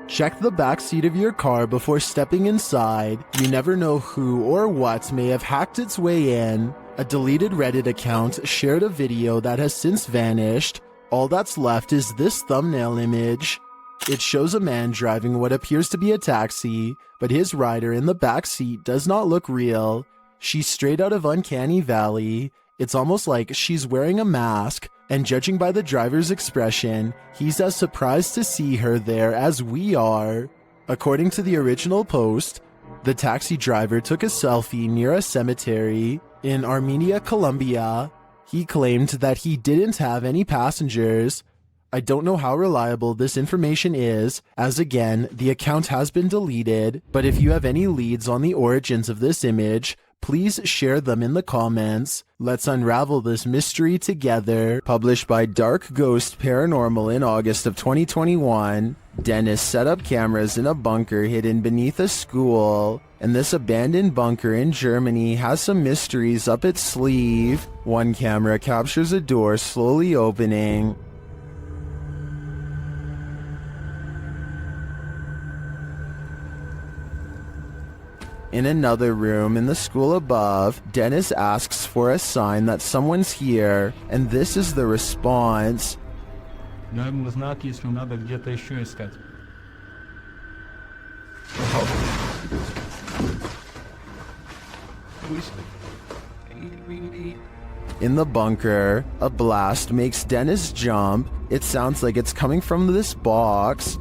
Check the back seat of your car before stepping inside. You never know who or what may have hacked its way in. A deleted Reddit account shared a video that has since vanished. All that's left is this thumbnail image. It shows a man driving what appears to be a taxi, but his rider in the back seat does not look real. She's straight out of Uncanny Valley. It's almost like she's wearing a mask, and judging by the driver's expression, he's as surprised to see her there as we are. According to the original post, the taxi driver took a selfie near a cemetery in Armenia, Colombia. He claimed that he didn't have any passengers. I don't know how reliable this information is, as again, the account has been deleted, but if you have any leads on the origins of this image, please share them in the comments. Let's unravel this mystery together. Published by Dark Ghost Paranormal in August of 2021, Dennis set up cameras in a bunker hidden beneath a school, and this abandoned bunker in Germany has some mysteries up its sleeve. One camera captures a door slowly opening. In another room in the school above, Dennis asks for a sign that someone's here, and this is the response. Знаки, если надо где-то еще искать. In the bunker, a blast makes Dennis jump. It sounds like it's coming from this box.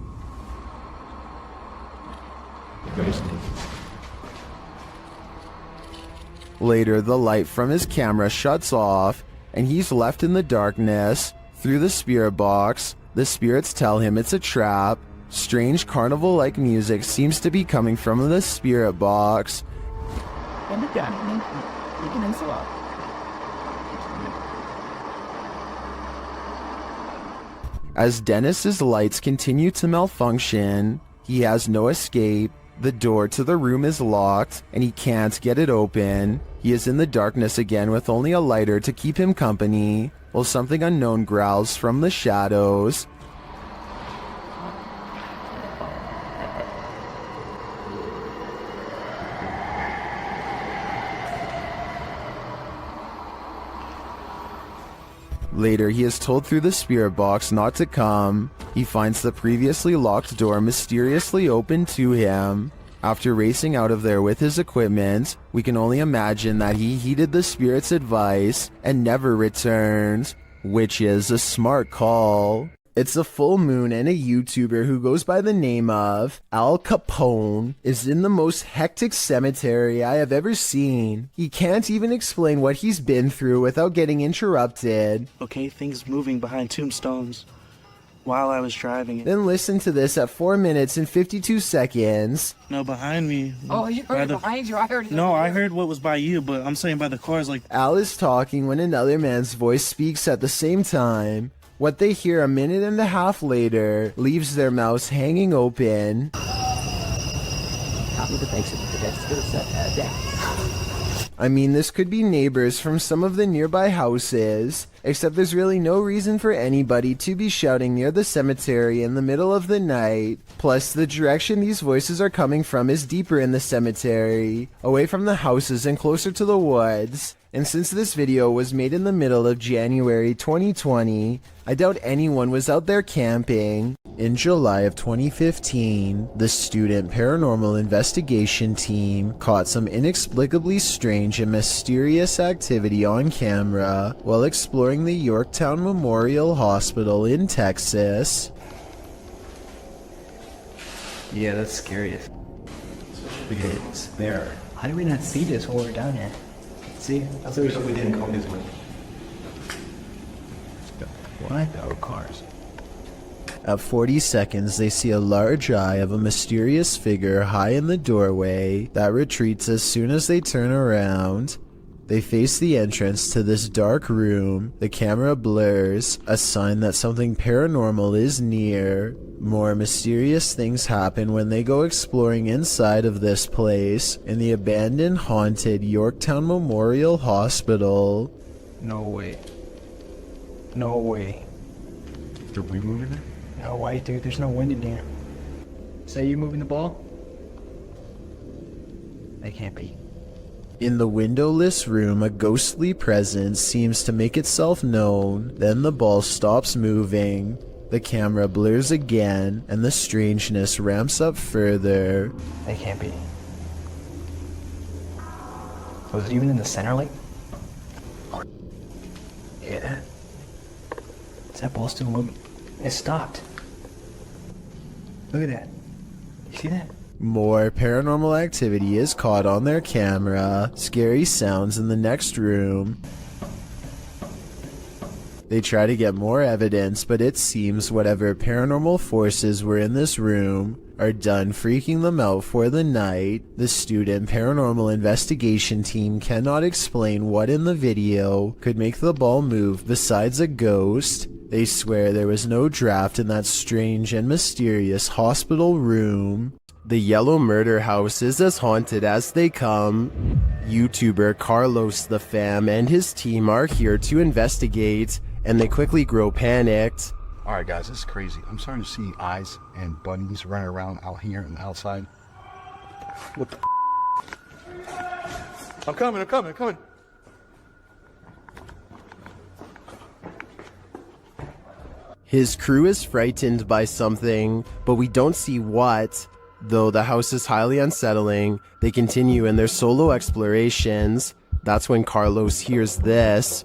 Later, the light from his camera shuts off, and he's left in the darkness. Through the spirit box, the spirits tell him it's a trap. Strange carnival-like music seems to be coming from the spirit box. As Dennis's lights continue to malfunction, he has no escape. The door to the room is locked, and he can't get it open. He is in the darkness again with only a lighter to keep him company, while something unknown growls from the shadows. Later, he is told through the spirit box not to come. He finds the previously locked door mysteriously open to him. After racing out of there with his equipment, we can only imagine that he heeded the spirit's advice and never returned, which is a smart call. It's a full moon, and a YouTuber who goes by the name of Al Capone is in the most hectic cemetery I have ever seen. He can't even explain what he's been through without getting interrupted. Okay, things moving behind tombstones while I was driving it. Then listen to this at 4 minutes and 52 seconds. No, behind me. Oh, you heard it behind you? I heard it. No, I heard what was by you, but I'm saying by the cars, like... Al is talking when another man's voice speaks at the same time. What they hear a minute and a half later leaves their mouths hanging open. I mean, this could be neighbors from some of the nearby houses, except there's really no reason for anybody to be shouting near the cemetery in the middle of the night. Plus, the direction these voices are coming from is deeper in the cemetery, away from the houses and closer to the woods. And since this video was made in the middle of January 2020, I doubt anyone was out there camping. In July of 2015, the student paranormal investigation team caught some inexplicably strange and mysterious activity on camera while exploring the Yorktown Memorial Hospital in Texas. Yeah, that's scary. It's there. How do we not see this while we're down here? See? That's the reason we didn't come this way. What? Our cars. At 40 seconds, they see a large eye of a mysterious figure high in the doorway that retreats as soon as they turn around. They face the entrance to this dark room. The camera blurs, a sign that something paranormal is near. More mysterious things happen when they go exploring inside of this place, in the abandoned, haunted Yorktown Memorial Hospital. No way. No way. Did we move in there? No way, dude. There's no wind in here. Say you're moving the ball? They can't be. In the windowless room, a ghostly presence seems to make itself known. Then the ball stops moving. The camera blurs again, and the strangeness ramps up further. They can't be. Was it even in the center, like? Hear that? Is that ball still moving? It stopped. Look at that. You see that? More paranormal activity is caught on their camera. Scary sounds in the next room. They try to get more evidence, but it seems whatever paranormal forces were in this room are done freaking them out for the night. The student paranormal investigation team cannot explain what in the video could make the ball move besides a ghost. They swear there was no draft in that strange and mysterious hospital room. The yellow murder house is as haunted as they come. YouTuber Carlos the Fam and his team are here to investigate, and they quickly grow panicked. Alright guys, this is crazy. I'm starting to see eyes and bunnies running around out here and outside. What the I'm coming. His crew is frightened by something, but we don't see what. Though the house is highly unsettling, they continue in their solo explorations. That's when Carlos hears this.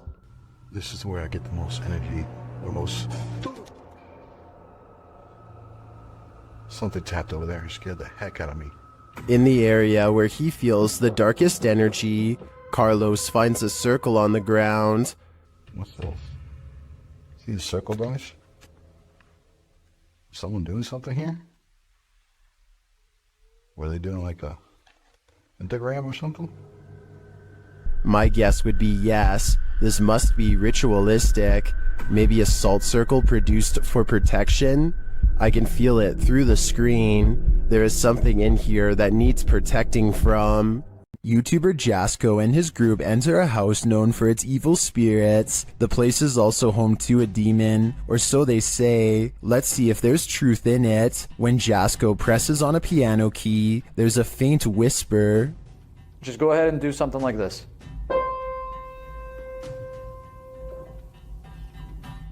This is where I get the most energy, the most... Something tapped over there and scared the heck out of me. In the area where he feels the darkest energy, Carlos finds a circle on the ground. What's this? See the circle, guys? Someone doing something here? Were they doing like a pentagram or something? My guess would be yes. This must be ritualistic. Maybe a salt circle produced for protection? I can feel it through the screen. There is something in here that needs protecting from. YouTuber Jasko and his group enter a house known for its evil spirits. The place is also home to a demon, or so they say. Let's see if there's truth in it. When Jasko presses on a piano key, there's a faint whisper. Just go ahead and do something like this.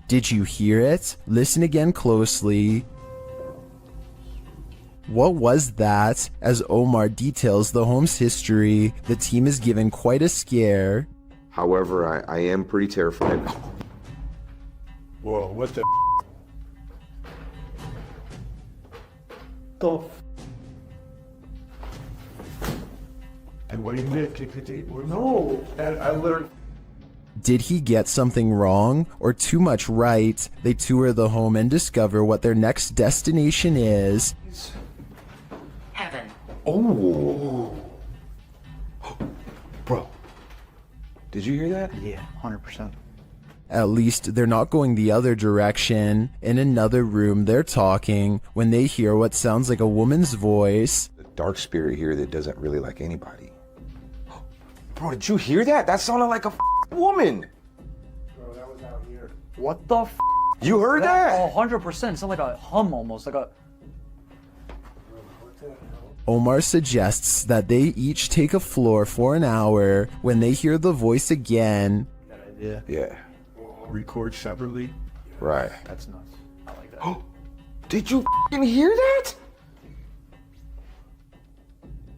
Did you hear it? Listen again closely. What was that? As Omar details the home's history, the team is given quite a scare. However, I am pretty terrified. Whoa, what the And what do you did? No, I literally... Did he get something wrong or too much right? They tour the home and discover what their next destination is. Heaven. Oh. Bro, did you hear that? Yeah, 100%. At least they're not going the other direction. In another room, they're talking when they hear what sounds like a woman's voice. The dark spirit here that doesn't really like anybody. Bro, did you hear that? That sounded like a woman. Bro, that was out here. What the f? You heard that? 100%. It sounded like a hum almost, like a... Omar suggests that they each take a floor for an hour. When they hear the voice again, Yeah. Record separately. Right. That's nuts. I like that. Did you f***ing hear that?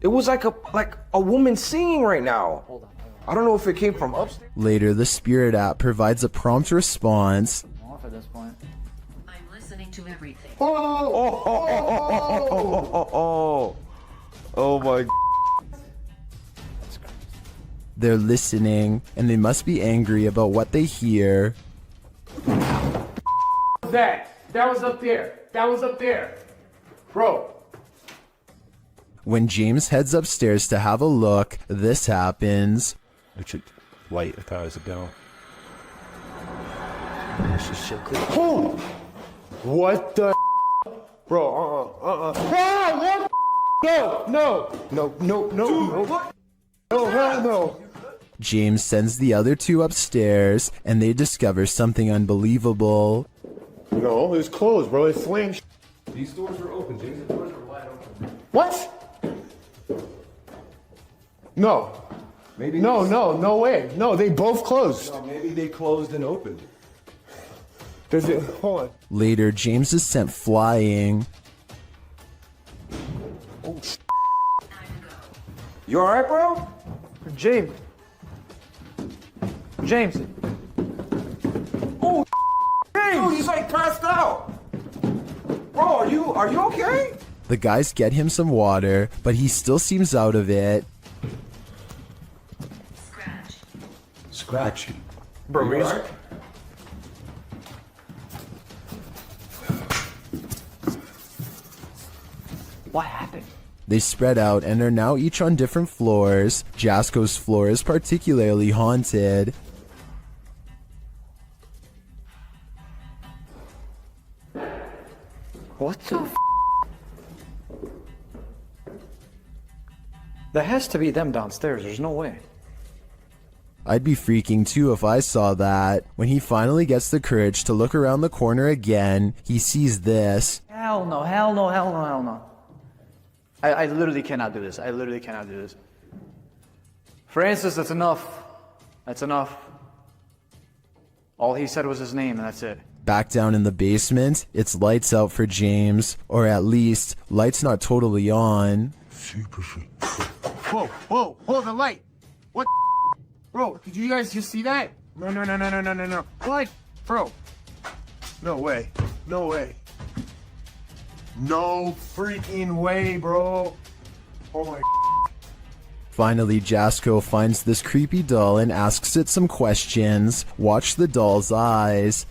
It was like a woman singing right now. Hold on. I don't know if it came from upstairs. later the Spirit app provides a prompt response. I'm off at this point. I'm listening to everything. Oh my. They're listening, and they must be angry about what they hear. That was up there. Bro. When James heads upstairs to have a look, this happens. It's a light. I thought it was a bell. What the bro, what? No, hell no. James sends the other two upstairs, and they discover something unbelievable. No, it's closed, bro. It's slammed. These doors were open, James. The doors were wide open. What? No. Maybe. No way. No, they both closed. No, maybe they closed and opened. Hold on. Later, James is sent flying. You alright, bro? James. James. Oh, dude, he's like passed out. Bro, are you okay? The guys get him some water, but he still seems out of it. Scratch. Bro, You alright? What happened? They spread out and are now each on different floors. Jasko's floor is particularly haunted. What the f? That has to be them downstairs. There's no way. I'd be freaking too if I saw that. When he finally gets the courage to look around the corner again, he sees this. Hell no, hell no, hell no, hell no. I literally cannot do this. I literally cannot do this. Francis, that's enough. That's enough. All he said was his name, and that's it. Back down in the basement, it's lights out for James. Or at least, lights not totally on. Whoa, hold the light. What? Bro, did you guys just see that? No. What? Bro. No way. No freaking way, bro. Oh my. Finally, Jasko finds this creepy doll and asks it some questions. Watch the doll's eyes.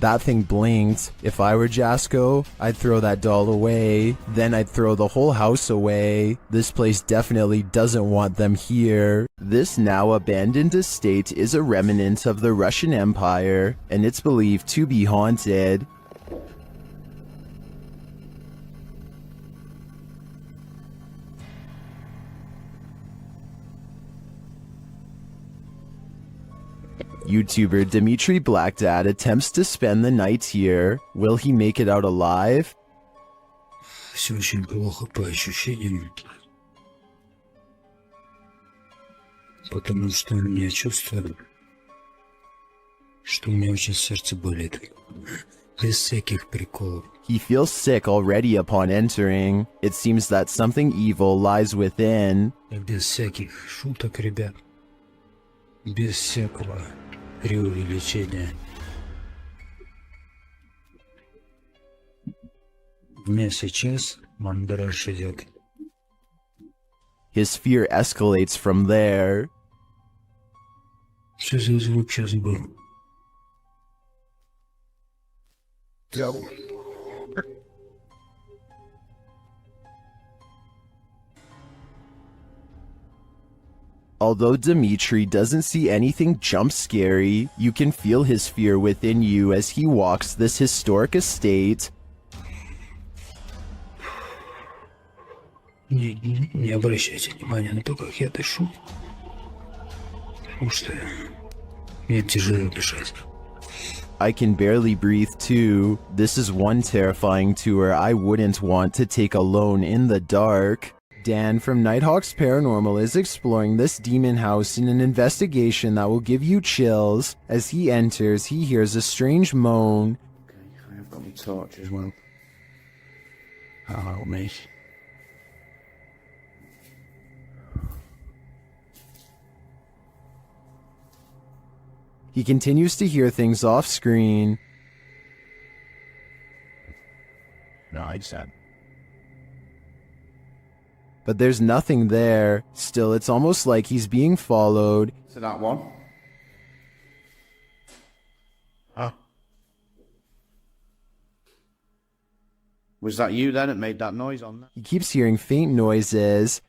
That thing blinked. If I were Jasko, I'd throw that doll away. Then I'd throw the whole house away. This place definitely doesn't want them here. This now abandoned estate is a remnant of the Russian Empire, and it's believed to be haunted. YouTuber Dimitri Blackdad attempts to spend the night here. Will he make it out alive? Все очень плохо по ощущениям, потому что я чувствую, что у меня очень сердце болит. Без всяких приколов. He feels sick already upon entering. It seems that something evil lies within. Без всяких шуток, ребят. Без всякого преувеличения. У меня сейчас мандраж идет. His fear escalates from there. Что за звук сейчас был? Although Dimitri doesn't see anything jump scary, you can feel his fear within you as he walks this historic estate. Не обращайте внимания на то, как я дышу. Потому что мне тяжело дышать. I can barely breathe too. This is one terrifying tour I wouldn't want to take alone in the dark. Dan from Nighthawks Paranormal is exploring this demon house in an investigation that will give you chills. As he enters, he hears a strange moan. Okay, I've got my torch as well. That'll help me. He continues to hear things off screen. No, I just had. But there's nothing there. Still, it's almost like he's being followed. So that one. Huh? Was that you then that made that noise on that? He keeps hearing faint noises.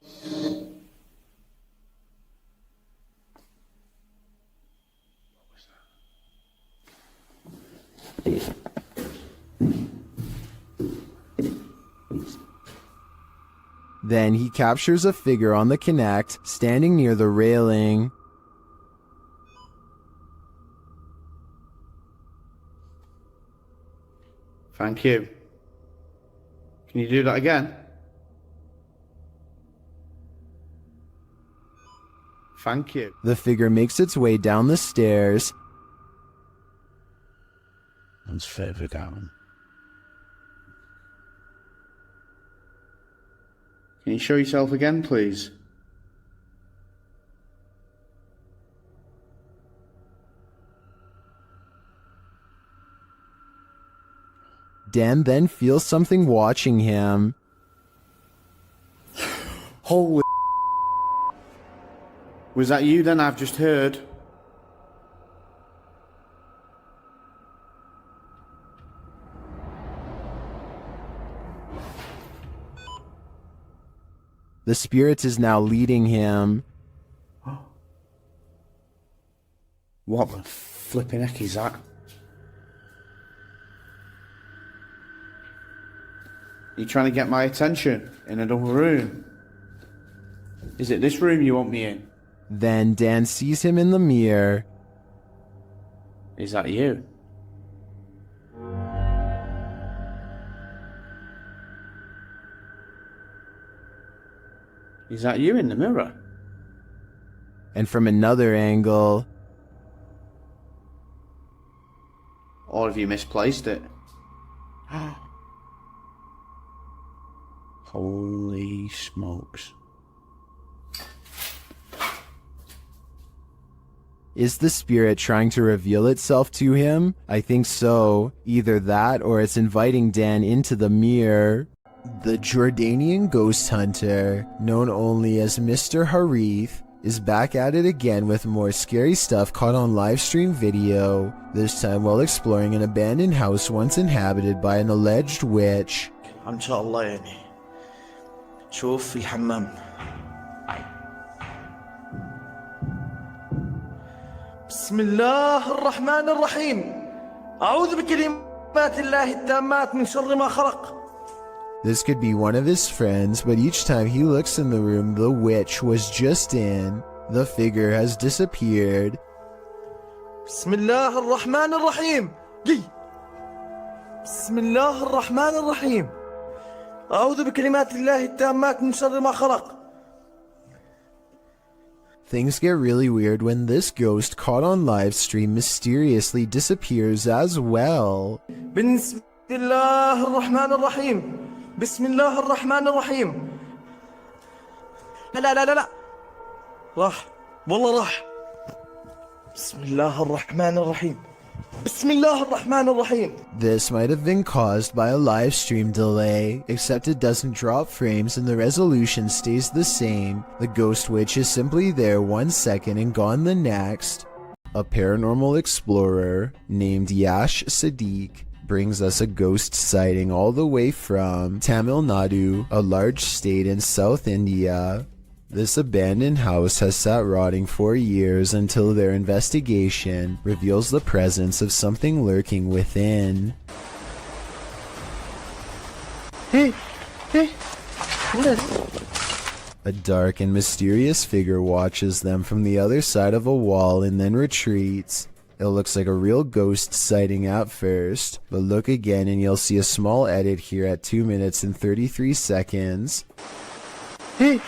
Then he captures a figure on the Kinect, standing near the railing. Thank you. Can you do that again? Thank you. The figure makes its way down the stairs. And further down. Can you show yourself again, please? Dan then feels something watching him. Holy. Was that you then? I've just heard. The spirit is now leading him. What the flipping heck is that? You trying to get my attention in another room? Is it this room you want me in? Then Dan sees him in the mirror. Is that you? Is that you in the mirror? And from another angle, or have you misplaced it? Holy smokes. is the spirit trying to reveal itself to him? I think so. Either that or it's inviting Dan into the mirror. The Jordanian ghost hunter, known only as Mr. Harith, is back at it again with more scary stuff caught on live stream video, this time while exploring an abandoned house once inhabited by an alleged witch. إن شاء الله يعني شوف في الحمام. بسم الله الرحمن الرحيم أعوذ بكلمات الله التامات من شر ما خلق. This could be one of his friends, but each time he looks in the room the witch was just in, the figure has disappeared. بسم الله الرحمن الرحيم. بسم الله الرحمن الرحيم أعوذ بكلمات الله التامات من شر ما خلق. Things get really weird when this ghost caught on live stream mysteriously disappears as well. بسم الله الرحمن الرحيم. بسم الله الرحمن الرحيم. لا لا لا لا راح والله راح. بسم الله الرحمن الرحيم. بسم الله الرحمن الرحيم. This might have been caused by a live stream delay, except it doesn't drop frames and the resolution stays the same. The ghost witch is simply there 1 second and gone the next. A paranormal explorer named Yash Sadiq brings us a ghost sighting all the way from Tamil Nadu, a large state in South India. This abandoned house has sat rotting for years until their investigation reveals the presence of something lurking within. Hey, what is? A dark and mysterious figure watches them from the other side of a wall and then retreats. It looks like a real ghost sighting at first, but look again and you'll see a small edit here at 2 minutes and 33 seconds. Hey.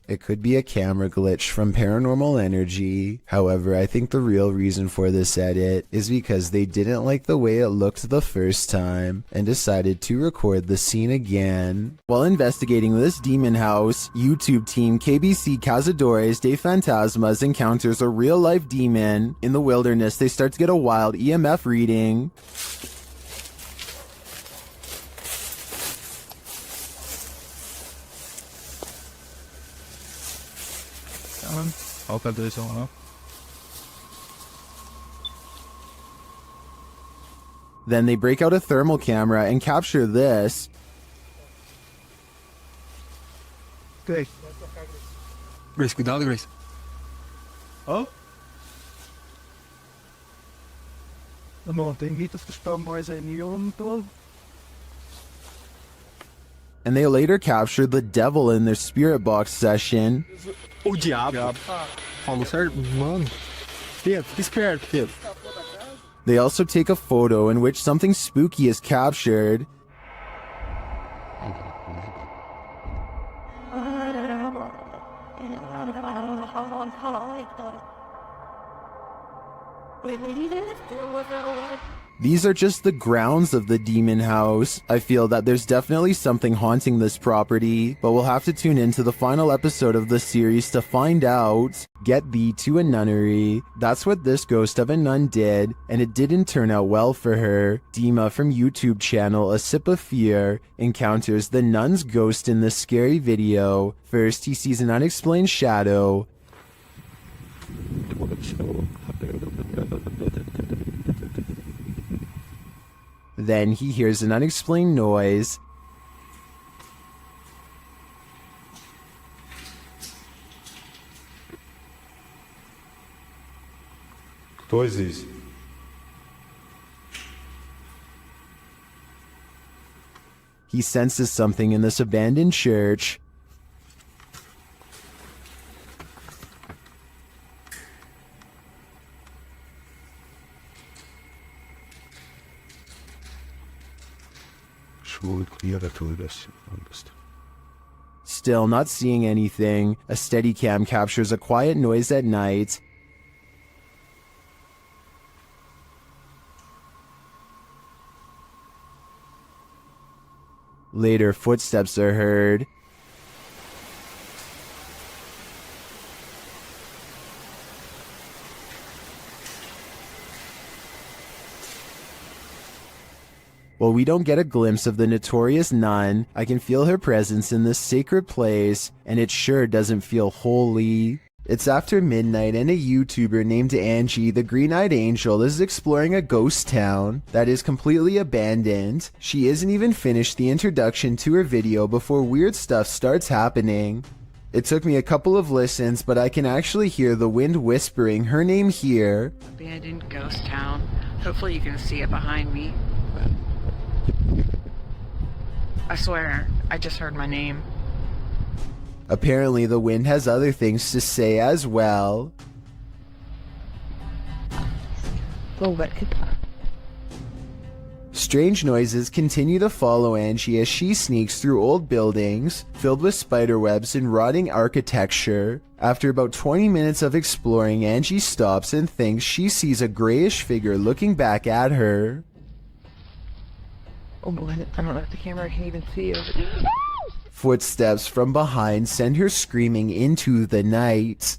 It could be a camera glitch from Paranormal Energy. However, I think the real reason for this edit is because they didn't like the way it looked the first time and decided to record the scene again. While investigating this demon house, YouTube team KBC Cazadores de Fantasmas encounters a real-life demon. In the wilderness, they start to get a wild EMF reading. Altijd deze man. Then they break out a thermal camera and capture this. Grace. Grace, cuidado, Grace. Oh? Dan tem Rita verstaan mais aí niyon to. And they later captured the devil in their spirit box session. O diabo. Falou certo? Mano. Pedro, fica esperto, Pedro. They also take a photo in which something spooky is captured. These are just the grounds of the demon house. I feel that there's definitely something haunting this property, but we'll have to tune into the final episode of the series to find out. Get thee to a nunnery. That's what this ghost of a nun did, and it didn't turn out well for her. Dima from YouTube channel A Sip of Fear encounters the nun's ghost in this scary video. First, he sees an unexplained shadow. Then he hears an unexplained noise. Кто здесь? He senses something in this abandoned church. Still not seeing anything, a Steadicam captures a quiet noise at night. Later, footsteps are heard. While we don't get a glimpse of the notorious nun, I can feel her presence in this sacred place, and it sure doesn't feel holy. It's after midnight and a YouTuber named Angie, the Green-Eyed Angel, is exploring a ghost town that is completely abandoned. She isn't even finished the introduction to her video before weird stuff starts happening. It took me a couple of listens, but I can actually hear the wind whispering her name here. Abandoned ghost town. Hopefully you can see it behind me. I swear, I just heard my name. Apparently the wind has other things to say as well. Strange noises continue to follow Angie as she sneaks through old buildings filled with spiderwebs and rotting architecture. After about 20 minutes of exploring, Angie stops and thinks she sees a grayish figure looking back at her. Oh boy, I don't know if the camera can even see over. Footsteps from behind send her screaming into the night.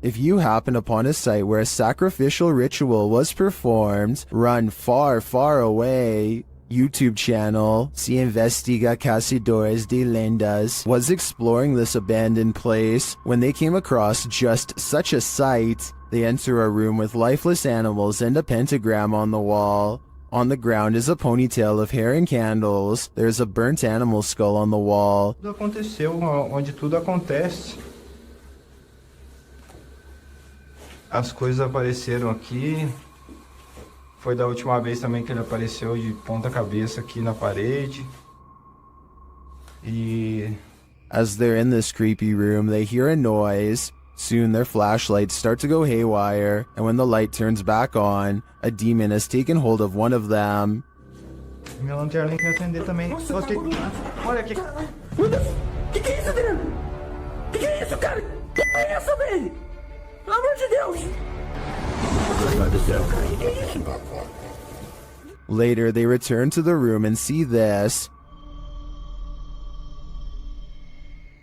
If you happen upon a site where a sacrificial ritual was performed, run far, far away. YouTube channel Se Investiga Cazadores de Lendas was exploring this abandoned place when they came across just such a sight. They enter a room with lifeless animals and a pentagram on the wall. On the ground is a ponytail of hair and candles. There's a burnt animal skull on the wall. Tudo aconteceu onde tudo acontece. As coisas apareceram aqui. Foi da última vez também que ele apareceu de ponta cabeça aqui na parede. As they're in this creepy room, they hear a noise. Soon their flashlights start to go haywire, and when the light turns back on, a demon has taken hold of one of them. Minha lanterna tem que acender também. Olha aqui. Meu Deus! Que é isso, Adriano? Que é isso, cara? Que é essa, velho? Pelo amor de Deus! Que é isso? Later, they return to the room and see this.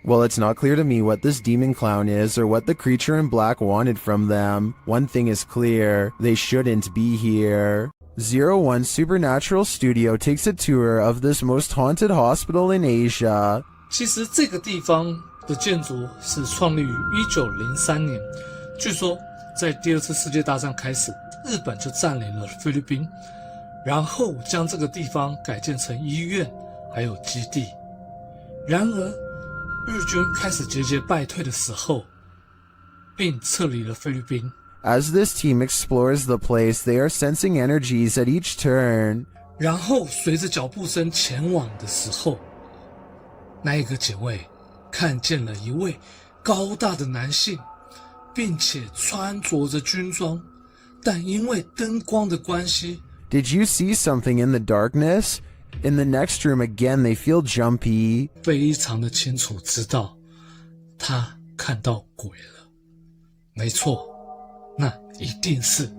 Well, it's not clear to me what this demon clown is or what the creature in black wanted from them. One thing is clear, they shouldn't be here. 01 Supernatural Studio takes a tour of this most haunted hospital in Asia. 其实这个地方的建筑是创立于1903年，据说在第二次世界大战开始，日本就占领了菲律宾，然后将这个地方改建成医院还有基地。然而日军开始节节败退的时候，并撤离了菲律宾。As this team explores the place, they are sensing energies at each turn. 然后随着脚步声前往的时候，那一个警卫看见了一位高大的男性，并且穿着着军装，但因为灯光的关系 Did you see something in the darkness? In the next room again, they feel jumpy. 非常的清楚知道他看到鬼了。没错，那一定是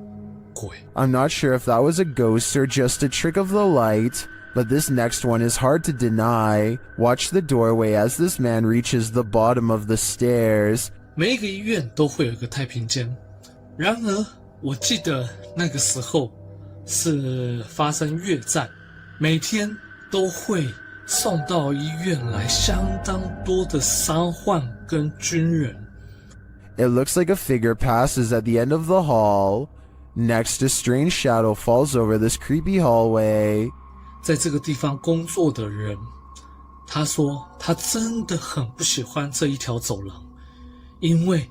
鬼。 I'm not sure if that was a ghost or just a trick of the light, but this next one is hard to deny. Watch the doorway as this man reaches the bottom of the stairs. 每一个医院都会有一个太平间，然而我记得那个时候是发生越战，每天都会送到医院来相当多的伤患跟军人。 It looks like a figure passes at the end of the hall. Next, a strange shadow falls over this creepy hallway. 在这个地方工作的人，他说他真的很不喜欢这一条走廊，因为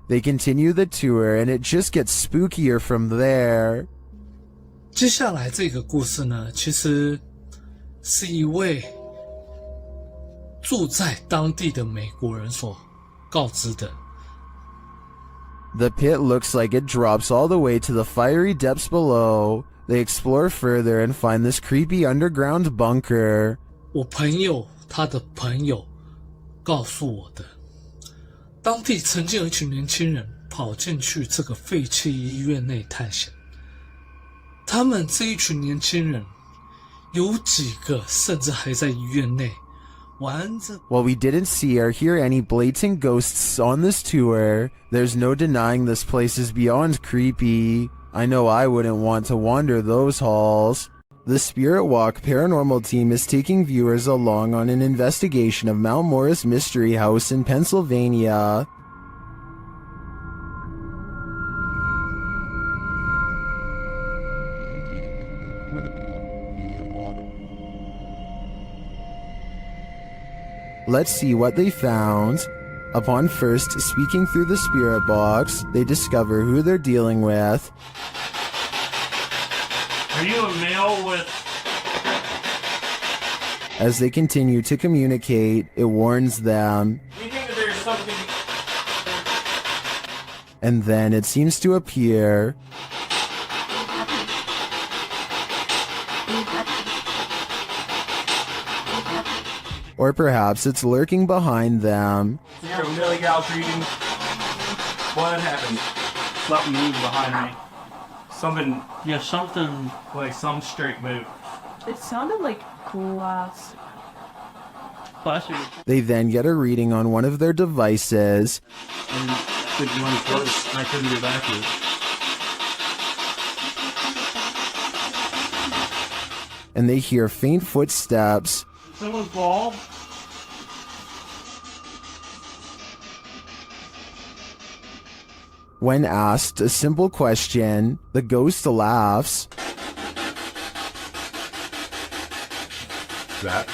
They continue the tour and it just gets spookier from there. 接下来这个故事呢，其实是一位住在当地的美国人所告知的。 The pit looks like it drops all the way to the fiery depths below. They explore further and find this creepy underground bunker. 我朋友他的朋友告诉我的，当地曾经有一群年轻人跑进去这个废弃医院内探险。他们这一群年轻人，有几个甚至还在医院内玩着。 While we didn't see or hear any blatant ghosts on this tour, there's no denying this place is beyond creepy. I know I wouldn't want to wander those halls. The Spirit Walk paranormal team is taking viewers along on an investigation of Mount Morris Mystery House in Pennsylvania. Let's see what they found. Upon first speaking through the spirit box, they discover who they're dealing with. Are you a male with... As they continue to communicate, it warns them. Do you think that there's something... And then it seems to appear. Or perhaps it's lurking behind them. You're a Millie Gal's reading. What happened? Something moved behind me. Something... Yeah, something... Like some straight move. It sounded like glass. Plastic. They then get a reading on one of their devices. And the one first, I couldn't get back to it. And they hear faint footsteps. Someone fall? When asked a simple question, the ghost laughs. That?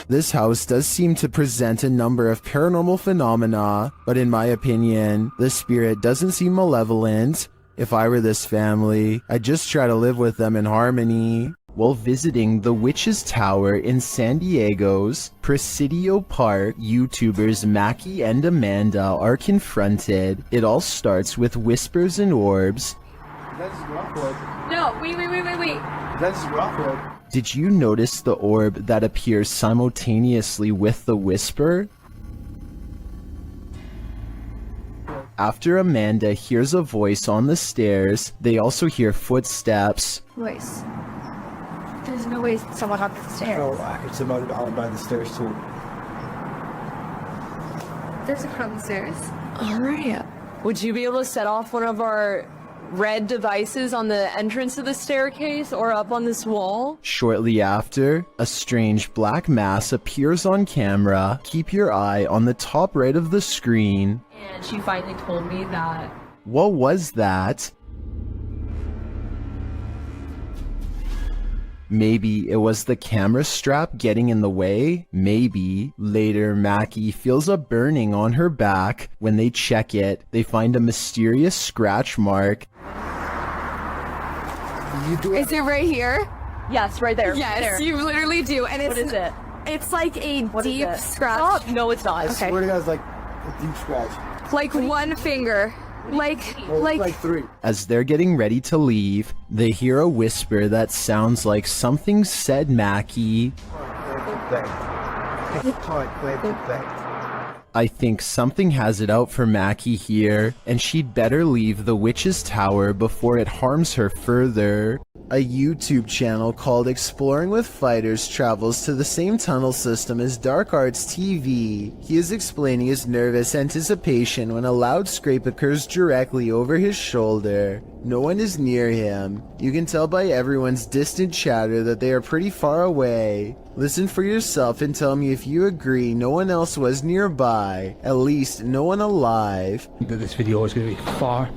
This house does seem to present a number of paranormal phenomena, but in my opinion, the spirit doesn't seem malevolent. If I were this family, I'd just try to live with them in harmony. While visiting the Witch's Tower in San Diego's Presidio Park, YouTubers Mackie and Amanda are confronted. It all starts with whispers and orbs. That's Rockwood. No, wait. That's Rockwood. Did you notice the orb that appears simultaneously with the whisper? After Amanda hears a voice on the stairs, they also hear footsteps. Voice. There's no way someone on the stairs. Oh, it's about by the stairs too. There's a crowd on the stairs. Alright. Would you be able to set off one of our red devices on the entrance of the staircase or up on this wall? Shortly after, a strange black mass appears on camera. Keep your eye on the top right of the screen. And she finally told me that. What was that? Maybe it was the camera strap getting in the way? Maybe. Later, Mackie feels a burning on her back. When they check it, they find a mysterious scratch mark. Is it right here? Yes, right there. Yes, there. you literally do. And it's, What is it? It's like a deep scratch. Stop. No, it's not. I swear to God, it's like a deep scratch. Like one finger. Like 3. As they're getting ready to leave, they hear a whisper that sounds like something said Mackie. I think something has it out for Mackie here, and she'd better leave the witch's tower before it harms her further. A YouTube channel called Exploring with Fighters travels to the same tunnel system as Dark Arts TV. He is explaining his nervous anticipation when a loud scrape occurs directly over his shoulder. No one is near him. You can tell by everyone's distant chatter that they are pretty far away. Listen for yourself and tell me if you agree no one else was nearby. At least no one alive. That this video is going to be far.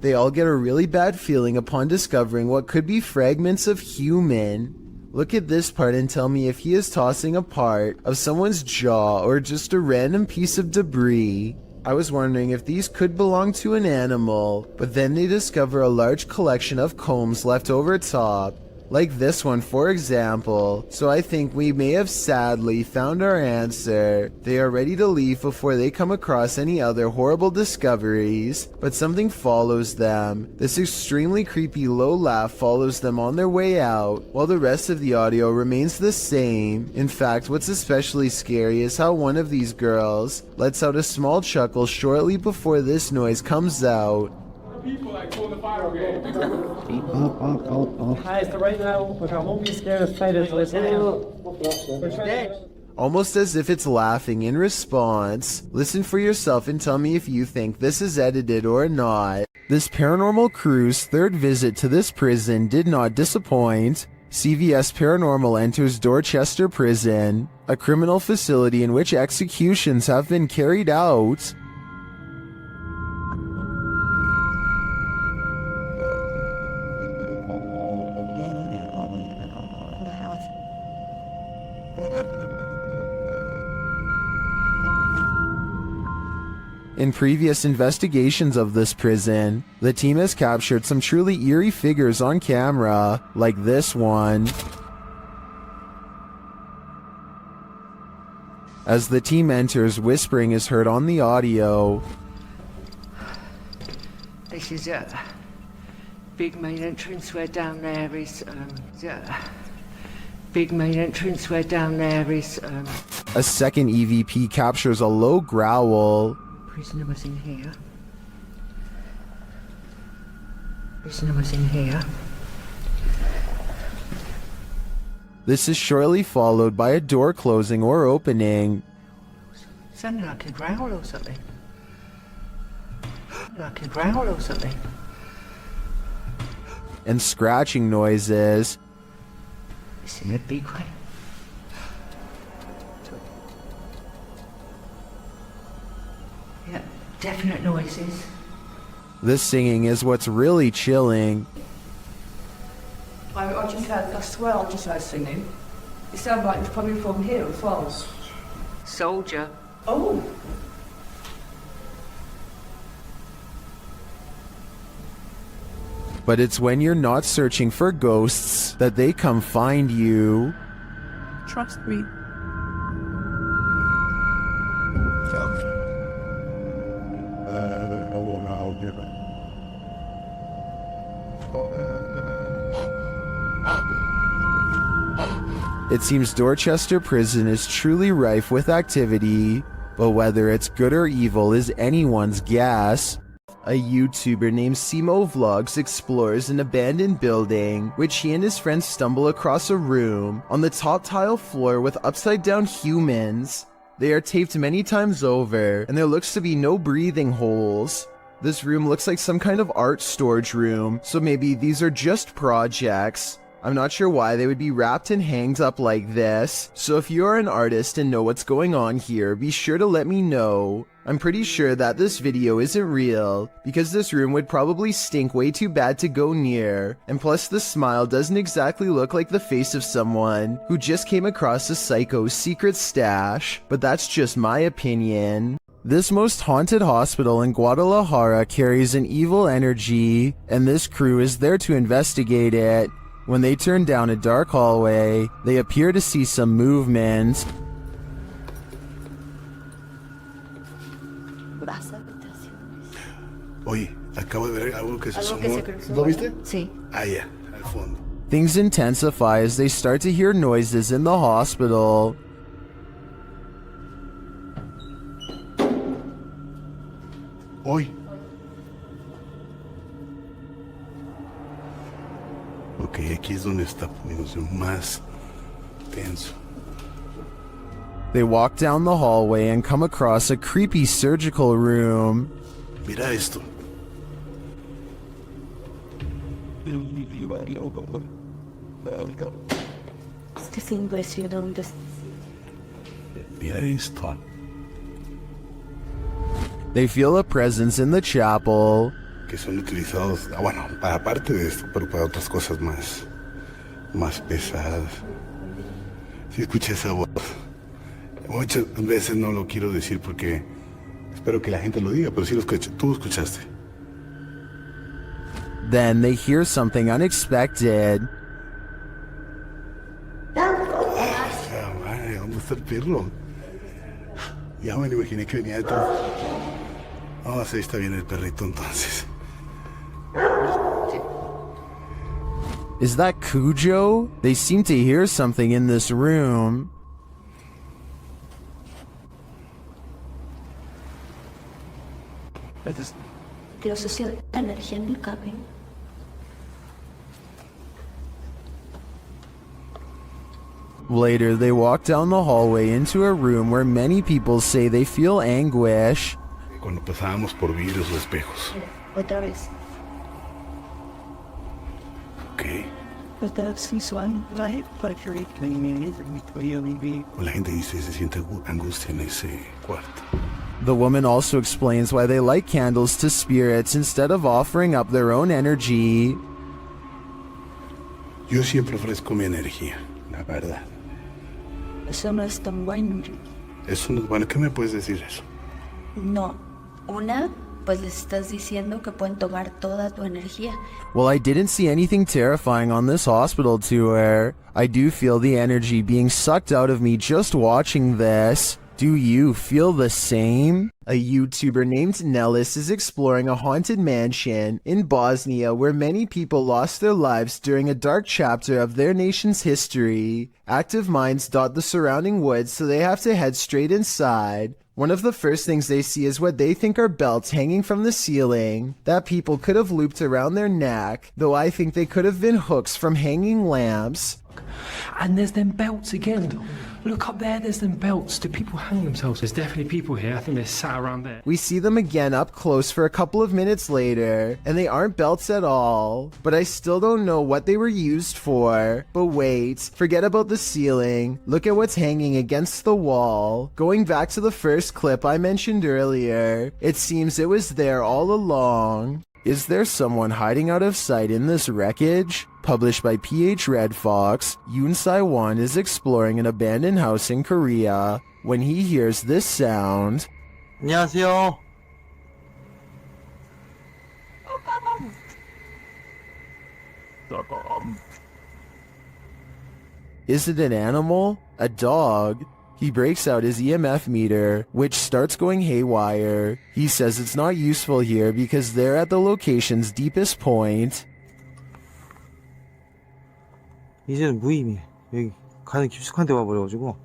They all get a really bad feeling upon discovering what could be fragments of human. Look at this part and tell me if he is tossing a part of someone's jaw or just a random piece of debris. I was wondering if these could belong to an animal, but then they discover a large collection of combs left over top. Like this one, for example. So I think we may have sadly found our answer. They are ready to leave before they come across any other horrible discoveries, but something follows them. This extremely creepy low laugh follows them on their way out, while the rest of the audio remains the same. In fact, what's especially scary is how one of these girls lets out a small chuckle shortly before this noise comes out. People like pulling the fire game. Hi, so right now, like I won't be scared of spiders. Almost as if it's laughing in response. Listen for yourself and tell me if you think this is edited or not. This paranormal crew's third visit to this prison did not disappoint. CVS Paranormal enters Dorchester Prison, a criminal facility in which executions have been carried out. In previous investigations of this prison, the team has captured some truly eerie figures on camera, like this one. As the team enters, whispering is heard on the audio. This is a big main entrance where down there is, big main entrance where down there is, A second EVP captures a low growl. Prisoner was in here. Prisoner was in here. This is shortly followed by a door closing or opening. Sounded like a growl or something. Like a growl or something. And scratching noises. Listen, a big one. Yeah, definite noises. This singing is what's really chilling. I just heard, I swear I just heard singing. It sounded like it's coming from here as well. Soldier. Oh. But it's when you're not searching for ghosts that they come find you. Trust me. It seems Dorchester Prison is truly rife with activity, but whether it's good or evil is anyone's guess. A YouTuber named Simo Vlogs explores an abandoned building, which he and his friends stumble across a room on the top tile floor with upside down humans. They are taped many times over, and there looks to be no breathing holes. This room looks like some kind of art storage room, so maybe these are just projects. I'm not sure why they would be wrapped and hanged up like this, so if you are an artist and know what's going on here, be sure to let me know. I'm pretty sure that this video isn't real, because this room would probably stink way too bad to go near, and plus the smile doesn't exactly look like the face of someone who just came across a psycho's secret stash, but that's just my opinion. This most haunted hospital in Guadalajara carries an evil energy, and this crew is there to investigate it. When they turn down a dark hallway, they appear to see some movement. Vas a habitación. Oye, acabo de ver algo que se Algo que asomó. se cruzó, ¿Lo ¿verdad? viste? Sí. Ah, ya, al fondo. Things intensify as they start to hear noises in the hospital. Hoy. Ok, aquí es donde está poniéndose más tenso. They walk down the hallway and come across a creepy surgical room. Mira esto. Es que es impresionante. Mira esto. They feel a presence in the chapel. Que son utilizados, bueno, para parte de esto, pero para otras cosas más pesadas. Si escuché esa voz. Muchas veces no lo quiero decir porque espero que la gente lo diga, pero sí lo escuché. Tú escuchaste. Then they hear something unexpected. Madre, ¿dónde está el perro? Ya me lo imaginé que venía detrás. Oh, sí, está bien el perrito entonces. Is that Cujo? They seem to hear something in this room. Lo social, la energía en el cabello. Later, they walk down the hallway into a room where many people say they feel anguish. Cuando pasábamos por vidrios o espejos. Otra vez. Ok. Otra visual, right? Para que La gente dice se siente angustia en ese cuarto. The woman also explains why they light candles to spirits instead of offering up their own energy. Yo siempre ofrezco mi energía, la verdad. Eso no es tan bueno. Eso no es bueno. ¿Qué me puedes decir eso? No. Una, pues les estás diciendo que pueden tomar toda tu energía. Well, I didn't see anything terrifying on this hospital tour. I do feel the energy being sucked out of me just watching this. Do you feel the same? A YouTuber named Nellis is exploring a haunted mansion in Bosnia where many people lost their lives during a dark chapter of their nation's history. Active mines dot the surrounding woods, so they have to head straight inside. One of the first things they see is what they think are belts hanging from the ceiling that people could have looped around their neck, though I think they could have been hooks from hanging lamps. And there's them belts again. Look up there, there's them belts. Do people hang themselves? There's definitely people here. I think they're sat around there. We see them again up close for a couple of minutes later, and they aren't belts at all. But I still don't know what they were used for. But wait, forget about the ceiling. Look at what's hanging against the wall. Going back to the first clip I mentioned earlier, it seems it was there all along. Is there someone hiding out of sight in this wreckage? Published by PH Red Fox, Yoon Sai-won is exploring an abandoned house in Korea when he hears this sound. 안녕하세요. Is it an animal? A dog? He breaks out his EMF meter, which starts going haywire. He says it's not useful here because they're at the location's deepest point. 이제는 무의미해. 여기 가장 깊숙한 데 와버려가지고.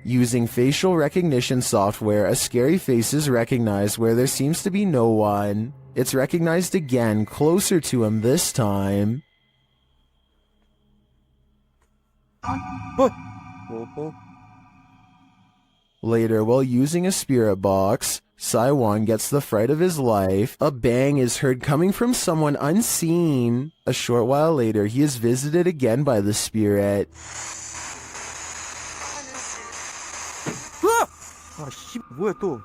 Using facial recognition software, a scary face is recognized where there seems to be no one. It's recognized again, closer to him this time. Later, while using a spirit box, Sai-won gets the fright of his life. A bang is heard coming from someone unseen. A short while later, he is visited again by the spirit. 뭐야 또?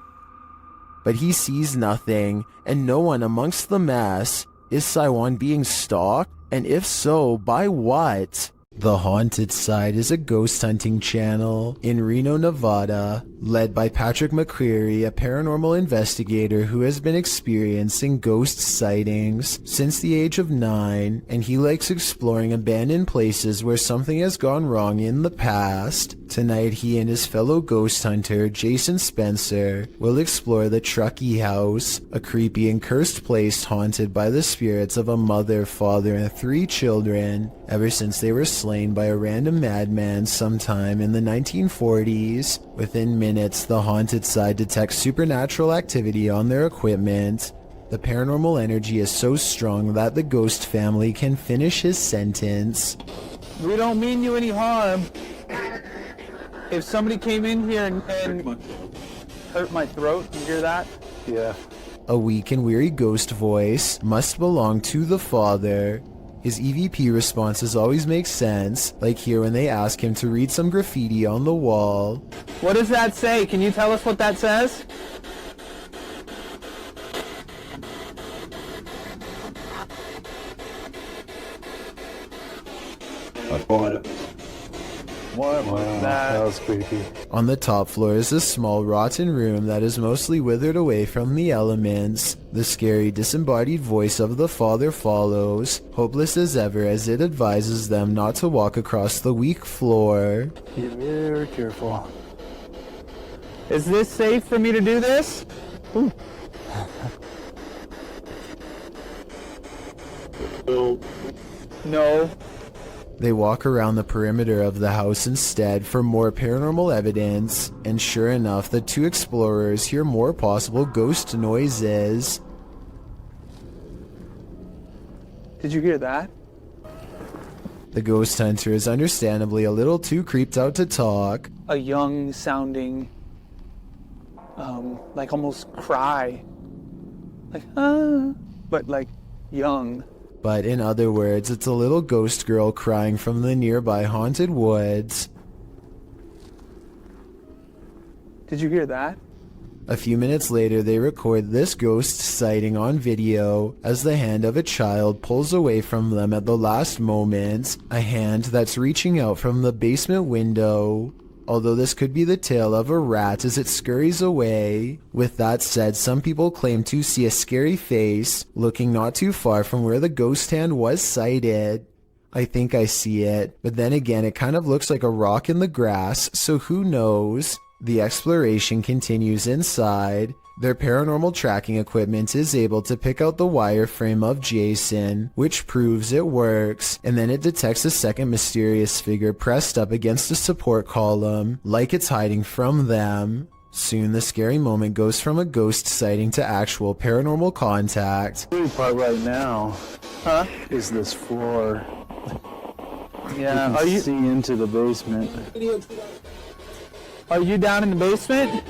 But he sees nothing, and no one amongst the mess. Is Sai-won being stalked? And if so, by what? The Haunted Side is a ghost hunting channel in Reno, Nevada. led by Patrick McCreary, a paranormal investigator who has been experiencing ghost sightings since the age of 9, and he likes exploring abandoned places where something has gone wrong in the past. Tonight, he and his fellow ghost hunter, Jason Spencer, will explore the Truckee House, a creepy and cursed place haunted by the spirits of a mother, father, and 3 children, ever since they were slain by a random madman sometime in the 1940s. Within minutes, the haunted side detects supernatural activity on their equipment. The paranormal energy is so strong that the ghost family can finish his sentence. We don't mean you any harm. If somebody came in here and hurt my throat, you hear that? Yeah. A weak and weary ghost voice must belong to the father. His EVP responses always make sense, like here when they ask him to read some graffiti on the wall. What does that say? Can you tell us what that says? What was that? That was creepy. On the top floor is a small rotten room that is mostly withered away from the elements. The scary disembodied voice of the father follows, hopeless as ever as it advises them not to walk across the weak floor. Be very careful. Is this safe for me to do this? No. They walk around the perimeter of the house instead for more paranormal evidence, and sure enough, the 2 explorers hear more possible ghost noises. Did you hear that? The ghost hunter is understandably a little too creeped out to talk. A young sounding, like almost cry. Like, but like young. But in other words, it's a little ghost girl crying from the nearby haunted woods. Did you hear that? A few minutes later, they record this ghost sighting on video as the hand of a child pulls away from them at the last moment, a hand that's reaching out from the basement window. Although this could be the tail of a rat as it scurries away. With that said, some people claim to see a scary face looking not too far from where the ghost hand was sighted. I think I see it, but then again it kind of looks like a rock in the grass, so who knows? The exploration continues inside. Their paranormal tracking equipment is able to pick out the wireframe of Jason, which proves it works, and then it detects a second mysterious figure pressed up against a support column, like it's hiding from them. Soon the scary moment goes from a ghost sighting to actual paranormal contact. The part right now, is this floor. Yeah, are you see into the basement? Are you down in the basement?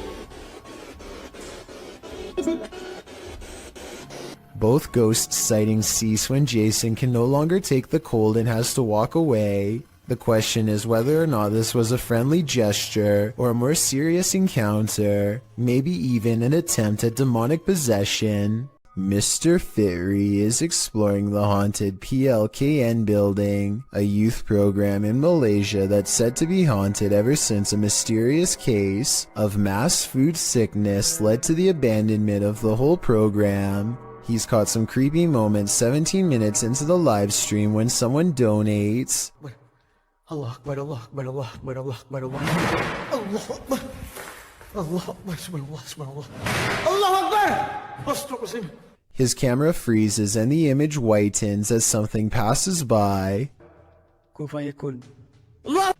Both ghost sightings cease when Jason can no longer take the cold and has to walk away. The question is whether or not this was a friendly gesture or a more serious encounter, maybe even an attempt at demonic possession. Mr. Fitry is exploring the haunted PLKN building, a youth program in Malaysia that's said to be haunted ever since a mysterious case of mass food sickness led to the abandonment of the whole program. He's caught some creepy moments 17 minutes into the live stream when someone donates. Allah Akbar, Allah Akbar, Allah Akbar, Allah Akbar, Allah Akbar, Allah Akbar, Subhanallah, Allah Akbar. His camera freezes and the image whitens as something passes by. Allah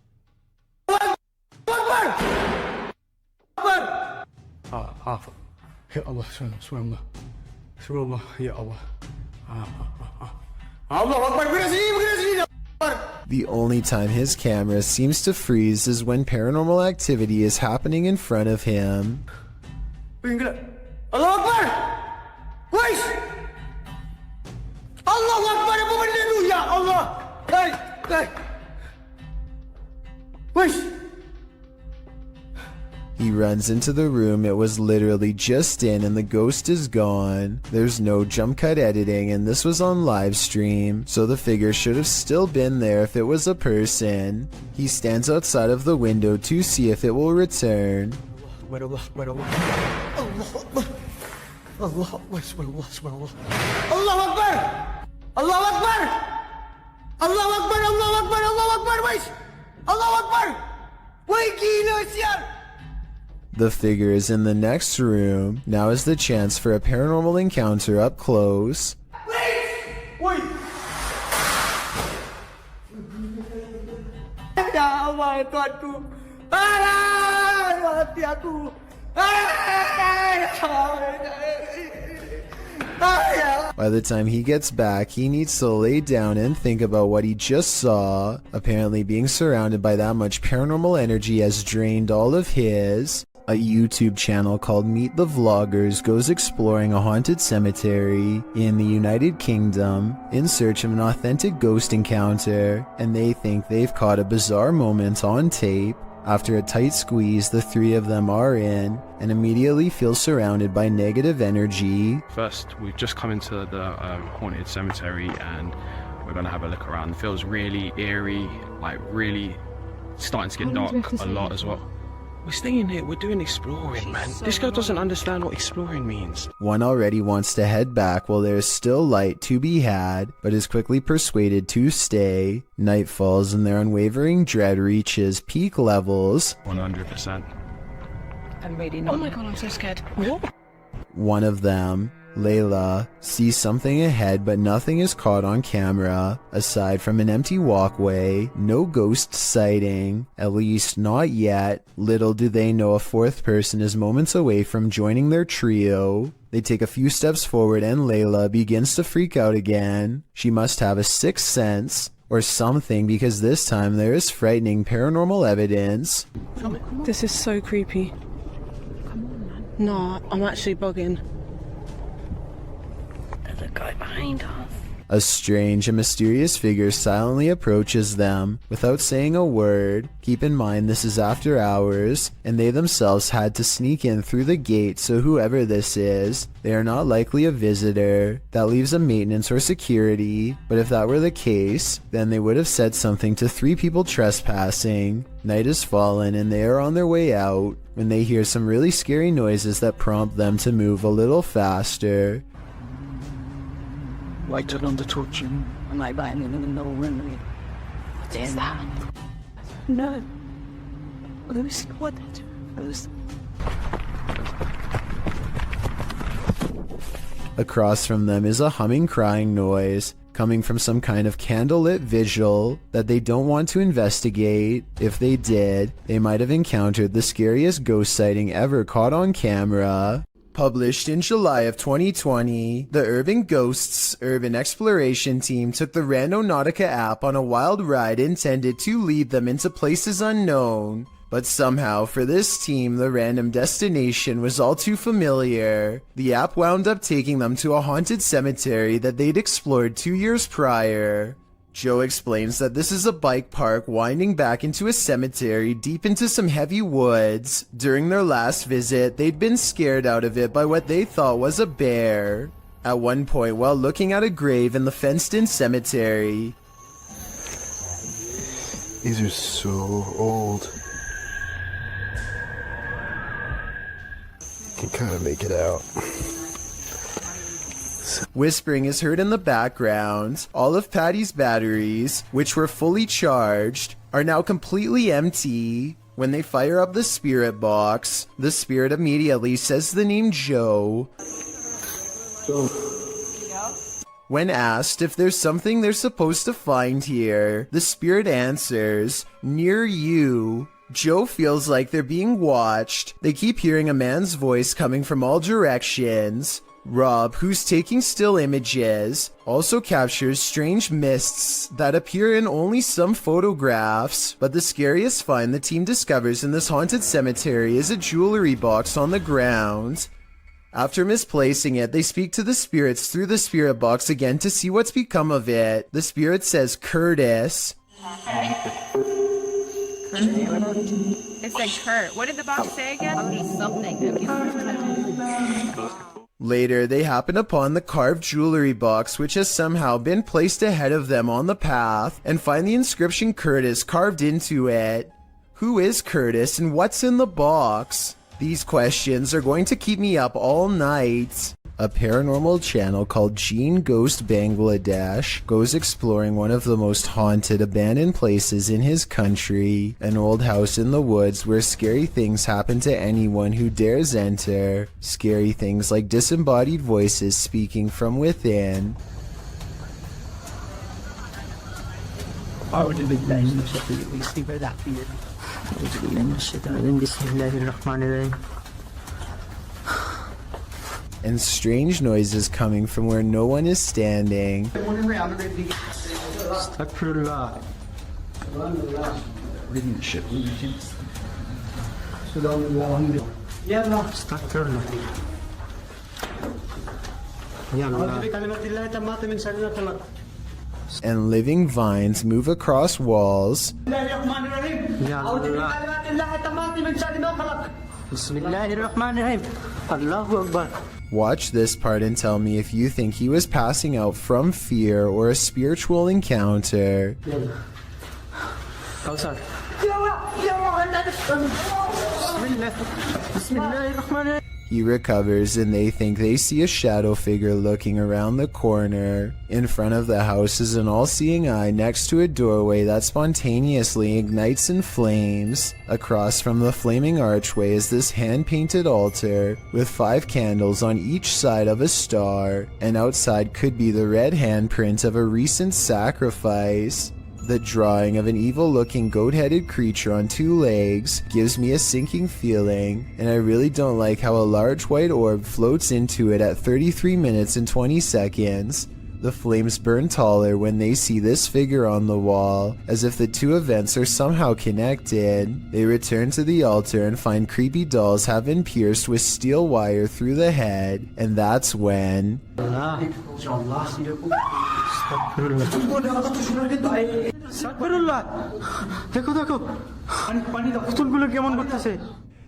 Akbar. Ya Allah, subhanallah. Subhanallah, ya Allah. Allah Akbar. The only time his camera seems to freeze is when paranormal activity is happening in front of him. Allah Akbar! Wais! Allah Akbar, apa benda tu? Ya Allah! Hai! Wais! He runs into the room it was literally just in and the ghost is gone. There's no jump cut editing and this was on live stream, so the figure should have still been there if it was a person. He stands outside of the window to see if it will return. Akbar, Allah Akbar, Allah. Allah Akbar. Allah Akbar, subhanallah, subhanallah. Allah Akbar! Allah Akbar! Allah Akbar, Allah Akbar, Allah Akbar, wait! Allah Akbar! Wait, gila siya! The figure is in the next room. Now is the chance for a paranormal encounter up close. Wait! Ya Allah, Tuhanku. Mati aku. By the time he gets back, he needs to lay down and think about what he just saw. Apparently being surrounded by that much paranormal energy has drained all of his. A YouTube channel called Meet the Vloggers goes exploring a haunted cemetery in the United Kingdom in search of an authentic ghost encounter, and they think they've caught a bizarre moment on tape. After a tight squeeze, the three of them are in and immediately feel surrounded by negative energy. First, we've just come into the haunted cemetery and we're going to have a look around. It feels really eerie, like really starting to get dark a lot as well. We're staying here, we're doing exploring, man. This guy doesn't understand what exploring means. One already wants to head back while there is still light to be had, but is quickly persuaded to stay. Night falls and their unwavering dread reaches peak levels. 100%. I'm ready now. Oh my god, I'm so scared. What? One of them, Layla, sees something ahead, but nothing is caught on camera. Aside from an empty walkway, no ghost sighting, at least not yet. Little do they know a fourth person is moments away from joining their trio. They take a few steps forward and Layla begins to freak out again. She must have a sixth sense or something, because this time there is frightening paranormal evidence. This is so creepy. Come on, man. No, I'm actually bugging. There's a guy behind us. A strange and mysterious figure silently approaches them without saying a word. Keep in mind this is after hours, and they themselves had to sneak in through the gate, so whoever this is, they are not likely a visitor. That leaves a maintenance or security, but if that were the case, then they would have said something to three people trespassing. Night has fallen and they are on their way out when they hear some really scary noises that prompt them to move a little faster. Lighted on the torch. Am I buying in the runway? What is that? No. Lucy, what? Lucy. Across from them is a humming, crying noise coming from some kind of candlelit vigil that they don't want to investigate. If they did, they might have encountered the scariest ghost sighting ever caught on camera. Published in July of 2020, the Urban Ghosts Urban Exploration Team took the Randonautica app on a wild ride intended to lead them into places unknown. But somehow, for this team, the random destination was all too familiar. The app wound up taking them to a haunted cemetery that they'd explored 2 years prior. Joe explains that this is a bike park winding back into a cemetery deep into some heavy woods. During their last visit, they'd been scared out of it by what they thought was a bear. At one point, while looking at a grave in the fenced-in cemetery, these are so old. Can kind of make it out. Whispering is heard in the background. All of Patty's batteries, which were fully charged, are now completely empty. When they fire up the spirit box, the spirit immediately says the name Joe. When asked if there's something they're supposed to find here, the spirit answers, "Near you." Joe feels like they're being watched. They keep hearing a man's voice coming from all directions. Rob, who's taking still images, also captures strange mists that appear in only some photographs. But the scariest find the team discovers in this haunted cemetery is a jewelry box on the ground. After misplacing it, they speak to the spirits through the spirit box again to see what's become of it. The spirit says Curtis. It said Kurt. What did the box say again? Something. Later, they happen upon the carved jewelry box, which has somehow been placed ahead of them on the path, and find the inscription Curtis carved into it. Who is Curtis and what's in the box? These questions are going to keep me up all night. A paranormal channel called Gene Ghost Bangladesh goes exploring one of the most haunted abandoned places in his country, an old house in the woods where scary things happen to anyone who dares enter. Scary things like disembodied voices speaking from within. And strange noises coming from where no one is standing. And living vines move across walls. Watch this part and tell me if you think he was passing out from fear or a spiritual encounter. He recovers and they think they see a shadow figure looking around the corner. In front of the house is an all-seeing eye next to a doorway that spontaneously ignites in flames. Across from the flaming archway is this hand-painted altar with 5 candles on each side of a star, and outside could be the red handprint of a recent sacrifice. The drawing of an evil-looking goat-headed creature on 2 legs gives me a sinking feeling, and I really don't like how a large white orb floats into it at 33 minutes and 20 seconds. The flames burn taller when they see this figure on the wall, as if the 2 events are somehow connected. They return to the altar and find creepy dolls have been pierced with steel wire through the head, and that's when...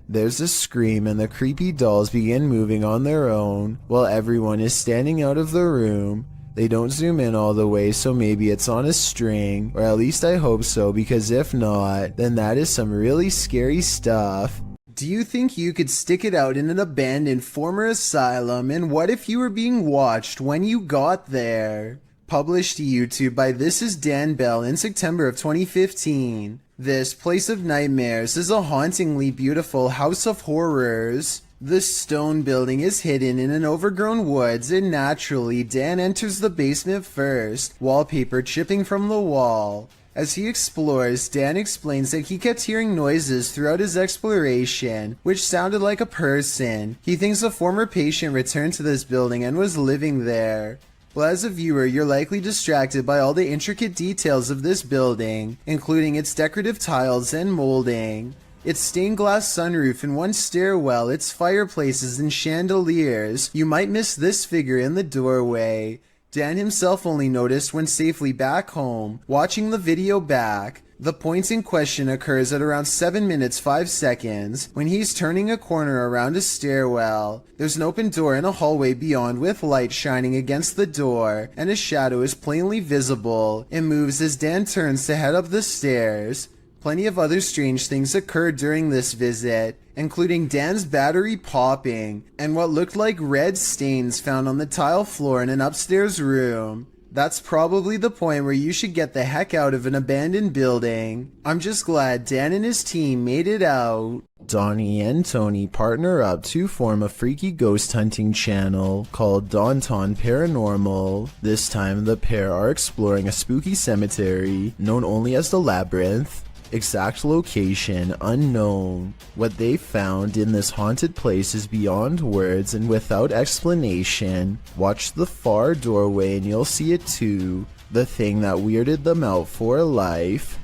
There's a scream and the creepy dolls begin moving on their own, while everyone is standing out of the room. They don't zoom in all the way, so maybe it's on a string, or at least I hope so, because if not, then that is some really scary stuff. Do you think you could stick it out in an abandoned former asylum, and what if you were being watched when you got there? Published to YouTube by This Is Dan Bell in September of 2015. This Place of Nightmares is a hauntingly beautiful house of horrors. The stone building is hidden in an overgrown woods, and naturally, Dan enters the basement first, wallpaper chipping from the wall. As he explores, Dan explains that he kept hearing noises throughout his exploration, which sounded like a person. He thinks a former patient returned to this building and was living there. Well, as a viewer, you're likely distracted by all the intricate details of this building, including its decorative tiles and molding. Its stained glass sunroof and 1 stairwell, its fireplaces and chandeliers. You might miss this figure in the doorway. Dan himself only noticed when safely back home, watching the video back. The point in question occurs at around 7 minutes 5 seconds, when he's turning a corner around a stairwell. There's an open door in a hallway beyond with light shining against the door, and a shadow is plainly visible. It moves as Dan turns to head up the stairs. Plenty of other strange things occurred during this visit, including Dan's battery popping, and what looked like red stains found on the tile floor in an upstairs room. That's probably the point where you should get the heck out of an abandoned building. I'm just glad Dan and his team made it out. Donnie and Tony partner up to form a freaky ghost hunting channel called Daunton Paranormal. This time the pair are exploring a spooky cemetery known only as the Labyrinth. Exact location unknown. What they found in this haunted place is beyond words and without explanation. Watch the far doorway and you'll see it too. The thing that weirded them out for life.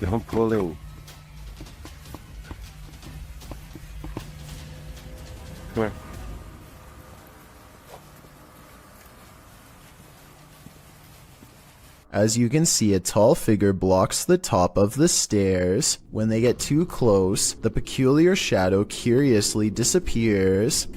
Don't pull in. Come here. As you can see, a tall figure blocks the top of the stairs. When they get too close, the peculiar shadow curiously disappears.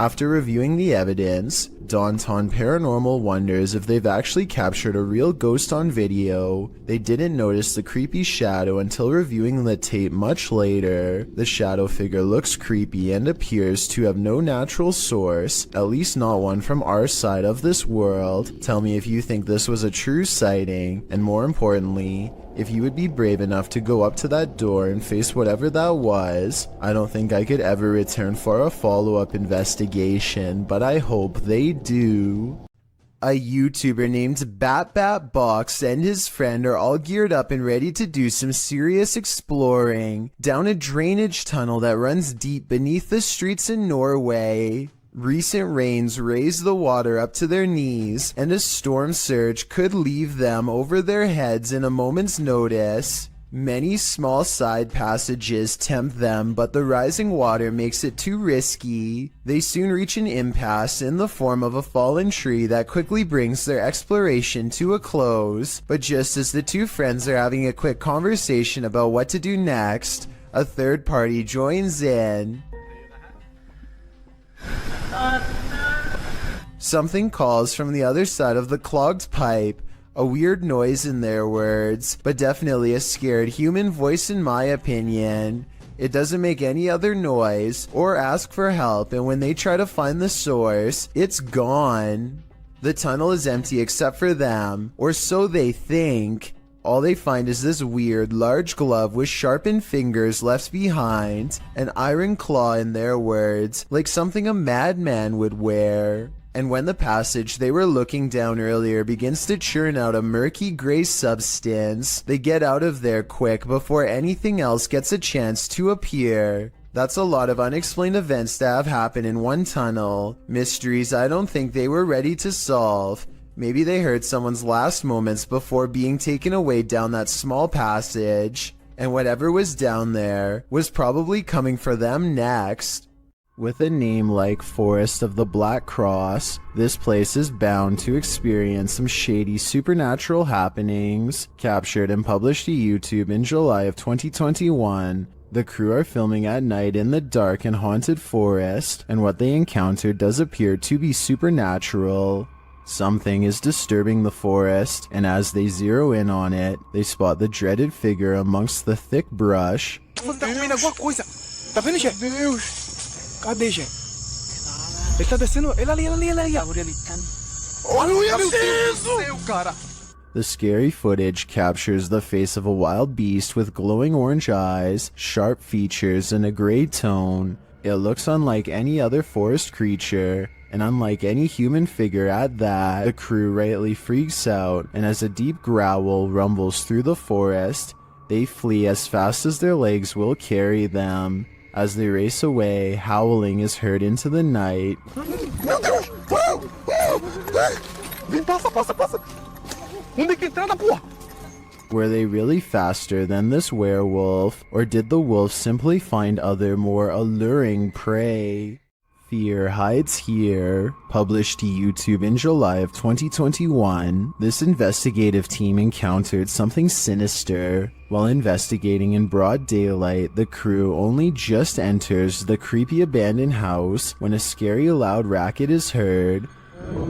After reviewing the evidence, Downtown Paranormal wonders if they've actually captured a real ghost on video. They didn't notice the creepy shadow until reviewing the tape much later. The shadow figure looks creepy and appears to have no natural source, at least not one from our side of this world. Tell me if you think this was a true sighting, and more importantly, if you would be brave enough to go up to that door and face whatever that was. I don't think I could ever return for a follow-up investigation, but I hope they do. A YouTuber named BatBatBox and his friend are all geared up and ready to do some serious exploring down a drainage tunnel that runs deep beneath the streets in Norway. Recent rains raised the water up to their knees, and a storm surge could leave them over their heads in a moment's notice. Many small side passages tempt them, but the rising water makes it too risky. They soon reach an impasse in the form of a fallen tree that quickly brings their exploration to a close. But just as the two friends are having a quick conversation about what to do next, a third party joins in. Something calls from the other side of the clogged pipe, a weird noise in their words, but definitely a scared human voice in my opinion. It doesn't make any other noise or ask for help, and when they try to find the source, it's gone. The tunnel is empty except for them, or so they think. All they find is this weird, large glove with sharpened fingers left behind, an iron claw in their words, like something a madman would wear. And when the passage they were looking down earlier begins to churn out a murky gray substance, they get out of there quick before anything else gets a chance to appear. That's a lot of unexplained events that have happened in one tunnel. Mysteries I don't think they were ready to solve. Maybe they heard someone's last moments before being taken away down that small passage, and whatever was down there was probably coming for them next. With a name like Forest of the Black Cross, this place is bound to experience some shady supernatural happenings. Captured and published to YouTube in July of 2021, the crew are filming at night in the dark and haunted forest, and what they encountered does appear to be supernatural. Something is disturbing the forest, and as they zero in on it, they spot the dreaded figure amongst the thick brush. Tá vendo, chefe? Cadê, chefe? Ele tá descendo. Ele ali. Olha, meu Deus, cara. The scary footage captures the face of a wild beast with glowing orange eyes, sharp features, and a gray tone. It looks unlike any other forest creature, and unlike any human figure at that. The crew rightly freaks out, and as a deep growl rumbles through the forest, they flee as fast as their legs will carry them. As they race away, howling is heard into the night. Meu Deus! Passa! Onde é que entra, porra? Were they really faster than this werewolf, or did the wolf simply find other more alluring prey? Fear Hides Here, published to YouTube in July of 2021, this investigative team encountered something sinister. While investigating in broad daylight, the crew only just enters the creepy abandoned house when a scary loud racket is heard.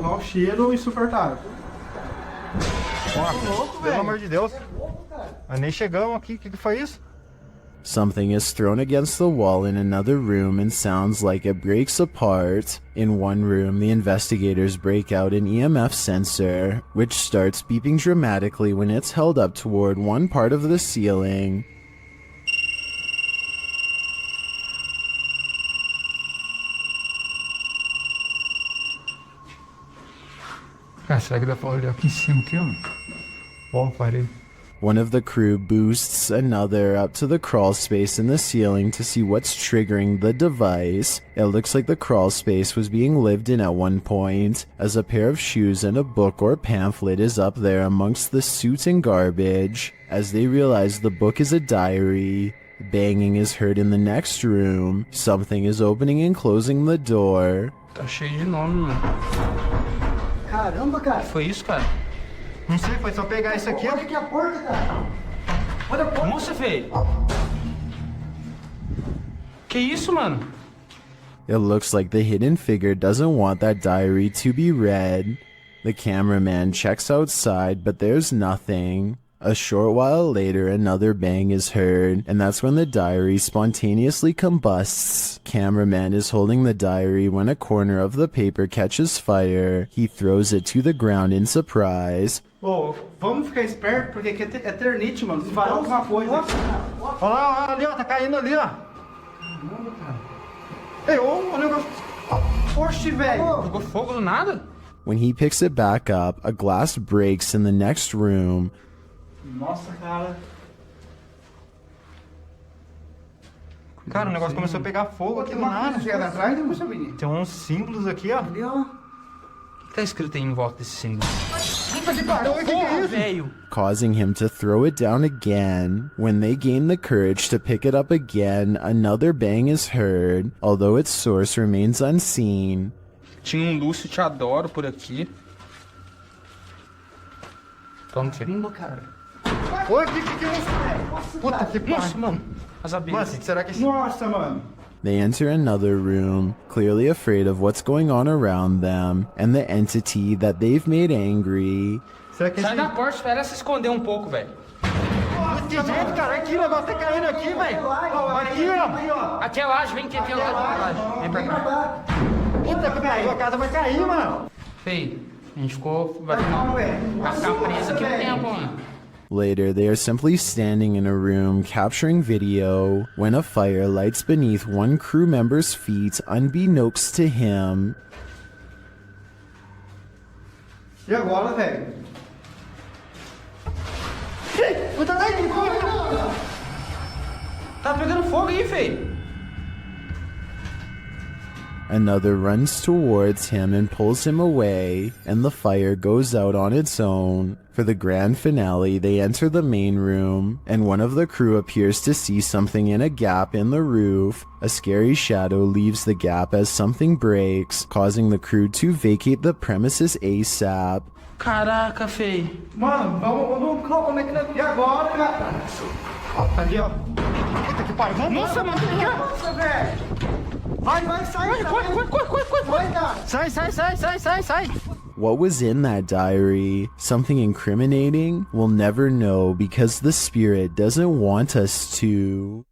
Mau cheiro insuportável. Pelo amor de Deus. Nós nem chegamos aqui, o que foi isso? Something is thrown against the wall in another room and sounds like it breaks apart. In one room, the investigators break out an EMF sensor, which starts beeping dramatically when it's held up toward one part of the ceiling. Cara, será que dá pra olhar aqui em cima aqui, ó? Bom, parei. One of the crew boosts another up to the crawl space in the ceiling to see what's triggering the device. It looks like the crawl space was being lived in at one point, as a pair of shoes and a book or pamphlet is up there amongst the soot and garbage. As they realize the book is a diary, banging is heard in the next room. Something is opening and closing the door. Tá cheio de nome, mano. Caramba, cara. Foi isso, cara? Não sei, foi só pegar isso aqui, ó. Olha aqui a porta, cara. Olha a porta. Moça, velho. Que isso, mano? It looks like the hidden figure doesn't want that diary to be read. The cameraman checks outside, but there's nothing. A short while later, another bang is heard, and that's when the diary spontaneously combusts. Cameraman is holding the diary when a corner of the paper catches fire. He throws it to the ground in surprise. Ô, vamos ficar esperto, porque aqui é eternite, mano. Se vai alguma coisa. Olha lá, ali, ó, tá caindo ali, ó. Ei, ô, o negócio. Oxe, velho. Pegou fogo do nada? When he picks it back up, a glass breaks in the next room. Nossa, cara. Cara, o negócio começou a pegar fogo aqui do nada. Tem uns símbolos aqui, ó. Ali, ó. O que tá escrito aí em volta desse símbolo? Porra, velho! Causing him to throw it down again. When they gain the courage to pick it up again, another bang is heard, although its source remains unseen. Tinha Lúcio Te Adoro por aqui. Toma aqui. Cara. Oi, que é isso, velho? Puta que pariu. Mano. As abelhas. Mano, será que... Nossa, mano. They enter another room, clearly afraid of what's going on around them, and the entity that they've made angry. Sai da porta, espera se esconder um pouco, velho. Que jeito, cara? Aqui, o negócio tá caindo aqui, velho. Aqui, ó. Aqui é laje, vem aqui, aqui é laje. Vem pra cá. Puta que pariu, a casa vai cair, mano. Feio, a gente vai ficar preso aqui um tempo, mano. Later, they are simply standing in a room capturing video when a fire lights beneath one crew member's feet unbeknownst to him. E agora, velho? Tá pegando fogo aí, feio. Another runs towards him and pulls him away, and the fire goes out on its own. For the grand finale, they enter the main room, and one of the crew appears to see something in a gap in the roof. A scary shadow leaves the gap as something breaks, causing the crew to vacate the premises ASAP. Caraca, feio. Mano, vamos como é que... E agora, cara? Ali, ó. Puta que pariu. Nossa, mano, nossa, velho. Vai, sai, corre. Sai. What was in that diary? Something incriminating? We'll never know because the spirit doesn't want us to.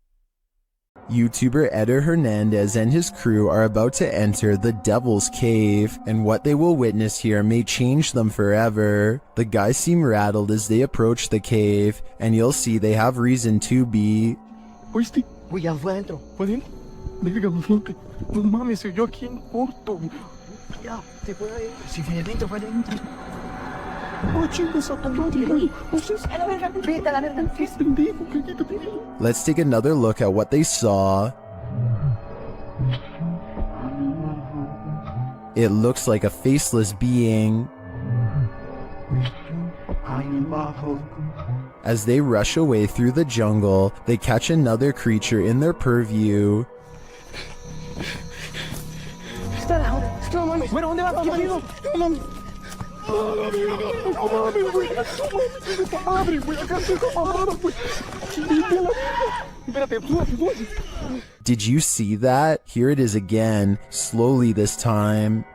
YouTuber Eder Hernandez and his crew are about to enter the Devil's Cave, and what they will witness here may change them forever. The guys seem rattled as they approach the cave, and you'll see they have reason to be. Oíste, voy adentro. ¿Pueden? No mames, soy yo aquí en corto. Ya, se puede ir. Si viene adentro, va adentro. Oh, chicos, Let's take another look at what they saw. It looks like a faceless being. As they rush away through the jungle, they catch another creature in their purview. Did you see that? Here it is again, slowly this time.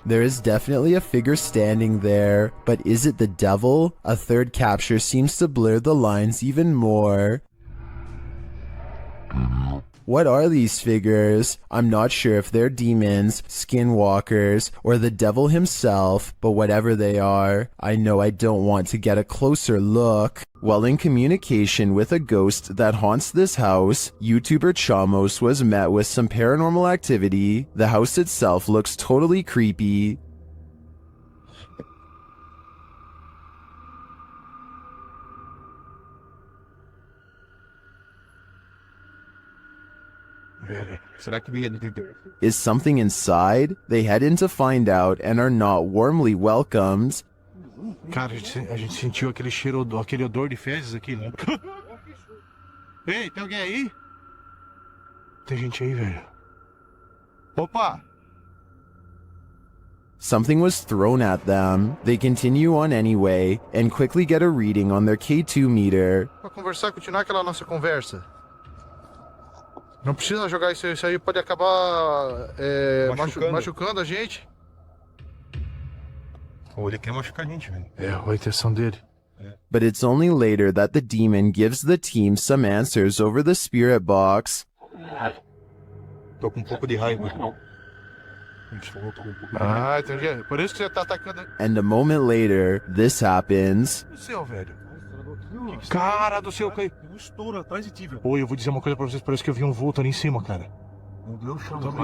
There is definitely a figure standing there, but is it the devil? A third capture seems to blur the lines even more. What are these figures? I'm not sure if they're demons, skinwalkers, or the devil himself, but whatever they are, I know I don't want to get a closer look. While in communication with a ghost that haunts this house, YouTuber Chamos was met with some paranormal activity. The house itself looks totally creepy. Is something inside? They head in to find out and are not warmly welcomed. Cara, a gente sentiu aquele cheiro, aquele odor de fezes aqui, né? Ei, tem alguém aí? Tem gente aí, velho. Opa! Something was thrown at them. They continue on anyway and quickly get a reading on their K2 meter. Pra conversar, continuar aquela nossa conversa. Não precisa jogar isso aí pode acabar machucando a gente. Ou ele quer machucar a gente, velho. É, a intenção dele. But it's only later that the demon gives the team some answers over the spirit box. Tô com um pouco de raiva. Ah, entendi. Por isso que você tá atacando. And a moment later, this happens. Do céu, velho. Cara do céu, caiu. Um estouro atrás de ti, velho. Oi, eu vou dizer uma coisa pra vocês, parece que eu vi um vulto ali em cima, cara.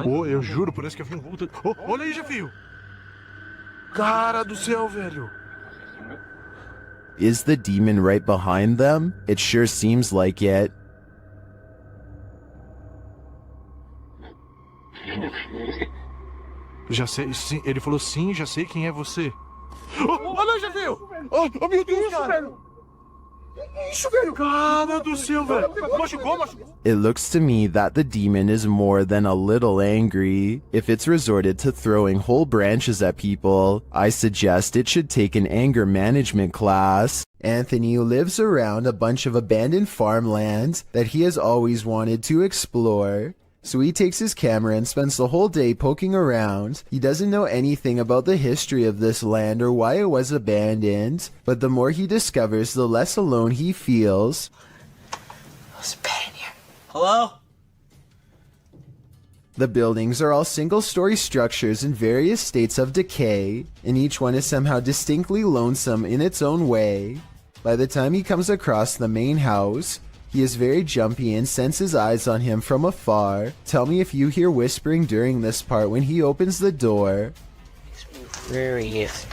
Ô, eu juro, parece que eu vi um vulto. Oh, olha aí, Jefio. Cara do céu, velho. Is the demon right behind them? It sure seems like it. Já sei, sim, ele falou sim, já sei quem é você. Olha, Jefio. Oh, meu Deus, cara. Isso, velho. Cara do céu, velho. Machucou. It looks to me that the demon is more than a little angry. If it's resorted to throwing whole branches at people, I suggest it should take an anger management class. Anthony lives around a bunch of abandoned farmland that he has always wanted to explore. So he takes his camera and spends the whole day poking around. He doesn't know anything about the history of this land or why it was abandoned, but the more he discovers, the less alone he feels. There's a bed in here. Hello? The buildings are all single-story structures in various states of decay, and each one is somehow distinctly lonesome in its own way. By the time he comes across the main house, he is very jumpy and senses eyes on him from afar. Tell me if you hear whispering during this part when he opens the door. Where he is.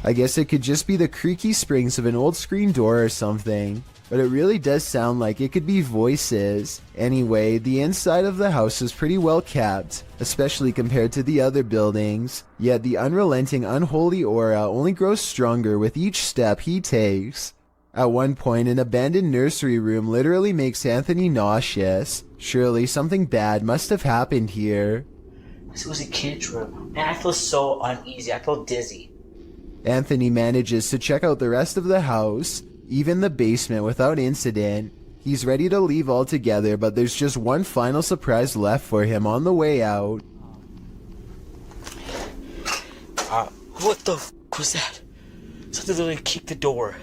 I guess it could just be the creaky springs of an old screen door or something, but it really does sound like it could be voices. Anyway, the inside of the house is pretty well kept, especially compared to the other buildings, yet the unrelenting unholy aura only grows stronger with each step he takes. At one point, an abandoned nursery room literally makes Anthony nauseous. Surely something bad must have happened here. This was a kid's room. Man, I feel so uneasy. I feel dizzy. Anthony manages to check out the rest of the house, even the basement, without incident. He's ready to leave altogether, but there's just one final surprise left for him on the way out. What the f was that? Something literally kicked the door.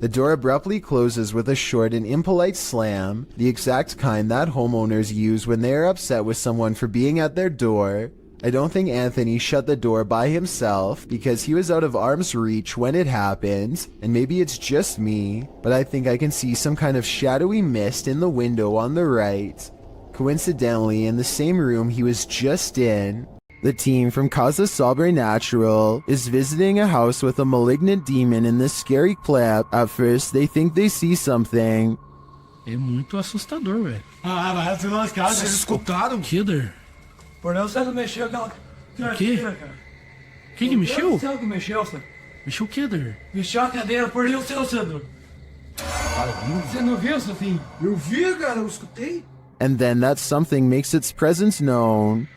The door abruptly closes with a short and impolite slam, the exact kind that homeowners use when they are upset with someone for being at their door. I don't think Anthony shut the door by himself because he was out of arm's reach when it happened, and maybe it's just me, but I think I can see some kind of shadowy mist in the window on the right. Coincidentally, in the same room he was just in, the team from Casa Sobrenatural is visiting a house with a malignant demon in this scary clip. At first, they think they see something. É muito assustador, velho. Ah, vai se lascar. Vocês escutaram? Kidder. Por não, você não mexeu, não. O quê? Quem que mexeu? Você que mexeu, Sandro. Mexeu o Kidder? Mexeu a cadeira, por Deus, seu Sandro. Você não viu, Sofinho? Eu vi, cara, eu escutei. And then that something makes its presence known.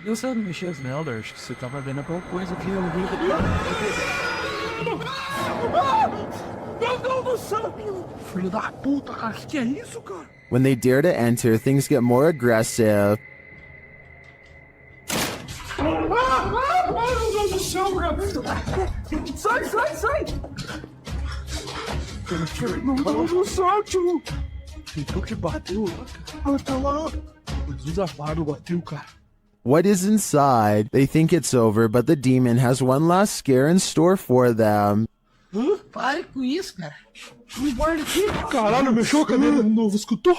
Eu sei, não mexeu as Melder, acho que você tava vendo alguma coisa aqui, eu não vi. Meu Deus do céu! Filho da puta, cara, que é isso, cara? When they dare to enter, things get more aggressive. Meu Deus do céu, cara! Sai, sai, sai! Meu Deus do céu, tio! Então que bateu lá, cara? Tá lá. O desabaro bateu, cara. What is inside? They think it's over, but the demon has one last scare in store for them. Hã? Pare com isso, cara. Me guarda aqui. Caralho, mexeu a cadeira de novo, escutou?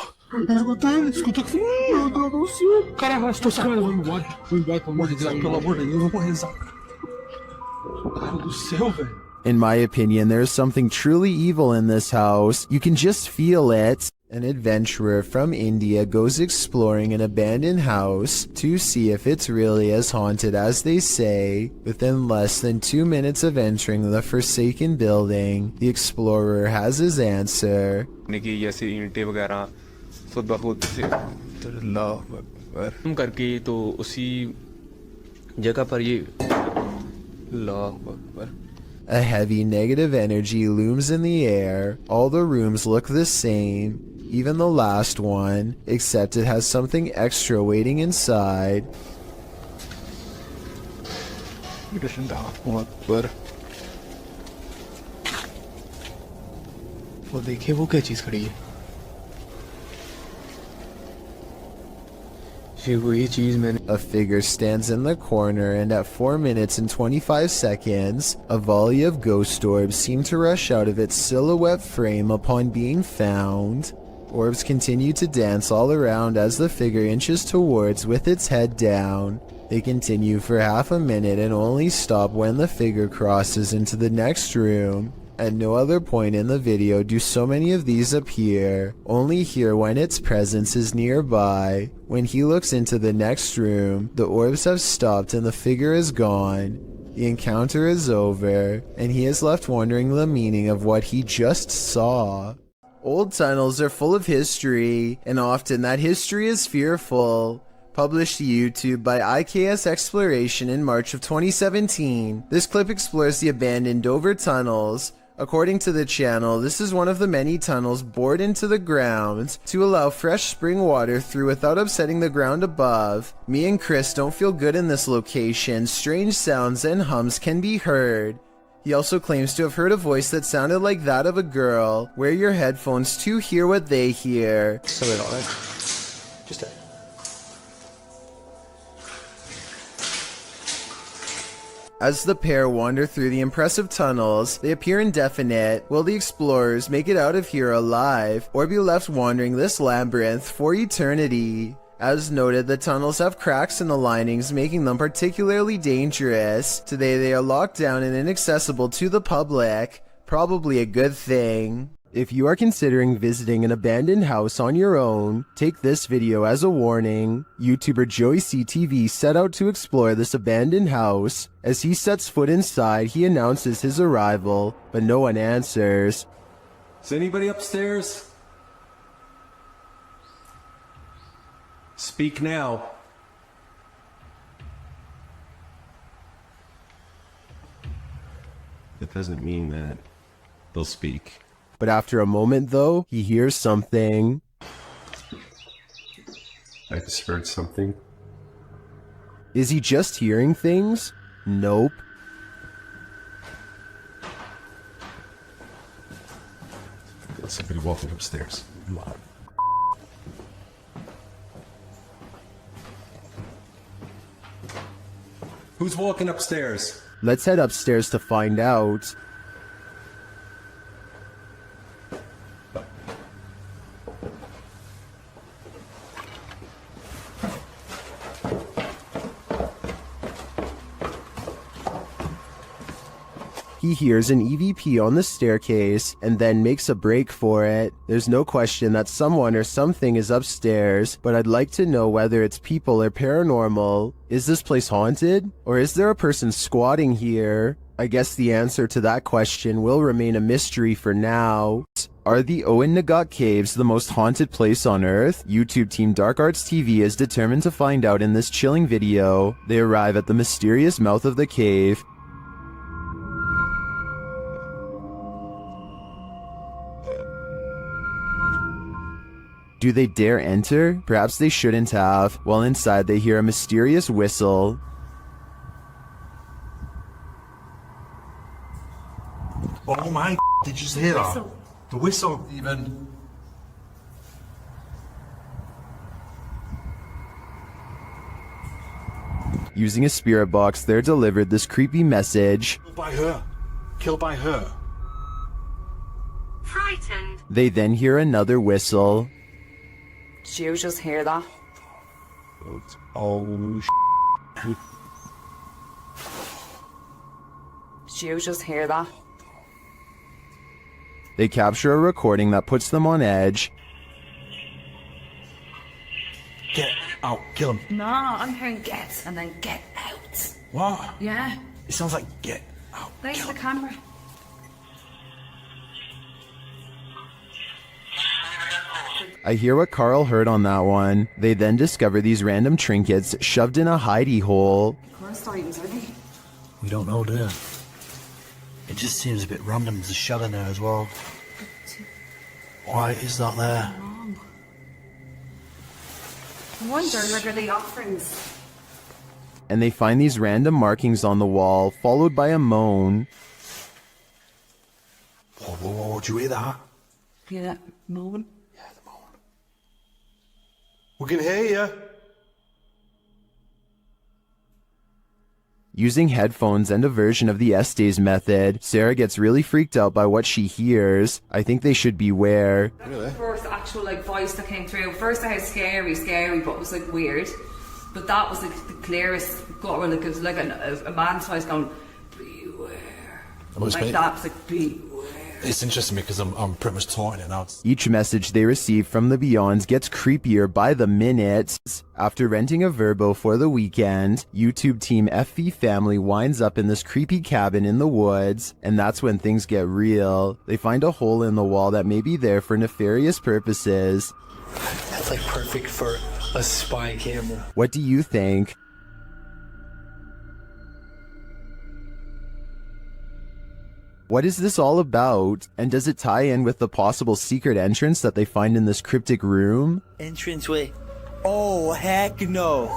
Escutou que meu Deus do céu. Cara, estou sacando, vou embora. Vou embora, pelo amor de Deus, pelo amor de Deus, eu vou rezar. Cara do céu, velho. In my opinion, there is something truly evil in this house. You can just feel it. An adventurer from India goes exploring an abandoned house to see if it's really as haunted as they say. Within less than 2 minutes of entering the forsaken building, the explorer has his answer. करके तो उसी जगह पर ये अल्लाह Akbar. A heavy negative energy looms in the air. All the rooms look the same, even the last one, except it has something extra waiting inside. वो देखिए वो क्या चीज खड़ी है. A figure stands in the corner, and at 4 minutes and 25 seconds, a volley of ghost orbs seem to rush out of its silhouette frame upon being found. Orbs continue to dance all around as the figure inches towards with its head down. They continue for half a minute and only stop when the figure crosses into the next room. At no other point in the video do so many of these appear, only here when its presence is nearby. When he looks into the next room, the orbs have stopped and the figure is gone. The encounter is over, and he is left wondering the meaning of what he just saw. Old tunnels are full of history, and often that history is fearful. Published to YouTube by IKS Exploration in March of 2017, this clip explores the abandoned Dover tunnels. According to the channel, this is one of the many tunnels bored into the ground to allow fresh spring water through without upsetting the ground above. Me and Chris don't feel good in this location. Strange sounds and hums can be heard. He also claims to have heard a voice that sounded like that of a girl. Wear your headphones to hear what they hear. As the pair wander through the impressive tunnels, they appear indefinite. Will the explorers make it out of here alive, or be left wandering this labyrinth for eternity? As noted, the tunnels have cracks in the linings, making them particularly dangerous. Today they are locked down and inaccessible to the public. Probably a good thing. If you are considering visiting an abandoned house on your own, take this video as a warning. YouTuber Joey CTV set out to explore this abandoned house. As he sets foot inside, he announces his arrival, but no one answers. Is anybody upstairs? Speak now. That doesn't mean that they'll speak. But after a moment, though, he hears something. I just heard something. Is he just hearing things? Nope. Somebody walking upstairs. Come on. Who's walking upstairs? Let's head upstairs to find out. He hears an EVP on the staircase and then makes a break for it. There's no question that someone or something is upstairs, but I'd like to know whether it's people or paranormal. Is this place haunted? Or is there a person squatting here? I guess the answer to that question will remain a mystery for now. Are the Owen Nagat Caves the most haunted place on Earth? YouTube team Dark Arts TV is determined to find out in this chilling video. They arrive at the mysterious mouth of the cave. Do they dare enter? Perhaps they shouldn't have. While inside, they hear a mysterious whistle. Oh my, did you just hear that? The whistle, even. Using a spirit box, they're delivered this creepy message. Killed by her. Killed by her. Frightened. They then hear another whistle. Did you just hear that? Oh, Did you just hear that? They capture a recording that puts them on edge. Get out, kill him. No, I'm hearing get and then get out. What? Yeah. It sounds like get out. There's the camera. I hear what Carl heard on that one. They then discover these random trinkets shoved in a hidey hole. We don't know, do you? It just seems a bit random. There's a shell in there as well. Why is that there? I wonder, what are the offerings? And they find these random markings on the wall, followed by a moan. Whoa, do you hear that? Hear that moan? We can hear you. Using headphones and a version of the Estes method, Sarah gets really freaked out by what she hears. I think they should beware. The first actual voice that came through. First I had scary, but it was weird. But that was the clearest gutter. It was like a man's voice going, beware. That was beware. It's interesting because I'm pretty much taught it now. Each message they receive from the Beyonds gets creepier by the minute. After renting a Verbo for the weekend, YouTube team FV Family winds up in this creepy cabin in the woods, and that's when things get real. They find a hole in the wall that may be there for nefarious purposes. That's perfect for a spy camera. What do you think? What is this all about? And does it tie in with the possible secret entrance that they find in this cryptic room? Entranceway. Oh, heck no.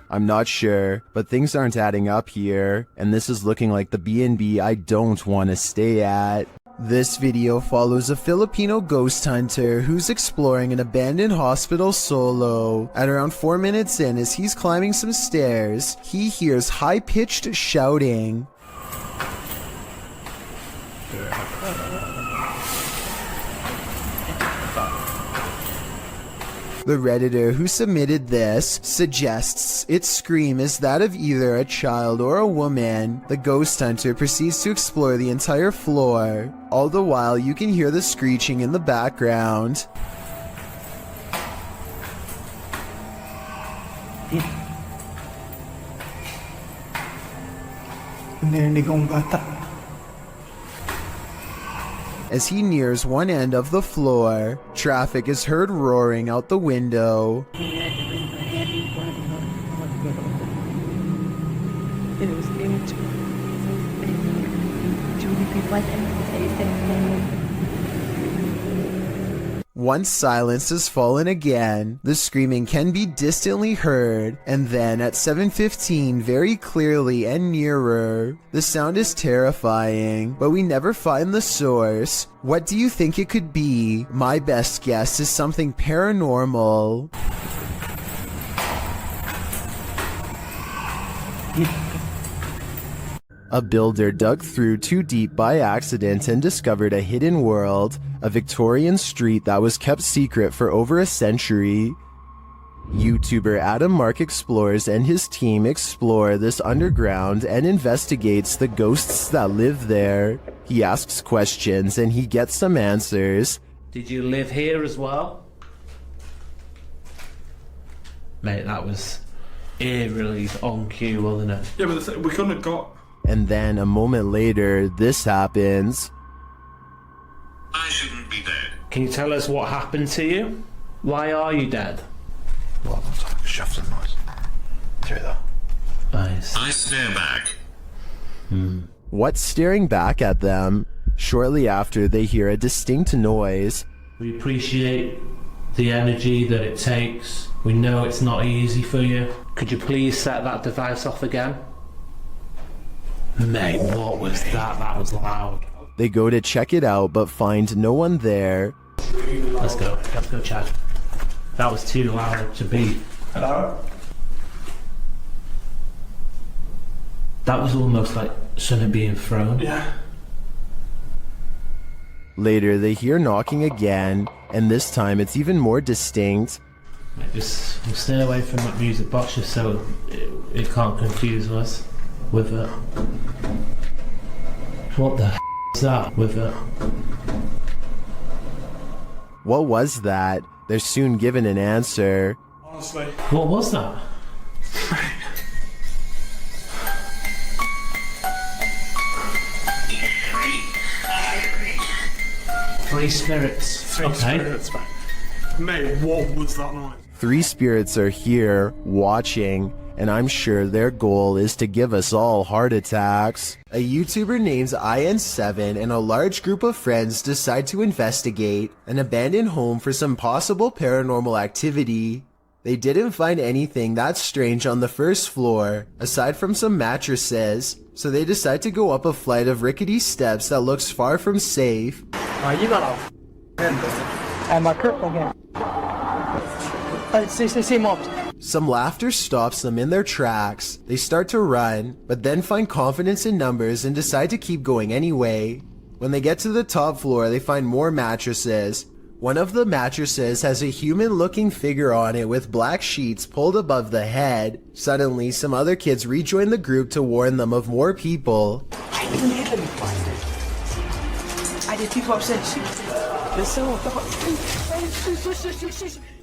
I'm not sure, but things aren't adding up here, and this is looking like the B&B I don't want to stay at. This video follows a Filipino ghost hunter who's exploring an abandoned hospital solo. At around 4 minutes in, as he's climbing some stairs, he hears high-pitched shouting. The Redditor who submitted this suggests its scream is that of either a child or a woman. The ghost hunter proceeds to explore the entire floor. All the while, you can hear the screeching in the background. As he nears one end of the floor, traffic is heard roaring out the window. Once silence has fallen again, the screaming can be distantly heard, and then at 7:15 very clearly and nearer. The sound is terrifying, but we never find the source. What do you think it could be? My best guess is something paranormal. A builder dug through too deep by accident and discovered a hidden world, a Victorian street that was kept secret for over a century. YouTuber Adam Mark Explores and his team explore this underground and investigates the ghosts that live there. He asks questions and he gets some answers. Did you live here as well? Mate, that was eerily on cue, wasn't it? Yeah, but we couldn't have got... And then a moment later, this happens. I shouldn't be dead. Can you tell us what happened to you? Why are you dead? Well, that's like a shuffling noise. Through that. Nice. I stare back. What's staring back at them? Shortly after, they hear a distinct noise. We appreciate the energy that it takes. We know it's not easy for you. Could you please set that device off again? Mate, what was that? That was loud. They go to check it out, but find no one there. Let's go, Chad. That was too loud to beat. Hello? That was almost like something being thrown. Yeah. Later, they hear knocking again, and this time it's even more distinct. Mate, just we'll stay away from that music box just so it can't confuse us with it. What the is that with it? What was that? They're soon given an answer. Honestly. What was that? Three spirits. Three spirits, man. Mate, what was that noise? 3 spirits are here, watching, and I'm sure their goal is to give us all heart attacks. A YouTuber named IN7 and a large group of friends decide to investigate an abandoned home for some possible paranormal activity. They didn't find anything that strange on the first floor, aside from some mattresses, so they decide to go up a flight of rickety steps that looks far from safe. You gotta and my curl again. See, Mom. Some laughter stops them in their tracks. They start to run, but then find confidence in numbers and decide to keep going anyway. When they get to the top floor, they find more mattresses. One of the mattresses has a human-looking figure on it with black sheets pulled above the head. Suddenly, some other kids rejoin the group to warn them of more people. I didn't hit them. I did people upset.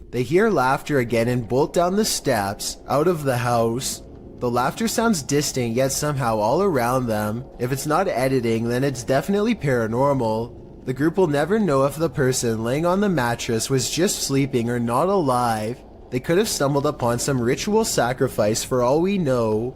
They hear laughter again and bolt down the steps, out of the house. The laughter sounds distant yet somehow all around them. If it's not editing, then it's definitely paranormal. The group will never know if the person laying on the mattress was just sleeping or not alive. They could have stumbled upon some ritual sacrifice for all we know.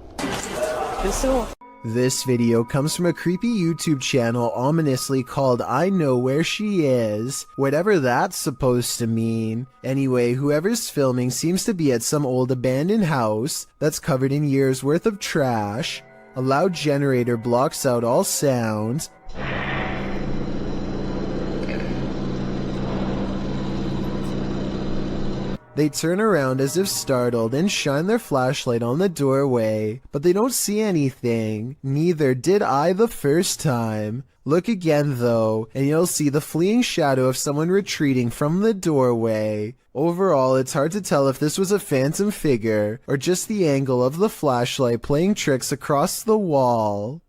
This video comes from a creepy YouTube channel ominously called I Know Where She Is, whatever that's supposed to mean. Anyway, whoever's filming seems to be at some old abandoned house that's covered in years worth of trash. A loud generator blocks out all sound. They turn around as if startled and shine their flashlight on the doorway, but they don't see anything. Neither did I the first time. Look again though, and you'll see the fleeing shadow of someone retreating from the doorway. Overall, it's hard to tell if this was a phantom figure, or just the angle of the flashlight playing tricks across the wall.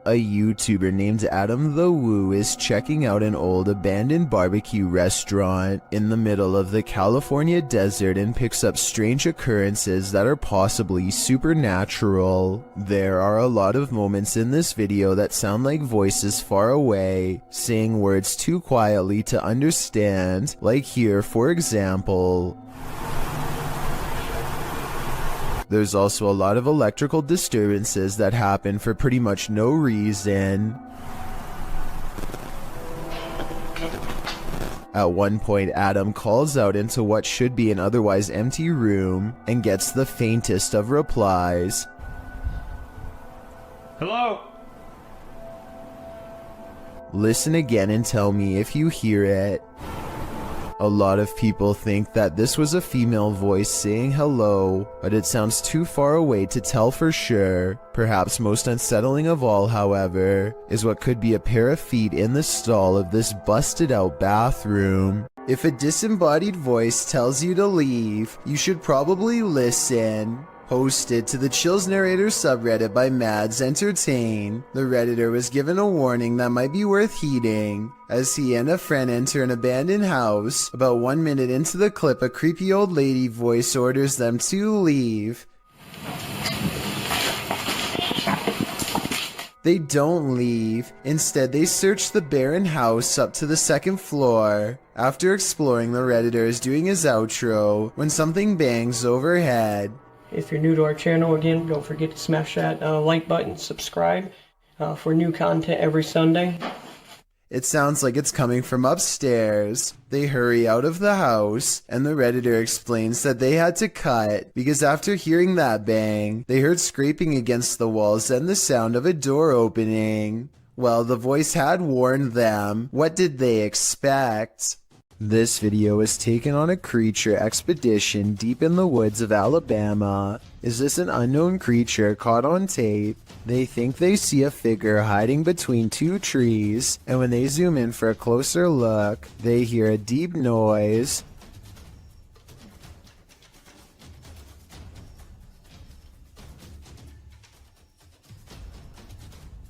A YouTuber named Adam the Woo is checking out an old abandoned barbecue restaurant in the middle of the California desert and picks up strange occurrences that are possibly supernatural. There are a lot of moments in this video that sound like voices far away, saying words too quietly to understand, like here for example. There's also a lot of electrical disturbances that happen for pretty much no reason. At one point, Adam calls out into what should be an otherwise empty room and gets the faintest of replies. Hello? Listen again and tell me if you hear it. A lot of people think that this was a female voice saying hello, but it sounds too far away to tell for sure. Perhaps most unsettling of all, however, is what could be a pair of feet in the stall of this busted out bathroom. If a disembodied voice tells you to leave, you should probably listen. Posted to the Chills Narrator subreddit by Mads Entertain, the redditor was given a warning that might be worth heeding. As he and a friend enter an abandoned house, about 1 minute into the clip, a creepy old lady voice orders them to leave. They don't leave. Instead, they search the barren house up to the 2nd floor. After exploring, the redditor is doing his outro when something bangs overhead. If you're new to our channel, again, don't forget to smash that like button, subscribe for new content every Sunday. It sounds like it's coming from upstairs. They hurry out of the house, and the redditor explains that they had to cut because after hearing that bang, they heard scraping against the walls and the sound of a door opening. Well, the voice had warned them. What did they expect? This video is taken on a creature expedition deep in the woods of Alabama. Is this an unknown creature caught on tape? They think they see a figure hiding between 2 trees, and when they zoom in for a closer look, they hear a deep noise.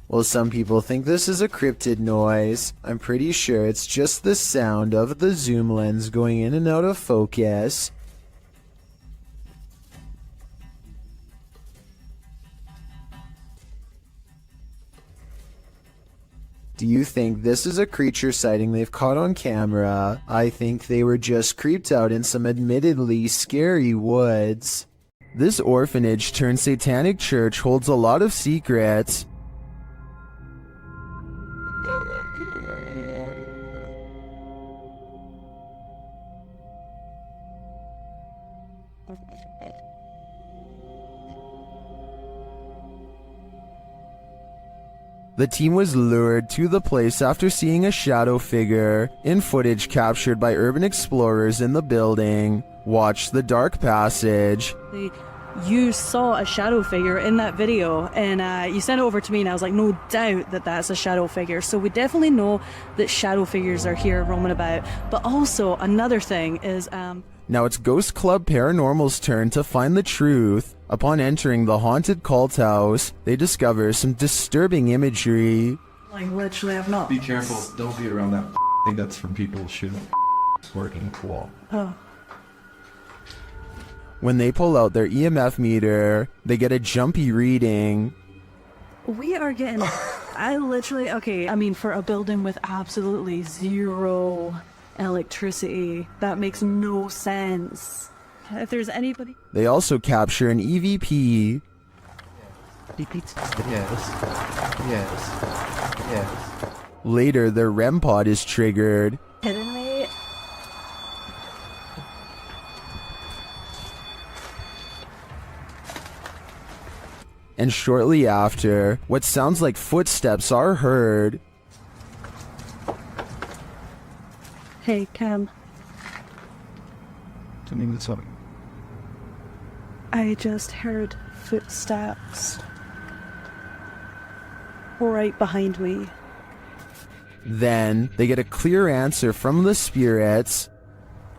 Well, some people think this is a cryptid noise. I'm pretty sure it's just the sound of the zoom lens going in and out of focus. Do you think this is a creature sighting they've caught on camera? I think they were just creeped out in some admittedly scary woods. This orphanage turned satanic church holds a lot of secrets. The team was lured to the place after seeing a shadow figure in footage captured by urban explorers in the building. Watch the dark passage. You saw a shadow figure in that video, and you sent it over to me, and I was like, no doubt that that's a shadow figure. So we definitely know that shadow figures are here roaming about. But also, another thing is... Now it's Ghost Club Paranormal's turn to find the truth. Upon entering the haunted cult house, they discover some disturbing imagery. Like, literally, I've not... Be careful, don't be around that thing that's from people shooting working wall. Oh. When they pull out their EMF meter, they get a jumpy reading. We are getting... I literally... Okay, I mean, for a building with absolutely zero electricity, that makes no sense. If there's anybody... They also capture an EVP. Yes. Later, their REM pod is triggered. Kidding me? And shortly after, what sounds like footsteps are heard. Hey, Cam. I just heard footsteps right behind me. Then, they get a clear answer from the spirits.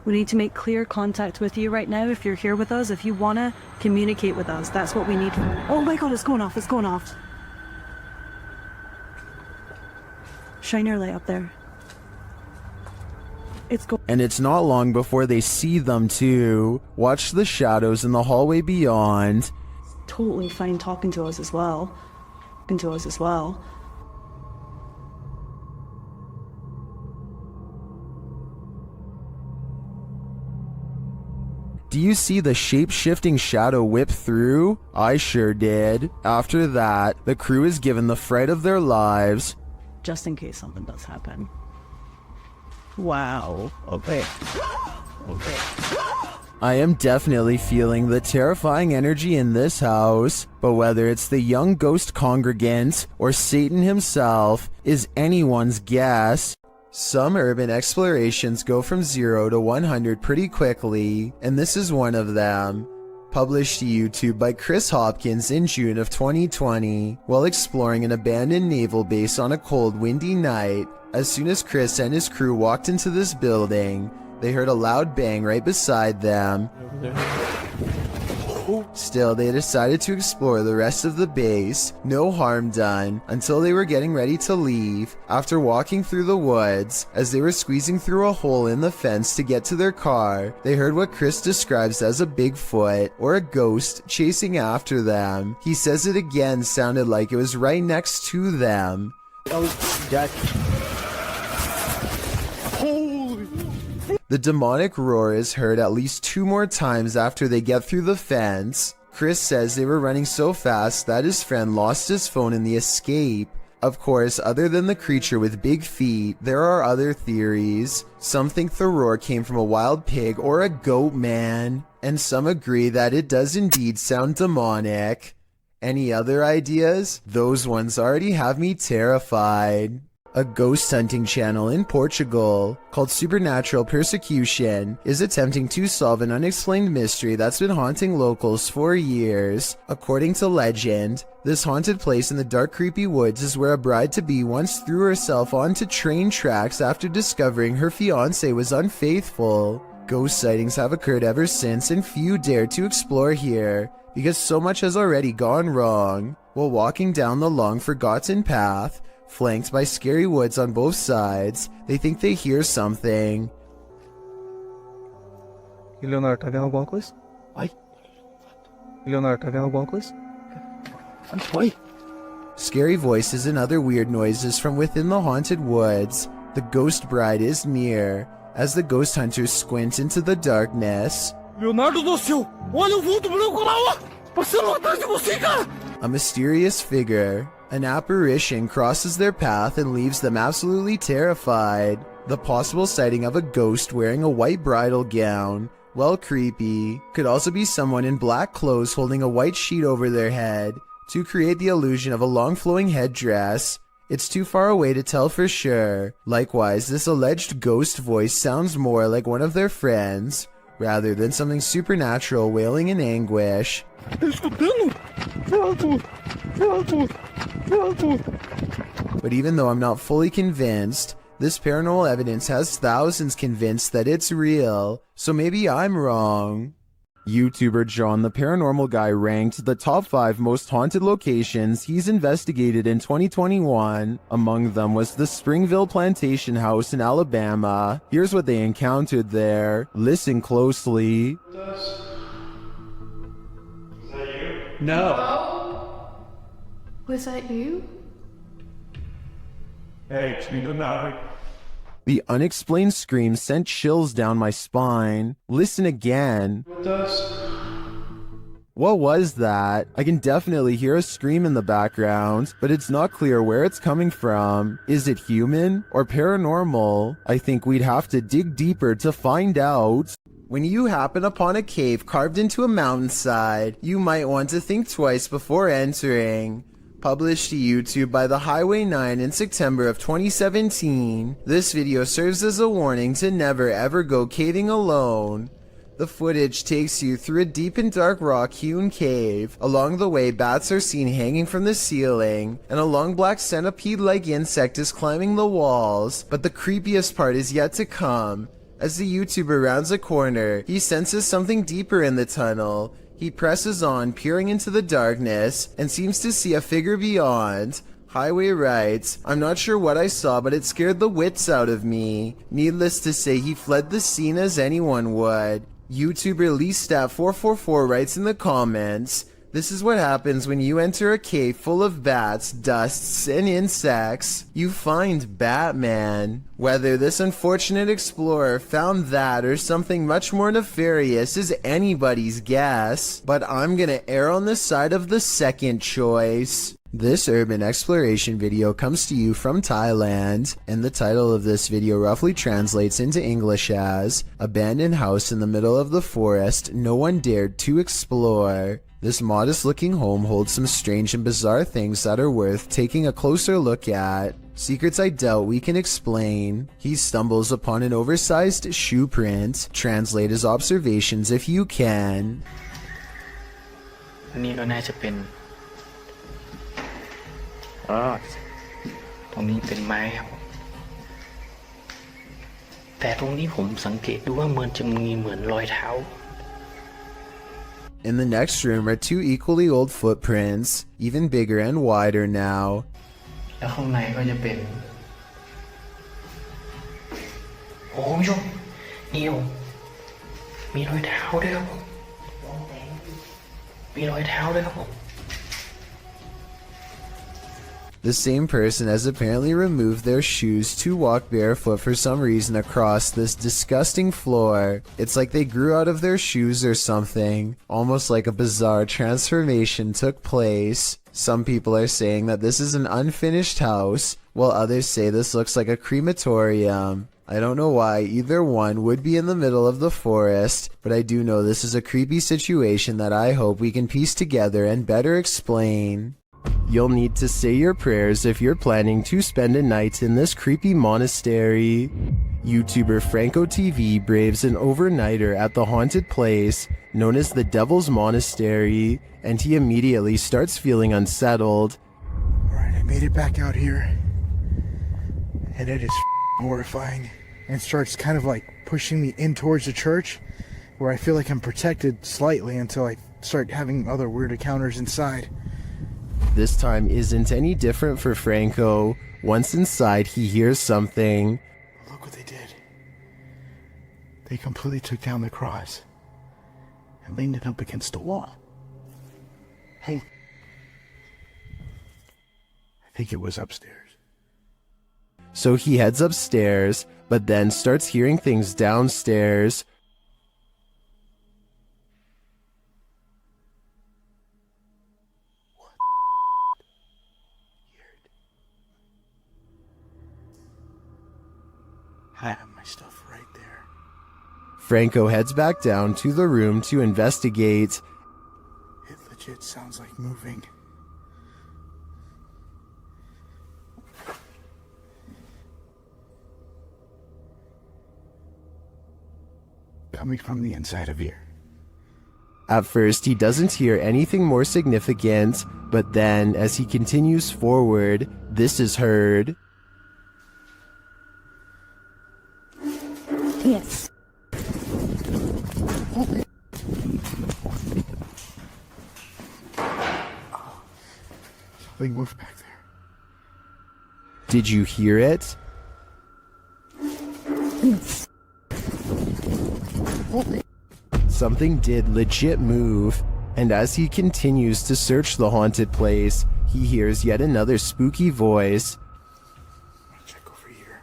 We need to make clear contact with you right now if you're here with us. If you want to communicate with us, that's what we need. Oh my god, it's going off, it's going off. Shine your light up there. And it's not long before they see them too. Watch the shadows in the hallway beyond. Totally fine talking to us as well. Do you see the shape-shifting shadow whip through? I sure did. After that, the crew is given the fright of their lives. Just in case something does happen. Wow. Okay. I am definitely feeling the terrifying energy in this house, but whether it's the young ghost congregant or Satan himself is anyone's guess. Some urban explorations go from 0 to 100 pretty quickly, and this is one of them. Published to YouTube by Chris Hopkins in June of 2020, while exploring an abandoned naval base on a cold, windy night. As soon as Chris and his crew walked into this building, they heard a loud bang right beside them. Still, they decided to explore the rest of the base, no harm done, until they were getting ready to leave. After walking through the woods, as they were squeezing through a hole in the fence to get to their car, they heard what Chris describes as a Bigfoot, or a ghost, chasing after them. He says it again sounded like it was right next to them. The demonic roar is heard at least 2 more times after they get through the fence. Chris says they were running so fast that his friend lost his phone in the escape. Of course, other than the creature with big feet, there are other theories. Some think the roar came from a wild pig or a goat man, and some agree that it does indeed sound demonic. Any other ideas? Those ones already have me terrified. A ghost hunting channel in Portugal called Supernatural Persecution is attempting to solve an unexplained mystery that's been haunting locals for years. According to legend, this haunted place in the dark, creepy woods is where a bride-to-be once threw herself onto train tracks after discovering her fiancé was unfaithful. Ghost sightings have occurred ever since, and few dare to explore here because so much has already gone wrong. While walking down the long forgotten path, flanked by scary woods on both sides, they think they hear something. Leonardo, tá vendo alguma coisa? Vai. Leonardo, tá vendo alguma coisa? Vai. Scary voices and other weird noises from within the haunted woods. The ghost bride is near. As the ghost hunters squint into the darkness, Leonardo do céu! Olha o vulto branco lá, ó! Passando atrás de você, cara! a mysterious figure, an apparition, crosses their path and leaves them absolutely terrified. The possible sighting of a ghost wearing a white bridal gown, well, creepy. Could also be someone in black clothes holding a white sheet over their head to create the illusion of a long flowing headdress. It's too far away to tell for sure. Likewise, this alleged ghost voice sounds more like one of their friends, rather than something supernatural wailing in anguish. But even though I'm not fully convinced, this paranormal evidence has thousands convinced that it's real, so maybe I'm wrong. YouTuber John the Paranormal Guy ranked the top 5 most haunted locations he's investigated in 2021. Among them was the Springville Plantation House in Alabama. Here's what they encountered there. Listen closely. No. Was that you? Hey, no. The unexplained scream sent chills down my spine. Listen again. What was that? I can definitely hear a scream in the background, but it's not clear where it's coming from. Is it human or paranormal? I think we'd have to dig deeper to find out. When you happen upon a cave carved into a mountainside, you might want to think twice before entering. Published to YouTube by the Highway 9 in September of 2017, this video serves as a warning to never ever go caving alone. The footage takes you through a deep and dark rock-hewn cave. Along the way, bats are seen hanging from the ceiling, and a long black centipede-like insect is climbing the walls. But the creepiest part is yet to come. As the YouTuber rounds a corner, he senses something deeper in the tunnel. He presses on, peering into the darkness, and seems to see a figure beyond. Highway writes, "I'm not sure what I saw, but it scared the wits out of me." Needless to say, he fled the scene as anyone would. YouTuber LeeStat444 writes in the comments, "This is what happens when you enter a cave full of bats, dusts, and insects. You find Batman." Whether this unfortunate explorer found that or something much more nefarious is anybody's guess, but I'm gonna err on the side of the second choice. This urban exploration video comes to you from Thailand, and the title of this video roughly translates into English as "Abandoned House in the Middle of the Forest No One Dared to Explore." This modest-looking home holds some strange and bizarre things that are worth taking a closer look at. Secrets I doubt we can explain. He stumbles upon an oversized shoe print. Translate his observations if you can. นี่ก็น่าจะเป็นตรงนี้เป็นไม้ครับแต่ตรงนี้ผมสังเกตดูว่ามันจะมีเหมือนรอยเท้า In the next room are 2 equally old footprints, even bigger and wider now. แล้วข้างในก็จะเป็นโอ้ยนี่ผมมีรอยเท้าด้วยครับผมมีรอยเท้าด้วยครับผม The same person has apparently removed their shoes to walk barefoot for some reason across this disgusting floor. It's like they grew out of their shoes or something, almost like a bizarre transformation took place. Some people are saying that this is an unfinished house, while others say this looks like a crematorium. I don't know why either one would be in the middle of the forest, but I do know this is a creepy situation that I hope we can piece together and better explain. You'll need to say your prayers if you're planning to spend a night in this creepy monastery. YouTuber Franco TV braves an overnighter at the haunted place known as the Devil's Monastery, and he immediately starts feeling unsettled. Alright, I made it back out here, and it is horrifying, and starts kind of like pushing me in towards the church, where I feel like I'm protected slightly until I start having other weird encounters inside. This time isn't any different for Franco. Once inside, he hears something. Look what they did. They completely took down the cross and leaned it up against the wall. Hey. think it was upstairs. So he heads upstairs, but then starts hearing things downstairs. I have my stuff right there. Franco heads back down to the room to investigate. It legit sounds like moving. Coming from the inside of here. At first, he doesn't hear anything more significant, but then, as he continues forward, this is heard. Yes. Something moved back there. Did you hear it? Yes. Something did legit move, and as he continues to search the haunted place, he hears yet another spooky voice. Check over here.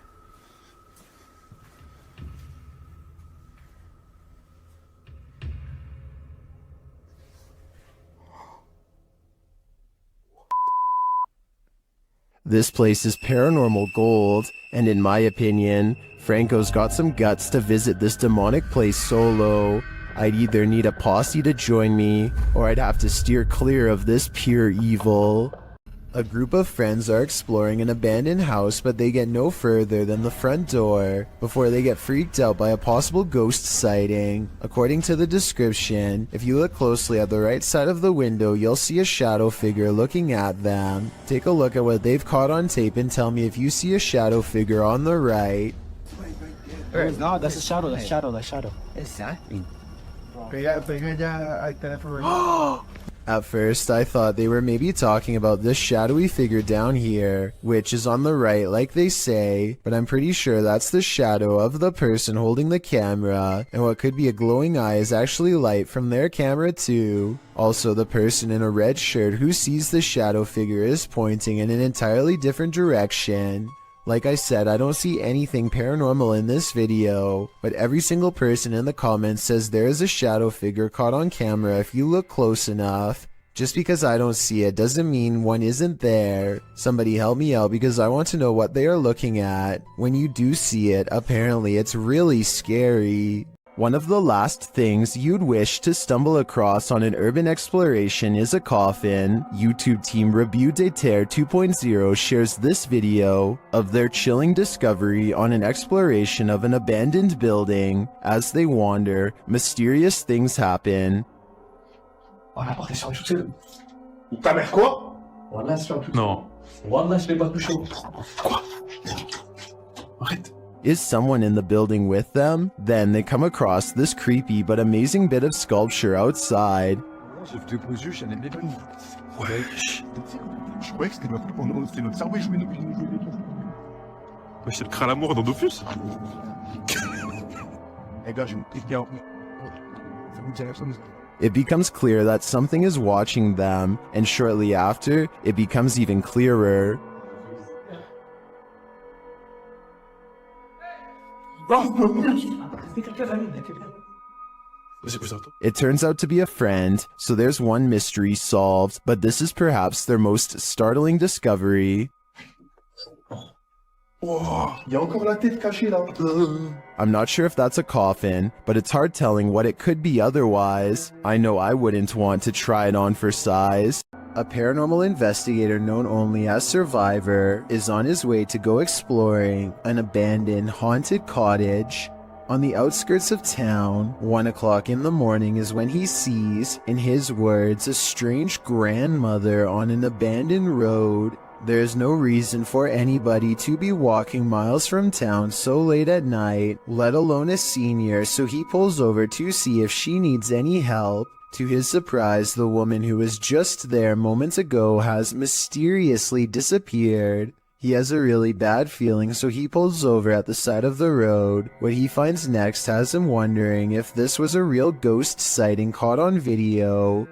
This place is paranormal gold, and in my opinion, Franco's got some guts to visit this demonic place solo. I'd either need a posse to join me, or I'd have to steer clear of this pure evil. A group of friends are exploring an abandoned house, but they get no further than the front door before they get freaked out by a possible ghost sighting. According to the description, if you look closely at the right side of the window, you'll see a shadow figure looking at them. Take a look at what they've caught on tape and tell me if you see a shadow figure on the right. No, that's a shadow, that's shadow, that's shadow. Exactly. Pega ya al teléfono. At first, I thought they were maybe talking about this shadowy figure down here, which is on the right like they say, but I'm pretty sure that's the shadow of the person holding the camera, and what could be a glowing eye is actually light from their camera too. Also, the person in a red shirt who sees the shadow figure is pointing in an entirely different direction. Like I said, I don't see anything paranormal in this video, but every single person in the comments says there is a shadow figure caught on camera if you look close enough. Just because I don't see it doesn't mean one isn't there. Somebody help me out because I want to know what they are looking at. When you do see it, apparently it's really scary. One of the last things you'd wish to stumble across on an urban exploration is a coffin. YouTube team Review de Terre 2.0 shares this video of their chilling discovery on an exploration of an abandoned building. As they wander, mysterious things happen. Non. Is someone in the building with them? Then they come across this creepy but amazing bit of sculpture outside. Mais c'est le crâne à mort dans Dofus. It becomes clear that something is watching them, and shortly after, it becomes even clearer. It turns out to be a friend, so there's one mystery solved, but this is perhaps their most startling discovery. I'm not sure if that's a coffin, but it's hard telling what it could be otherwise. I know I wouldn't want to try it on for size. A paranormal investigator known only as Survivor is on his way to go exploring an abandoned haunted cottage. On the outskirts of town, 1 o'clock in the morning is when he sees, in his words, a strange grandmother on an abandoned road. There is no reason for anybody to be walking miles from town so late at night, let alone a senior, so he pulls over to see if she needs any help. To his surprise, the woman who was just there moments ago has mysteriously disappeared. He has a really bad feeling, so he pulls over at the side of the road. What he finds next has him wondering if this was a real ghost sighting caught on video.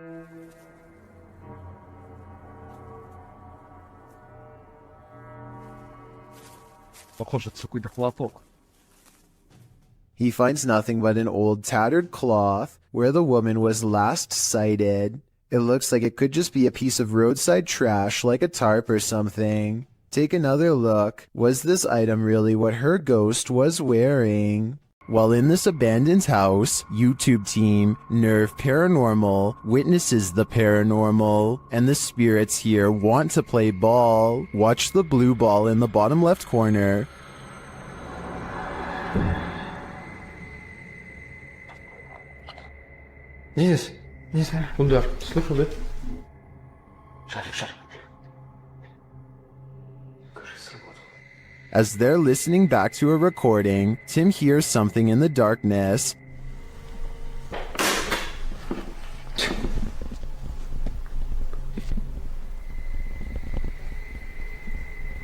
He finds nothing but an old tattered cloth where the woman was last sighted. It looks like it could just be a piece of roadside trash like a tarp or something. Take another look. Was this item really what her ghost was wearing? While in this abandoned house, YouTube team Nerve Paranormal witnesses the paranormal, and the spirits here want to play ball. Watch the blue ball in the bottom left corner. Yes. Yes, sir. Kom daar. Slip a bit. Shut. As they're listening back to a recording, Tim hears something in the darkness.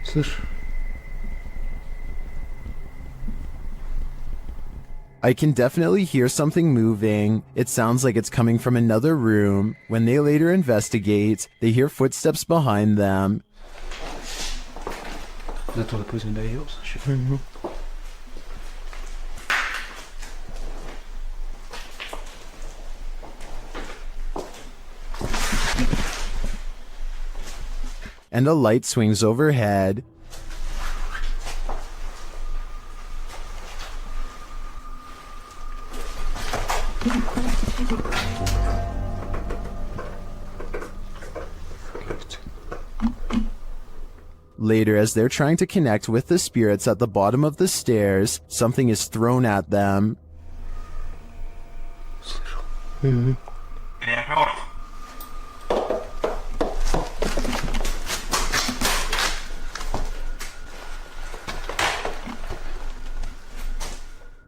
Слышь. I can definitely hear something moving. It sounds like it's coming from another room. When they later investigate, they hear footsteps behind them. Is that all the poison day heals? And a light swings overhead. Later, as they're trying to connect with the spirits at the bottom of the stairs, something is thrown at them.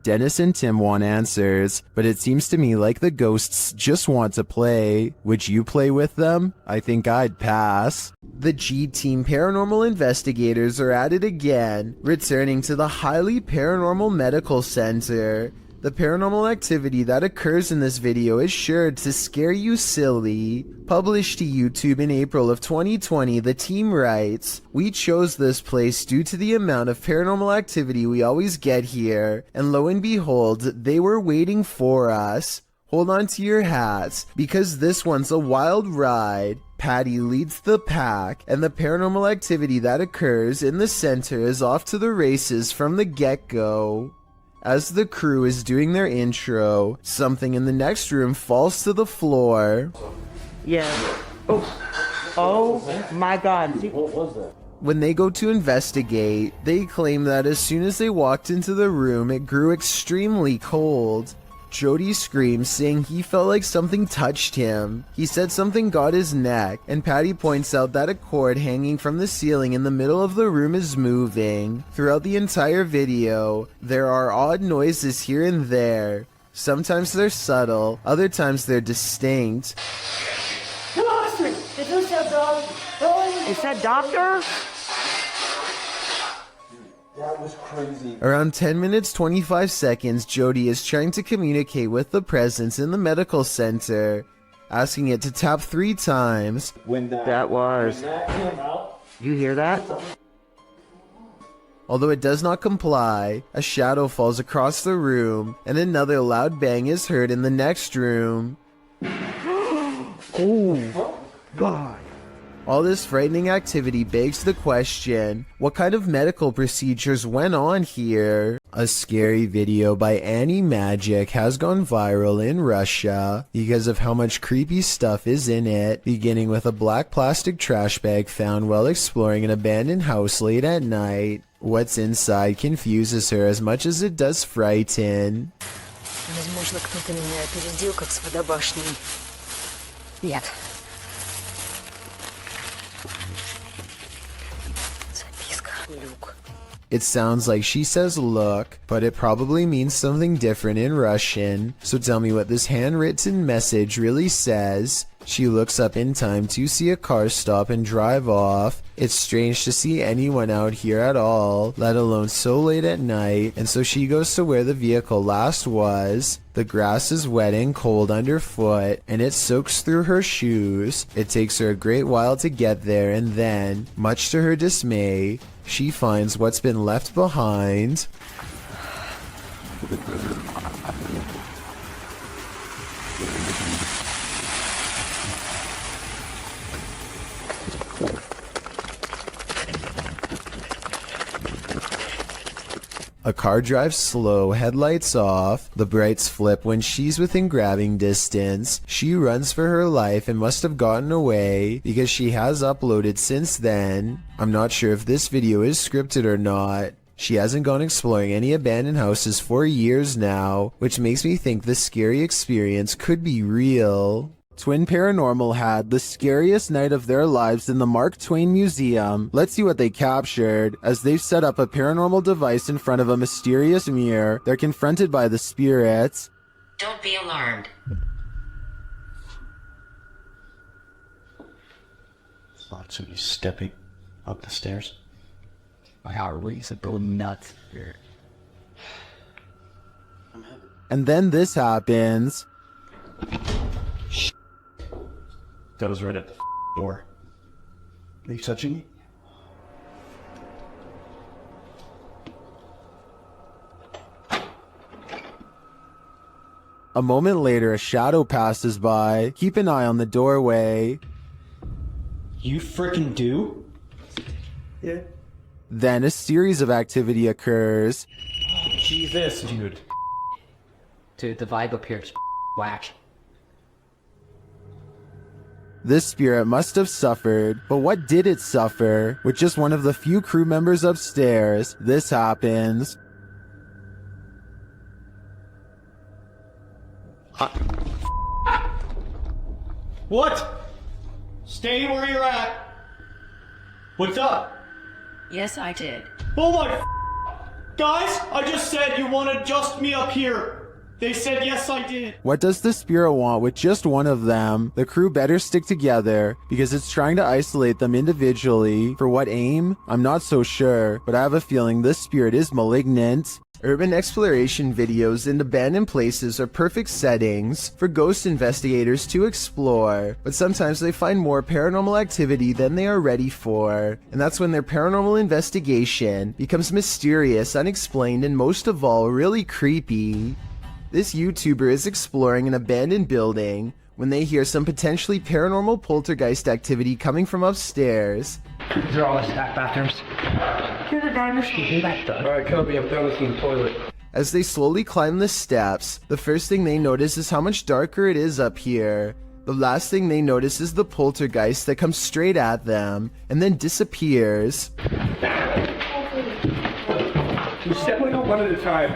Dennis and Tim want answers, but it seems to me like the ghosts just want to play. Would you play with them? I think I'd pass. The G-Team paranormal investigators are at it again, returning to the highly paranormal medical center. The paranormal activity that occurs in this video is sure to scare you silly. Published to YouTube in April of 2020, the team writes, "We chose this place due to the amount of paranormal activity we always get here, and lo and behold, they were waiting for us. Hold on to your hats, because this one's a wild ride." Patty leads the pack, and the paranormal activity that occurs in the center is off to the races from the get-go. As the crew is doing their intro, something in the next room falls to the floor. Yeah. Oh my God. What was that? When they go to investigate, they claim that as soon as they walked into the room, it grew extremely cold. Jody screams, saying he felt like something touched him. He said something got his neck, and Patty points out that a cord hanging from the ceiling in the middle of the room is moving. Throughout the entire video, there are odd noises here and there. Sometimes they're subtle, other times they're distinct. Is that doctor? That was crazy. Around 10 minutes 25 seconds, Jody is trying to communicate with the presence in the medical center, asking it to tap 3 times. When that came out, you hear that? Although it does not comply, a shadow falls across the room, and another loud bang is heard in the next room. Oh, God. All this frightening activity begs the question, what kind of medical procedures went on here? A scary video by Annie Magic has gone viral in Russia because of how much creepy stuff is in it, beginning with a black plastic trash bag found while exploring an abandoned house late at night. What's inside confuses her as much as it does frighten. Возможно, кто-то меня опередил, как с водобашней. Нет. It sounds like she says look, but it probably means something different in Russian. So tell me what this handwritten message really says. She looks up in time to see a car stop and drive off. It's strange to see anyone out here at all, let alone so late at night, and so she goes to where the vehicle last was. The grass is wet and cold underfoot, and it soaks through her shoes. It takes her a great while to get there, and then, much to her dismay, she finds what's been left behind. A car drives slow, headlights off. The brights flip when she's within grabbing distance. She runs for her life and must have gotten away because she has uploaded since then. I'm not sure if this video is scripted or not. She hasn't gone exploring any abandoned houses for years now, which makes me think the scary experience could be real. Twin Paranormal had the scariest night of their lives in the Mark Twain Museum. Let's see what they captured. As they've set up a paranormal device in front of a mysterious mirror, they're confronted by the spirits. Don't be alarmed. Thought somebody stepping up the stairs. My heart race is going nuts here. And then this happens. That was right at the door. Are you touching me? A moment later, a shadow passes by. Keep an eye on the doorway. You frickin' do? Yeah. Then a series of activity occurs. Jesus, dude. Dude, the vibe up here is whack. This spirit must have suffered, but what did it suffer? With just one of the few crew members upstairs, this happens. What? Stay where you're at. What's up? Yes, I did. Oh my guys, I just said you wanted just me up here. They said yes, I did. What does the spirit want with just one of them? The crew better stick together because it's trying to isolate them individually. For what aim? I'm not so sure, but I have a feeling this spirit is malignant. Urban exploration videos in abandoned places are perfect settings for ghost investigators to explore, but sometimes they find more paranormal activity than they are ready for, and that's when their paranormal investigation becomes mysterious, unexplained, and most of all, really creepy. This YouTuber is exploring an abandoned building when they hear some potentially paranormal poltergeist activity coming from upstairs. These are all the stack bathrooms. You're the darndest you do that, Doug. Alright, Kobe, I'm done with the toilet. As they slowly climb the steps, the first thing they notice is how much darker it is up here. The last thing they notice is the poltergeist that comes straight at them and then disappears. You step like one at a time.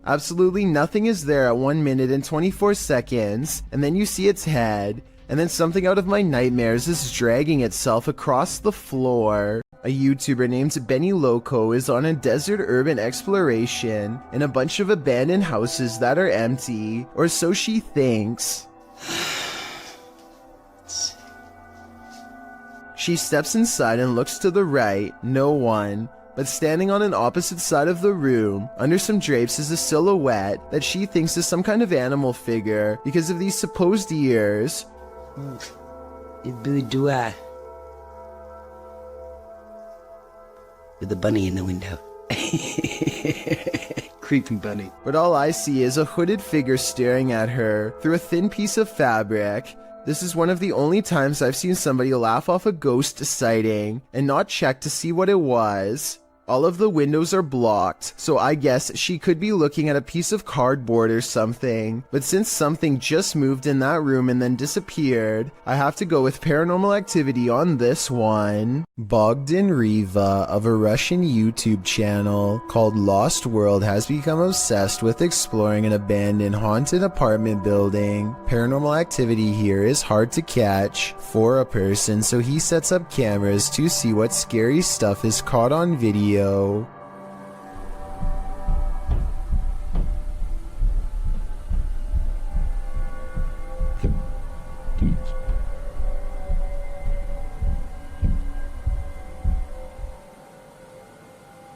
Absolutely nothing is there at 1 minute and 24 seconds, and then you see its head, and then something out of my nightmares is dragging itself across the floor. A YouTuber named Benny Loco is on a desert urban exploration in a bunch of abandoned houses that are empty, or so she thinks. She steps inside and looks to the right, no one. But standing on an opposite side of the room, under some drapes, is a silhouette that she thinks is some kind of animal figure because of these supposed ears. With the bunny in the window. Creepy bunny. But all I see is a hooded figure staring at her through a thin piece of fabric. This is one of the only times I've seen somebody laugh off a ghost sighting and not check to see what it was. All of the windows are blocked, so I guess she could be looking at a piece of cardboard or something. But since something just moved in that room and then disappeared, I have to go with paranormal activity on this one. Bogdan Riva of a Russian YouTube channel called Lost World has become obsessed with exploring an abandoned haunted apartment building. Paranormal activity here is hard to catch for a person, so he sets up cameras to see what scary stuff is caught on video.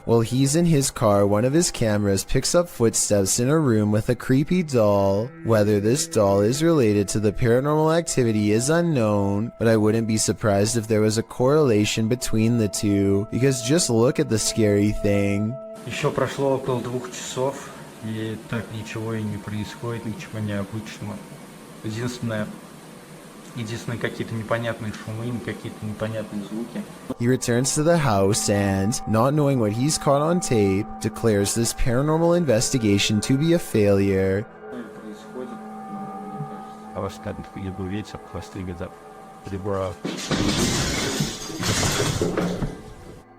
While he's in his car, one of his cameras picks up footsteps in a room with a creepy doll. Whether this doll is related to the paranormal activity is unknown, but I wouldn't be surprised if there was a correlation between the two, because just look at the scary thing. Еще прошло около 2 часов, и так ничего и не происходит, ничего необычного. Единственное какие-то непонятные шумы, какие-то непонятные звуки. He returns to the house and, not knowing what he's caught on tape, declares this paranormal investigation to be a failure.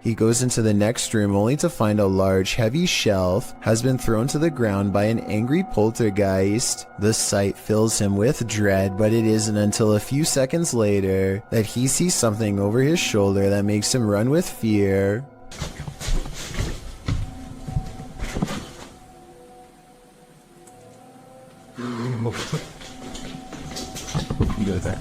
He goes into the next room only to find a large, heavy shelf has been thrown to the ground by an angry poltergeist. The sight fills him with dread, but it isn't until a few seconds later that he sees something over his shoulder that makes him run with fear. Go there.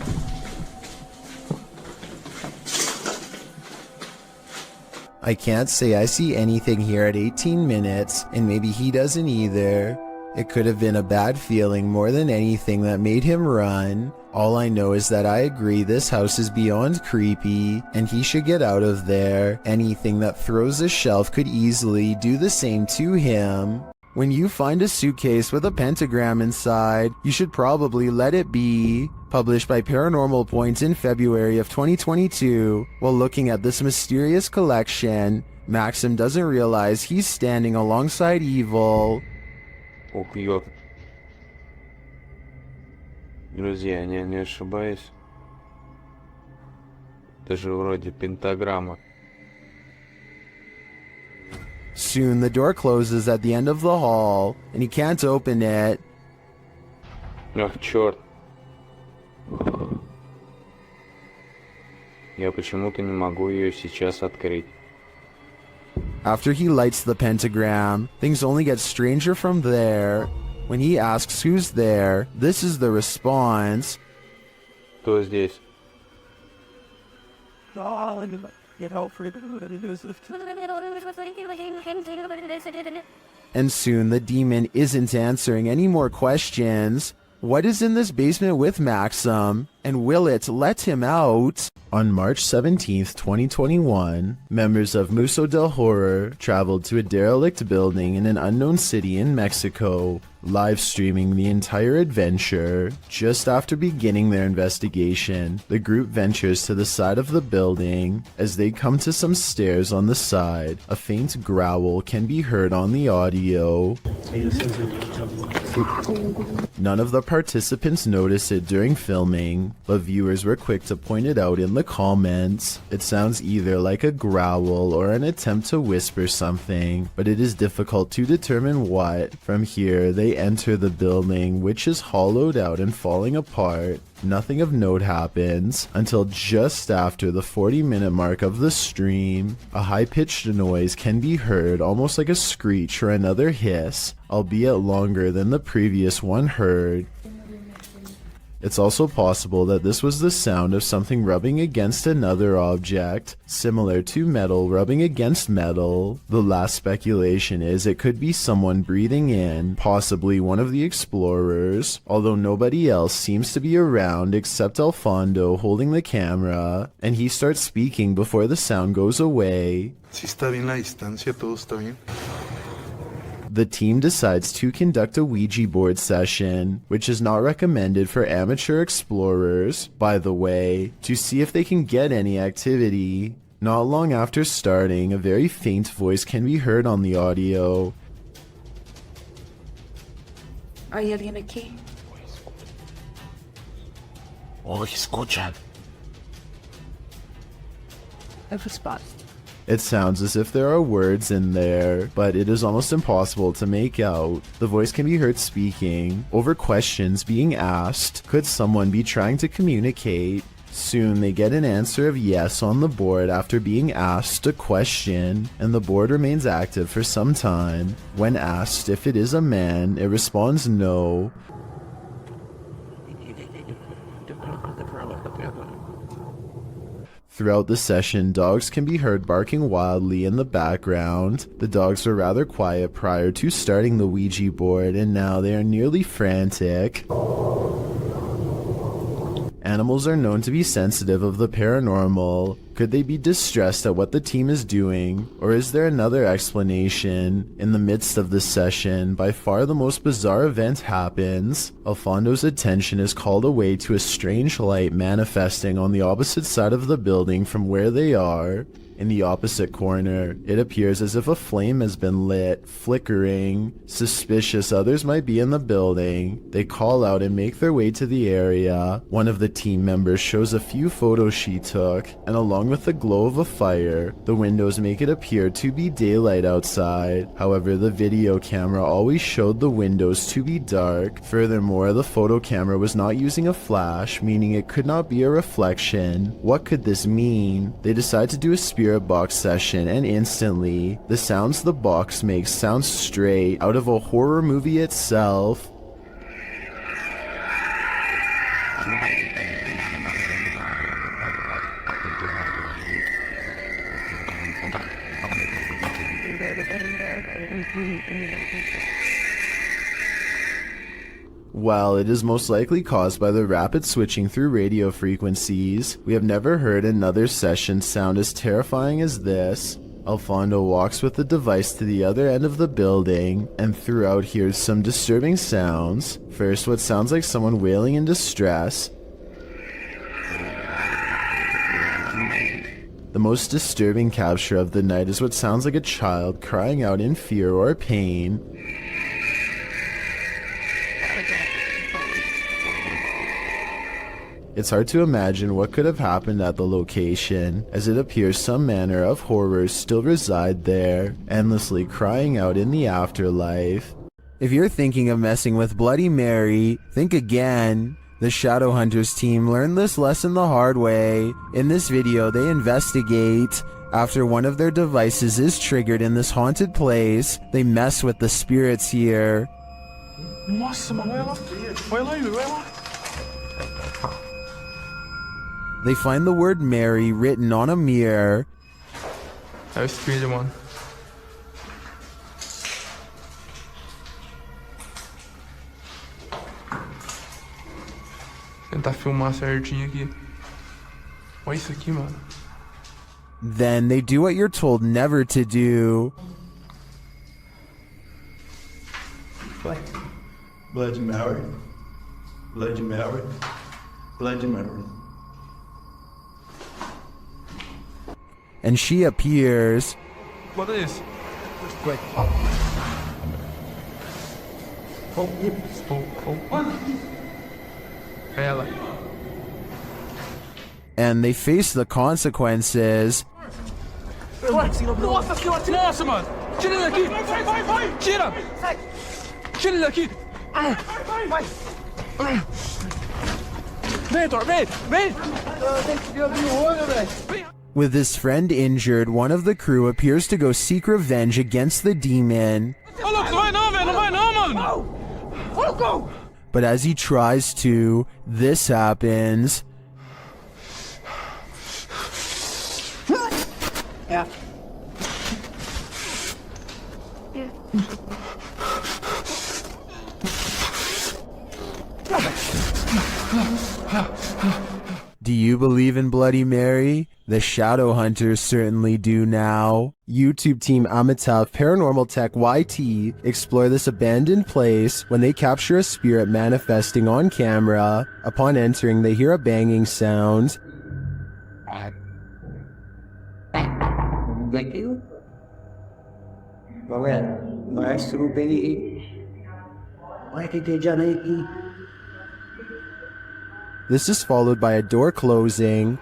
I can't say I see anything here at 18 minutes, and maybe he doesn't either. It could have been a bad feeling more than anything that made him run. All I know is that I agree this house is beyond creepy, and he should get out of there. Anything that throws a shelf could easily do the same to him. When you find a suitcase with a pentagram inside, you should probably let it be. Published by Paranormal Point in February of 2022. While looking at this mysterious collection, Maxim doesn't realize he's standing alongside evil. Убьет. Друзья, не ошибаюсь. Это же вроде пентаграмма. Soon the door closes at the end of the hall, and he can't open it. Ах, черт. Я почему-то не могу ее сейчас открыть. After he lights the pentagram, things only get stranger from there. When he asks who's there, this is the response. Кто здесь? And soon the demon isn't answering any more questions. What is in this basement with Maxim, and will it let him out? On March 17th, 2021, members of Museo del Horror traveled to a derelict building in an unknown city in Mexico, live streaming the entire adventure. Just after beginning their investigation, the group ventures to the side of the building. As they come to some stairs on the side, a faint growl can be heard on the audio. None of the participants noticed it during filming, but viewers were quick to point it out in the comments. It sounds either like a growl or an attempt to whisper something, but it is difficult to determine what. From here, they enter the building, which is hollowed out and falling apart. Nothing of note happens until just after the 40-minute mark of the stream. A high-pitched noise can be heard, almost like a screech or another hiss, albeit longer than the previous one heard. It's also possible that this was the sound of something rubbing against another object, similar to metal rubbing against metal. The last speculation is it could be someone breathing in, possibly one of the explorers, although nobody else seems to be around except Alfondo holding the camera, and he starts speaking before the sound goes away. Si está bien la distancia, todo está bien. The team decides to conduct a Ouija board session, which is not recommended for amateur explorers, by the way, to see if they can get any activity. Not long after starting, a very faint voice can be heard on the audio. ¿Hay alguien aquí? Oh, escuchan. I've responded. It sounds as if there are words in there, but it is almost impossible to make out. The voice can be heard speaking over questions being asked. Could someone be trying to communicate? Soon they get an answer of yes on the board after being asked a question, and the board remains active for some time. When asked if it is a man, it responds no. Throughout the session, dogs can be heard barking wildly in the background. The dogs were rather quiet prior to starting the Ouija board, and now they are nearly frantic. Animals are known to be sensitive of the paranormal. Could they be distressed at what the team is doing? Or is there another explanation? In the midst of this session, by far the most bizarre event happens. Alfondo's attention is called away to a strange light manifesting on the opposite side of the building from where they are. In the opposite corner, it appears as if a flame has been lit, flickering. Suspicious others might be in the building. They call out and make their way to the area. One of the team members shows a few photos she took, and along with the glow of a fire, the windows make it appear to be daylight outside. However, the video camera always showed the windows to be dark. Furthermore, the photo camera was not using a flash, meaning it could not be a reflection. What could this mean? They decide to do a spirit box session, and instantly, the sounds the box makes sound straight out of a horror movie itself. While it is most likely caused by the rapid switching through radio frequencies, we have never heard another session sound as terrifying as this. Alfondo walks with the device to the other end of the building, and throughout hears some disturbing sounds. First, what sounds like someone wailing in distress. The most disturbing capture of the night is what sounds like a child crying out in fear or pain. It's hard to imagine what could have happened at the location, as it appears some manner of horrors still reside there, endlessly crying out in the afterlife. If you're thinking of messing with Bloody Mary, think again. The Shadowhunters team learned this lesson the hard way. In this video, they investigate. After one of their devices is triggered in this haunted place, they mess with the spirits here. Nossa, mano, olha lá. They find the word Mary written on a mirror. É o espelho, mano. Tentar filmar certinho aqui. Olha isso aqui, mano. Then they do what you're told never to do. Bloody Mary. Bloody Mary. Bloody Mary. And she appears. What is? Quick. Ela. And they face the consequences. Nossa senhora, nossa, mano! Tira ele daqui! Vai! Tira! Tira ele daqui! Vai! Vem, Heitor, vem! Tem que abrir o olho, velho! With his friend injured, one of the crew appears to go seek revenge against the demon. Ô, louco, não vai não, velho! Não vai não, mano! Go! But as he tries to, this happens. Yeah. Do you believe in Bloody Mary? The Shadowhunters certainly do now. YouTube team Amitav Paranormal Tech YT explore this abandoned place when they capture a spirit manifesting on camera. Upon entering, they hear a banging sound. Thank you. Well, nice to be. Why did they generate? This is followed by a door closing.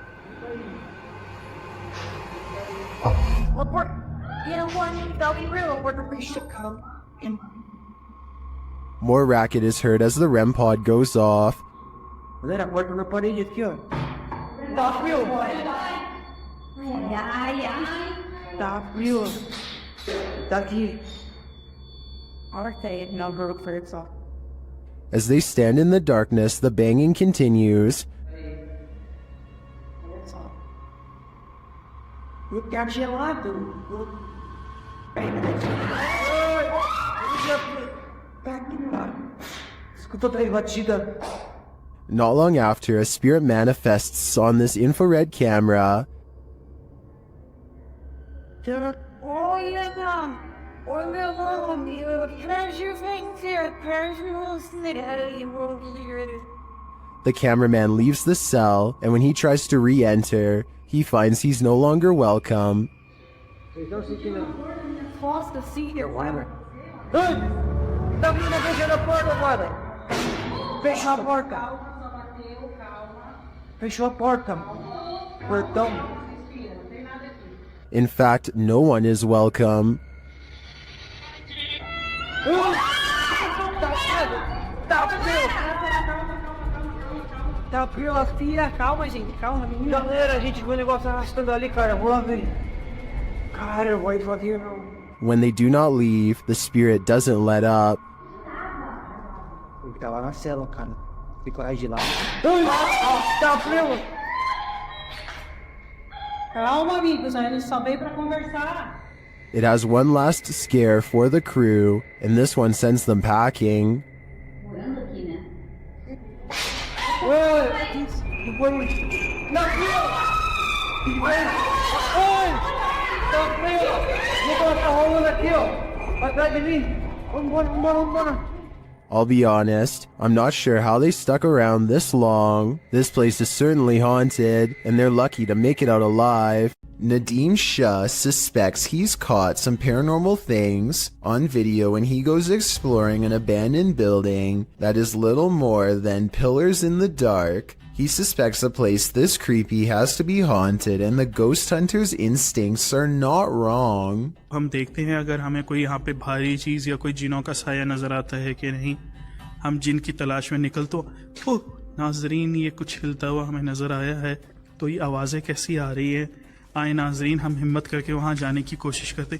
More racket is heard as the REM pod goes off. As they stand in the darkness, the banging continues. Eu quero gelado. Escuta a batida. Not long after, a spirit manifests on this infrared camera. The cameraman leaves the cell, and when he tries to re-enter, he finds he's no longer welcome. False to see here, whatever. Tá vindo, fecha a porta, brother. Fecha a porta. Fechou a porta. Portão. In fact, no one is welcome. Tá frio, filha. Calma, gente. Calma, menina. Galera, a gente viu o negócio arrastando ali, cara. Vou lá ver. Cara, eu vou ir devagar, não. When they do not leave, the spirit doesn't let up. Ele tá lá na cela, cara. Tem coragem de ir lá. Tá frio. Calma, amigos. A gente só veio pra conversar. It has one last scare for the crew, and this one sends them packing. I'll be honest, I'm not sure how they stuck around this long. This place is certainly haunted, and they're lucky to make it out alive. Nadim Shah suspects he's caught some paranormal things on video when he goes exploring an abandoned building that is little more than pillars in the dark. He suspects a place this creepy has to be haunted, and the ghost hunter's instincts are not wrong. हम देखते हैं अगर हमें कोई यहाँ पे भारी चीज या कोई जिनों का साया नजर आता है कि नहीं. हम जिन की तलाश में निकल तो नाजरीन ये कुछ हिलता हुआ हमें नजर आया है. तो ये आवाजें कैसी आ रही है. आए नाजरीन हम हिम्मत करके वहाँ जाने की कोशिश करते.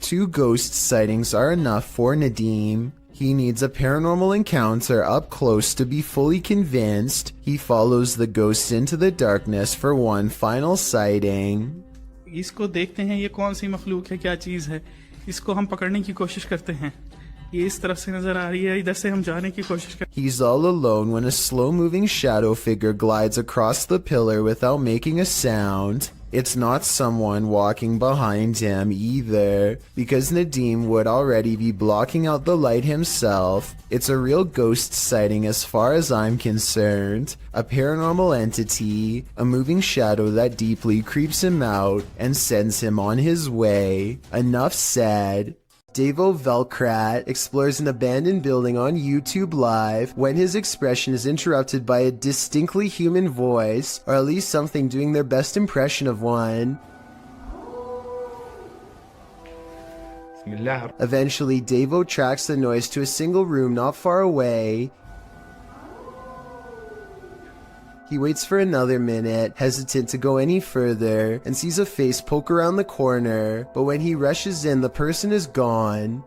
2 ghost sightings are enough for Nadim. He needs a paranormal encounter up close to be fully convinced. He follows the ghosts into the darkness for one final sighting. इसको देखते हैं ये कौन सी मखलूक है, क्या चीज है. इसको हम पकड़ने की कोशिश करते हैं. ये इस तरफ से नजर आ रही है, इधर से हम जाने की कोशिश करते हैं. He's all alone when a slow-moving shadow figure glides across the pillar without making a sound. It's not someone walking behind him either, because Nadim would already be blocking out the light himself. It's a real ghost sighting as far as I'm concerned. A paranormal entity, a moving shadow that deeply creeps him out and sends him on his way. Enough said. Davo Velkrat explores an abandoned building on YouTube Live when his expression is interrupted by a distinctly human voice, or at least something doing their best impression of one. Eventually, Davo tracks the noise to a single room not far away. He waits for another minute, hesitant to go any further, and sees a face poke around the corner, but when he rushes in, the person is gone.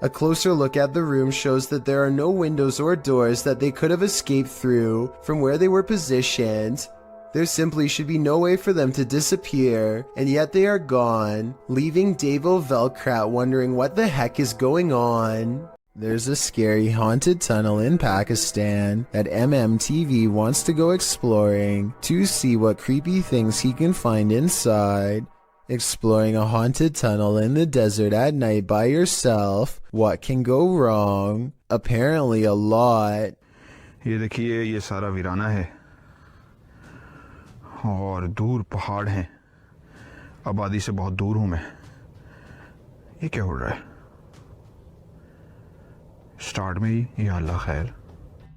A closer look at the room shows that there are no windows or doors that they could have escaped through from where they were positioned. There simply should be no way for them to disappear, and yet they are gone, leaving Davo Velkrat wondering what the heck is going on. There's a scary haunted tunnel in Pakistan that MMTV wants to go exploring to see what creepy things he can find inside. Exploring a haunted tunnel in the desert at night by yourself, what can go wrong? Apparently a lot. ये देखिए ये सारा वीराना है और दूर पहाड़ हैं. आबादी से बहुत दूर हूं मैं. ये क्या हो रहा है? स्टार्ट में ही या अल्लाह खैर.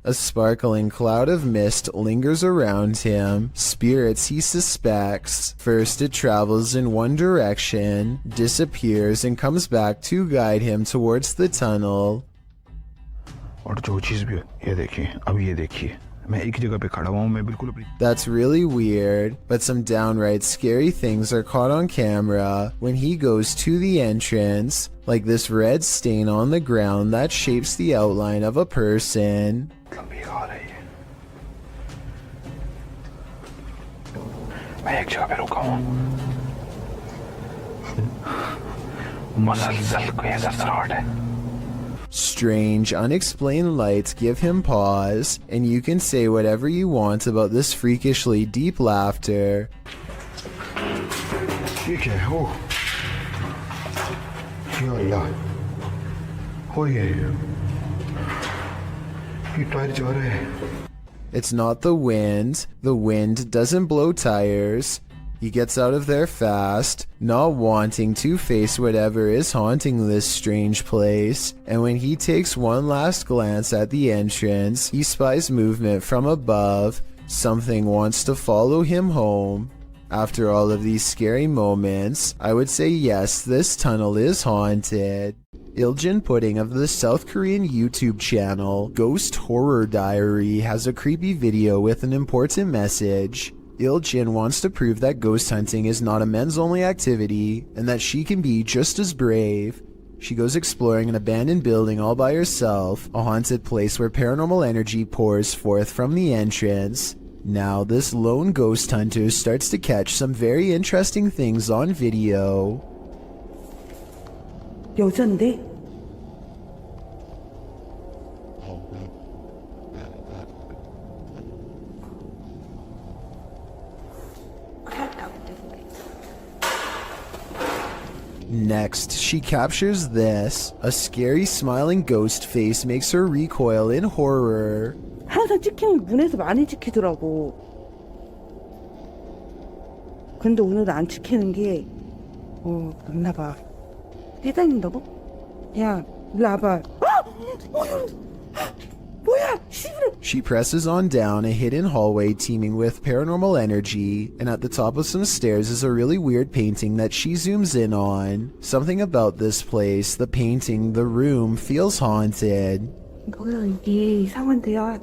A sparkling cloud of mist lingers around him. Spirits he suspects. First it travels in one direction, disappears, and comes back to guide him towards the tunnel. और जो चीज भी ये देखिए, अब ये देखिए. मैं एक जगह पे खड़ा हुआ हूं, मैं बिल्कुल अपनी. That's really weird, but some downright scary things are caught on camera when he goes to the entrance, like this red stain on the ground that shapes the outline of a person. मैं एक जगह पे रुका हूं. Strange, unexplained lights give him pause, and you can say whatever you want about this freakishly deep laughter. It's not the wind. The wind doesn't blow tires. He gets out of there fast, not wanting to face whatever is haunting this strange place, and when he takes one last glance at the entrance, he spies movement from above. Something wants to follow him home. After all of these scary moments, I would say yes, this tunnel is haunted. Iljin Pudding of the South Korean YouTube channel Ghost Horror Diary has a creepy video with an important message. Iljin wants to prove that ghost hunting is not a men's only activity and that she can be just as brave. She goes exploring an abandoned building all by herself, a haunted place where paranormal energy pours forth from the entrance. Now this lone ghost hunter starts to catch some very interesting things on video. 여잔데? Next, she captures this. A scary smiling ghost face makes her recoil in horror. 항상 찍히면 문에서 많이 찍히더라고. 근데 오늘은 안 찍히는 게 맞나 봐. 뛰다닌다고? 야, 일로 와봐. 뭐야? She presses on down a hidden hallway teeming with paranormal energy, and at the top of some stairs is a really weird painting that she zooms in on. Something about this place, the painting, the room, feels haunted. 뭐야 이게 이상한데요?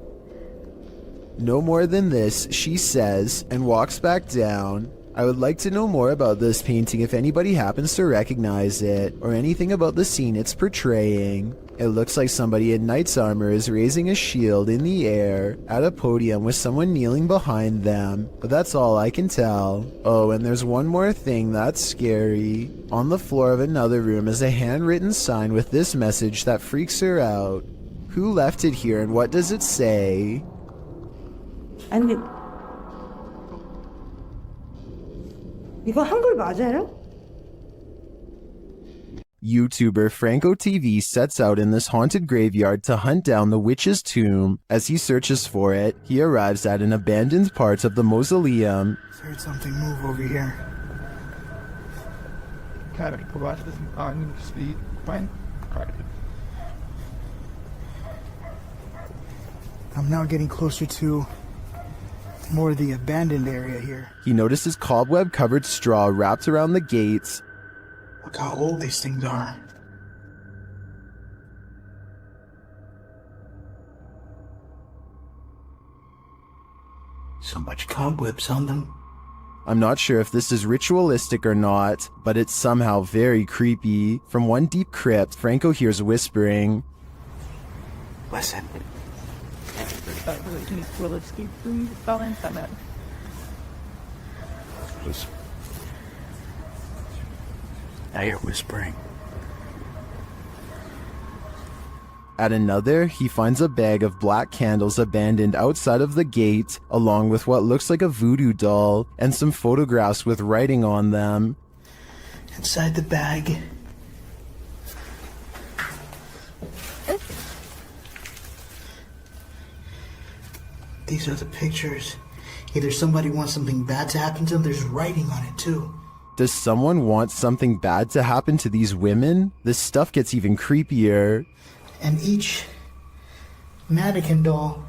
No more than this, she says, and walks back down. I would like to know more about this painting if anybody happens to recognize it, or anything about the scene it's portraying. It looks like somebody in knight's armor is raising a shield in the air at a podium with someone kneeling behind them, but that's all I can tell. Oh, and there's one more thing that's scary. On the floor of another room is a handwritten sign with this message that freaks her out. Who left it here and what does it say? 아니, 이거 한글 맞아요? YouTuber Franco TV sets out in this haunted graveyard to hunt down the witch's tomb. As he searches for it, he arrives at an abandoned part of the mausoleum. I heard something move over here. Cara, por baixo desse speed, fine. I'm now getting closer to more of the abandoned area here. He notices cobweb-covered straw wrapped around the gates. Look how old these things are. So much cobwebs on them. I'm not sure if this is ritualistic or not, but it's somehow very creepy. From one deep crypt, Franco hears whispering. Listen. I hear whispering. At another, he finds a bag of black candles abandoned outside of the gate, along with what looks like a voodoo doll, and some photographs with writing on them. Inside the bag. These are the pictures. Either somebody wants something bad to happen to them, there's writing on it too. Does someone want something bad to happen to these women? This stuff gets even creepier. And each mannequin doll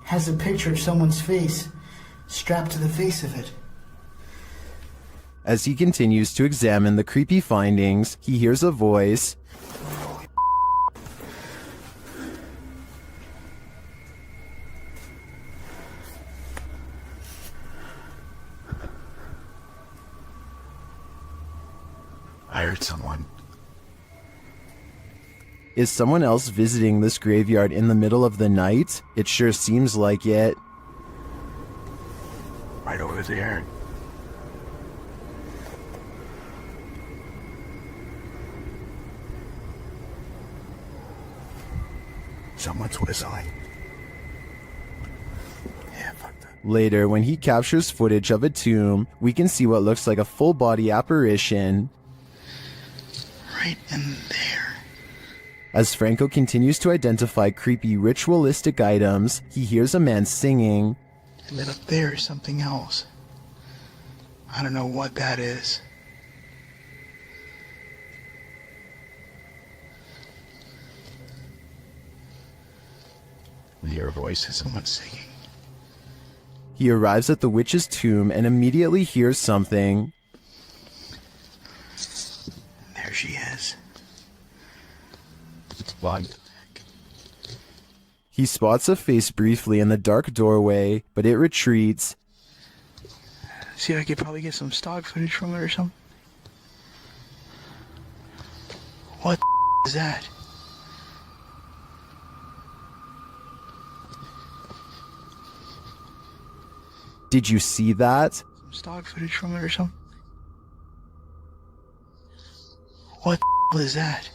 has a picture of someone's face strapped to the face of it. As he continues to examine the creepy findings, he hears a voice. I heard someone. Is someone else visiting this graveyard in the middle of the night? It sure seems like it. Right over there. Someone's whistling. Later, when he captures footage of a tomb, we can see what looks like a full-body apparition. Right in there. As Franco continues to identify creepy ritualistic items, he hears a man singing. And then up there is something else. I don't know what that is. Your voice is someone singing. He arrives at the witch's tomb and immediately hears something. There she is. What? He spots a face briefly in the dark doorway, but it retreats. See, I could probably get some stock footage from it or something. What is that? Did you see that? Some stock footage from it or something. What is that?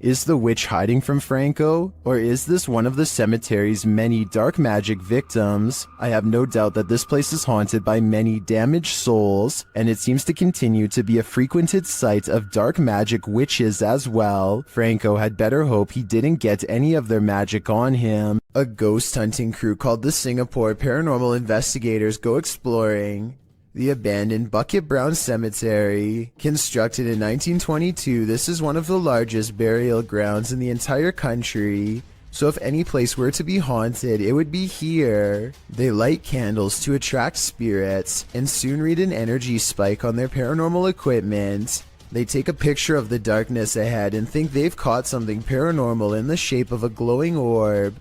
Is the witch hiding from Franco, or is this one of the cemetery's many dark magic victims? I have no doubt that this place is haunted by many damaged souls, and it seems to continue to be a frequented site of dark magic witches as well. Franco had better hope he didn't get any of their magic on him. A ghost hunting crew called the Singapore Paranormal Investigators go exploring the abandoned Bucket Brown Cemetery. Constructed in 1922, this is one of the largest burial grounds in the entire country. So if any place were to be haunted, it would be here. They light candles to attract spirits and soon read an energy spike on their paranormal equipment. They take a picture of the darkness ahead and think they've caught something paranormal in the shape of a glowing orb.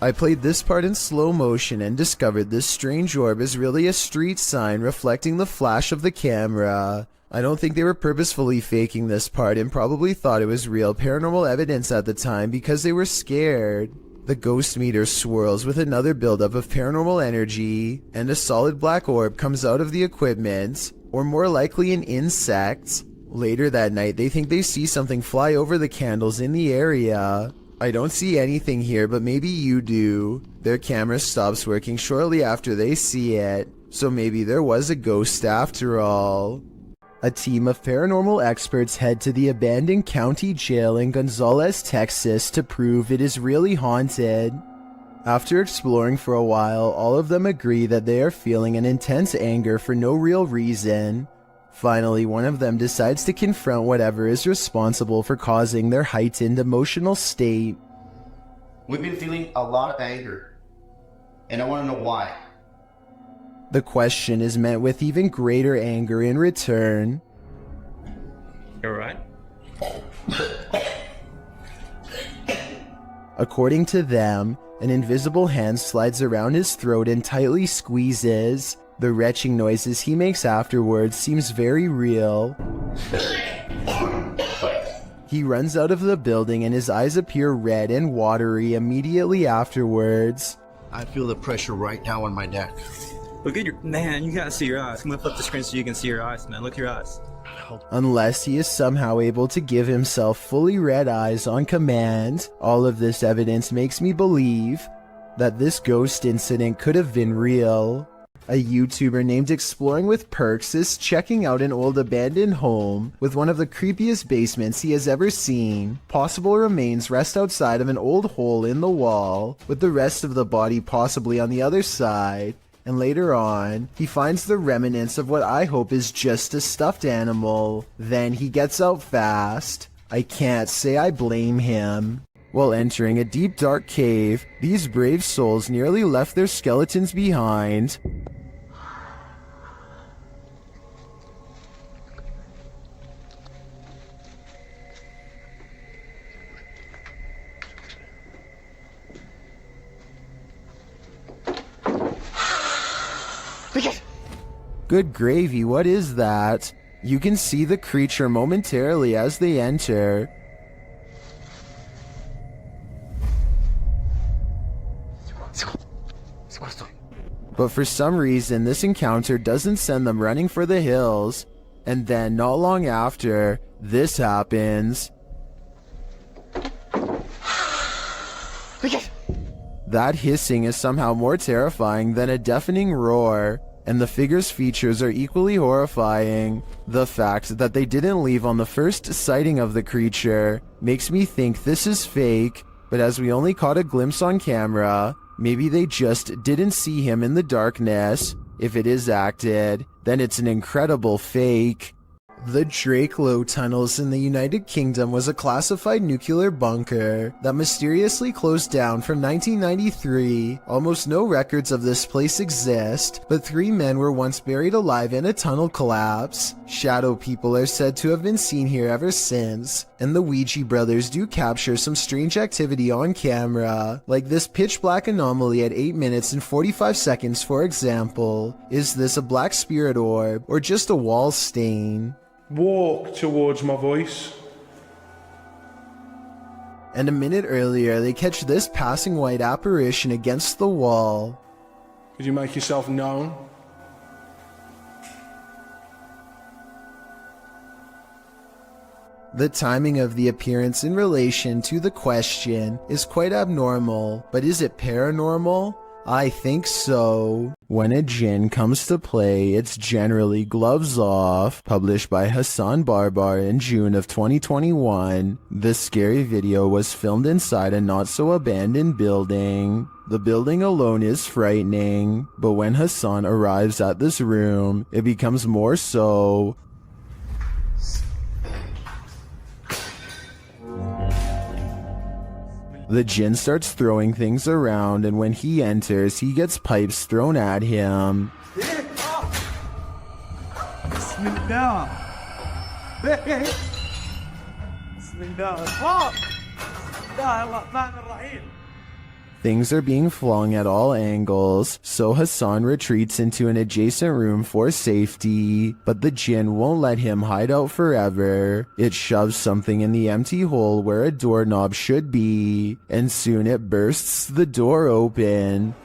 I played this part in slow motion and discovered this strange orb is really a street sign reflecting the flash of the camera. I don't think they were purposefully faking this part and probably thought it was real paranormal evidence at the time because they were scared. The ghost meter swirls with another buildup of paranormal energy, and a solid black orb comes out of the equipment, or more likely an insect. Later that night, they think they see something fly over the candles in the area. I don't see anything here, but maybe you do. Their camera stops working shortly after they see it, so maybe there was a ghost after all. A team of paranormal experts head to the abandoned county jail in Gonzales, Texas to prove it is really haunted. After exploring for a while, all of them agree that they are feeling an intense anger for no real reason. Finally, one of them decides to confront whatever is responsible for causing their heightened emotional state. We've been feeling a lot of anger, and I want to know why. The question is met with even greater anger in return. You alright? According to them, an invisible hand slides around his throat and tightly squeezes. The retching noises he makes afterwards seems very real. He runs out of the building and his eyes appear red and watery immediately afterwards. I feel the pressure right now on my neck. Look at your... Man, you gotta see your eyes. I'm gonna flip the screen so you can see your eyes, man. Look at your eyes. Unless he is somehow able to give himself fully red eyes on command, all of this evidence makes me believe that this ghost incident could have been real. A YouTuber named Exploring with Perks is checking out an old abandoned home with one of the creepiest basements he has ever seen. Possible remains rest outside of an old hole in the wall, with the rest of the body possibly on the other side. And later on, he finds the remnants of what I hope is just a stuffed animal. Then he gets out fast. I can't say I blame him. While entering a deep dark cave, these brave souls nearly left their skeletons behind. Good gravy, what is that? You can see the creature momentarily as they enter. But for some reason, this encounter doesn't send them running for the hills. And then, not long after, this happens. That hissing is somehow more terrifying than a deafening roar, and the figure's features are equally horrifying. The fact that they didn't leave on the first sighting of the creature makes me think this is fake, but as we only caught a glimpse on camera, maybe they just didn't see him in the darkness. If it is acted, then it's an incredible fake. The Drakelow tunnels in the United Kingdom was a classified nuclear bunker that mysteriously closed down from 1993. Almost no records of this place exist, but 3 men were once buried alive in a tunnel collapse. Shadow people are said to have been seen here ever since, and the Ouija brothers do capture some strange activity on camera, like this pitch black anomaly at 8 minutes and 45 seconds for example. Is this a black spirit orb, or just a wall stain? Walk towards my voice. And a minute earlier, they catch this passing white apparition against the wall. Could you make yourself known? The timing of the appearance in relation to the question is quite abnormal, but is it paranormal? I think so. When a jinn comes to play, it's generally Gloves Off, published by Hassan Barbar in June of 2021. This scary video was filmed inside a not-so-abandoned building. The building alone is frightening, but when Hassan arrives at this room, it becomes more so. The jinn starts throwing things around, and when he enters, he gets pipes thrown at him. Things are being flung at all angles, so Hassan retreats into an adjacent room for safety, but the jinn won't let him hide out forever. It shoves something in the empty hole where a doorknob should be, and soon it bursts the door open.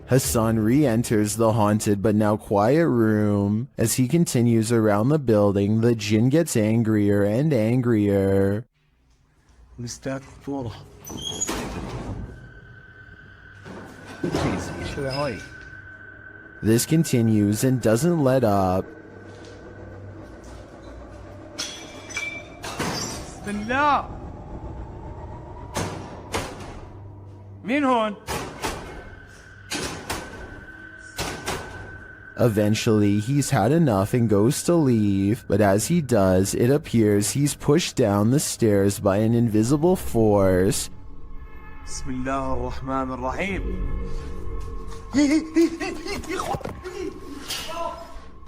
Hassan re-enters the haunted but now quiet room. As he continues around the building, the jinn gets angrier and angrier. This continues and doesn't let up. Eventually, he's had enough and goes to leave, but as he does, it appears he's pushed down the stairs by an invisible force.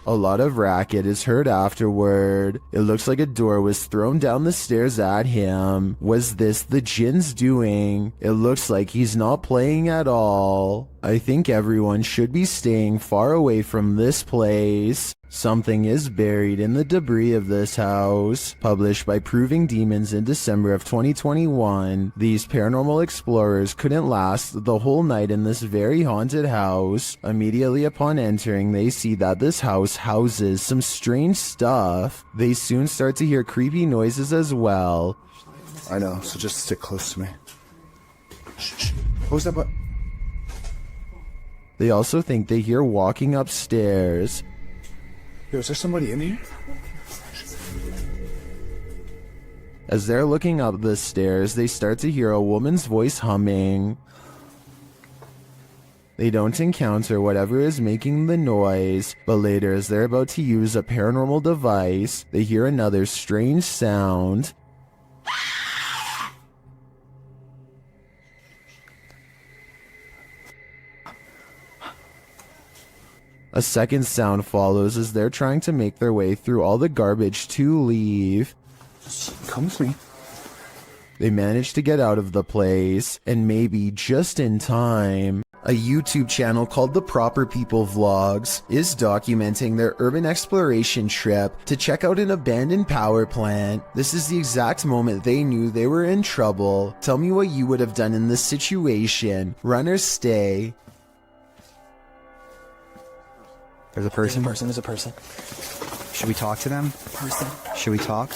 A lot of racket is heard afterward. It looks like a door was thrown down the stairs at him. Was this the jinn's doing? It looks like he's not playing at all. I think everyone should be staying far away from this place. Something is buried in the debris of this house. Published by Proving Demons in December of 2021, these paranormal explorers couldn't last the whole night in this very haunted house. Immediately upon entering, they see that this house houses some strange stuff. They soon start to hear creepy noises as well. I know, so just stick close to me. Shh. What was that button? They also think they hear walking upstairs. Yo, is there somebody in here? As they're looking up the stairs, they start to hear a woman's voice humming. They don't encounter whatever is making the noise, but later as they're about to use a paranormal device, they hear another strange sound. A second sound follows as they're trying to make their way through all the garbage to leave. Come with me. They manage to get out of the place, and maybe just in time. A YouTube channel called The Proper People Vlogs is documenting their urban exploration trip to check out an abandoned power plant. This is the exact moment they knew they were in trouble. Tell me what you would have done in this situation. Run or stay. There's a person? There's a person. Should we talk to them? Person. Should we talk?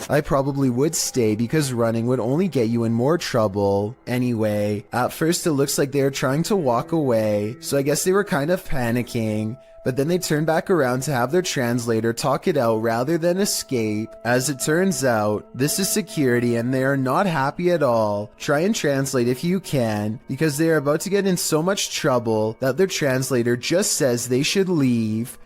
I probably would stay because running would only get you in more trouble. Anyway, at first it looks like they are trying to walk away, so I guess they were kind of panicking. But then they turned back around to have their translator talk it out rather than escape. As it turns out, this is security and they are not happy at all. Try and translate if you can, because they are about to get in so much trouble that their translator just says they should leave.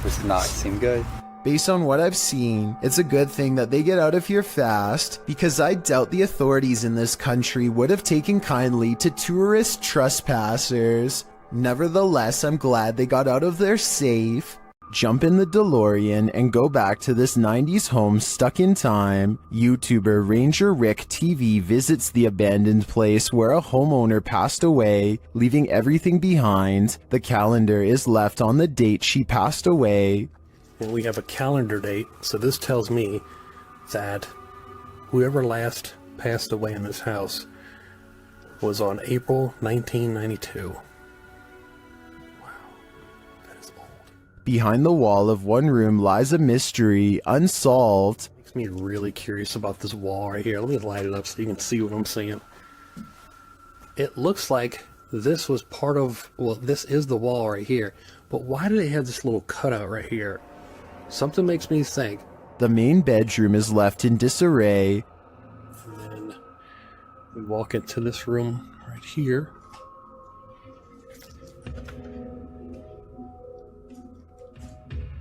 Does not seem good. Based on what I've seen, it's a good thing that they get out of here fast, because I doubt the authorities in this country would have taken kindly to tourist trespassers. Nevertheless, I'm glad they got out of there safe. Jump in the DeLorean and go back to this 90s home stuck in time. YouTuber Ranger Rick TV visits the abandoned place where a homeowner passed away, leaving everything behind. The calendar is left on the date she passed away. And we have a calendar date, so this tells me that whoever last passed away in this house was on April 1992. Behind the wall of one room lies a mystery unsolved. Makes me really curious about this wall right here. Let me light it up so you can see what I'm seeing. It looks like this was part of, well, this is the wall right here, but why do they have this little cutout right here? Something makes me think. The main bedroom is left in disarray. And then we walk into this room right here.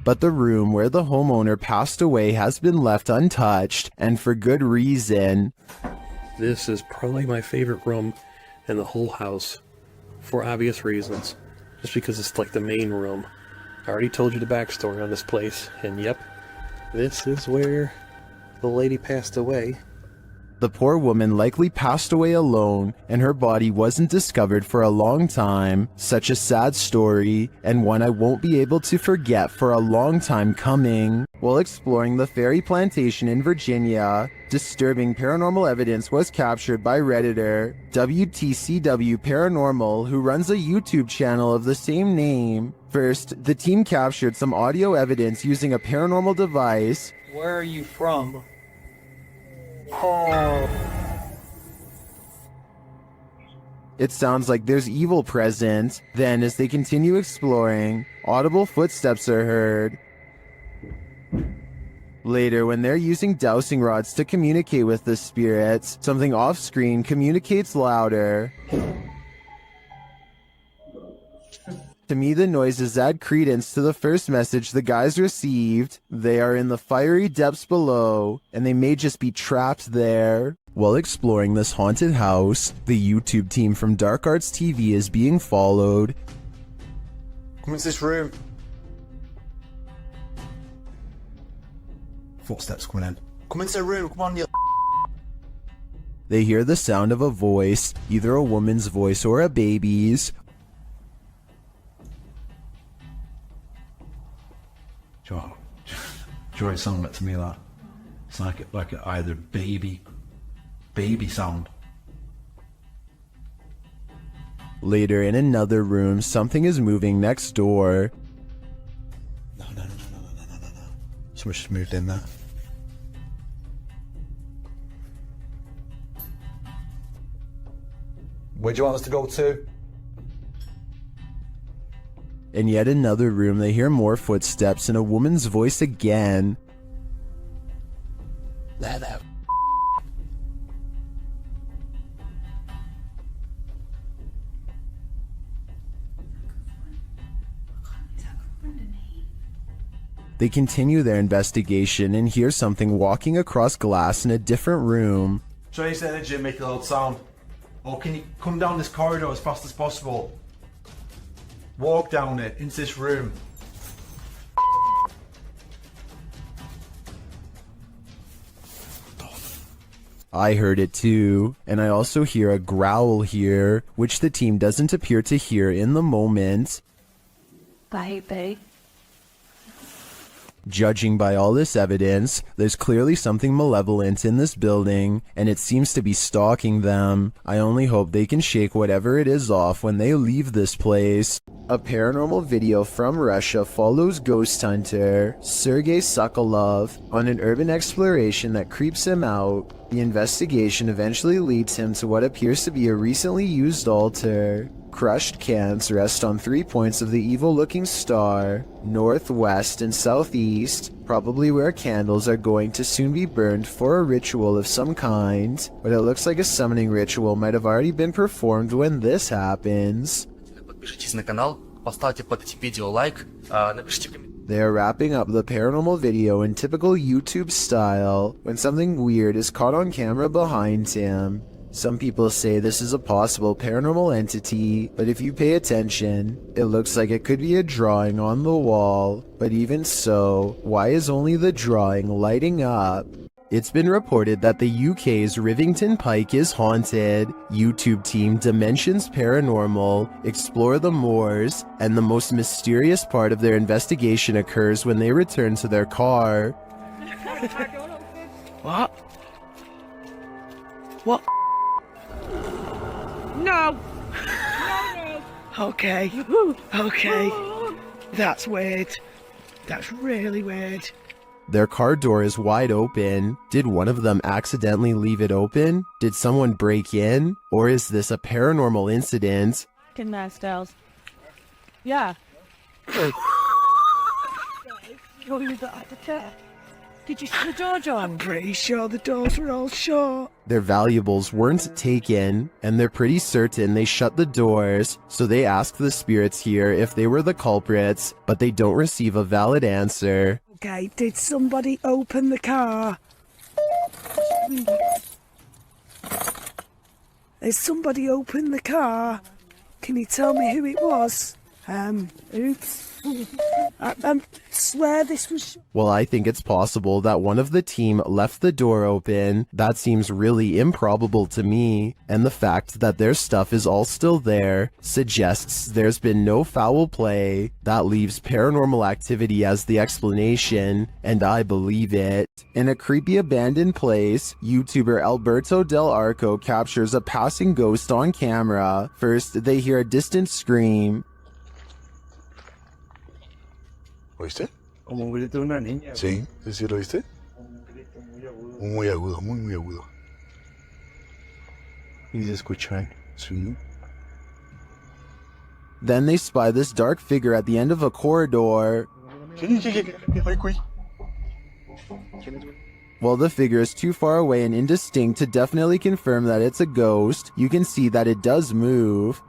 But the room where the homeowner passed away has been left untouched, and for good reason. This is probably my favorite room in the whole house, for obvious reasons. Just because it's like the main room. I already told you the backstory on this place, and yep, this is where the lady passed away. The poor woman likely passed away alone, and her body wasn't discovered for a long time. Such a sad story, and one I won't be able to forget for a long time coming. While exploring the Ferry Plantation in Virginia, disturbing paranormal evidence was captured by Redditor WTCW Paranormal, who runs a YouTube channel of the same name. First, the team captured some audio evidence using a paranormal device. Where are you from? Oh. It sounds like there's evil present. Then, as they continue exploring, audible footsteps are heard. Later, when they're using dowsing rods to communicate with the spirits, something off-screen communicates louder. To me, the noises add credence to the first message the guys received. They are in the fiery depths below, and they may just be trapped there. While exploring this haunted house, the YouTube team from Dark Arts TV is being followed. Come into this room. Footsteps coming in. Come into the room, come on, you. They hear the sound of a voice, either a woman's voice or a baby's. Joy, it sounded to me like it's like either baby sound. Later, in another room, something is moving next door. No. Someone's just moved in there. Where do you want us to go to? In yet another room, they hear more footsteps and a woman's voice again. That. They continue their investigation and hear something walking across glass in a different room. Try to energy and make a loud sound. Or can you come down this corridor as fast as possible? Walk down it, into this room. I heard it too, and I also hear a growl here, which the team doesn't appear to hear in the moment. Baby. Judging by all this evidence, there's clearly something malevolent in this building, and it seems to be stalking them. I only hope they can shake whatever it is off when they leave this place. A paranormal video from Russia follows ghost hunter Sergei Sokolov on an urban exploration that creeps him out. The investigation eventually leads him to what appears to be a recently used altar. Crushed cans rest on 3 points of the evil-looking star, north, west, and southeast, probably where candles are going to soon be burned for a ritual of some kind, but it looks like a summoning ritual might have already been performed when this happens. Подпишитесь на канал, поставьте под этим видео лайк, напишите комментарий. They are wrapping up the paranormal video in typical YouTube style when something weird is caught on camera behind him. Some people say this is a possible paranormal entity, but if you pay attention, it looks like it could be a drawing on the wall. But even so, why is only the drawing lighting up? It's been reported that the UK's Rivington Pike is haunted. YouTube team Dimensions Paranormal explore the moors, and the most mysterious part of their investigation occurs when they return to their car. What? What? No! No! Okay. Okay. That's weird. That's really weird. Their car door is wide open. Did one of them accidentally leave it open? Did someone break in? Or is this a paranormal incident? Fucking nice girls. Yeah. Did you see the door, John? I'm pretty sure the doors were all shut. Their valuables weren't taken, and they're pretty certain they shut the doors, so they ask the spirits here if they were the culprits, but they don't receive a valid answer. Okay, did somebody open the car? Has somebody opened the car? Can you tell me who it was? Oops. I swear this was... Well, I think it's possible that one of the team left the door open. That seems really improbable to me, and the fact that their stuff is all still there suggests there's been no foul play. That leaves paranormal activity as the explanation, and I believe it. In a creepy abandoned place, YouTuber Alberto Del Arco captures a passing ghost on camera. First, they hear a distant scream. ¿Oíste? Como un grito de una niña. Sí, ¿sí lo oíste? Muy agudo, muy agudo. ¿Y se escuchan? Sí. Then they spy this dark figure at the end of a corridor. While the figure is too far away and indistinct to definitely confirm that it's a ghost, you can see that it does move.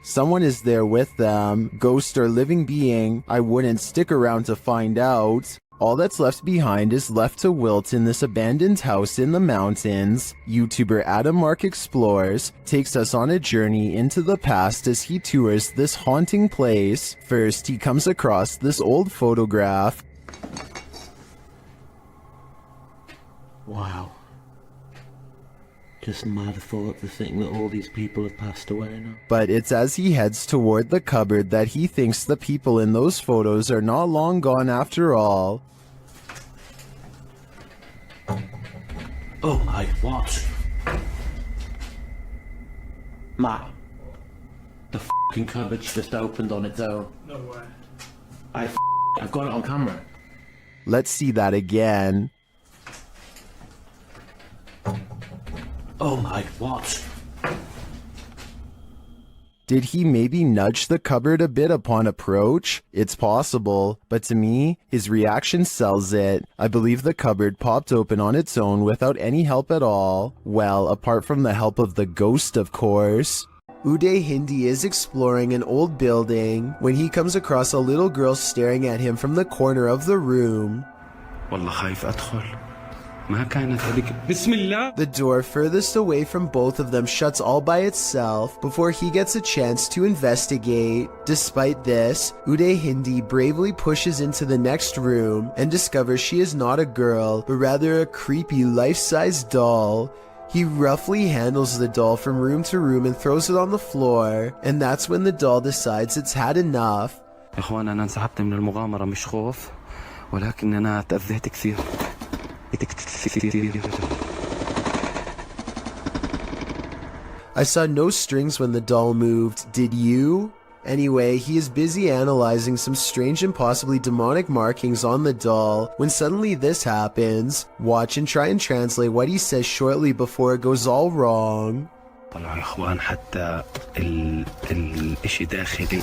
Someone is there with them, ghost or living being. I wouldn't stick around to find out. All that's left behind is left to wilt in this abandoned house in the mountains. YouTuber Adam Mark Explores takes us on a journey into the past as he tours this haunting place. First, he comes across this old photograph. Wow. Just mad thought to think that all these people have passed away now. But it's as he heads toward the cupboard that he thinks the people in those photos are not long gone after all. Oh my, what? Matt, the fucking cupboard's just opened on its own. No way. I've got it on camera. Let's see that again. Oh my, what? Did he maybe nudge the cupboard a bit upon approach? It's possible, but to me, his reaction sells it. I believe the cupboard popped open on its own without any help at all. Well, apart from the help of the ghost, of course. Uday Hindi is exploring an old building when he comes across a little girl staring at him from the corner of the room. والله خايف أدخل. The door furthest away from both of them shuts all by itself before he gets a chance to investigate. Despite this, Uday Hindi bravely pushes into the next room and discovers she is not a girl, but rather a creepy life-size doll. He roughly handles the doll from room to room and throws it on the floor, and that's when the doll decides it's had enough. إخوان أنا انسحبت من المغامرة مش خوف ولكن أنا تأذيت كثير. I saw no strings when the doll moved, did you? Anyway, he is busy analyzing some strange and possibly demonic markings on the doll when suddenly this happens. Watch and try and translate what he says shortly before it goes all wrong. طلعوا يا إخوان حتى الإشي داخلي.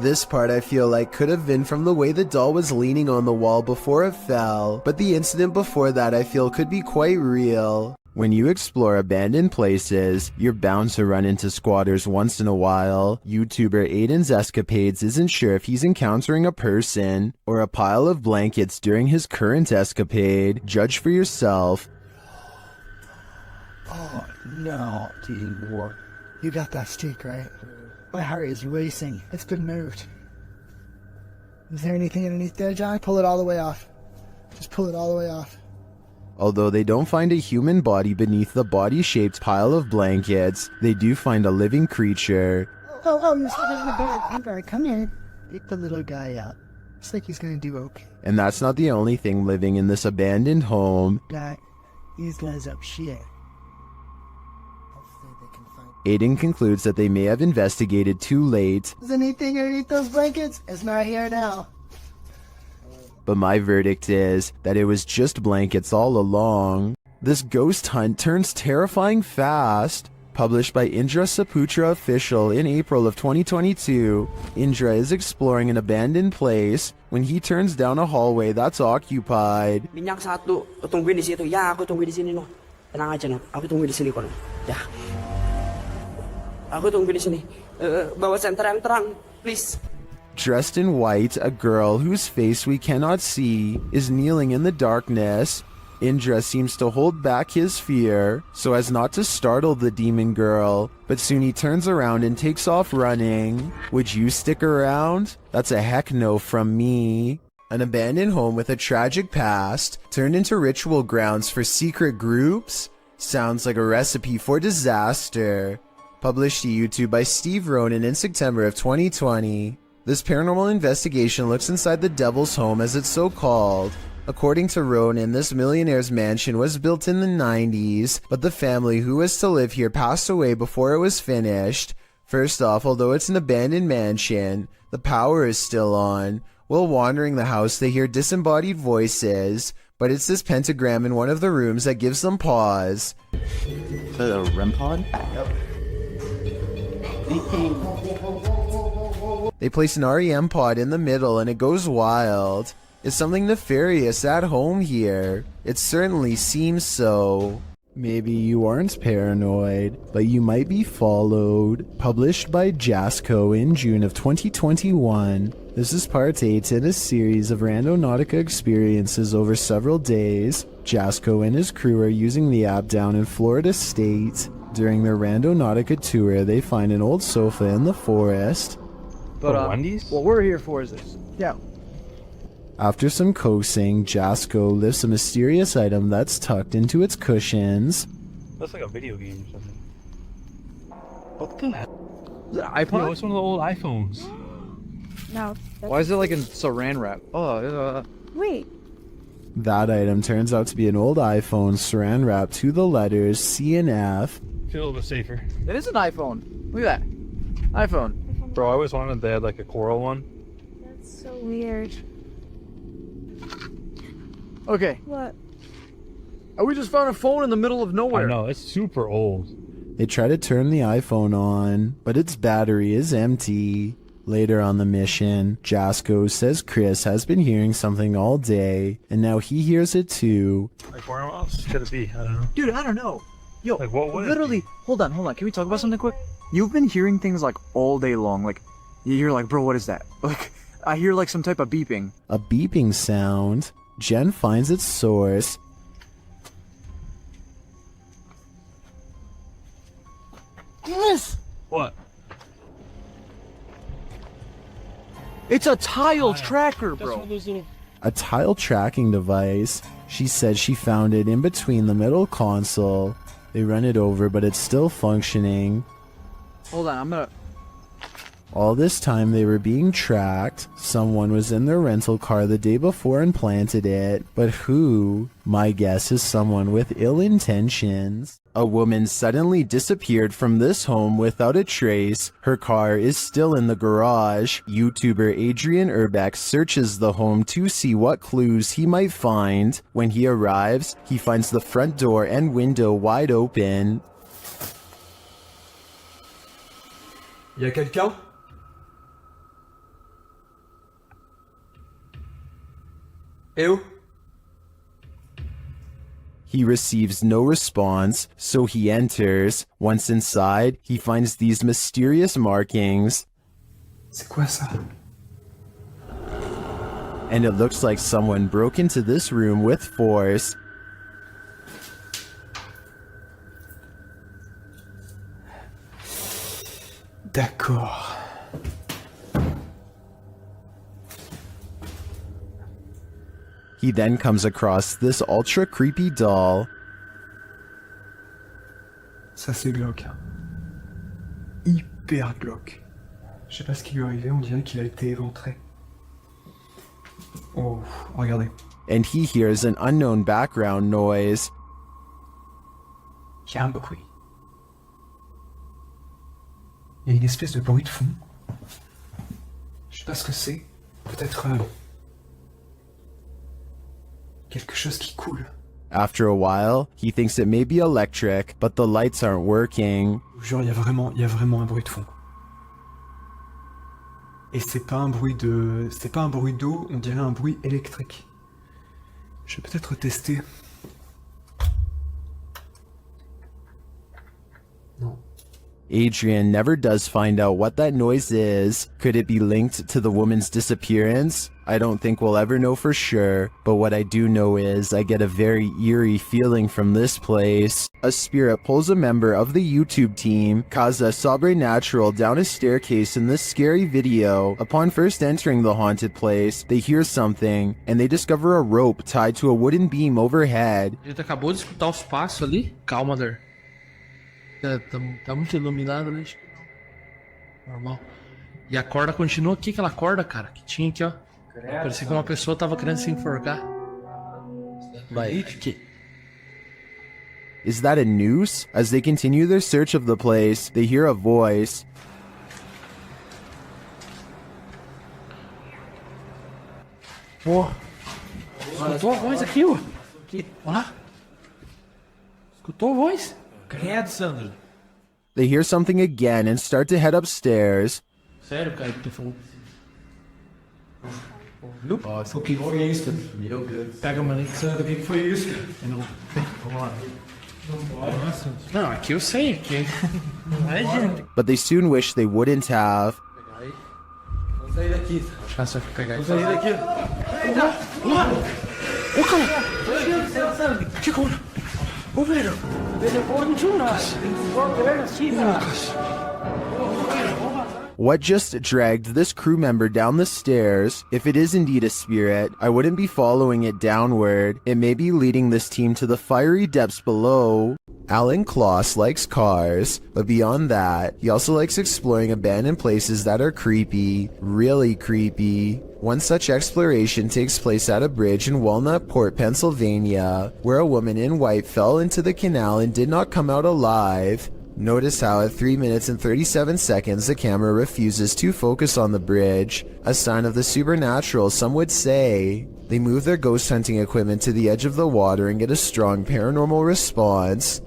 This part I feel like could have been from the way the doll was leaning on the wall before it fell, but the incident before that I feel could be quite real. When you explore abandoned places, you're bound to run into squatters once in a while. YouTuber Aiden's escapades isn't sure if he's encountering a person or a pile of blankets during his current escapade. Judge for yourself. Oh, no, D-War. You got that streak, right? My heart is racing. It's been moved. Is there anything underneath there, John? Pull it all the way off. Just pull it all the way off. Although they don't find a human body beneath the body-shaped pile of blankets, they do find a living creature. Oh, you're sitting in the bed. Amber, come here. Take the little guy out. Looks like he's gonna do okay. And that's not the only thing living in this abandoned home. Guy, these guys up shit. Aiden concludes that they may have investigated too late, Is anything underneath those blankets? It's not here now. but my verdict is that it was just blankets all along. This ghost hunt turns terrifying fast. Published by Indra Saputra Official in April of 2022, Indra is exploring an abandoned place when he turns down a hallway that's occupied. Minyak satu, tungguin di situ. Ya, aku tungguin di sini, no. Tenang aja, no. Aku tungguin di sini, kono. Ya. Aku tungguin di sini. Bawa senter yang terang, please. Dressed in white, a girl whose face we cannot see is kneeling in the darkness. Indra seems to hold back his fear so as not to startle the demon girl, but soon he turns around and takes off running. Would you stick around? That's a heck no from me. An abandoned home with a tragic past turned into ritual grounds for secret groups? Sounds like a recipe for disaster. Published to YouTube by Steve Ronan in September of 2020. This paranormal investigation looks inside the Devil's Home as it's so called. According to Ronan, this millionaire's mansion was built in the 90s, but the family who was to live here passed away before it was finished. First off, although it's an abandoned mansion, the power is still on. While wandering the house, they hear disembodied voices, but it's this pentagram in one of the rooms that gives them pause. Is that a REM pod? Yep. They place an REM pod in the middle and it goes wild. Is something nefarious at home here? It certainly seems so. Maybe you aren't paranoid, but you might be followed. Published by Jasco in June of 2021. This is part 8 in a series of Randonautica experiences over several days. Jasco and his crew are using the app down in Florida State. During their Randonautica tour, they find an old sofa in the forest. But what we're here for is this. Yeah. After some coaxing, Jasco lifts a mysterious item that's tucked into its cushions. That's like a video game or something. What the hell? Is it an iPod? No, it's one of the old iPhones. No. Why is it like in saran wrap? Wait. That item turns out to be an old iPhone saran wrapped to the letters C and F. Feel a little bit safer. It is an iPhone. Look at that. iPhone. Bro, I always wanted they had like a coral one. That's so weird. Okay. What? We just found a phone in the middle of nowhere. I know, it's super old. They try to turn the iPhone on, but its battery is empty. Later on the mission, Jasco says Chris has been hearing something all day, and now he hears it too. Like, where else could it be? I don't know. Dude, I don't know. Yo, like, what would literally, hold on. Can we talk about something quick? You've been hearing things like all day long. Like, you're like, bro, what is that? Like, I hear like some type of beeping. A beeping sound? Jen finds its source. What? It's a tile tracker, bro. A tile tracking device. She said she found it in between the middle console. They run it over, but it's still functioning. Hold on, I'm gonna... All this time they were being tracked. Someone was in their rental car the day before and planted it. But who? My guess is someone with ill intentions. A woman suddenly disappeared from this home without a trace. Her car is still in the garage. YouTuber Adrian Urbeck searches the home to see what clues he might find. When he arrives, he finds the front door and window wide open. Y a quelqu'un? Eh oh? He receives no response, so he enters. Once inside, he finds these mysterious markings. C'est quoi ça? And it looks like someone broke into this room with force. D'accord. He then comes across this ultra creepy doll. Ça c'est glauque. Hyper glauque. Je sais pas ce qui lui est arrivé, on dirait qu'il a été éventré. Oh, regardez. And he hears an unknown background noise. Il y a un bruit. Il y a une espèce de bruit de fond. Je sais pas ce que c'est. Peut-être quelque chose qui coule. After a while, he thinks it may be electric, but the lights aren't working. Genre, il y a vraiment un bruit de fond. Et c'est pas un bruit d'eau, on dirait un bruit électrique. Je vais peut-être tester. Non. Adrian never does find out what that noise is. Could it be linked to the woman's disappearance? I don't think we'll ever know for sure, but what I do know is I get a very eerie feeling from this place. A spirit pulls a member of the YouTube team, Kaza Sobrenatural, down a staircase in this scary video. Upon first entering the haunted place, they hear something, and they discover a rope tied to a wooden beam overhead. A gente acabou de escutar os passos ali. Calma, Der. Tá muito iluminado ali. Normal. E a corda continua aqui, aquela corda, cara, que tinha aqui, ó. Parecia que uma pessoa tava querendo se enforcar. Vai, aqui. Is that a noose? As they continue their search of the place, they hear a voice. Pô. Escutou a voz aqui, ó. Olha lá. Escutou a voz? Credo, Sandro. They hear something again and start to head upstairs. Sério, cara, que tu falou. O que foi isso? Meu Deus. Pega a maneira. Sandro, o que foi isso? Vamos lá. Não, aqui eu sei, aqui. Não é, gente. But they soon wish they wouldn't have. Vou sair daqui. Acho que vai pegar isso. Vou sair daqui. Ô, cara! Meu Deus do céu, Sandro. Que coisa? Ô, velho. What just dragged this crew member down the stairs? If it is indeed a spirit, I wouldn't be following it downward. It may be leading this team to the fiery depths below. Alan Kloss likes cars, but beyond that, he also likes exploring abandoned places that are creepy, really creepy. One such exploration takes place at a bridge in Walnut Port, Pennsylvania, where a woman in white fell into the canal and did not come out alive. Notice how at 3 minutes and 37 seconds the camera refuses to focus on the bridge, a sign of the supernatural, some would say. They move their ghost hunting equipment to the edge of the water and get a strong paranormal response.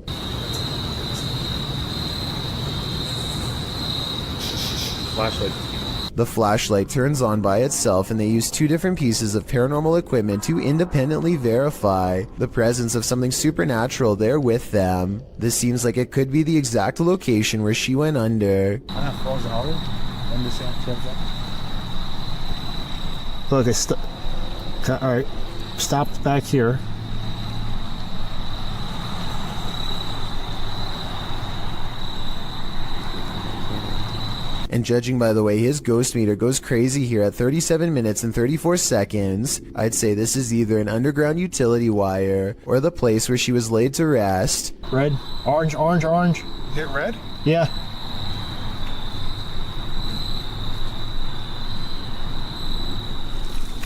Flashlight. The flashlight turns on by itself, and they use 2 different pieces of paranormal equipment to independently verify the presence of something supernatural there with them. This seems like it could be the exact location where she went under. Look, it's alright. stopped back here. And judging by the way his ghost meter goes crazy here at 37 minutes and 34 seconds, I'd say this is either an underground utility wire or the place where she was laid to rest. Red, orange, orange, orange. Hit red? Yeah.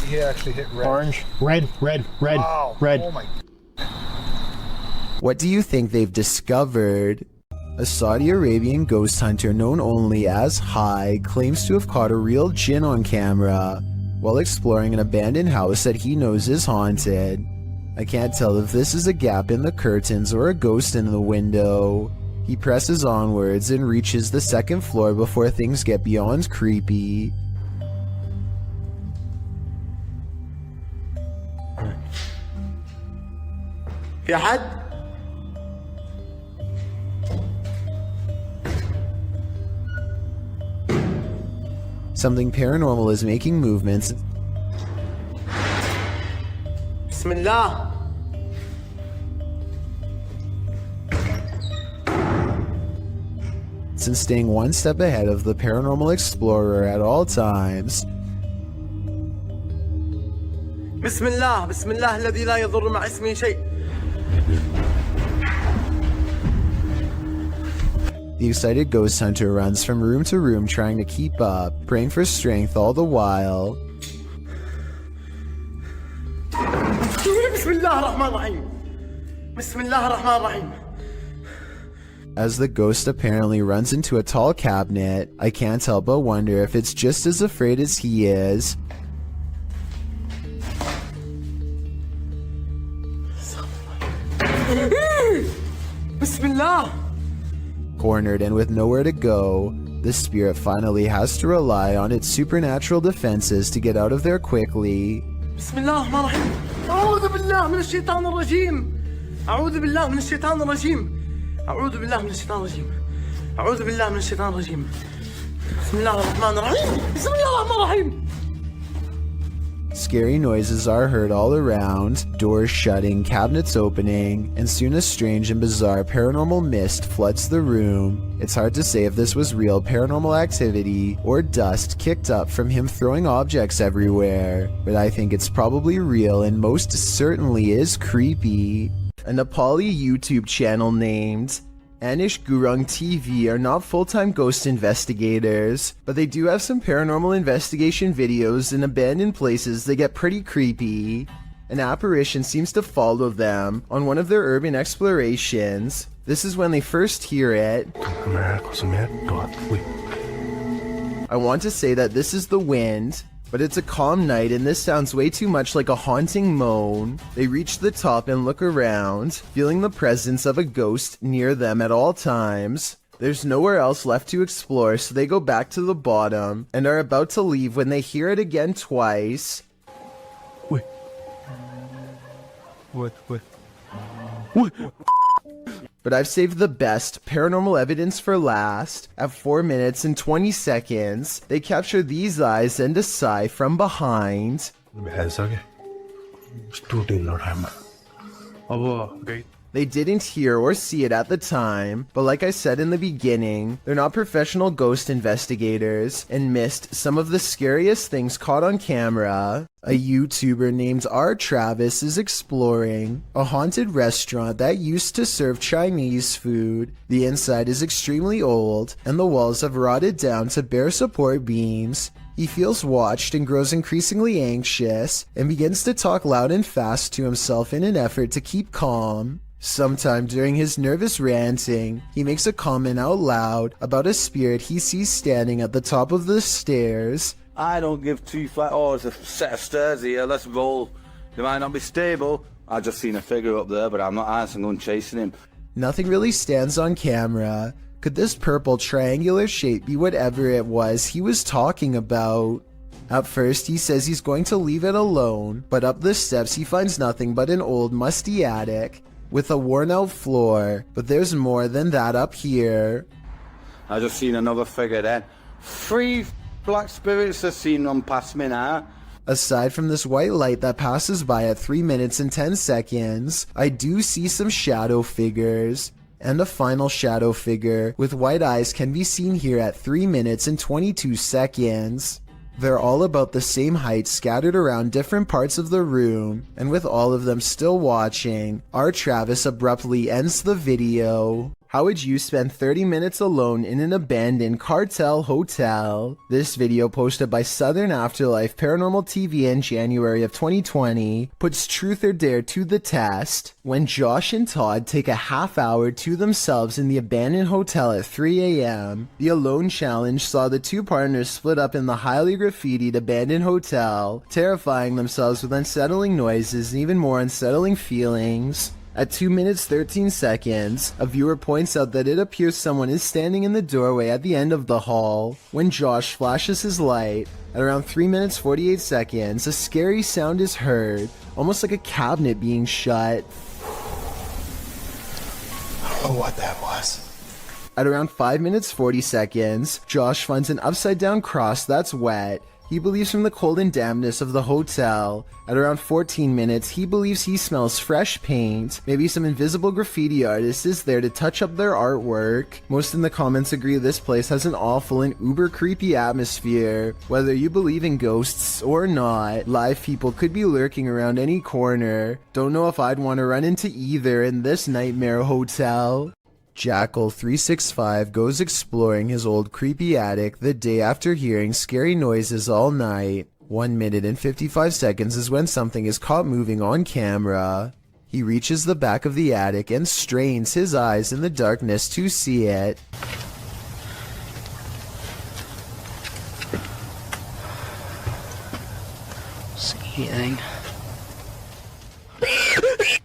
He actually hit red. Orange, red, red, red, wow. red. Oh my. What do you think they've discovered? A Saudi Arabian ghost hunter known only as High claims to have caught a real jinn on camera while exploring an abandoned house that he knows is haunted. I can't tell if this is a gap in the curtains or a ghost in the window. He presses onwards and reaches the second floor before things get beyond creepy. في حد؟ Something paranormal is making movements. بسم الله. And staying one step ahead of the paranormal explorer at all times. بسم الله بسم الله الذي لا يضر مع اسمه شيء. The excited ghost hunter runs from room to room trying to keep up, praying for strength all the while. بسم الله الرحمن الرحيم. بسم الله الرحمن الرحيم. As the ghost apparently runs into a tall cabinet, I can't help but wonder if it's just as afraid as he is. بسم الله. Cornered and with nowhere to go, the spirit finally has to rely on its supernatural defenses to get out of there quickly. بسم الله الرحمن الرحيم. أعوذ بالله من الشيطان الرجيم. أعوذ بالله من الشيطان الرجيم. أعوذ بالله من الشيطان الرجيم. أعوذ بالله من الشيطان الرجيم. بسم الله الرحمن الرحيم. بسم الله الرحمن الرحيم. Scary noises are heard all around, doors shutting, cabinets opening, and soon a strange and bizarre paranormal mist floods the room. It's hard to say if this was real paranormal activity or dust kicked up from him throwing objects everywhere, but I think it's probably real and most certainly is creepy. A Nepali YouTube channel named Anish Gurung TV are not full-time ghost investigators, but they do have some paranormal investigation videos in abandoned places that get pretty creepy. An apparition seems to follow them on one of their urban explorations. This is when they first hear it. I want to say that this is the wind, but it's a calm night and this sounds way too much like a haunting moan. They reach the top and look around, feeling the presence of a ghost near them at all times. There's nowhere else left to explore, so they go back to the bottom and are about to leave when they hear it again twice. What? But I've saved the best paranormal evidence for last. At 4 minutes and 20 seconds, they capture these eyes and a sigh from behind. They didn't hear or see it at the time, but like I said in the beginning, they're not professional ghost investigators and missed some of the scariest things caught on camera. A YouTuber named R. Travis is exploring a haunted restaurant that used to serve Chinese food. The inside is extremely old, and the walls have rotted down to bare support beams. He feels watched and grows increasingly anxious, and begins to talk loud and fast to himself in an effort to keep calm. Sometime during his nervous ranting, he makes a comment out loud about a spirit he sees standing at the top of the stairs. I don't give two flat. Oh, it's a set of stairs here. Let's roll. They might not be stable. I just seen a figure up there, but I'm not answering on chasing him. Nothing really stands on camera. Could this purple triangular shape be whatever it was he was talking about? At first, he says he's going to leave it alone, but up the steps he finds nothing but an old musty attic with a worn-out floor, but there's more than that up here. I just seen another figure then. 3 black spirits have seen them past me now. Aside from this white light that passes by at 3 minutes and 10 seconds, I do see some shadow figures. And a final shadow figure with white eyes can be seen here at 3 minutes and 22 seconds. They're all about the same height, scattered around different parts of the room, and with all of them still watching, our Travis abruptly ends the video. How would you spend 30 minutes alone in an abandoned cartel hotel? This video, posted by Southern Afterlife Paranormal TV in January of 2020, puts truth or dare to the test when Josh and Todd take a half hour to themselves in the abandoned hotel at 3 a.m. The Alone Challenge saw the two partners split up in the highly graffitied abandoned hotel, terrifying themselves with unsettling noises and even more unsettling feelings. At 2 minutes 13 seconds, a viewer points out that it appears someone is standing in the doorway at the end of the hall. When Josh flashes his light, at around 3 minutes 48 seconds, a scary sound is heard, almost like a cabinet being shut. Oh, what that was. At around 5 minutes 40 seconds, Josh finds an upside down cross that's wet. He believes from the cold and dampness of the hotel. At around 14 minutes, he believes he smells fresh paint. Maybe some invisible graffiti artist is there to touch up their artwork. Most in the comments agree this place has an awful and uber creepy atmosphere. Whether you believe in ghosts or not, live people could be lurking around any corner. Don't know if I'd want to run into either in this nightmare hotel. Jackal365 goes exploring his old creepy attic the day after hearing scary noises all night. 1 minute and 55 seconds is when something is caught moving on camera. He reaches the back of the attic and strains his eyes in the darkness to see it. See anything?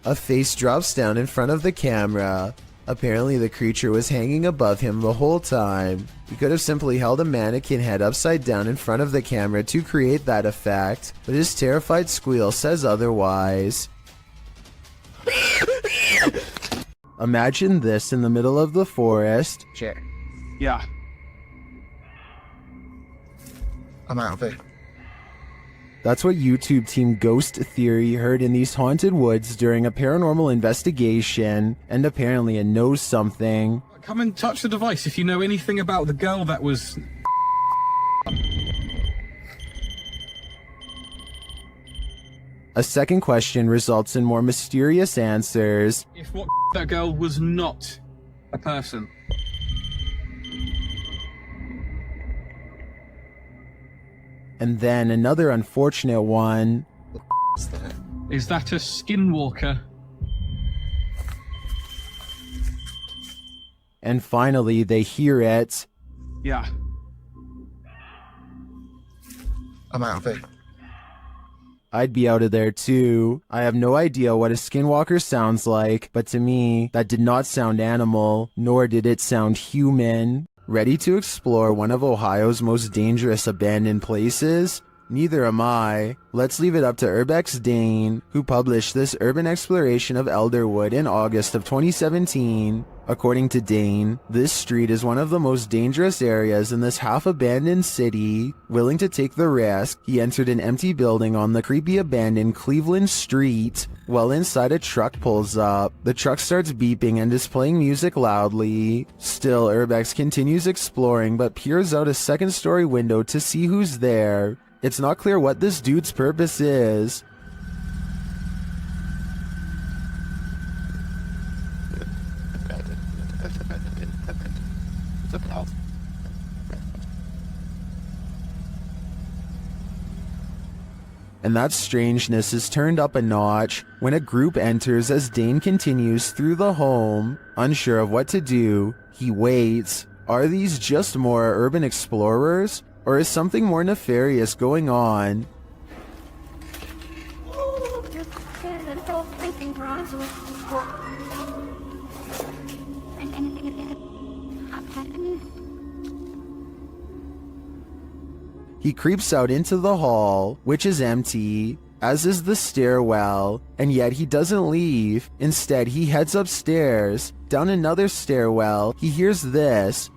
A face drops down in front of the camera. Apparently the creature was hanging above him the whole time. He could have simply held a mannequin head upside down in front of the camera to create that effect, but his terrified squeal says otherwise. Imagine this in the middle of the forest. Chair. Yeah. I'm out of it. That's what YouTube team Ghost Theory heard in these haunted woods during a paranormal investigation, and apparently it knows something. Come and touch the device if you know anything about the girl that was... A second question results in more mysterious answers. If what that girl was not a person. And then another unfortunate one. Is that a skinwalker? And finally, they hear it. Yeah. I'm out of it. I'd be out of there too. I have no idea what a skinwalker sounds like, but to me, that did not sound animal, nor did it sound human. Ready to explore one of Ohio's most dangerous abandoned places? Neither am I. Let's leave it up to Urbex Dane, who published this urban exploration of Elderwood in August of 2017. According to Dane, this street is one of the most dangerous areas in this half-abandoned city. Willing to take the risk, he entered an empty building on the creepy abandoned Cleveland Street. While inside, a truck pulls up. The truck starts beeping and is playing music loudly. Still, Urbex continues exploring but peers out a second-story window to see who's there. It's not clear what this dude's purpose is. And that strangeness is turned up a notch when a group enters as Dane continues through the home. Unsure of what to do, he waits. Are these just more urban explorers? Or is something more nefarious going on? He creeps out into the hall, which is empty, as is the stairwell, and yet he doesn't leave. Instead, he heads upstairs. Down another stairwell, he hears this.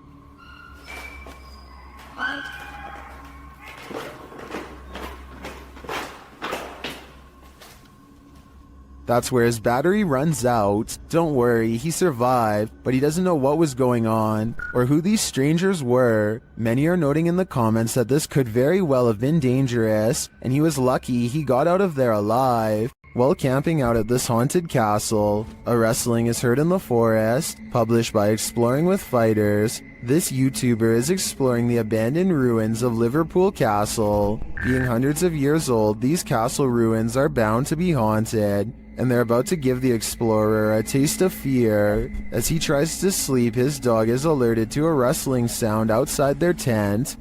That's where his battery runs out. Don't worry, he survived, but he doesn't know what was going on or who these strangers were. Many are noting in the comments that this could very well have been dangerous, and he was lucky he got out of there alive. While camping out at this haunted castle, a wrestling is heard in the forest, published by Exploring with Fighters. This YouTuber is exploring the abandoned ruins of Liverpool Castle. Being hundreds of years old, these castle ruins are bound to be haunted, and they're about to give the explorer a taste of fear. As he tries to sleep, his dog is alerted to a rustling sound outside their tent.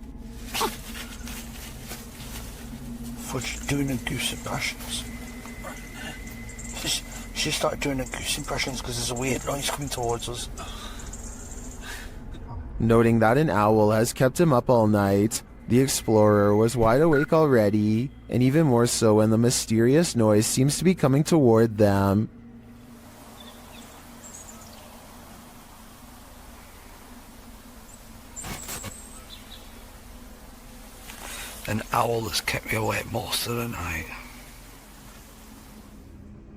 Fudge doing the goose impressions. She started doing the goose impressions because there's a weird noise coming towards us. Noting that an owl has kept him up all night, the explorer was wide awake already, and even more so when the mysterious noise seems to be coming toward them. An owl has kept me awake most of the night.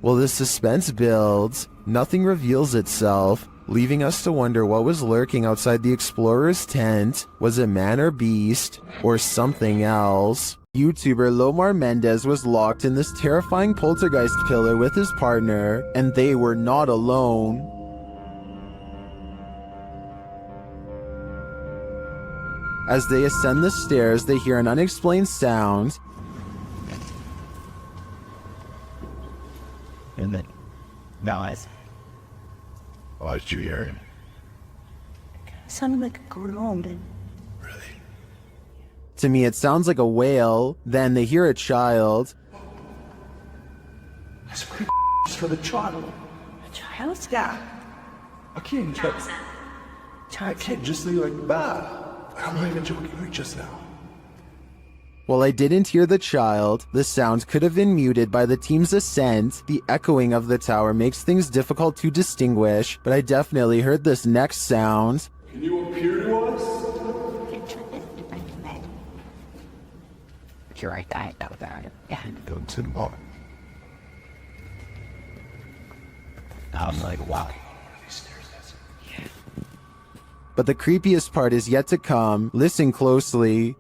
While the suspense builds, nothing reveals itself, leaving us to wonder what was lurking outside the explorer's tent. Was it man or beast, or something else? YouTuber Lomar Mendez was locked in this terrifying poltergeist pillar with his partner, and they were not alone. As they ascend the stairs, they hear an unexplained sound. And then, guys. Oh, did you hear him? It sounded like a groan. To me, it sounds like a wail. Then they hear a child. That's pretty for the child. A child? Yeah. I can't just. I can't just leave like that. I'm not even joking right just now. While I didn't hear the child, the sound could have been muted by the team's ascent. The echoing of the tower makes things difficult to distinguish, but I definitely heard this next sound. Can you appear to us? You're right, that yeah. Don't sit on. I'm like, wow. But the creepiest part is yet to come. Listen closely.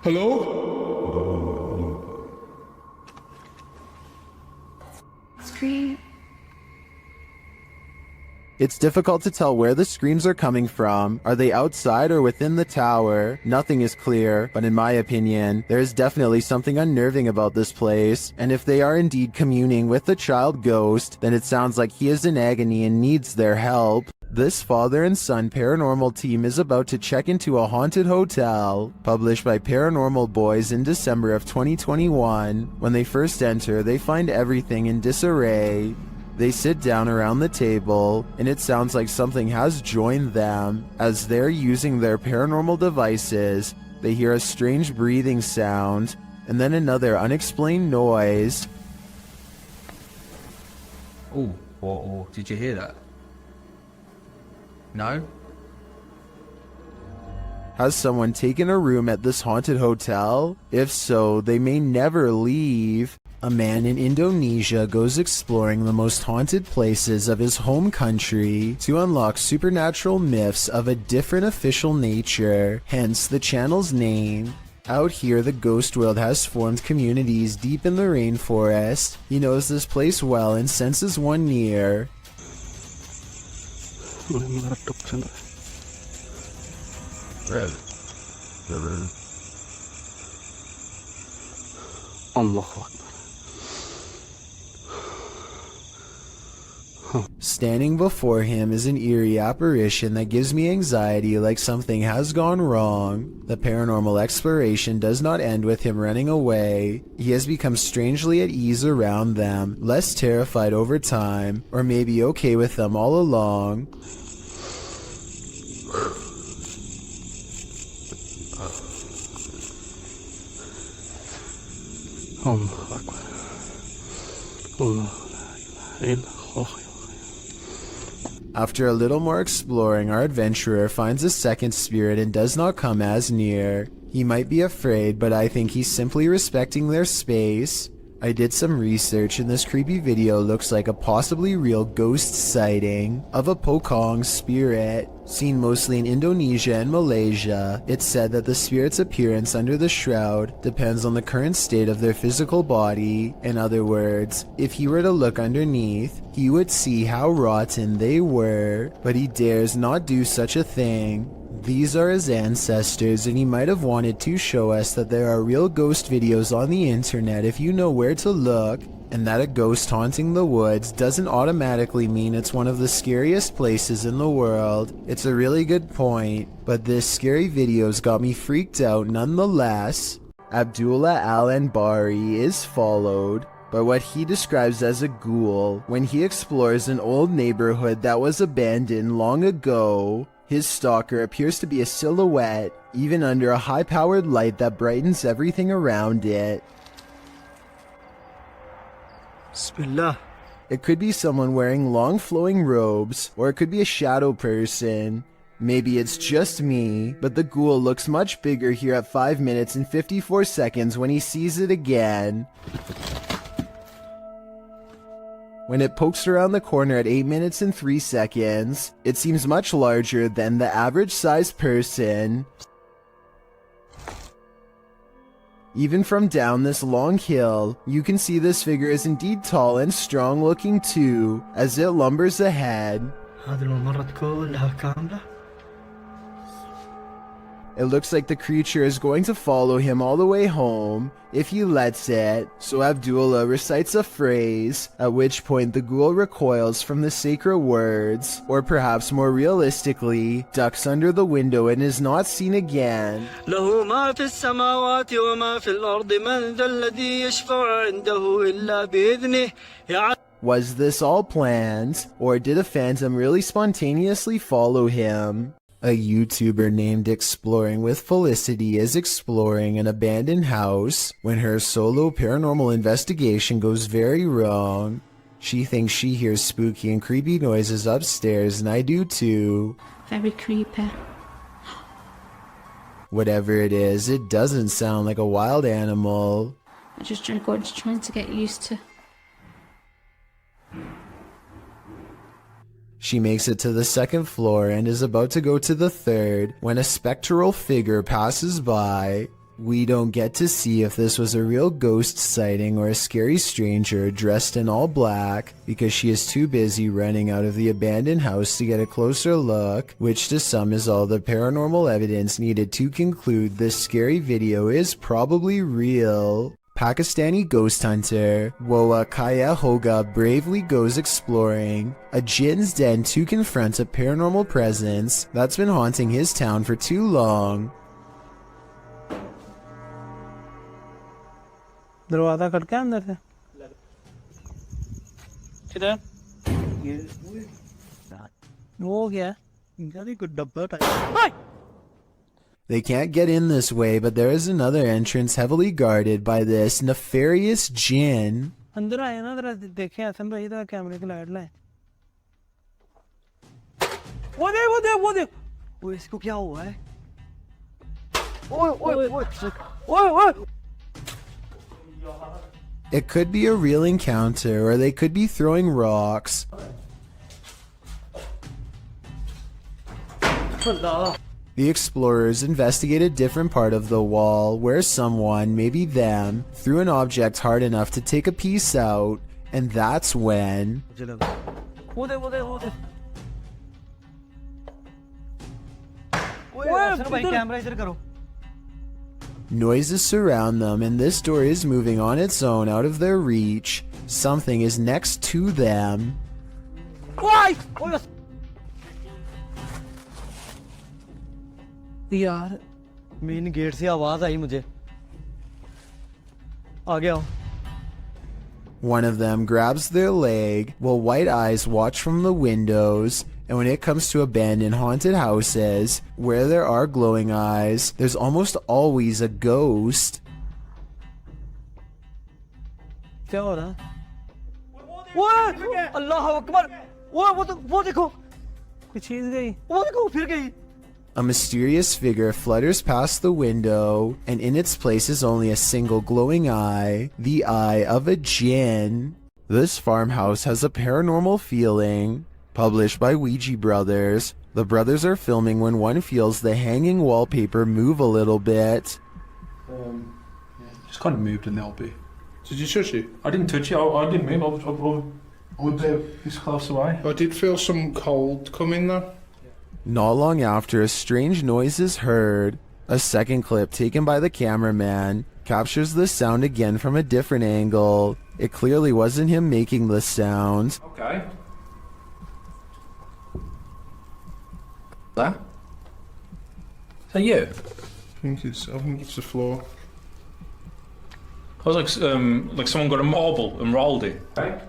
Hello? Scream. It's difficult to tell where the screams are coming from. Are they outside or within the tower? Nothing is clear, but in my opinion, there is definitely something unnerving about this place. And if they are indeed communing with the child ghost, then it sounds like he is in agony and needs their help. This father and son paranormal team is about to check into a haunted hotel. Published by Paranormal Boys in December of 2021. When they first enter, they find everything in disarray. They sit down around the table, and it sounds like something has joined them. As they're using their paranormal devices, they hear a strange breathing sound, and then another unexplained noise. Oh, did you hear that? No? Has someone taken a room at this haunted hotel? If so, they may never leave. A man in Indonesia goes exploring the most haunted places of his home country to unlock supernatural myths of a different official nature, hence the channel's name. Out here, the ghost world has formed communities deep in the rainforest. He knows this place well and senses one near. Standing before him is an eerie apparition that gives me anxiety, like something has gone wrong. The paranormal exploration does not end with him running away. He has become strangely at ease around them, less terrified over time, or maybe okay with them all along. After a little more exploring, our adventurer finds a second spirit and does not come as near. He might be afraid, but I think he's simply respecting their space. I did some research and this creepy video looks like a possibly real ghost sighting of a Pocong spirit, seen mostly in Indonesia and Malaysia. It's said that the spirit's appearance under the shroud depends on the current state of their physical body. In other words, if he were to look underneath, he would see how rotten they were, but he dares not do such a thing. These are his ancestors, and he might have wanted to show us that there are real ghost videos on the internet if you know where to look, and that a ghost haunting the woods doesn't automatically mean it's one of the scariest places in the world. It's a really good point, but this scary video's got me freaked out nonetheless. Abdullah Al-Anbari is followed by what he describes as a ghoul when he explores an old neighborhood that was abandoned long ago. His stalker appears to be a silhouette, even under a high-powered light that brightens everything around it. Bismillah. It could be someone wearing long flowing robes, or it could be a shadow person. Maybe it's just me, but the ghoul looks much bigger here at 5 minutes and 54 seconds when he sees it again. When it pokes around the corner at 8 minutes and 3 seconds, it seems much larger than the average sized person. Even from down this long hill, you can see this figure is indeed tall and strong looking too, as it lumbers ahead. It looks like the creature is going to follow him all the way home, if he lets it, so Abdullah recites a phrase, at which point the ghoul recoils from the sacred words, or perhaps more realistically, ducks under the window and is not seen again. Was this all planned, or did a phantom really spontaneously follow him? A YouTuber named Exploring with Felicity is exploring an abandoned house when her solo paranormal investigation goes very wrong. She thinks she hears spooky and creepy noises upstairs, and I do too. Very creepy. Whatever it is, it doesn't sound like a wild animal. I'm just trying to get used to. She makes it to the second floor and is about to go to the third when a spectral figure passes by. We don't get to see if this was a real ghost sighting or a scary stranger dressed in all black because she is too busy running out of the abandoned house to get a closer look, which to some is all the paranormal evidence needed to conclude this scary video is probably real. Pakistani ghost hunter Woa Kaya Hoga bravely goes exploring a jinn's den to confront a paranormal presence that's been haunting his town for too long. दरवाजा खटका अंदर से किधर वो क्या इनका कोई डब्बा type They can't get in this way, but there is another entrance heavily guarded by this nefarious jinn. अंदर आए ना जरा देखें हसन भाई इधर कैमरे की लाइट लाए वो देख वो इसको क्या हुआ है ओए It could be a real encounter, or they could be throwing rocks. The explorers investigate a different part of the wall where someone, maybe them, threw an object hard enough to take a piece out, and that's when... Noises surround them, and this door is moving on its own out of their reach. Something is next to them. यार main gate से आवाज आई मुझे आ गया हूं One of them grabs their leg while white eyes watch from the windows, and when it comes to abandoned haunted houses where there are glowing eyes, there's almost always a ghost. क्या हो रहा है वो अल्लाह अकबर वो देखो A mysterious figure flutters past the window, and in its place is only a single glowing eye, the eye of a djinn. This farmhouse has a paranormal feeling. Published by Ouija Brothers. The brothers are filming when one feels the hanging wallpaper move a little bit. Just kind of moved in the LP. Did you touch it? I didn't touch it. I didn't move. I would this close away. I did feel some cold coming though. Not long after, a strange noise is heard. A second clip taken by the cameraman captures the sound again from a different angle. It clearly wasn't him making the sound. Okay. That? Is that you? I think it's the floor. I was like someone got a marble and rolled it. Right?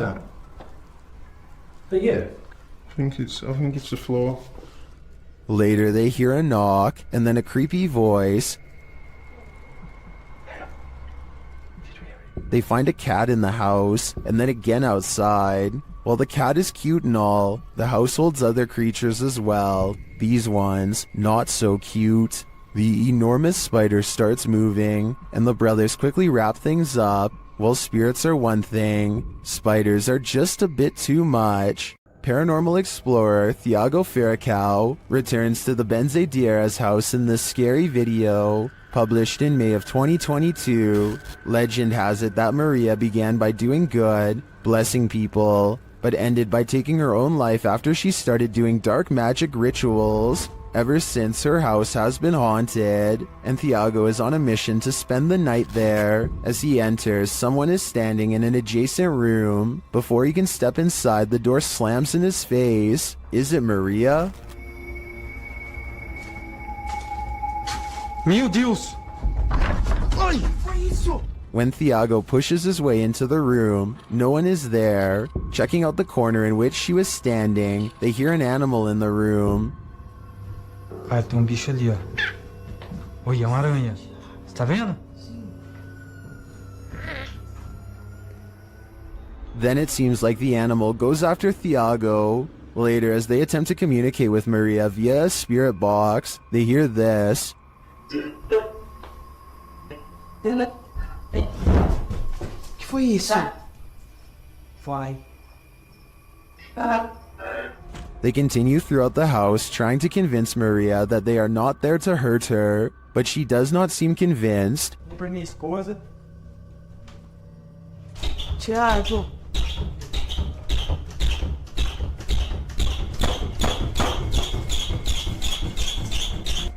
That. Is that you? I think it's the floor. Later, they hear a knock and then a creepy voice. They find a cat in the house and then again outside. While the cat is cute and all, the house holds other creatures as well. These ones, not so cute. The enormous spider starts moving, and the brothers quickly wrap things up. While spirits are one thing, spiders are just a bit too much. Paranormal explorer Thiago Ferracao returns to the Benzedeiras house in this scary video, published in May of 2022. Legend has it that Maria began by doing good, blessing people, but ended by taking her own life after she started doing dark magic rituals. Ever since, her house has been haunted, and Thiago is on a mission to spend the night there. As he enters, someone is standing in an adjacent room. Before he can step inside, the door slams in his face. Is it Maria? Meu Deus! Ai, foi isso? When Thiago pushes his way into the room, no one is there. Checking out the corner in which she was standing, they hear an animal in the room. Ah, tem bicho ali, ó. Oi, é uma aranha. Você tá vendo? Then it seems like the animal goes after Thiago. Later, as they attempt to communicate with Maria via a spirit box, they hear this. Que foi isso? Vai. They continue throughout the house, trying to convince Maria that they are not there to hurt her, but she does not seem convinced. Pra minha esposa. Thiago.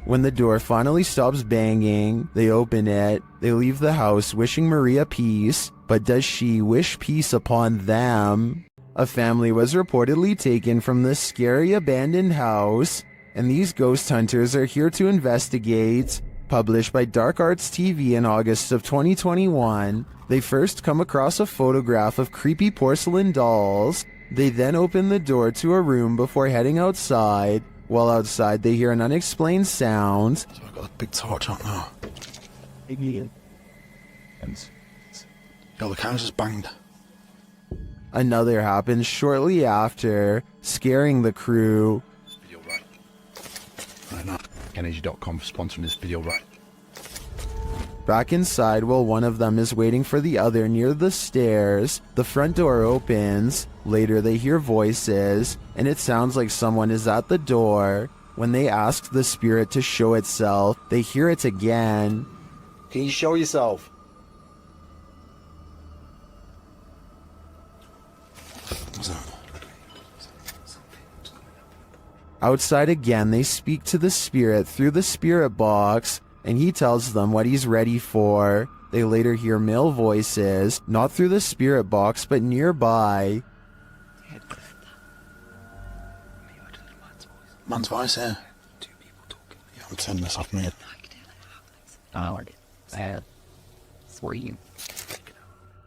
When the door finally stops banging, they open it. They leave the house wishing Maria peace, but does she wish peace upon them? A family was reportedly taken from this scary abandoned house, and these ghost hunters are here to investigate. Published by Dark Arts TV in August of 2021, they first come across a photograph of creepy porcelain dolls. They then open the door to a room before heading outside. While outside, they hear an unexplained sound. So I've got a big torch out now. Yo, the camera's just banged. Another happens shortly after, scaring the crew. Video right now. Energy.com for sponsoring this video right. Back inside, while one of them is waiting for the other near the stairs, the front door opens. Later, they hear voices, and it sounds like someone is at the door. When they ask the spirit to show itself, they hear it again. Can you show yourself? What's that? Outside again, they speak to the spirit through the spirit box, and he tells them what he's ready for. They later hear male voices, not through the spirit box, but nearby. Man's voice here. Two people talking. Yeah, I'm turning this off, mate.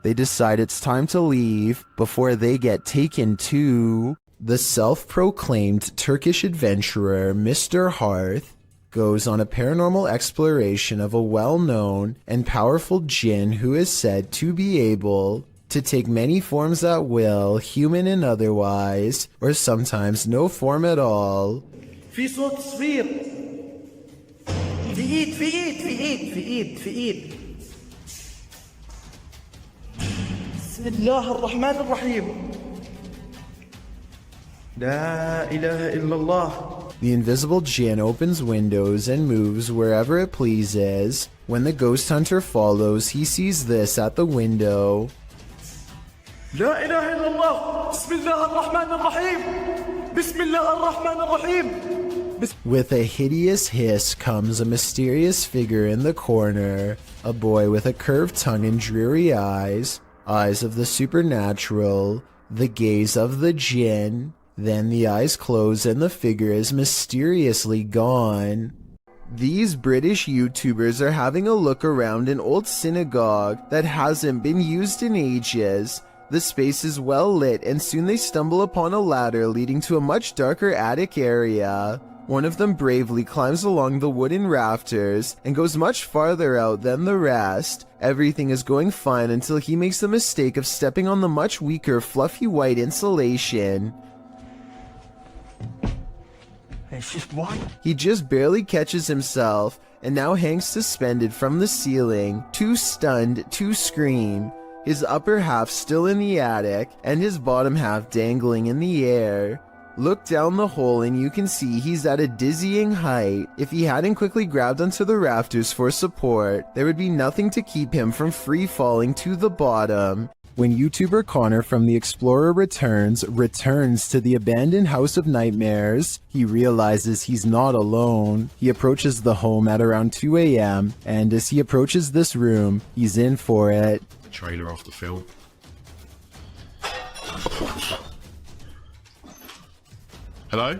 They decide it's time to leave before they get taken to. The self-proclaimed Turkish adventurer Mr. Hearth goes on a paranormal exploration of a well-known and powerful djinn who is said to be able to take many forms at will, human and otherwise, or sometimes no form at all. في صوت صفير. في ايد في ايد في ايد في ايد في ايد. بسم الله الرحمن الرحيم. لا إله إلا الله. The invisible djinn opens windows and moves wherever it pleases. When the ghost hunter follows, he sees this at the window. لا إله إلا الله. بسم الله الرحمن الرحيم. بسم الله الرحمن الرحيم. With a hideous hiss comes a mysterious figure in the corner, a boy with a curved tongue and dreary eyes, eyes of the supernatural, the gaze of the djinn. Then the eyes close and the figure is mysteriously gone. These British YouTubers are having a look around an old synagogue that hasn't been used in ages. The space is well lit and soon they stumble upon a ladder leading to a much darker attic area. One of them bravely climbs along the wooden rafters and goes much farther out than the rest. Everything is going fine until he makes the mistake of stepping on the much weaker fluffy white insulation. It's just white. He just barely catches himself and now hangs suspended from the ceiling, too stunned to scream, his upper half still in the attic and his bottom half dangling in the air. Look down the hole and you can see he's at a dizzying height. If he hadn't quickly grabbed onto the rafters for support, there would be nothing to keep him from free falling to the bottom. When YouTuber Connor from The Explorer returns to the abandoned House of Nightmares, he realizes he's not alone. He approaches the home at around 2 a.m. and as he approaches this room, he's in for it. Trailer off the film. Hello?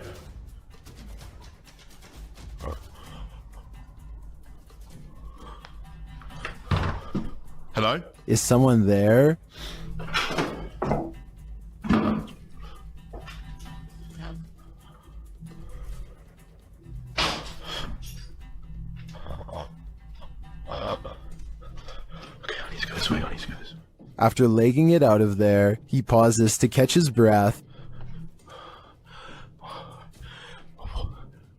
Hello? Is someone there? After legging it out of there, he pauses to catch his breath.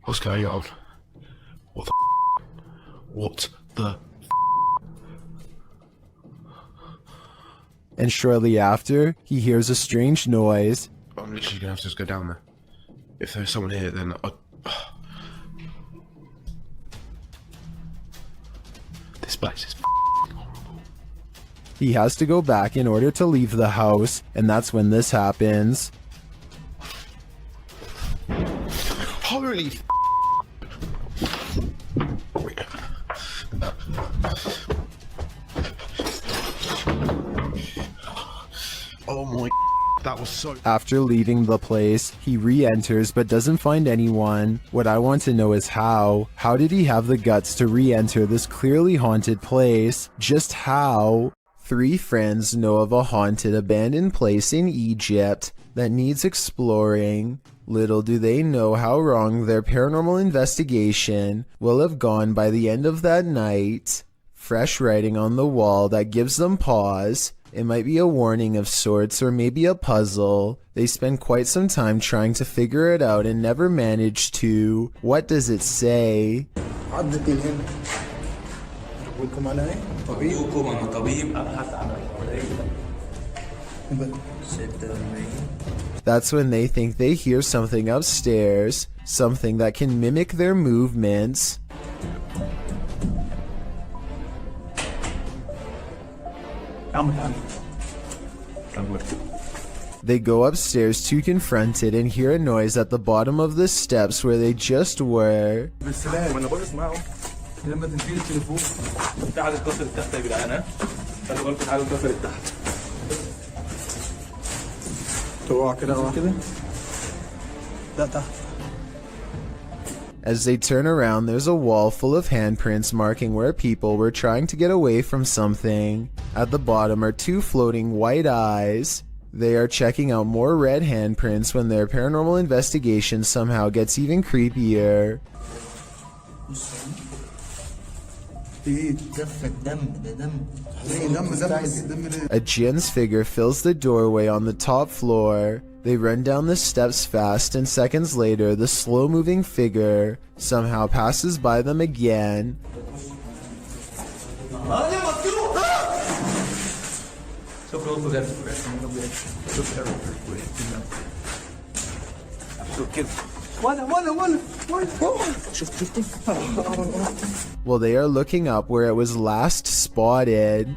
What's going on? What the What the And shortly after, he hears a strange noise. I'm literally gonna have to just go down there. If there's someone here, then this place is horrible. He has to go back in order to leave the house, and that's when this happens. Holy oh my, that was so... After leaving the place, he re-enters but doesn't find anyone. What I want to know is how. How did he have the guts to re-enter this clearly haunted place? Just how? 3 friends know of a haunted abandoned place in Egypt that needs exploring. Little do they know how wrong their paranormal investigation will have gone by the end of that night. Fresh writing on the wall that gives them pause. It might be a warning of sorts or maybe a puzzle. They spend quite some time trying to figure it out and never manage to. What does it say? That's when they think they hear something upstairs, something that can mimic their movements. They go upstairs to confront it and hear a noise at the bottom of the steps where they just were. As they turn around, there's a wall full of handprints marking where people were trying to get away from something. At the bottom are 2 floating white eyes. They are checking out more red handprints when their paranormal investigation somehow gets even creepier. A djinn's figure fills the doorway on the top floor. They run down the steps fast, and seconds later, the slow-moving figure somehow passes by them again. Well, they are looking up where it was last spotted.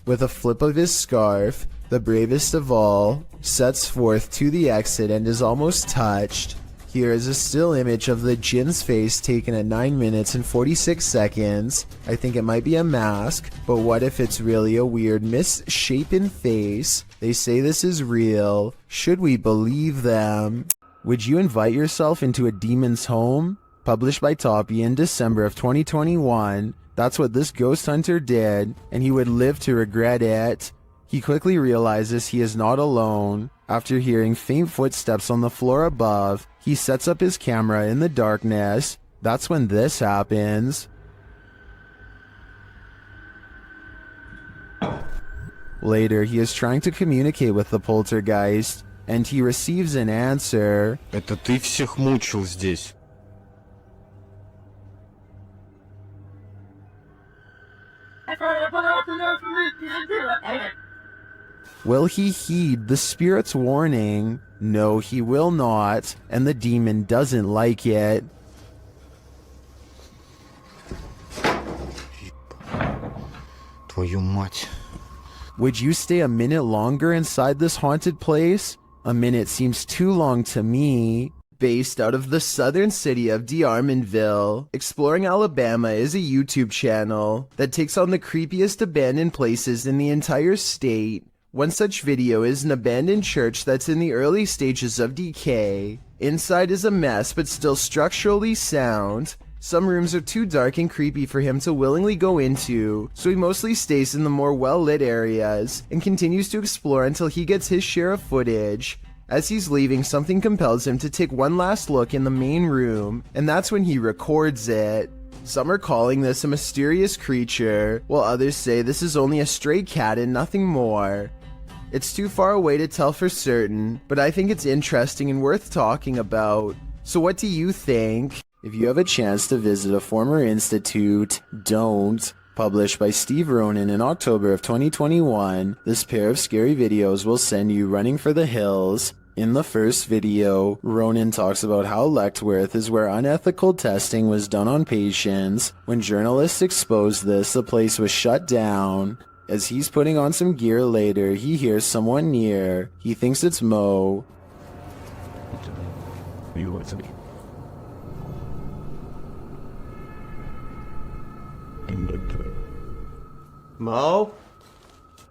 With a flip of his scarf, the bravest of all sets forth to the exit and is almost touched. Here is a still image of the djinn's face taken at 9 minutes and 46 seconds. I think it might be a mask, but what if it's really a weird misshapen face? They say this is real. Should we believe them? Would you invite yourself into a demon's home? Published by Toppy in December of 2021. That's what this ghost hunter did, and he would live to regret it. He quickly realizes he is not alone. After hearing faint footsteps on the floor above, he sets up his camera in the darkness. That's when this happens. Later, he is trying to communicate with the poltergeist, and he receives an answer. Это ты всех мучил здесь. Will he heed the spirit's warning? No, he will not, and the demon doesn't like it. Твою мать. Would you stay a minute longer inside this haunted place? A minute seems too long to me. Based out of the southern city of D'Armanville, Exploring Alabama is a YouTube channel that takes on the creepiest abandoned places in the entire state. One such video is an abandoned church that's in the early stages of decay. Inside is a mess, but still structurally sound. Some rooms are too dark and creepy for him to willingly go into, so he mostly stays in the more well-lit areas and continues to explore until he gets his share of footage. As he's leaving, something compels him to take one last look in the main room, and that's when he records it. Some are calling this a mysterious creature, while others say this is only a stray cat and nothing more. It's too far away to tell for certain, but I think it's interesting and worth talking about. So what do you think? If you have a chance to visit a former institute, don't. Published by Steve Ronan in October of 2021, this pair of scary videos will send you running for the hills. In the first video, Ronan talks about how Lechtworth is where unethical testing was done on patients. When journalists exposed this, the place was shut down. As he's putting on some gear later, he hears someone near. He thinks it's Mo. You with me? Mo?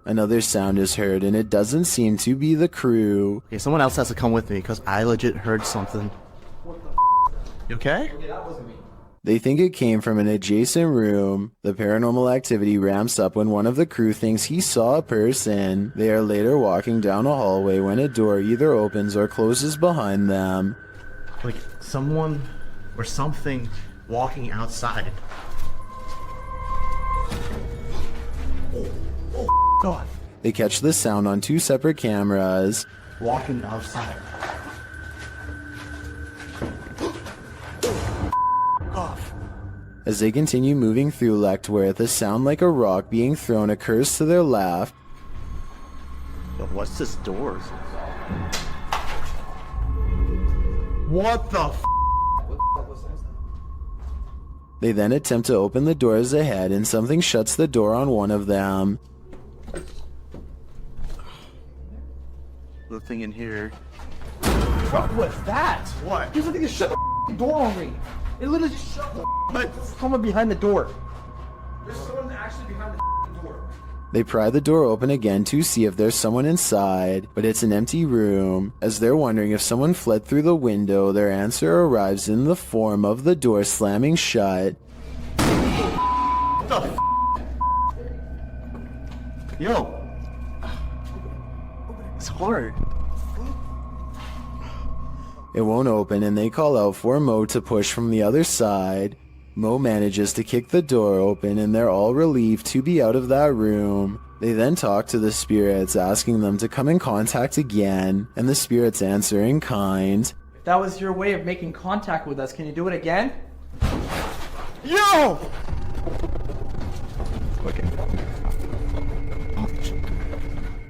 Another sound is heard, and it doesn't seem to be the crew. Okay, someone else has to come with me, because I legit heard something. You okay? They think it came from an adjacent room. The paranormal activity ramps up when one of the crew thinks he saw a person. They are later walking down a hallway when a door either opens or closes behind them. Like someone or something walking outside. Oh God. They catch the sound on two separate cameras. Walking outside. Off. As they continue moving through Lechtworth, a sound like a rock being thrown occurs to their left. Yo, what's this door? What the f? They then attempt to open the doors ahead, and something shuts the door on one of them. Nothing in here. What was that? What? You something just shut the door on me. It literally just shut the someone behind the door. There's someone actually behind the door. They pry the door open again to see if there's someone inside, but it's an empty room. As they're wondering if someone fled through the window, their answer arrives in the form of the door slamming shut. What the f? Yo. hard. It won't open and they call out for Mo to push from the other side. Mo manages to kick the door open and they're all relieved to be out of that room. They then talk to the spirits, asking them to come in contact again, and the spirits answer in kind. If that was your way of making contact with us, can you do it again? Yo! Okay.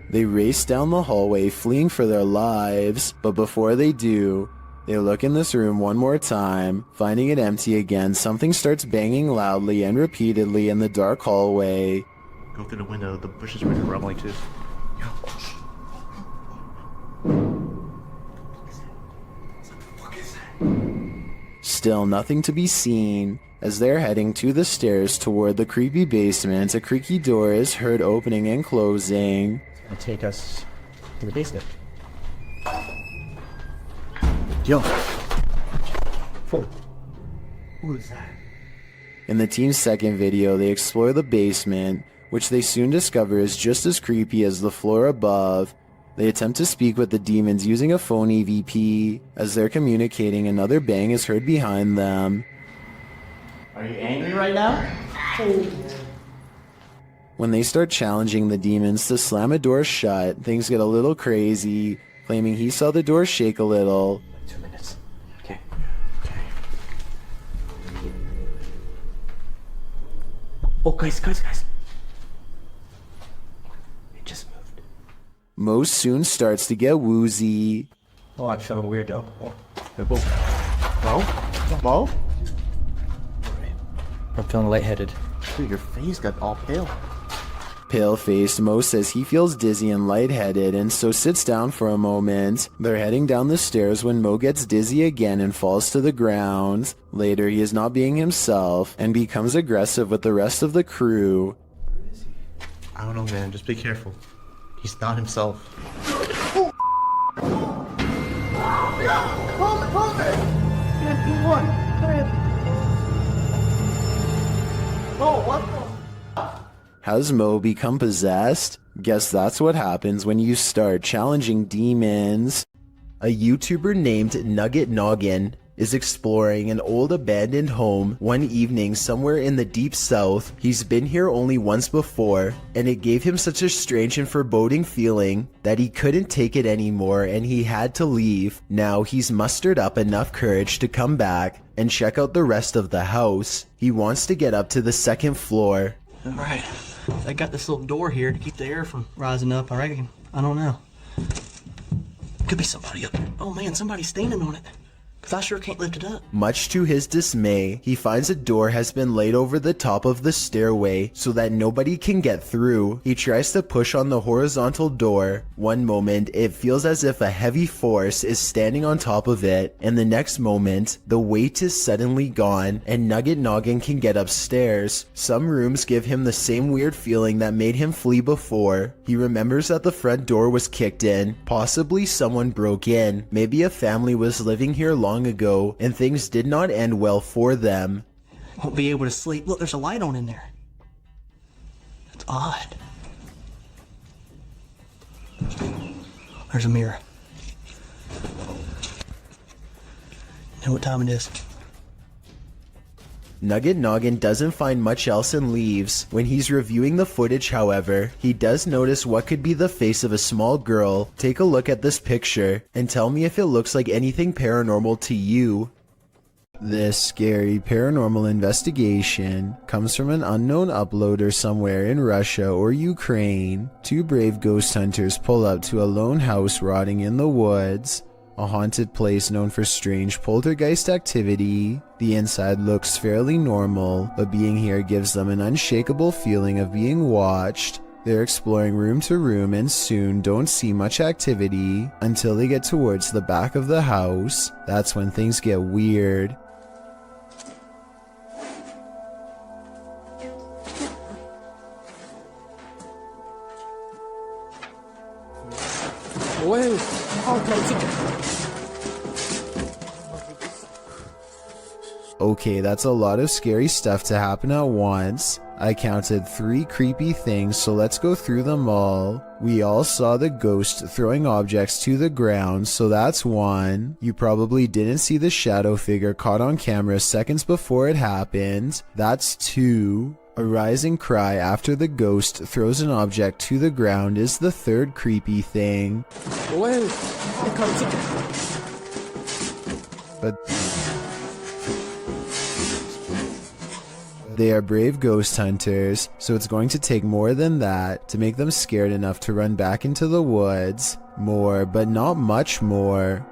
They race down the hallway, fleeing for their lives, but before they do, they look in this room one more time. Finding it empty again, something starts banging loudly and repeatedly in the dark hallway. Go through the window, the bushes were rumbling too. Still nothing to be seen. As they're heading to the stairs toward the creepy basement, a creaky door is heard opening and closing. It'll take us to the basement. Yo. Who is that? In the team's second video, they explore the basement, which they soon discover is just as creepy as the floor above. They attempt to speak with the demons using a phone EVP. As they're communicating, another bang is heard behind them. Are you angry right now? When they start challenging the demons to slam a door shut, things get a little crazy, claiming he saw the door shake a little. 2 minutes. Okay. Oh, guys. Mo soon starts to get woozy. Oh, I'm feeling weird though. Mo? I'm feeling lightheaded. Dude, your face got all pale. Pale-faced, Mo says he feels dizzy and lightheaded and so sits down for a moment. They're heading down the stairs when Mo gets dizzy again and falls to the ground. Later, he is not being himself and becomes aggressive with the rest of the crew. I don't know, man. Just be careful. He's not himself. Hold it! Yeah, one. Go ahead. Oh, what the? Has Mo become possessed? Guess that's what happens when you start challenging demons. A YouTuber named Nugget Noggin is exploring an old abandoned home one evening somewhere in the deep south. He's been here only once before, and it gave him such a strange and foreboding feeling that he couldn't take it anymore and he had to leave. Now he's mustered up enough courage to come back and check out the rest of the house. He wants to get up to the second floor. Alright, I got this little door here to keep the air from rising up, I reckon. I don't know. Could be somebody up there. Oh man, somebody's standing on it. Cause I sure can't lift it up. Much to his dismay, he finds a door has been laid over the top of the stairway so that nobody can get through. He tries to push on the horizontal door. One moment, it feels as if a heavy force is standing on top of it, and the next moment, the weight is suddenly gone, and Nugget Noggin can get upstairs. Some rooms give him the same weird feeling that made him flee before. He remembers that the front door was kicked in. Possibly someone broke in. Maybe a family was living here long ago, and things did not end well for them. Won't be able to sleep. Look, there's a light on in there. That's odd. There's a mirror. You know what time it is? Nugget Noggin doesn't find much else and leaves. When he's reviewing the footage, however, he does notice what could be the face of a small girl. Take a look at this picture and tell me if it looks like anything paranormal to you. This scary paranormal investigation comes from an unknown uploader somewhere in Russia or Ukraine. Two brave ghost hunters pull up to a lone house rotting in the woods. A haunted place known for strange poltergeist activity. The inside looks fairly normal, but being here gives them an unshakable feeling of being watched. They're exploring room to room and soon don't see much activity until they get towards the back of the house. That's when things get weird. Okay, that's a lot of scary stuff to happen at once. I counted 3 creepy things, so let's go through them all. We all saw the ghost throwing objects to the ground, so that's 1. You probably didn't see the shadow figure caught on camera seconds before it happened. That's 2. A rising cry after the ghost throws an object to the ground is the 3rd creepy thing. But they are brave ghost hunters, so it's going to take more than that to make them scared enough to run back into the woods. More, but not much more.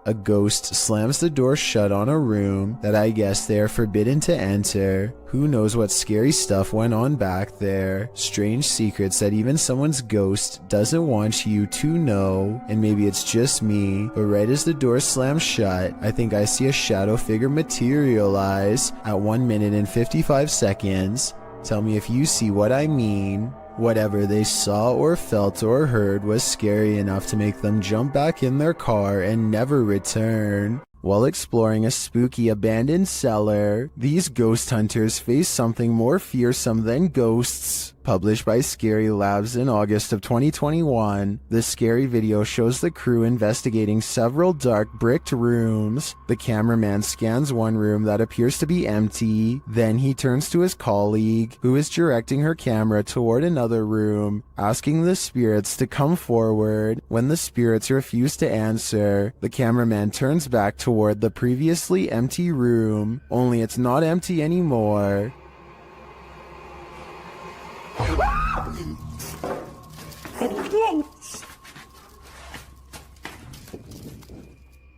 A ghost slams the door shut on a room that I guess they are forbidden to enter. Who knows what scary stuff went on back there. Strange secrets that even someone's ghost doesn't want you to know. And maybe it's just me, but right as the door slams shut, I think I see a shadow figure materialize at 1 minute and 55 seconds. Tell me if you see what I mean. Whatever they saw or felt or heard was scary enough to make them jump back in their car and never return. While exploring a spooky abandoned cellar, these ghost hunters face something more fearsome than ghosts. Published by Scary Labs in August of 2021, the scary video shows the crew investigating several dark bricked rooms. The cameraman scans one room that appears to be empty, then he turns to his colleague, who is directing her camera toward another room, asking the spirits to come forward. When the spirits refuse to answer, the cameraman turns back toward the previously empty room, only it's not empty anymore.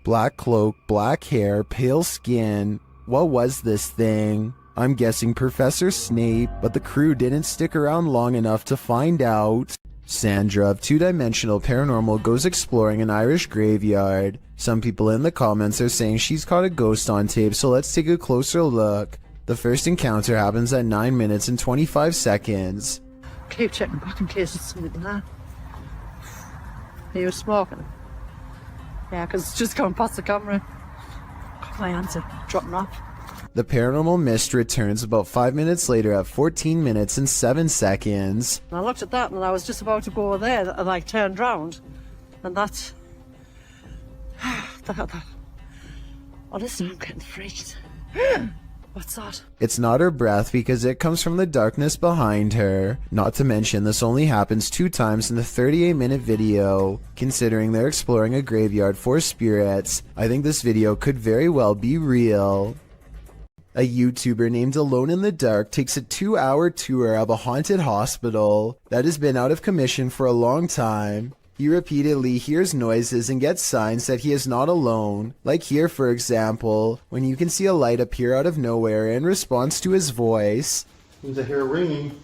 Black cloak, black hair, pale skin. What was this thing? I'm guessing Professor Snape, but the crew didn't stick around long enough to find out. Sandra of 2-Dimensional Paranormal goes exploring an Irish graveyard. Some people in the comments are saying she's caught a ghost on tape, so let's take a closer look. The first encounter happens at 9 minutes and 25 seconds. Keep checking back in case it's something there. Are you smoking? Yeah, because it's just going past the camera. Got my answer. Dropping off. The paranormal mist returns about 5 minutes later at 14 minutes and 7 seconds. And I looked at that and I was just about to go there and I turned round. And that's... Oh, listen, I'm getting freaked. What's that? It's not her breath because it comes from the darkness behind her. Not to mention this only happens 2 times in the 38-minute video. Considering they're exploring a graveyard for spirits, I think this video could very well be real. A YouTuber named Alone in the Dark takes a 2-hour tour of a haunted hospital that has been out of commission for a long time. He repeatedly hears noises and gets signs that he is not alone, like here for example, when you can see a light appear out of nowhere in response to his voice. Seems I hear ringing.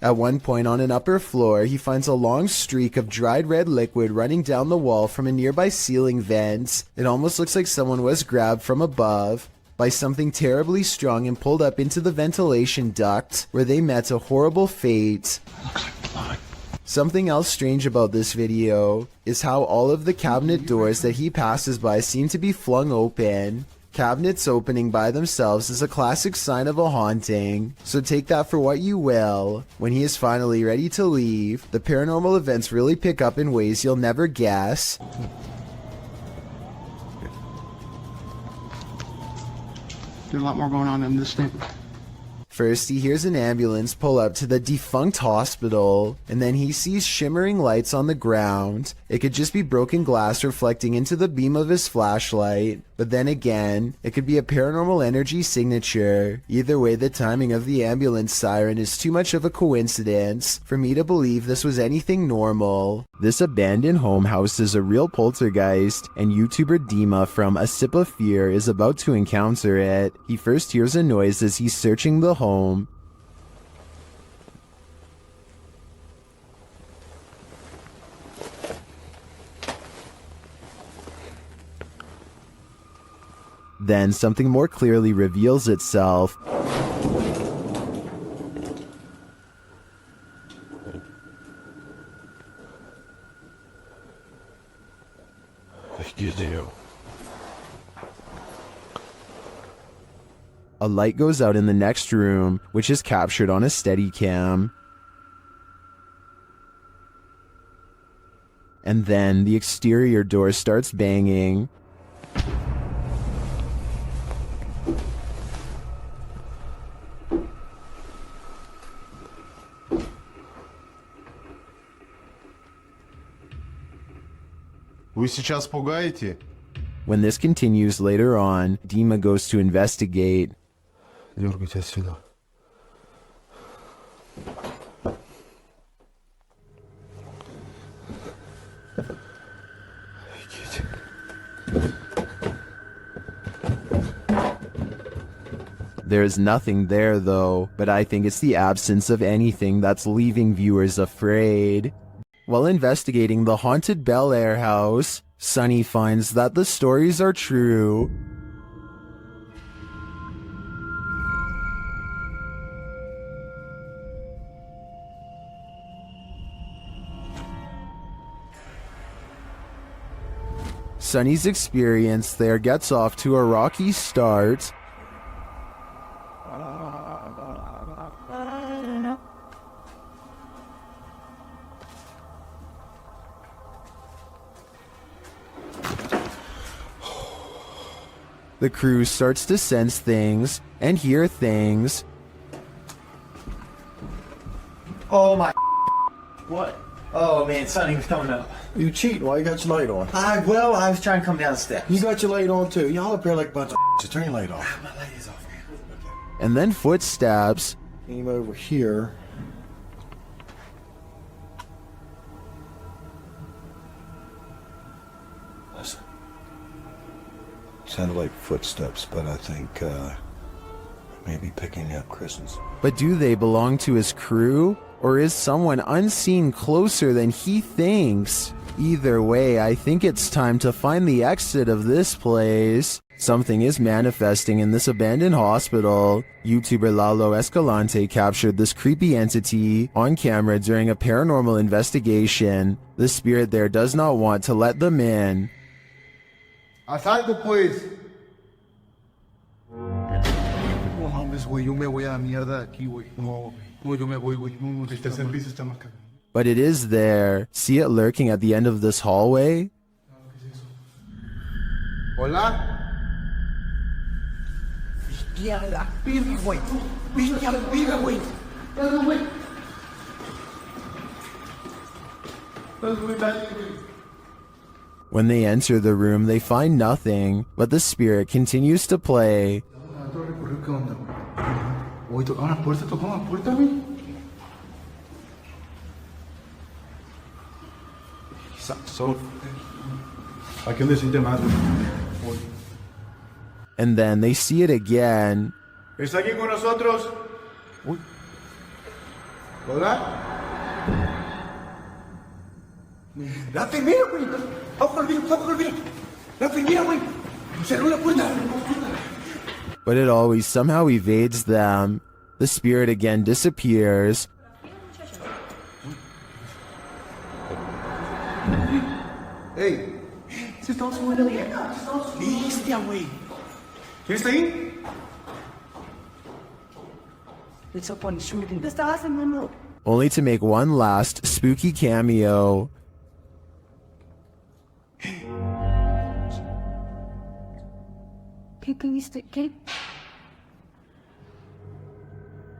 At one point on an upper floor, he finds a long streak of dried red liquid running down the wall from a nearby ceiling vent. It almost looks like someone was grabbed from above by something terribly strong and pulled up into the ventilation duct, where they met a horrible fate. Looks like blood. Something else strange about this video is how all of the cabinet doors that he passes by seem to be flung open. Cabinets opening by themselves is a classic sign of a haunting, so take that for what you will. When he is finally ready to leave, the paranormal events really pick up in ways you'll never guess. There's a lot more going on in this thing. First, he hears an ambulance pull up to the defunct hospital, and then he sees shimmering lights on the ground. It could just be broken glass reflecting into the beam of his flashlight, but then again, it could be a paranormal energy signature. Either way, the timing of the ambulance siren is too much of a coincidence for me to believe this was anything normal. This abandoned home houses a real poltergeist, and YouTuber Dima from A Sip of Fear is about to encounter it. He first hears a noise as he's searching the home. Then something more clearly reveals itself. A light goes out in the next room, which is captured on a Steadicam. And then the exterior door starts banging. Вы сейчас пугаете? When this continues later on, Dima goes to investigate. Дергайте отсюда. There's nothing there though, but I think it's the absence of anything that's leaving viewers afraid. While investigating the haunted Bel Air house, Sunny finds that the stories are true. Sunny's experience there gets off to a rocky start. The crew starts to sense things and hear things. Oh my. What? Oh man, Sonny was coming up. You cheating? Why you got your light on? I was trying to come down the steps. You got your light on too. Y'all up here like a bunch of just turn your light off. My light is off, man. And then footsteps. Came over here. Listen. Sounded like footsteps, but I think maybe picking up Chris's. But do they belong to his crew? Or is someone unseen closer than he thinks? Either way, I think it's time to find the exit of this place. Something is manifesting in this abandoned hospital. YouTuber Lalo Escalante captured this creepy entity on camera during a paranormal investigation. The spirit there does not want to let them in. Asalto, pues. No mames, güey, yo me voy a la mierda de aquí, güey. No, yo me voy, güey. No, este servicio está más caro. But it is there. See it lurking at the end of this hallway? Hola? When they enter the room, they find nothing, but the spirit continues to play. And then they see it again. ¿Está aquí con nosotros? ¿Hola? La enfermera, güey. Ojo, olvida. La enfermera, güey. Cerró la puerta. But it always somehow evades them. The spirit again disappears. Hey. Se están subiendo de acá. Bestia, güey. ¿Quién está ahí? It's up on shooting. ¿Qué estás haciendo? Only to make one last spooky cameo. ¿Qué?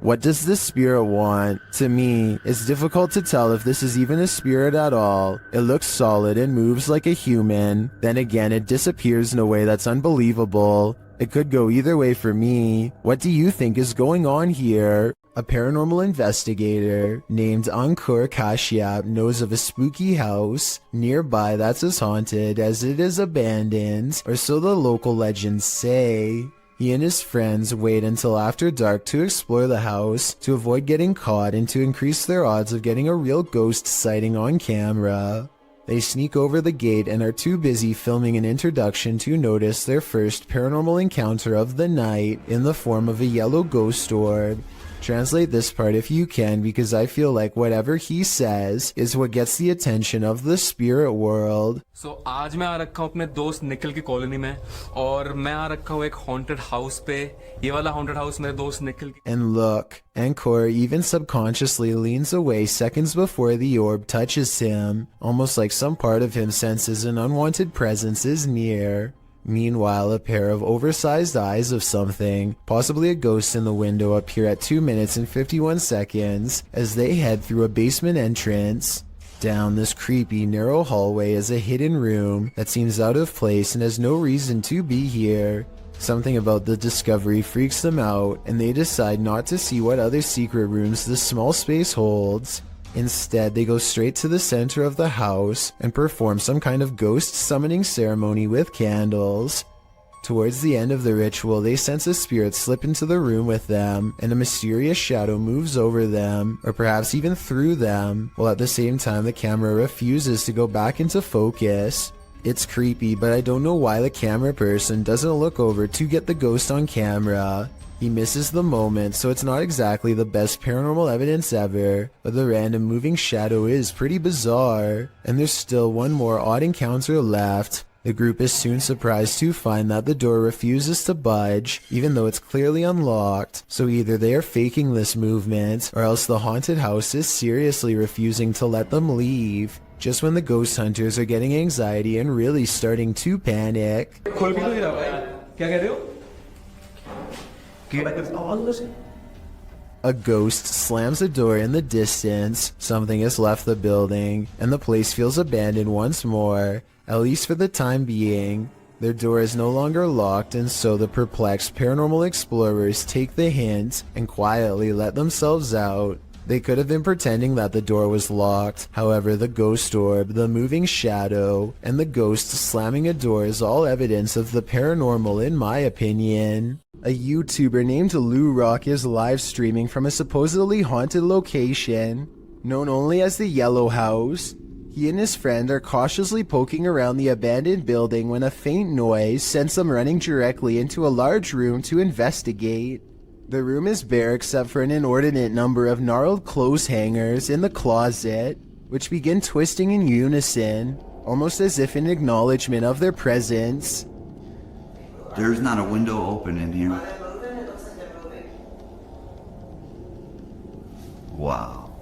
What does this spirit want? To me, it's difficult to tell if this is even a spirit at all. It looks solid and moves like a human. Then again, it disappears in a way that's unbelievable. It could go either way for me. What do you think is going on here? A paranormal investigator named Ankur Kashyap knows of a spooky house nearby that's as haunted as it is abandoned, or so the local legends say. He and his friends wait until after dark to explore the house to avoid getting caught and to increase their odds of getting a real ghost sighting on camera. They sneak over the gate and are too busy filming an introduction to notice their first paranormal encounter of the night in the form of a yellow ghost orb. Translate this part if you can, because I feel like whatever he says is what gets the attention of the spirit world. So आज मैं आ रखा हूँ अपने दोस्त निखिल की colony में और मैं आ रखा हूँ एक haunted house पे ये वाला haunted house मेरे दोस्त निखिल की And look, Encore even subconsciously leans away seconds before the orb touches him, almost like some part of him senses an unwanted presence is near. Meanwhile, a pair of oversized eyes of something, possibly a ghost in the window, appear at 2 minutes and 51 seconds as they head through a basement entrance. Down this creepy, narrow hallway is a hidden room that seems out of place and has no reason to be here. Something about the discovery freaks them out, and they decide not to see what other secret rooms this small space holds. Instead, they go straight to the center of the house and perform some kind of ghost summoning ceremony with candles. Towards the end of the ritual, they sense a spirit slip into the room with them, and a mysterious shadow moves over them, or perhaps even through them, while at the same time the camera refuses to go back into focus. It's creepy, but I don't know why the camera person doesn't look over to get the ghost on camera. He misses the moment, so it's not exactly the best paranormal evidence ever, but the random moving shadow is pretty bizarre. And there's still one more odd encounter left. The group is soon surprised to find that the door refuses to budge, even though it's clearly unlocked. So either they are faking this movement, or else the haunted house is seriously refusing to let them leave. Just when the ghost hunters are getting anxiety and really starting to panic. A ghost slams a door in the distance, something has left the building, and the place feels abandoned once more, at least for the time being. Their door is no longer locked, and so the perplexed paranormal explorers take the hint and quietly let themselves out. They could have been pretending that the door was locked. However, the ghost orb, the moving shadow, and the ghost slamming a door is all evidence of the paranormal in my opinion. A YouTuber named Lou Rock is live streaming from a supposedly haunted location, known only as the Yellow House. He and his friend are cautiously poking around the abandoned building when a faint noise sends them running directly into a large room to investigate. The room is bare except for an inordinate number of gnarled clothes hangers in the closet, which begin twisting in unison, almost as if in acknowledgement of their presence. There's not a window open in here. Wow.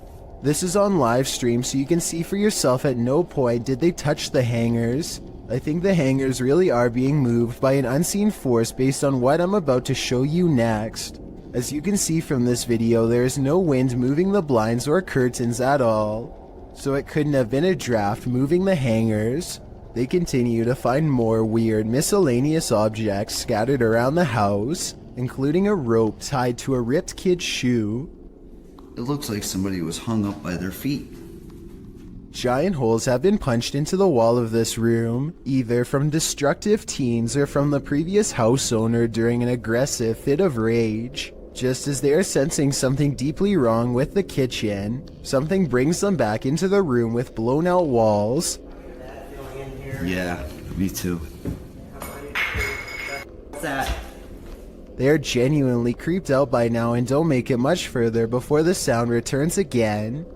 This is on live stream, so you can see for yourself at no point did they touch the hangers. I think the hangers really are being moved by an unseen force based on what I'm about to show you next. As you can see from this video, there is no wind moving the blinds or curtains at all, so it couldn't have been a draft moving the hangers. They continue to find more weird miscellaneous objects scattered around the house, including a rope tied to a ripped kid's shoe. It looks like somebody was hung up by their feet. Giant holes have been punched into the wall of this room, either from destructive teens or from the previous house owner during an aggressive fit of rage. Just as they are sensing something deeply wrong with the kitchen, something brings them back into the room with blown out walls. Yeah, me too. What's that? They are genuinely creeped out by now and don't make it much further before the sound returns again.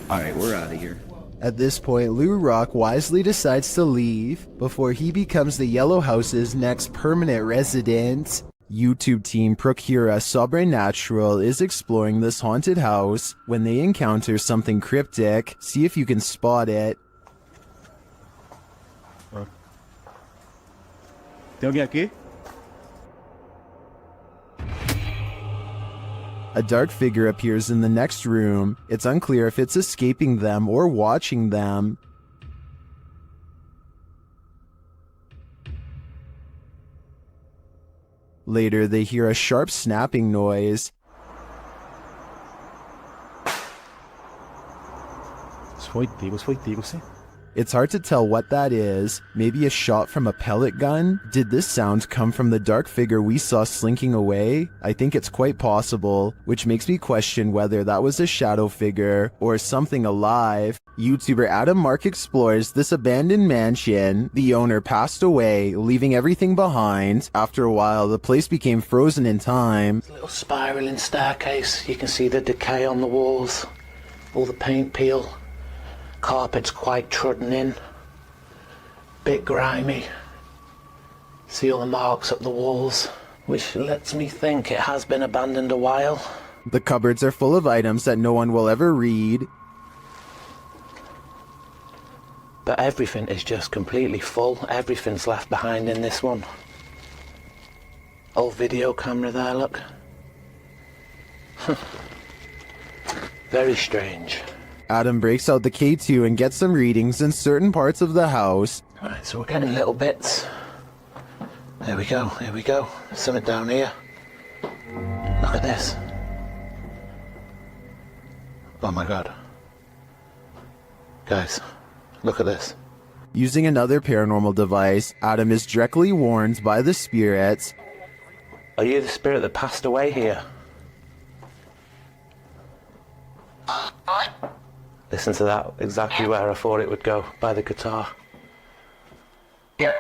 Alright, we're out of here. At this point, Lou Rock wisely decides to leave before he becomes the Yellow House's next permanent resident. YouTube team Procura Sobrenatural is exploring this haunted house when they encounter something cryptic. See if you can spot it. Tem alguém aqui? A dark figure appears in the next room. It's unclear if it's escaping them or watching them. Later, they hear a sharp snapping noise. Foi Deus, sim. It's hard to tell what that is. Maybe a shot from a pellet gun? Did this sound come from the dark figure we saw slinking away? I think it's quite possible, which makes me question whether that was a shadow figure or something alive. YouTuber Adam Mark explores this abandoned mansion. The owner passed away, leaving everything behind. After a while, the place became frozen in time. Little spiraling staircase. You can see the decay on the walls, all the paint peel. Carpet's quite trodden in, bit grimy. See all the marks up the walls, which lets me think it has been abandoned a while. The cupboards are full of items that no one will ever read. But everything is just completely full. Everything's left behind in this one. Old video camera there, look. Very strange. Adam breaks out the K2 and gets some readings in certain parts of the house. Right, so we're getting little bits. There we go, here we go. Something down here. Look at this. Oh my god. Guys, look at this. Using another paranormal device, Adam is directly warned by the spirits. Are you the spirit that passed away here? Listen to that, exactly where I thought it would go, by the guitar. Yep.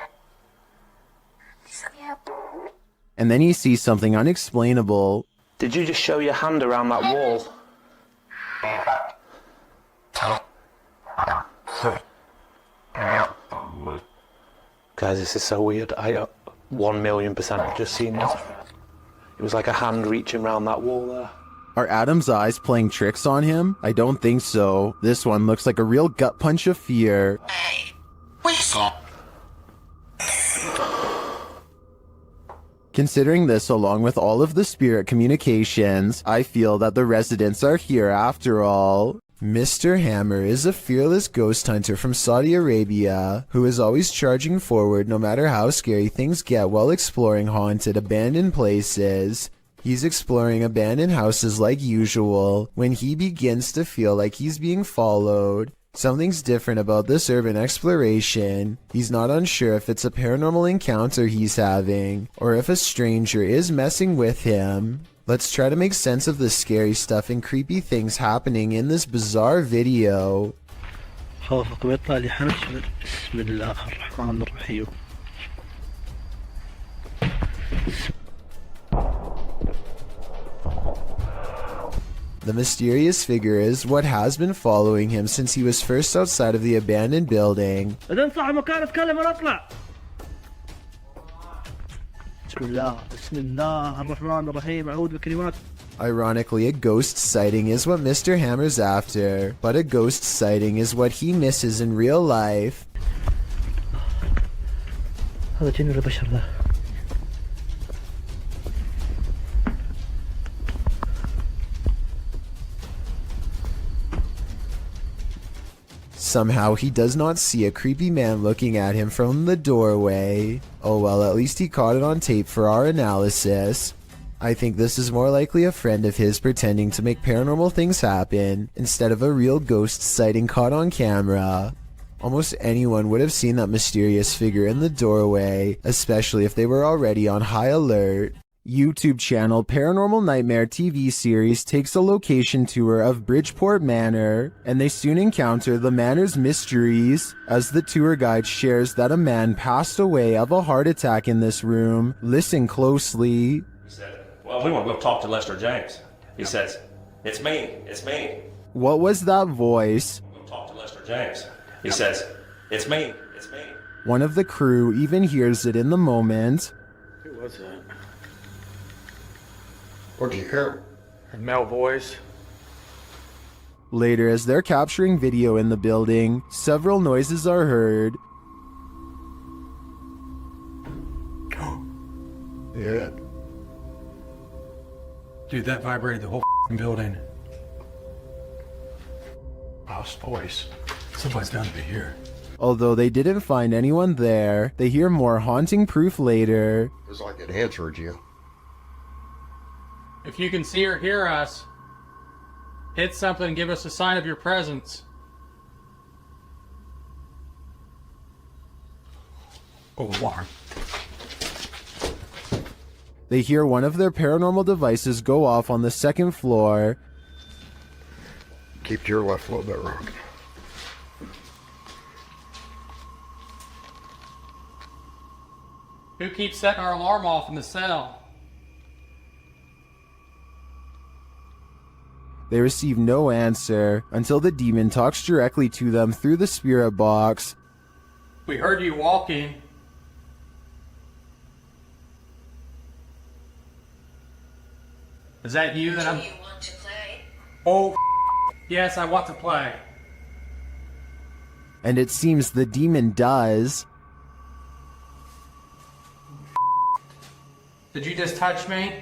And then he sees something unexplainable. Did you just show your hand around that wall? Guys, this is so weird. I 1,000,000% have just seen it. It was like a hand reaching around that wall there. Are Adam's eyes playing tricks on him? I don't think so. This one looks like a real gut punch of fear. Considering this along with all of the spirit communications, I feel that the residents are here after all. Mr. Hammer is a fearless ghost hunter from Saudi Arabia who is always charging forward no matter how scary things get while exploring haunted, abandoned places. He's exploring abandoned houses like usual when he begins to feel like he's being followed. Something's different about this urban exploration. He's not unsure if it's a paranormal encounter he's having or if a stranger is messing with him. Let's try to make sense of the scary stuff and creepy things happening in this bizarre video. The mysterious figure is what has been following him since he was first outside of the abandoned building. Ironically, a ghost sighting is what Mr. Hammer's after, but a ghost sighting is what he misses in real life. Somehow he does not see a creepy man looking at him from the doorway. Oh well, at least he caught it on tape for our analysis. I think this is more likely a friend of his pretending to make paranormal things happen instead of a real ghost sighting caught on camera. Almost anyone would have seen that mysterious figure in the doorway, especially if they were already on high alert. YouTube channel Paranormal Nightmare TV series takes a location tour of Bridgeport Manor, and they soon encounter the manor's mysteries as the tour guide shares that a man passed away of a heart attack in this room. Listen closely. He said, well, we want to go talk to Lester James. He says, it's me, it's me. What was that voice? We'll talk to Lester James. He says, it's me, it's me. One of the crew even hears it in the moment. Who was that? What did you hear? A male voice. Later, as they're capturing video in the building, several noises are heard. Yeah. Dude, that vibrated the whole building. Lost voice. Somebody's got to be here. Although they didn't find anyone there, they hear more haunting proof later. It's like it answered you. If you can see or hear us, hit something and give us a sign of your presence. Au revoir. They hear one of their paranormal devices go off on the second floor. Keep your left a little bit wrong. Who keeps setting our alarm off in the cell? They receive no answer until the demon talks directly to them through the spirit box. We heard you walking. Is that you that I'm... Do you want to play? Oh, yes, I want to play. And it seems the demon does. Did you just touch me?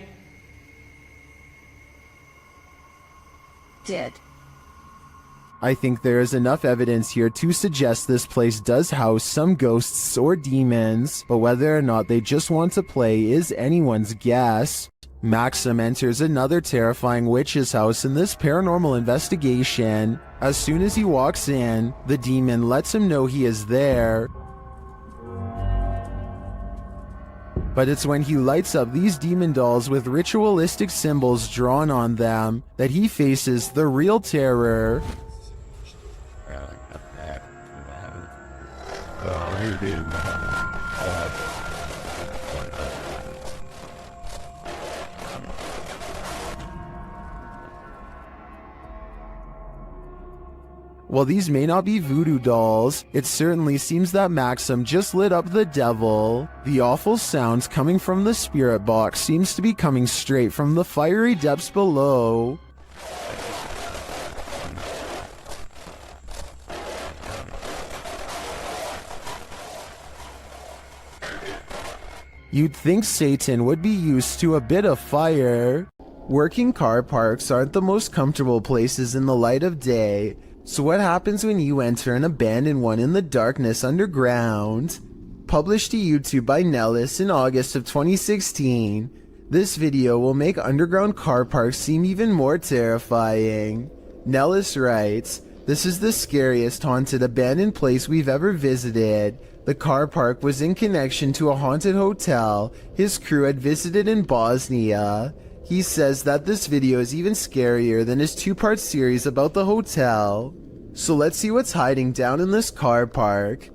Did. I think there is enough evidence here to suggest this place does house some ghosts or demons, but whether or not they just want to play is anyone's guess. Maxim enters another terrifying witch's house in this paranormal investigation. As soon as he walks in, the demon lets him know he is there. But it's when he lights up these demon dolls with ritualistic symbols drawn on them that he faces the real terror. While these may not be voodoo dolls, it certainly seems that Maxim just lit up the devil. The awful sounds coming from the spirit box seems to be coming straight from the fiery depths below. You'd think Satan would be used to a bit of fire. Working car parks aren't the most comfortable places in the light of day. So what happens when you enter an abandoned one in the darkness underground? Published to YouTube by Nellis in August of 2016, this video will make underground car parks seem even more terrifying. Nellis writes, "This is the scariest haunted abandoned place we've ever visited. The car park was in connection to a haunted hotel his crew had visited in Bosnia. He says that this video is even scarier than his two-part series about the hotel. So let's see what's hiding down in this car park.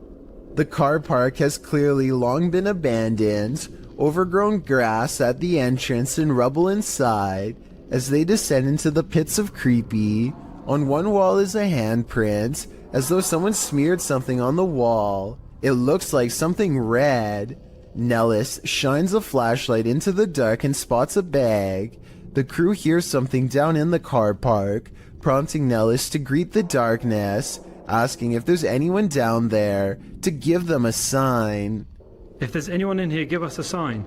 The car park has clearly long been abandoned, overgrown grass at the entrance and rubble inside. As they descend into the pits of creepy, on one wall is a handprint, as though someone smeared something on the wall. It looks like something red. Nellis shines a flashlight into the dark and spots a bag. The crew hears something down in the car park, prompting Nellis to greet the darkness, asking if there's anyone down there to give them a sign. If there's anyone in here, give us a sign.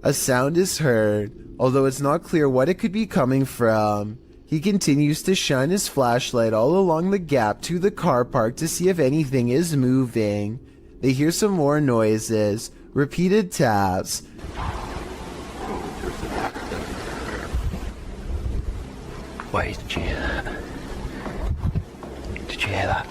A sound is heard, although it's not clear what it could be coming from. He continues to shine his flashlight all along the gap to the car park to see if anything is moving. They hear some more noises, repeated taps. Wait, did you hear that?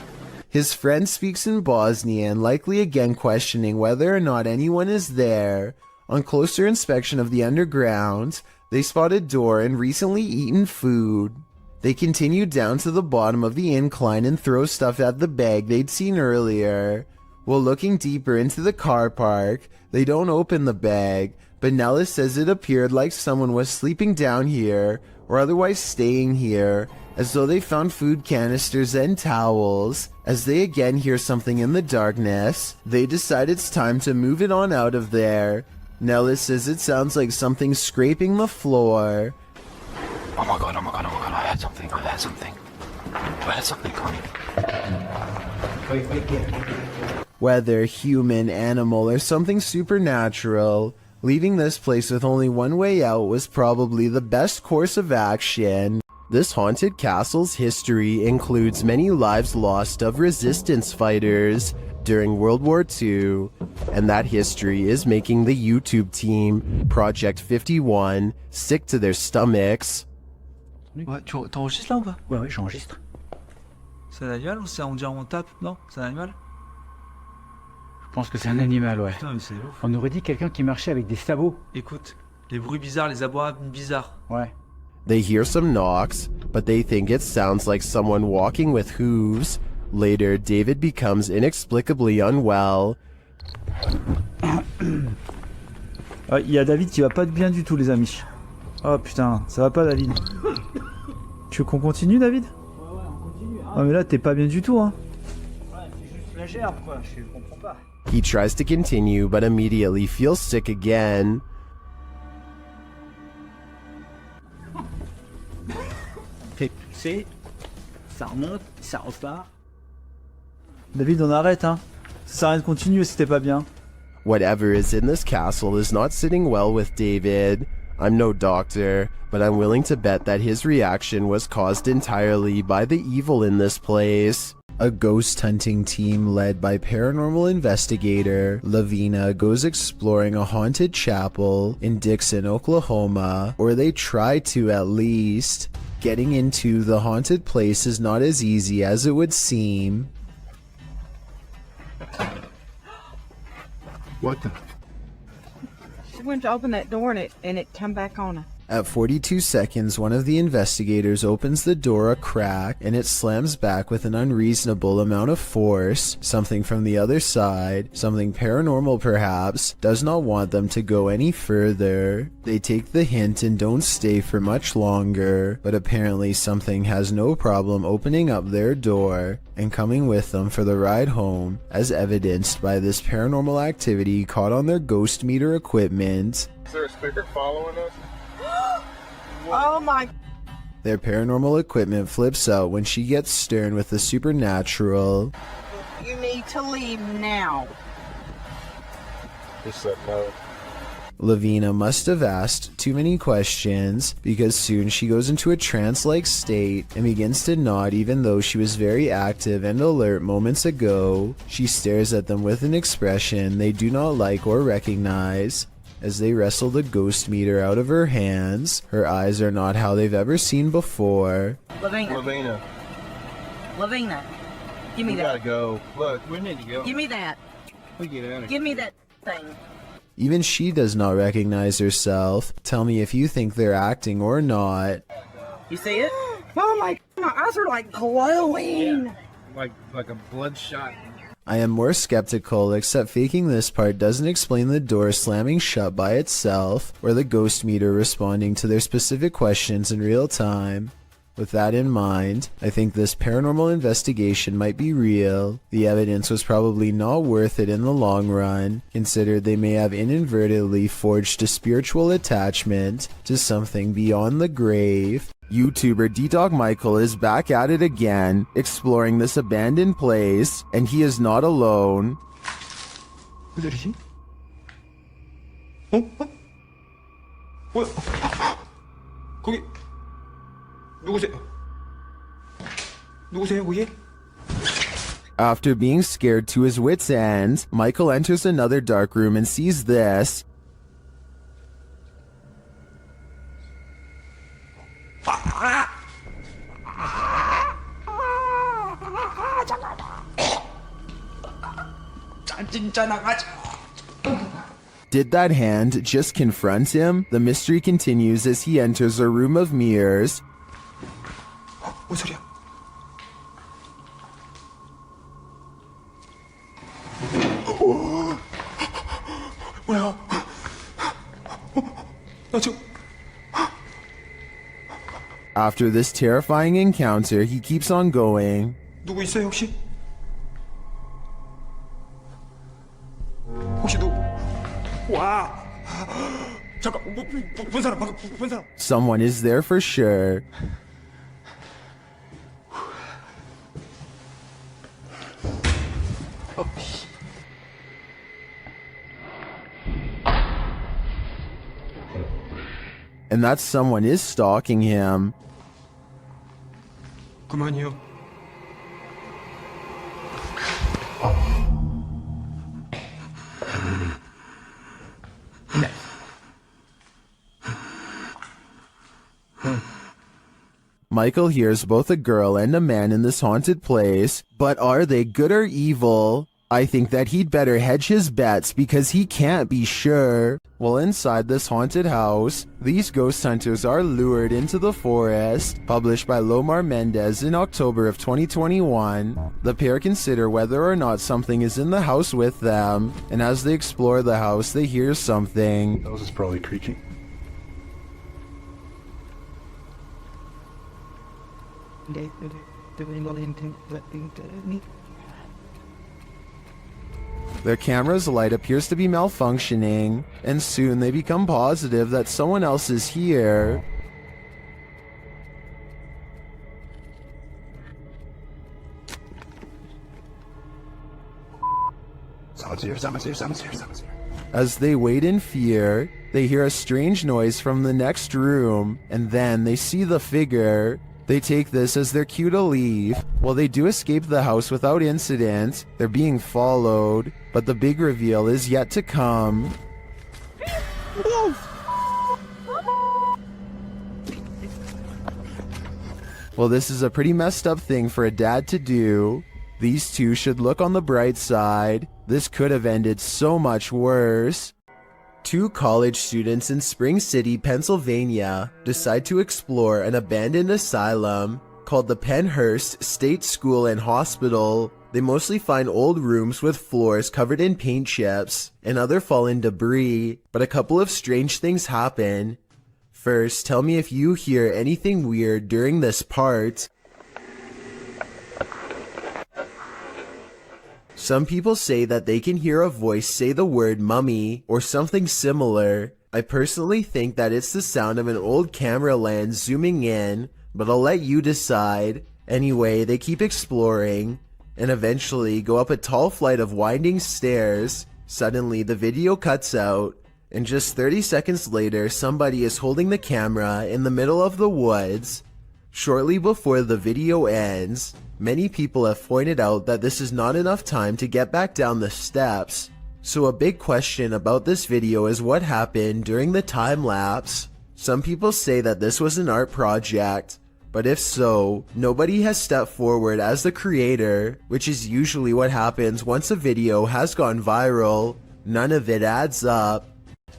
His friend speaks in Bosnian, likely again questioning whether or not anyone is there. On closer inspection of the underground, they spot a door and recently eaten food. They continue down to the bottom of the incline and throw stuff at the bag they'd seen earlier. While looking deeper into the car park, they don't open the bag, but Nellis says it appeared like someone was sleeping down here or otherwise staying here, as though they found food canisters and towels. As they again hear something in the darkness, they decide it's time to move it on out of there. Nellis says it sounds like something scraping the floor. Oh my god, I heard something coming. Whether human, animal, or something supernatural, leaving this place with only one way out was probably the best course of action. This haunted castle's history includes many lives lost of resistance fighters during World War II, and that history is making the YouTube team, Project 51, sick to their stomachs. Ouais, t'enregistres là ou pas? Ouais, j'enregistre. C'est un animal ou c'est on dirait on tape? Non, c'est un animal? Je pense que c'est un animal, ouais. Putain, mais c'est ouf. On aurait dit quelqu'un qui marchait avec des sabots. Écoute, les bruits bizarres, les abois bizarres. Ouais. They hear some knocks, but they think it sounds like someone walking with hooves. Later, David becomes inexplicably unwell. Ah, il y a David qui va pas bien du tout, les amis. Oh putain, ça va pas, David. Tu veux qu'on continue, David? Ouais, on continue. Ah, mais là, t'es pas bien du tout, hein. Ouais, c'est juste la gerbe, quoi. Je comprends pas. He tries to continue, but immediately feels sick again. Tu sais, ça remonte, ça repart. David, on arrête, hein. Ça sert à rien de continuer si t'es pas bien. Whatever is in this castle is not sitting well with David. I'm no doctor, but I'm willing to bet that his reaction was caused entirely by the evil in this place. A ghost hunting team led by paranormal investigator Lavina goes exploring a haunted chapel in Dixon, Oklahoma, or they try to at least. Getting into the haunted place is not as easy as it would seem. What the? She went to open that door and it come back on her. At 42 seconds, one of the investigators opens the door a crack and it slams back with an unreasonable amount of force. Something from the other side, something paranormal perhaps, does not want them to go any further. They take the hint and don't stay for much longer, but apparently something has no problem opening up their door and coming with them for the ride home, as evidenced by this paranormal activity caught on their ghost meter equipment. Is there a speaker following us? Oh my. Their paranormal equipment flips out when she gets stern with the supernatural. You need to leave now. He said no. Lavina must have asked too many questions because soon she goes into a trance-like state and begins to nod even though she was very active and alert moments ago. She stares at them with an expression they do not like or recognize. As they wrestle the ghost meter out of her hands, her eyes are not how they've ever seen before. Lavina. Lavina. Give me We that. gotta go. Look, we need to go. Give me that. We get out of here. Give me that thing. Even she does not recognize herself. Tell me if you think they're acting or not. You see it? Oh my eyes are like glowing. Like a bloodshot. I am more skeptical, except faking this part doesn't explain the door slamming shut by itself, or the ghost meter responding to their specific questions in real time. With that in mind, I think this paranormal investigation might be real. The evidence was probably not worth it in the long run, considered they may have inadvertently forged a spiritual attachment to something beyond the grave. YouTuber D-Dog Michael is back at it again, exploring this abandoned place, and he is not alone. Who's it? Oh? 뭐야? 거기 누구세요? 누구세요, 거기? After being scared to his wits' end, Michael enters another dark room and sees this. Did that hand just confront him? The mystery continues as he enters a room of mirrors. 뭔 소리야? 뭐야? 나 지금 After this terrifying encounter, he keeps on going. 누구 있어요 혹시? 혹시 누구? 와! 잠깐, 본 사람 방금 본 사람. Someone is there for sure. And that someone is stalking him. 그만이요. Michael hears both a girl and a man in this haunted place, but are they good or evil? I think that he'd better hedge his bets because he can't be sure. Well, inside this haunted house, these ghost hunters are lured into the forest. Published by Lomar Mendez in October of 2021. The pair consider whether or not something is in the house with them, and as they explore the house, they hear something. That was probably creaking. Their camera's light appears to be malfunctioning, and soon they become positive that someone else is here. Someone's here, someone's here, someone's here, someone's here. As they wait in fear, they hear a strange noise from the next room, and then they see the figure. They take this as their cue to leave. While they do escape the house without incident, they're being followed, but the big reveal is yet to come. Well, this is a pretty messed up thing for a dad to do. These two should look on the bright side. This could have ended so much worse. Two college students in Spring City, Pennsylvania, decide to explore an abandoned asylum called the Pennhurst State School and Hospital. They mostly find old rooms with floors covered in paint chips and other fallen debris, but a couple of strange things happen. First, tell me if you hear anything weird during this part. Some people say that they can hear a voice say the word mummy or something similar. I personally think that it's the sound of an old camera lens zooming in, but I'll let you decide. Anyway, they keep exploring and eventually go up a tall flight of winding stairs. Suddenly, the video cuts out, and just 30 seconds later, somebody is holding the camera in the middle of the woods. Shortly before the video ends, many people have pointed out that this is not enough time to get back down the steps. So a big question about this video is what happened during the time lapse. Some people say that this was an art project, but if so, nobody has stepped forward as the creator, which is usually what happens once a video has gone viral. None of it adds up.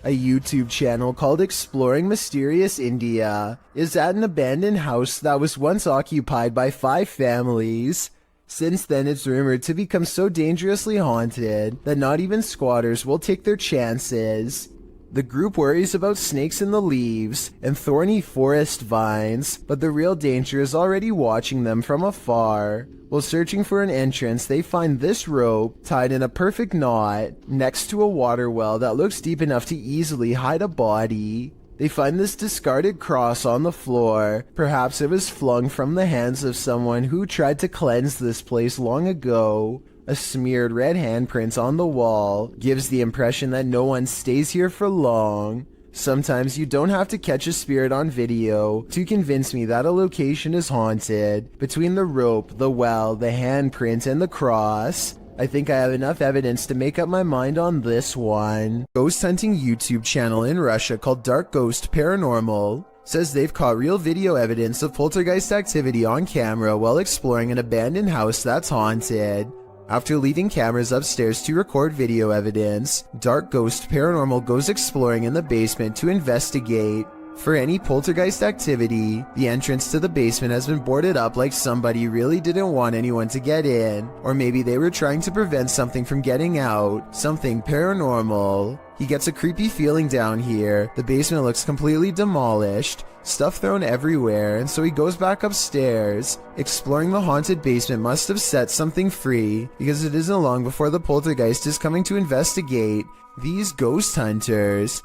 A YouTube channel called Exploring Mysterious India is at an abandoned house that was once occupied by 5 families. Since then, it's rumored to become so dangerously haunted that not even squatters will take their chances. The group worries about snakes in the leaves and thorny forest vines, but the real danger is already watching them from afar. While searching for an entrance, they find this rope tied in a perfect knot next to a water well that looks deep enough to easily hide a body. They find this discarded cross on the floor. Perhaps it was flung from the hands of someone who tried to cleanse this place long ago. A smeared red handprint on the wall gives the impression that no one stays here for long. Sometimes you don't have to catch a spirit on video to convince me that a location is haunted. Between the rope, the well, the handprint, and the cross, I think I have enough evidence to make up my mind on this one. Ghost hunting YouTube channel in Russia called Dark Ghost Paranormal says they've caught real video evidence of poltergeist activity on camera while exploring an abandoned house that's haunted. After leaving cameras upstairs to record video evidence, Dark Ghost Paranormal goes exploring in the basement to investigate for any poltergeist activity. The entrance to the basement has been boarded up like somebody really didn't want anyone to get in, or maybe they were trying to prevent something from getting out, something paranormal. He gets a creepy feeling down here. The basement looks completely demolished, stuff thrown everywhere, and so he goes back upstairs. Exploring the haunted basement must have set something free, because it isn't long before the poltergeist is coming to investigate these ghost hunters.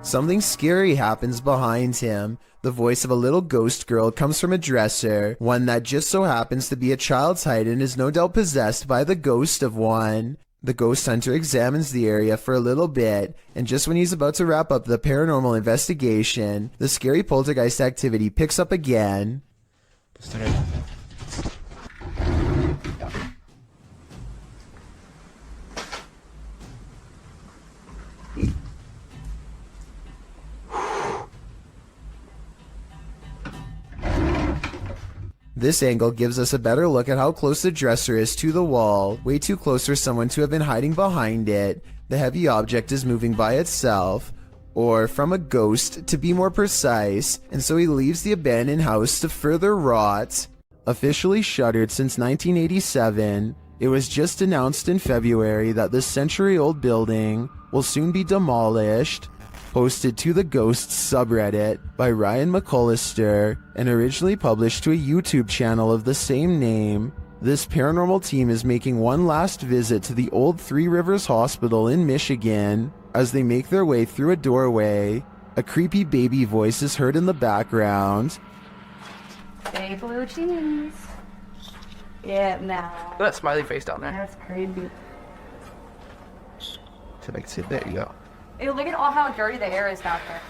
Something scary happens behind him. The voice of a little ghost girl comes from a dresser, one that just so happens to be a child's height and is no doubt possessed by the ghost of one. The ghost hunter examines the area for a little bit, and just when he's about to wrap up the paranormal investigation, the scary poltergeist activity picks up again. This angle gives us a better look at how close the dresser is to the wall, way too close for someone to have been hiding behind it. The heavy object is moving by itself, or from a ghost to be more precise, and so he leaves the abandoned house to further rot. Officially shuttered since 1987, it was just announced in February that this century-old building will soon be demolished. Posted to the Ghosts subreddit by Ryan McCullister and originally published to a YouTube channel of the same name, this paranormal team is making one last visit to the old Three Rivers Hospital in Michigan. As they make their way through a doorway, a creepy baby voice is heard in the background. Hey, blue cheese. Yeah, now. That smiley face down there. That's creepy. So I can see, there you go. Ew, look at all how dirty the air is down there.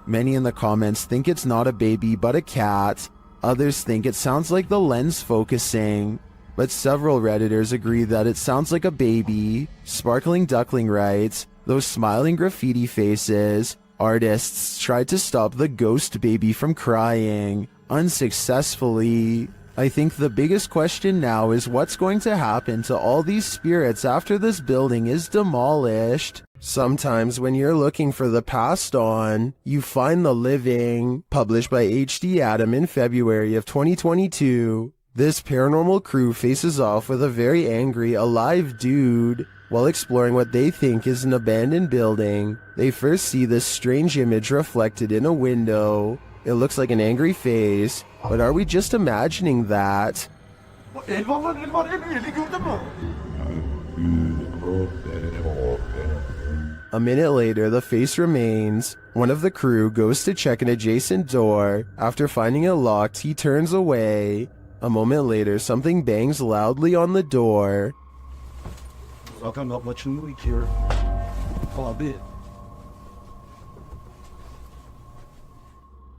Many in the comments think it's not a baby but a cat. Others think it sounds like the lens focusing. But several Redditors agree that it sounds like a baby. Sparkling Duckling writes, those smiling graffiti faces. Artists tried to stop the ghost baby from crying. Unsuccessfully. I think the biggest question now is what's going to happen to all these spirits after this building is demolished. Sometimes when you're looking for the passed on, you find the living. Published by H.D. Adam in February of 2022. This paranormal crew faces off with a very angry, alive dude. While exploring what they think is an abandoned building, they first see this strange image reflected in a window. It looks like an angry face, but are we just imagining that? A minute later, the face remains. One of the crew goes to check an adjacent door. After finding it locked, he turns away. A moment later, something bangs loudly on the door. Welcome, not much noise here. Far bit.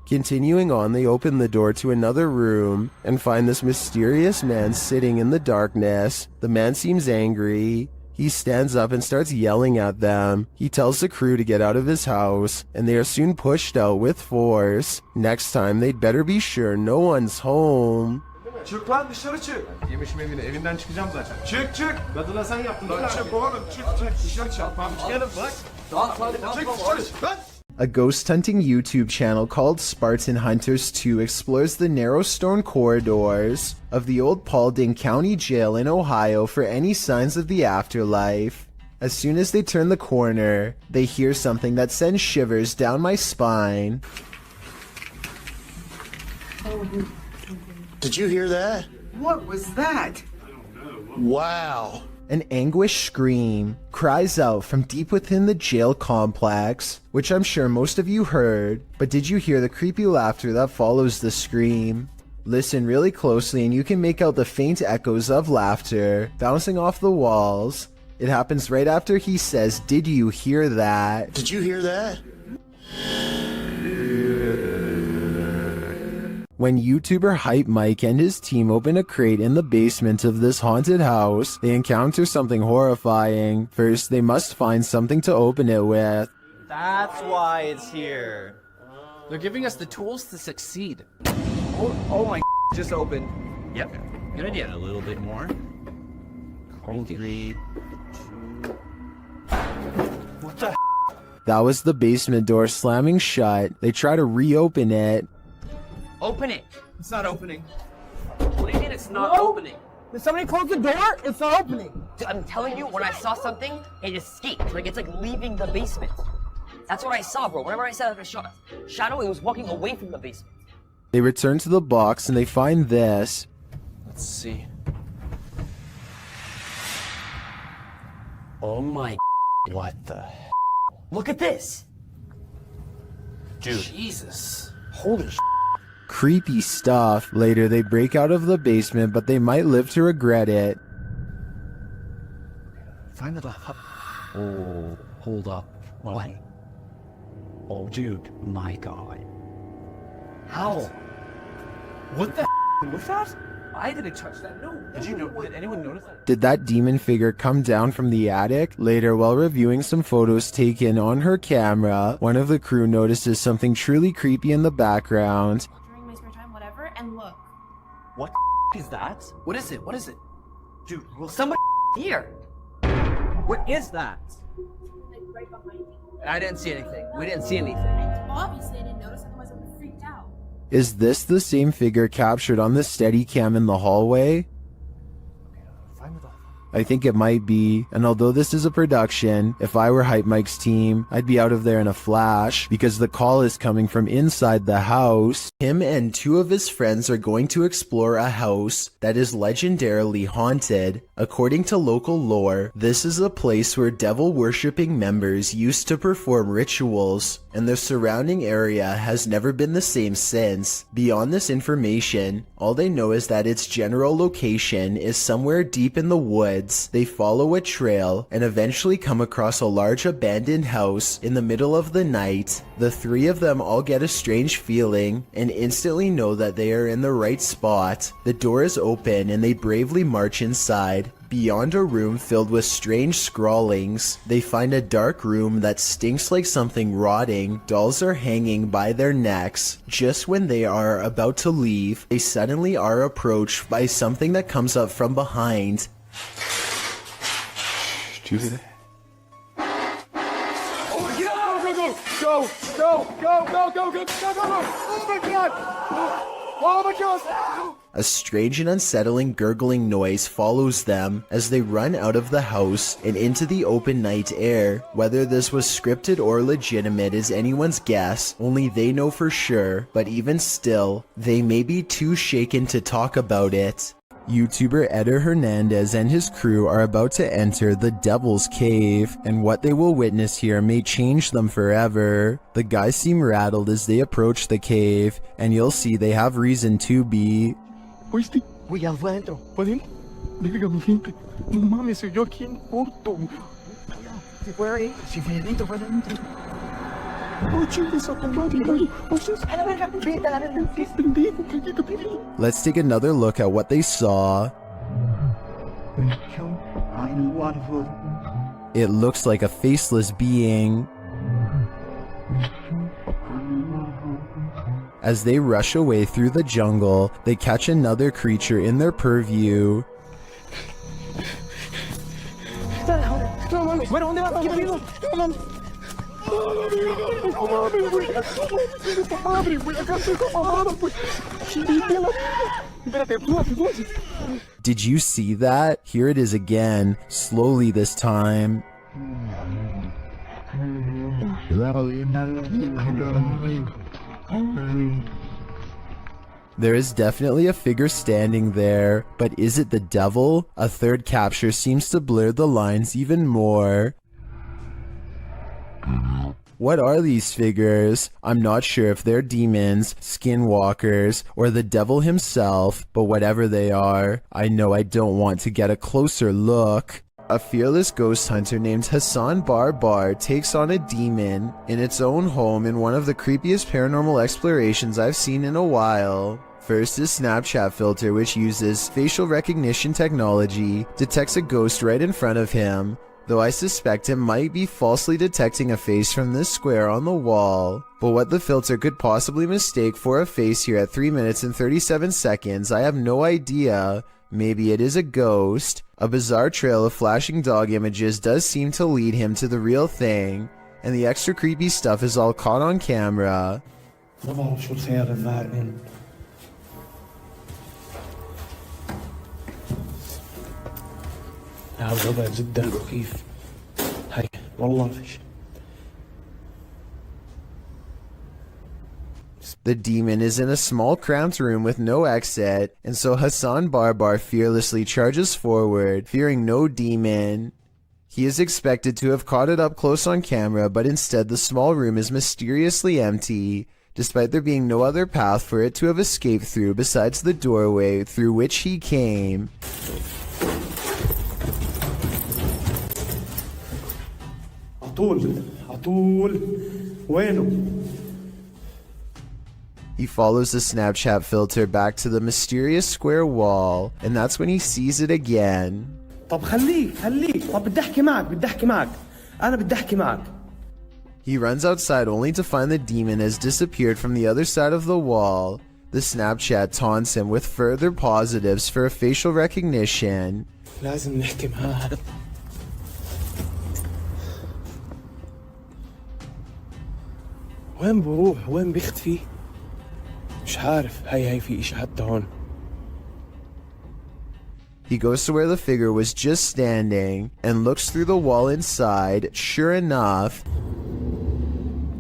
Continuing on, they open the door to another room and find this mysterious man sitting in the darkness. The man seems angry. He stands up and starts yelling at them. He tells the crew to get out of his house, and they are soon pushed out with force. Next time, they'd better be sure no one's home. Çık lan dışarı çık. Yemişim evine, evinden çıkacağım zaten. Çık çık. Kadına sen yaptın. Lan çık oğlum, çık çık. Dışarı çarpmamış. Gelin bak. Çık dışarı. Lan. A ghost hunting YouTube channel called Spartan Hunters 2 explores the narrow stone corridors of the old Paulding County Jail in Ohio for any signs of the afterlife. As soon as they turn the corner, they hear something that sends shivers down my spine. Did you hear that? What was that? Wow. An anguished scream cries out from deep within the jail complex, which I'm sure most of you heard, but did you hear the creepy laughter that follows the scream? Listen really closely and you can make out the faint echoes of laughter bouncing off the walls. It happens right after he says, "Did you hear that?" Did you hear that? When YouTuber Hype Mike and his team open a crate in the basement of this haunted house, they encounter something horrifying. First, they must find something to open it with. That's why it's here. They're giving us the tools to succeed. Oh my just opened. Yep. Good idea. A little bit more. Hold 3, 2. What the? That was the basement door slamming shut. They try to reopen it. Open it. It's not opening. What do you mean it's not opening? Did somebody close the door? It's not opening. I'm telling you, when I saw something, it escaped. Like, it's like leaving the basement. That's what I saw, bro. Whenever I saw a shadow, it was walking away from the basement. They return to the box and they find this. Let's see. Oh my What the? Look at this. Dude. Jesus. Holy Creepy stuff. Later, they break out of the basement, but they might live to regret it. Find the laptop. Oh, hold up. What? Oh, dude. My God. How? What the was that? I didn't touch that. No. Did anyone notice that? Did that demon figure come down from the attic? Later, while reviewing some photos taken on her camera, one of the crew notices something truly creepy in the background. During my spare time, whatever, and look. What is that? What is it? What is it? Dude, will somebody here? What is that? Like right behind me. I didn't see anything. We didn't see anything. Obviously, I didn't notice, otherwise I would have freaked out. Is this the same figure captured on the Steadicam in the hallway? I think it might be, and although this is a production, if I were Hype Mike's team, I'd be out of there in a flash, because the call is coming from inside the house. Him and two of his friends are going to explore a house that is legendarily haunted. According to local lore, this is a place where devil-worshipping members used to perform rituals, and the surrounding area has never been the same since. Beyond this information, all they know is that its general location is somewhere deep in the woods. They follow a trail and eventually come across a large abandoned house in the middle of the night. The three of them all get a strange feeling and instantly know that they are in the right spot. The door is open and they bravely march inside. Beyond a room filled with strange scrawlings, they find a dark room that stinks like something rotting. Dolls are hanging by their necks. Just when they are about to leave, they suddenly are approached by something that comes up from behind. Do you hear that? Go! Oh my God! Oh my God! A strange and unsettling gurgling noise follows them as they run out of the house and into the open night air. Whether this was scripted or legitimate is anyone's guess, only they know for sure, but even still, they may be too shaken to talk about it. YouTuber Eder Hernandez and his crew are about to enter the Devil's Cave, and what they will witness here may change them forever. The guys seem rattled as they approach the cave, and you'll see they have reason to be. ¿Oíste? Güey, ya fue adentro. ¿Fue adentro? Verga, mi gente. No mames, soy yo aquí en corto. Si fue ahí, si fue adentro, fue adentro. Oh, chingas a tu madre, güey. O sea, a la verga, vete a la verga. Qué pendejo, cállate, pendejo. Let's take another look at what they saw. It looks like a faceless being. As they rush away through the jungle, they catch another creature in their purview. No mames, bueno, ¿dónde vas? ¿Qué pedo? No mames. No mames, güey. Madre, güey, acá estoy mamada, pues. Espérate, tú. Did you see that? Here it is again, slowly this time. There is definitely a figure standing there, but is it the devil? A third capture seems to blur the lines even more. What are these figures? I'm not sure if they're demons, skinwalkers, or the devil himself, but whatever they are, I know I don't want to get a closer look. A fearless ghost hunter named Hassan Barbar takes on a demon in its own home in one of the creepiest paranormal explorations I've seen in a while. First, his Snapchat filter, which uses facial recognition technology, detects a ghost right in front of him, though I suspect it might be falsely detecting a face from this square on the wall. But what the filter could possibly mistake for a face here at 3 minutes and 37 seconds, I have no idea. Maybe it is a ghost. A bizarre trail of flashing dog images does seem to lead him to the real thing, and the extra creepy stuff is all caught on camera. الوضع جدا مخيف. هاي والله فيش. The demon is in a small cramped room with no exit, and so Hassan Barbar fearlessly charges forward, fearing no demon. He is expected to have caught it up close on camera, but instead the small room is mysteriously empty, despite there being no other path for it to have escaped through besides the doorway through which he came. طول على طول وينه؟ He follows the Snapchat filter back to the mysterious square wall, and that's when he sees it again. طب خليك طب بدي احكي معك انا بدي احكي معك. He runs outside only to find the demon has disappeared from the other side of the wall. The Snapchat taunts him with further positives for a facial recognition. لازم نحكي معاه. وين بروح؟ وين بيختفي؟ مش عارف. هي في إشي حتى هون. He goes to where the figure was just standing and looks through the wall inside. Sure enough,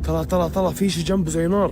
طلع في شي جنبه زي نار.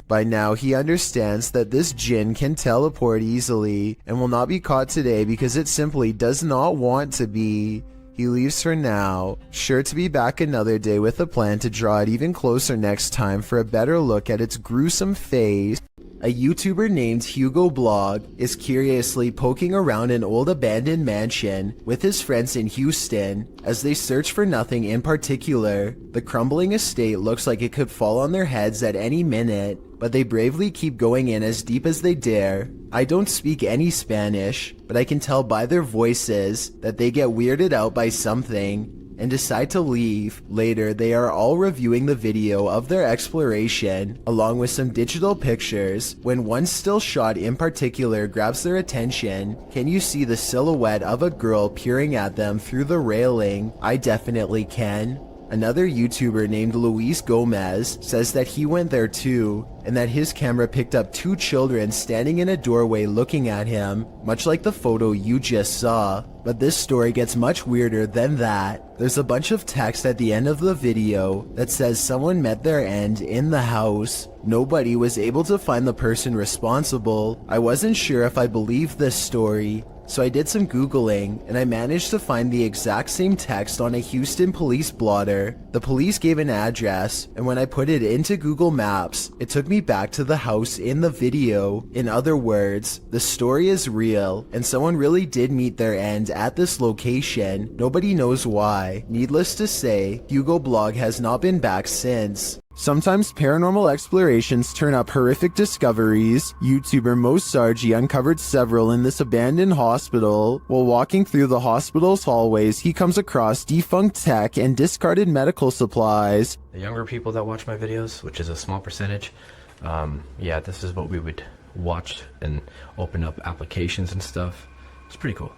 By now, he understands that this djinn can teleport easily and will not be caught today because it simply does not want to be. He leaves for now, sure to be back another day with a plan to draw it even closer next time for a better look at its gruesome face. A YouTuber named Hugo Blog is curiously poking around an old abandoned mansion with his friends in Houston as they search for nothing in particular. The crumbling estate looks like it could fall on their heads at any minute, but they bravely keep going in as deep as they dare. I don't speak any Spanish, but I can tell by their voices that they get weirded out by something and decide to leave. Later, they are all reviewing the video of their exploration, along with some digital pictures, when one still shot in particular grabs their attention. Can you see the silhouette of a girl peering at them through the railing? I definitely can. Another YouTuber named Luis Gomez says that he went there too, and that his camera picked up two children standing in a doorway looking at him, much like the photo you just saw. But this story gets much weirder than that. There's a bunch of text at the end of the video that says someone met their end in the house. Nobody was able to find the person responsible. I wasn't sure if I believed this story, so I did some Googling, and I managed to find the exact same text on a Houston police blotter. The police gave an address, and when I put it into Google Maps, it took me back to the house in the video. In other words, the story is real, and someone really did meet their end at this location. Nobody knows why. Needless to say, Hugo Blog has not been back since. Sometimes paranormal explorations turn up horrific discoveries. YouTuber Mo Sargi uncovered several in this abandoned hospital. While walking through the hospital's hallways, he comes across defunct tech and discarded medical supplies. The younger people that watch my videos, which is a small percentage, yeah, this is what we would watch and open up applications and stuff. It's pretty cool.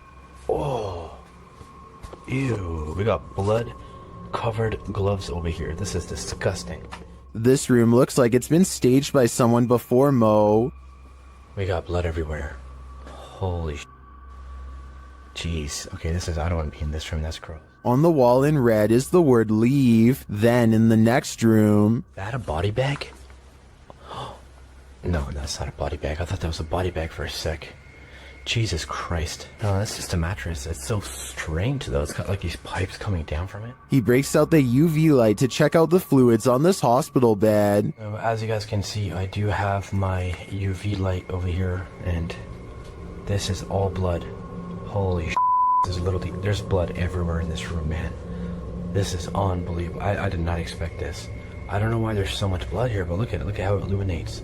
Oh, ew, we got blood covered gloves over here. This is disgusting. This room looks like it's been staged by someone before Mo. We got blood everywhere. Holy sh**. Jeez. Okay, I don't want to be in this room. That's gross. On the wall in red is the word leave. Then in the next room... Is that a body bag? No, that's not a body bag. I thought that was a body bag for a sec. Jesus Christ. No, that's just a mattress. It's so strange though. It's got like these pipes coming down from it. He breaks out the UV light to check out the fluids on this hospital bed. So, as you guys can see, I do have my UV light over here, and this is all blood. Holy sh**. There's blood everywhere in this room, man. This is unbelievable. I did not expect this. I don't know why there's so much blood here, but look at how it illuminates.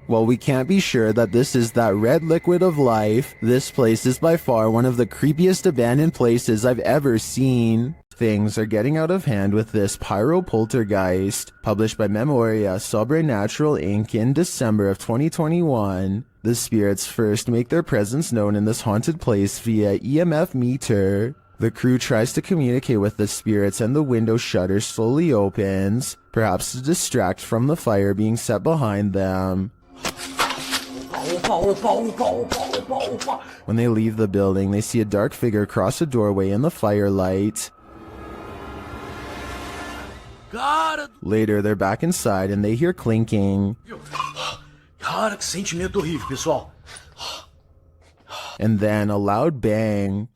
While we can't be sure that this is that red liquid of life, this place is by far one of the creepiest abandoned places I've ever seen. Things are getting out of hand with this Pyro Poltergeist, published by Memoria Sobrenatural Inc. in December of 2021. The spirits first make their presence known in this haunted place via EMF meter. The crew tries to communicate with the spirits and the window shutter slowly opens, perhaps to distract from the fire being set behind them. When they leave the building, they see a dark figure cross a doorway in the firelight. Later, they're back inside and they hear clinking. Cara, que sentimento horrível, pessoal. And then a loud bang.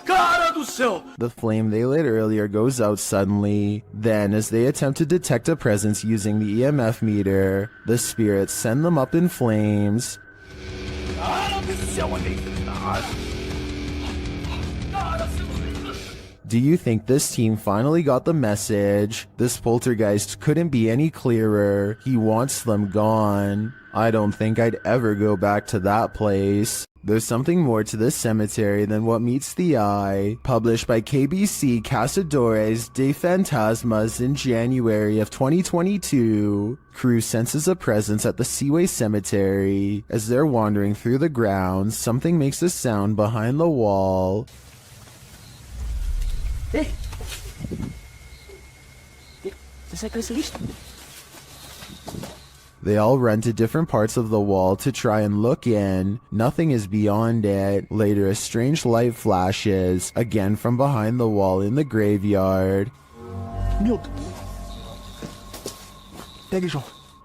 Cara do céu! The flame they lit earlier goes out suddenly. Then, as they attempt to detect a presence using the EMF meter, the spirits send them up in flames. Do you think this team finally got the message? This poltergeist couldn't be any clearer. He wants them gone. I don't think I'd ever go back to that place. There's something more to this cemetery than what meets the eye. Published by KBC Cazadores de Fantasmas in January of 2022, crew senses a presence at the Seaway Cemetery. As they're wandering through the grounds, something makes a sound behind the wall. They all run to different parts of the wall to try and look in. Nothing is beyond it. Later, a strange light flashes, again from behind the wall in the graveyard.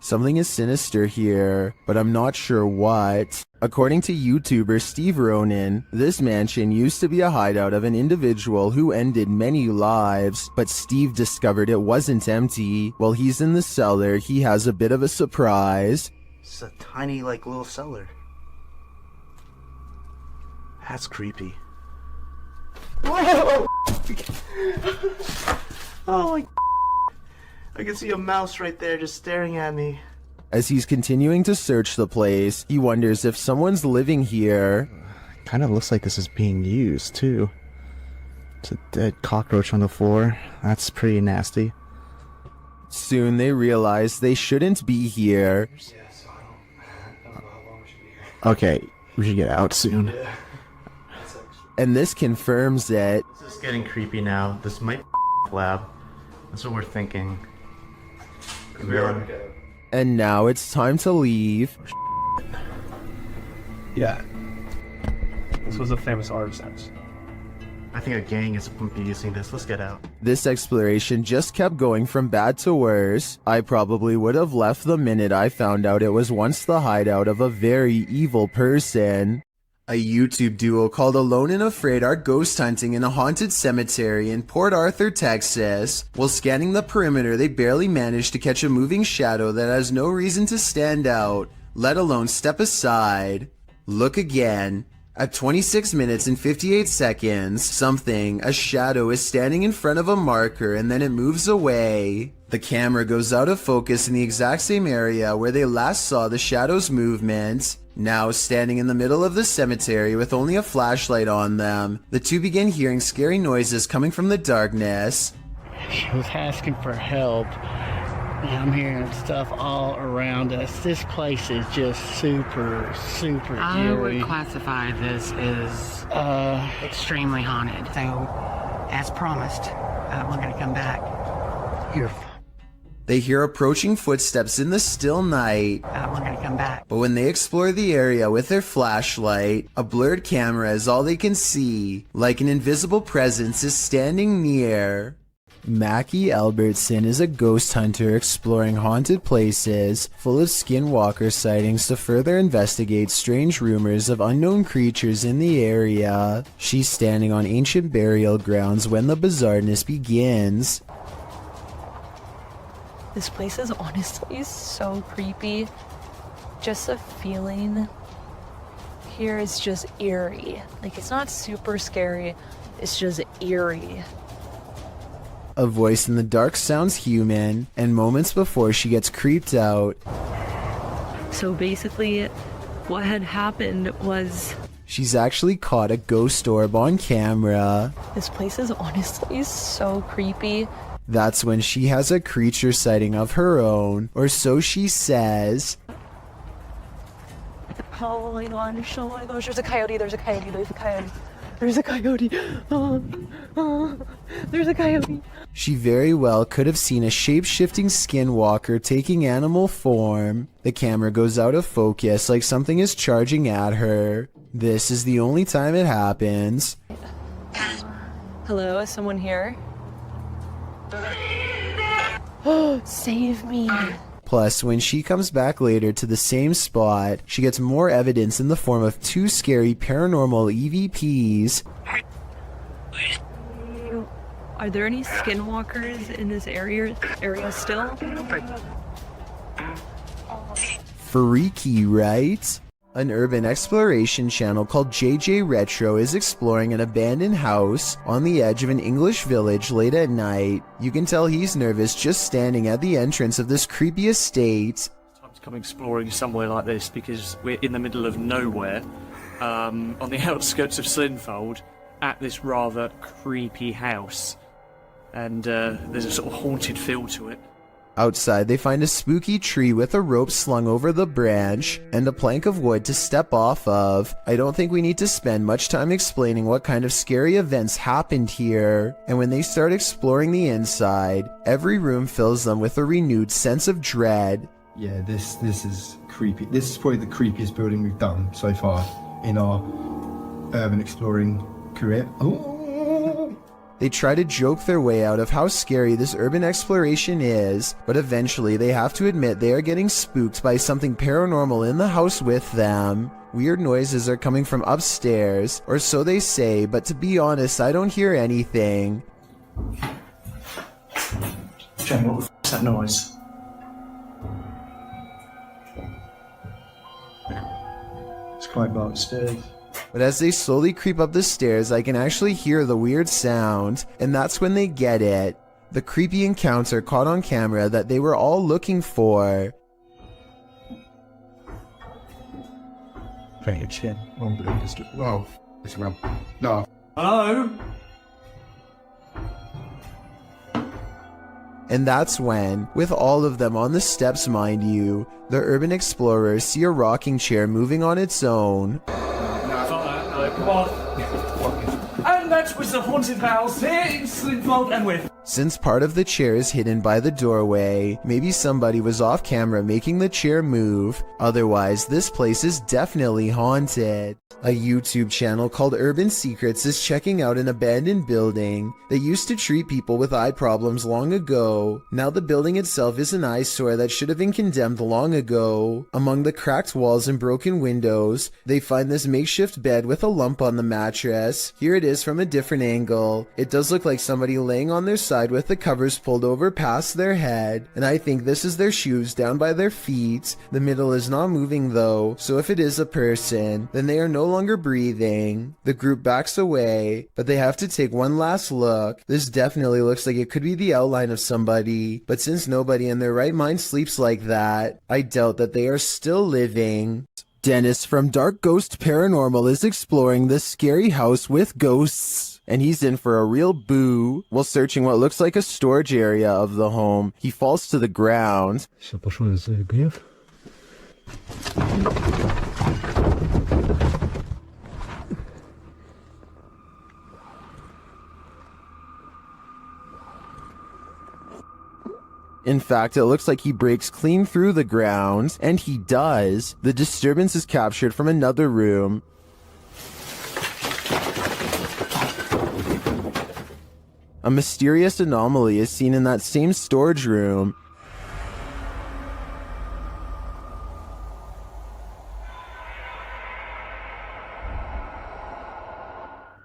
Something is sinister here, but I'm not sure what. According to YouTuber Steve Ronan, this mansion used to be a hideout of an individual who ended many lives, but Steve discovered it wasn't empty. While he's in the cellar, he has a bit of a surprise. It's a tiny, like, little cellar. That's creepy. Oh my... I can see a mouse right there just staring at me. As he's continuing to search the place, he wonders if someone's living here. Kind of looks like this is being used, too. It's a dead cockroach on the floor. That's pretty nasty. Soon they realize they shouldn't be here. Okay, we should get out soon. And this confirms it. This is getting creepy now. This might be lab. That's what we're thinking. And now it's time to leave. Yeah. This was a famous artist's house. I think a gang is using this. Let's get out. This exploration just kept going from bad to worse. I probably would have left the minute I found out it was once the hideout of a very evil person. A YouTube duo called Alone and Afraid are ghost hunting in a haunted cemetery in Port Arthur, Texas. While scanning the perimeter, they barely managed to catch a moving shadow that has no reason to stand out, let alone step aside. Look again. At 26 minutes and 58 seconds, a shadow is standing in front of a marker and then it moves away. The camera goes out of focus in the exact same area where they last saw the shadow's movement. Now standing in the middle of the cemetery with only a flashlight on them, the two begin hearing scary noises coming from the darkness. She was asking for help. And I'm hearing stuff all around us. This place is just super I eerie. would classify this as extremely haunted. So, as promised, we're gonna come back. They hear approaching footsteps in the still night. We're gonna come back. But when they explore the area with their flashlight, a blurred camera is all they can see, like an invisible presence is standing near. Mackie Albertson is a ghost hunter exploring haunted places, full of skinwalker sightings to further investigate strange rumors of unknown creatures in the area. She's standing on ancient burial grounds when the bizarreness begins. This place is honestly so creepy. Just the feeling here is just eerie. Like, it's not super scary, it's just eerie. A voice in the dark sounds human, and moments before she gets creeped out. So basically, what had happened was... She's actually caught a ghost orb on camera. This place is honestly so creepy. That's when she has a creature sighting of her own, or so she says. Oh my gosh, there's a coyote, there's a coyote, there's a coyote. There's a coyote. There's a coyote. She very well could have seen a shape-shifting skinwalker taking animal form. The camera goes out of focus like something is charging at her. This is the only time it happens. Hello, is someone here? Oh, save me. Plus, when she comes back later to the same spot, she gets more evidence in the form of two scary paranormal EVPs. Are there any skinwalkers in this area still? Freaky, right? An urban exploration channel called JJ Retro is exploring an abandoned house on the edge of an English village late at night. You can tell he's nervous just standing at the entrance of this creepy estate. Time to come exploring somewhere like this because we're in the middle of nowhere, on the outskirts of Slinfold, at this rather creepy house. And there's a sort of haunted feel to it. Outside, they find a spooky tree with a rope slung over the branch and a plank of wood to step off of. I don't think we need to spend much time explaining what kind of scary events happened here. And when they start exploring the inside, every room fills them with a renewed sense of dread. Yeah, this is creepy. This is probably the creepiest building we've done so far in our urban exploring career. Ooh. They try to joke their way out of how scary this urban exploration is, but eventually they have to admit they are getting spooked by something paranormal in the house with them. Weird noises are coming from upstairs, or so they say, but to be honest, I don't hear anything. Jen, what the f*** is that noise? It's quite dark upstairs. But as they slowly creep up the stairs, I can actually hear the weird sound, and that's when they get it. The creepy encounter caught on camera that they were all looking for. Bring your chin. Whoa. It's around. No. Hello? And that's when, with all of them on the steps mind you, the urban explorers see a rocking chair moving on its own. Come on. And that was the haunted house here in Slinfold and with. Since part of the chair is hidden by the doorway, maybe somebody was off camera making the chair move. Otherwise, this place is definitely haunted. A YouTube channel called Urban Secrets is checking out an abandoned building that used to treat people with eye problems long ago. Now the building itself is an eyesore that should have been condemned long ago. Among the cracked walls and broken windows, they find this makeshift bed with a lump on the mattress. Here it is from a different angle. It does look like somebody laying on their side with the covers pulled over past their head, and I think this is their shoes down by their feet. The middle is not moving though, so if it is a person, then they are no longer breathing. The group backs away, but they have to take one last look. This definitely looks like it could be the outline of somebody, but since nobody in their right mind sleeps like that, I doubt that they are still living. Dennis from Dark Ghost Paranormal is exploring this scary house with ghosts, and he's in for a real boo. While searching what looks like a storage area of the home, he falls to the ground. In fact, it looks like he breaks clean through the ground, and he does. The disturbance is captured from another room. A mysterious anomaly is seen in that same storage room.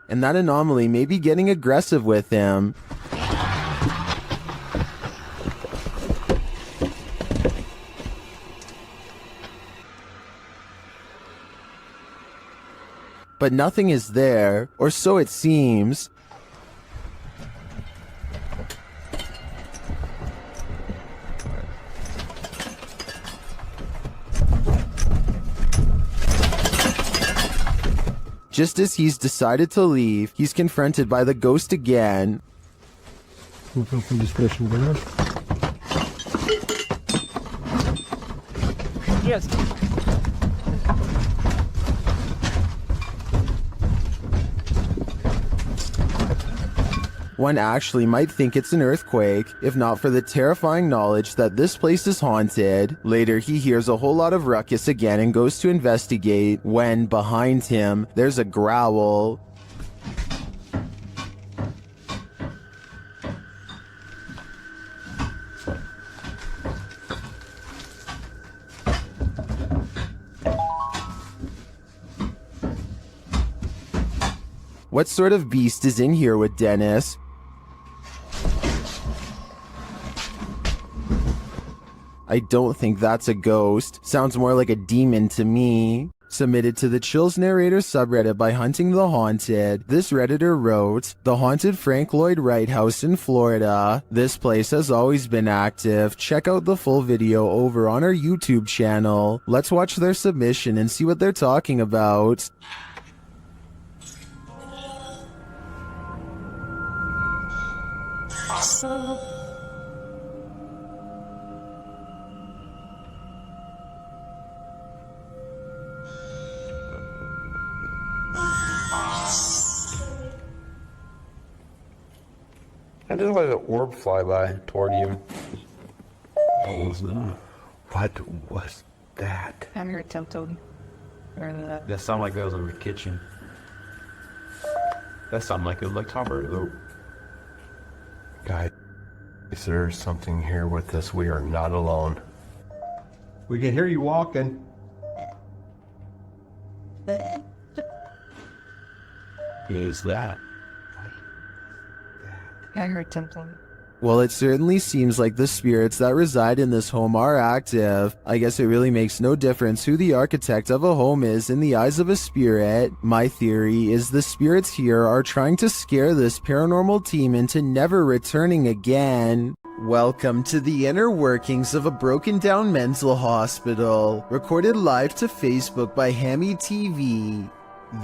And that anomaly may be getting aggressive with him. But nothing is there, or so it seems. Just as he's decided to leave, he's confronted by the ghost again. Yes. One actually might think it's an earthquake, if not for the terrifying knowledge that this place is haunted. Later, he hears a whole lot of ruckus again and goes to investigate, when, behind him, there's a growl. What sort of beast is in here with Dennis? I don't think that's a ghost. Sounds more like a demon to me. Submitted to the Chills Narrator subreddit by Hunting the Haunted, this redditor wrote, "The haunted Frank Lloyd Wright house in Florida. This place has always been active. Check out the full video over on our YouTube channel. Let's watch their submission and see what they're talking about." I just let an orb fly by toward you. What was that? I'm here tempted. That sounded like that was in the kitchen. That sounded like it was like Topper. Guys, there's something here with us. We are not alone. We can hear you walking. Is that? I heard tempting. Well, it certainly seems like the spirits that reside in this home are active. I guess it really makes no difference who the architect of a home is in the eyes of a spirit. My theory is the spirits here are trying to scare this paranormal team into never returning again. Welcome to the inner workings of a broken down mental hospital, recorded live to Facebook by Hammy TV.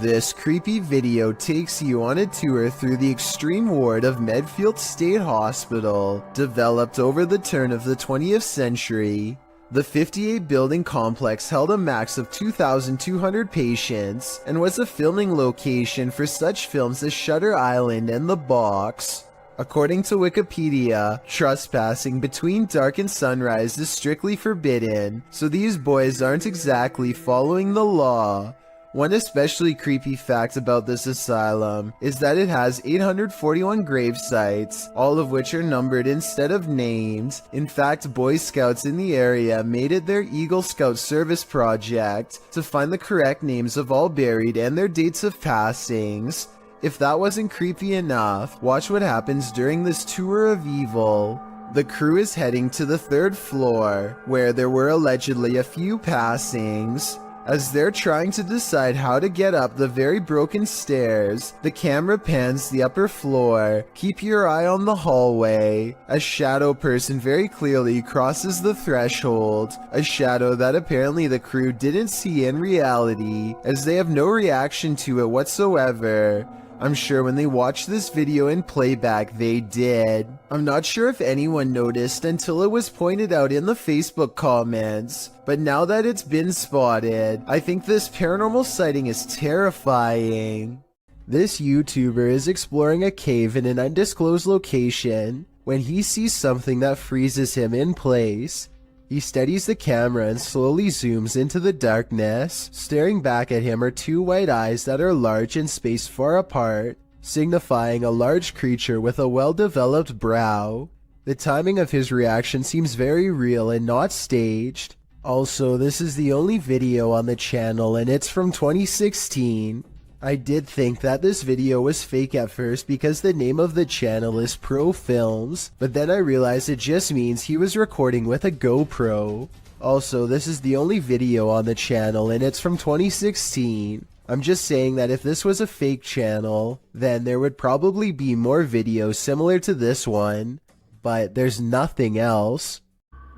This creepy video takes you on a tour through the extreme ward of Medfield State Hospital, developed over the turn of the 20th century. The 58-building complex held a max of 2,200 patients and was a filming location for such films as Shutter Island and The Box. According to Wikipedia, trespassing between dark and sunrise is strictly forbidden, so these boys aren't exactly following the law. One especially creepy fact about this asylum is that it has 841 grave sites, all of which are numbered instead of named. In fact, Boy Scouts in the area made it their Eagle Scout service project to find the correct names of all buried and their dates of passings. If that wasn't creepy enough, watch what happens during this tour of evil. The crew is heading to the 3rd floor, where there were allegedly a few passings. As they're trying to decide how to get up the very broken stairs, the camera pans the upper floor. Keep your eye on the hallway. A shadow person very clearly crosses the threshold, a shadow that apparently the crew didn't see in reality, as they have no reaction to it whatsoever. I'm sure when they watched this video in playback, they did. I'm not sure if anyone noticed until it was pointed out in the Facebook comments, but now that it's been spotted, I think this paranormal sighting is terrifying. This YouTuber is exploring a cave in an undisclosed location when he sees something that freezes him in place. He steadies the camera and slowly zooms into the darkness. Staring back at him are two white eyes that are large and spaced far apart, signifying a large creature with a well-developed brow. The timing of his reaction seems very real and not staged. Also, this is the only video on the channel and it's from 2016. I did think that this video was fake at first because the name of the channel is Pro Films, but then I realized it just means he was recording with a GoPro. Also, this is the only video on the channel and it's from 2016. I'm just saying that if this was a fake channel, then there would probably be more videos similar to this one, but there's nothing else.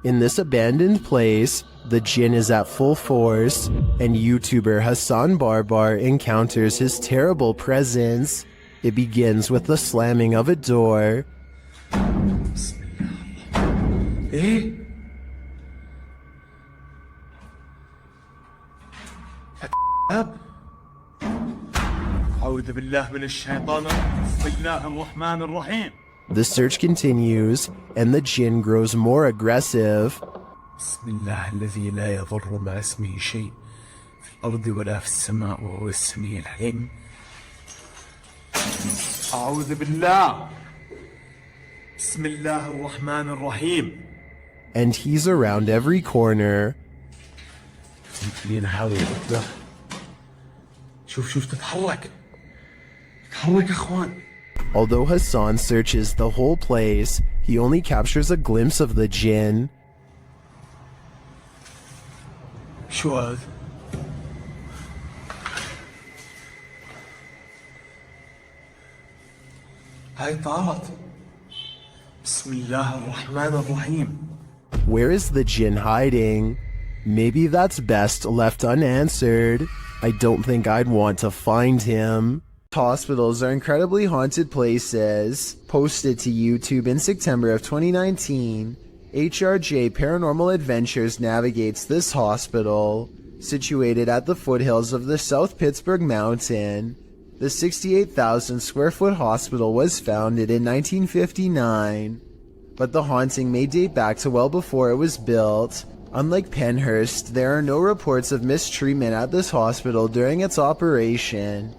In this abandoned place, the jinn is at full force, and YouTuber Hassan Barbar encounters his terrible presence. It begins with the slamming of a door. up. أعوذ بالله من الشيطان بسم الله الرحمن الرحيم. The search continues, and the jinn grows more aggressive. بسم الله الذي لا يضر مع اسمه شيء في الأرض ولا في السماء وهو السميع العليم. أعوذ بالله بسم الله الرحمن الرحيم. And he's around every corner. شوف تتحرك تتحرك يا اخوان. Although Hassan searches the whole place, he only captures a glimpse of the jinn. شو هذا؟ هاي طارت. بسم الله الرحمن الرحيم. Where is the djinn hiding? Maybe that's best left unanswered. I don't think I'd want to find him. Hospitals are incredibly haunted places. Posted to YouTube in September of 2019, HRJ Paranormal Adventures navigates this hospital. Situated at the foothills of the South Pittsburgh Mountain, the 68,000 square foot hospital was founded in 1959. But the haunting may date back to well before it was built. Unlike Penhurst, there are no reports of mistreatment at this hospital during its operation.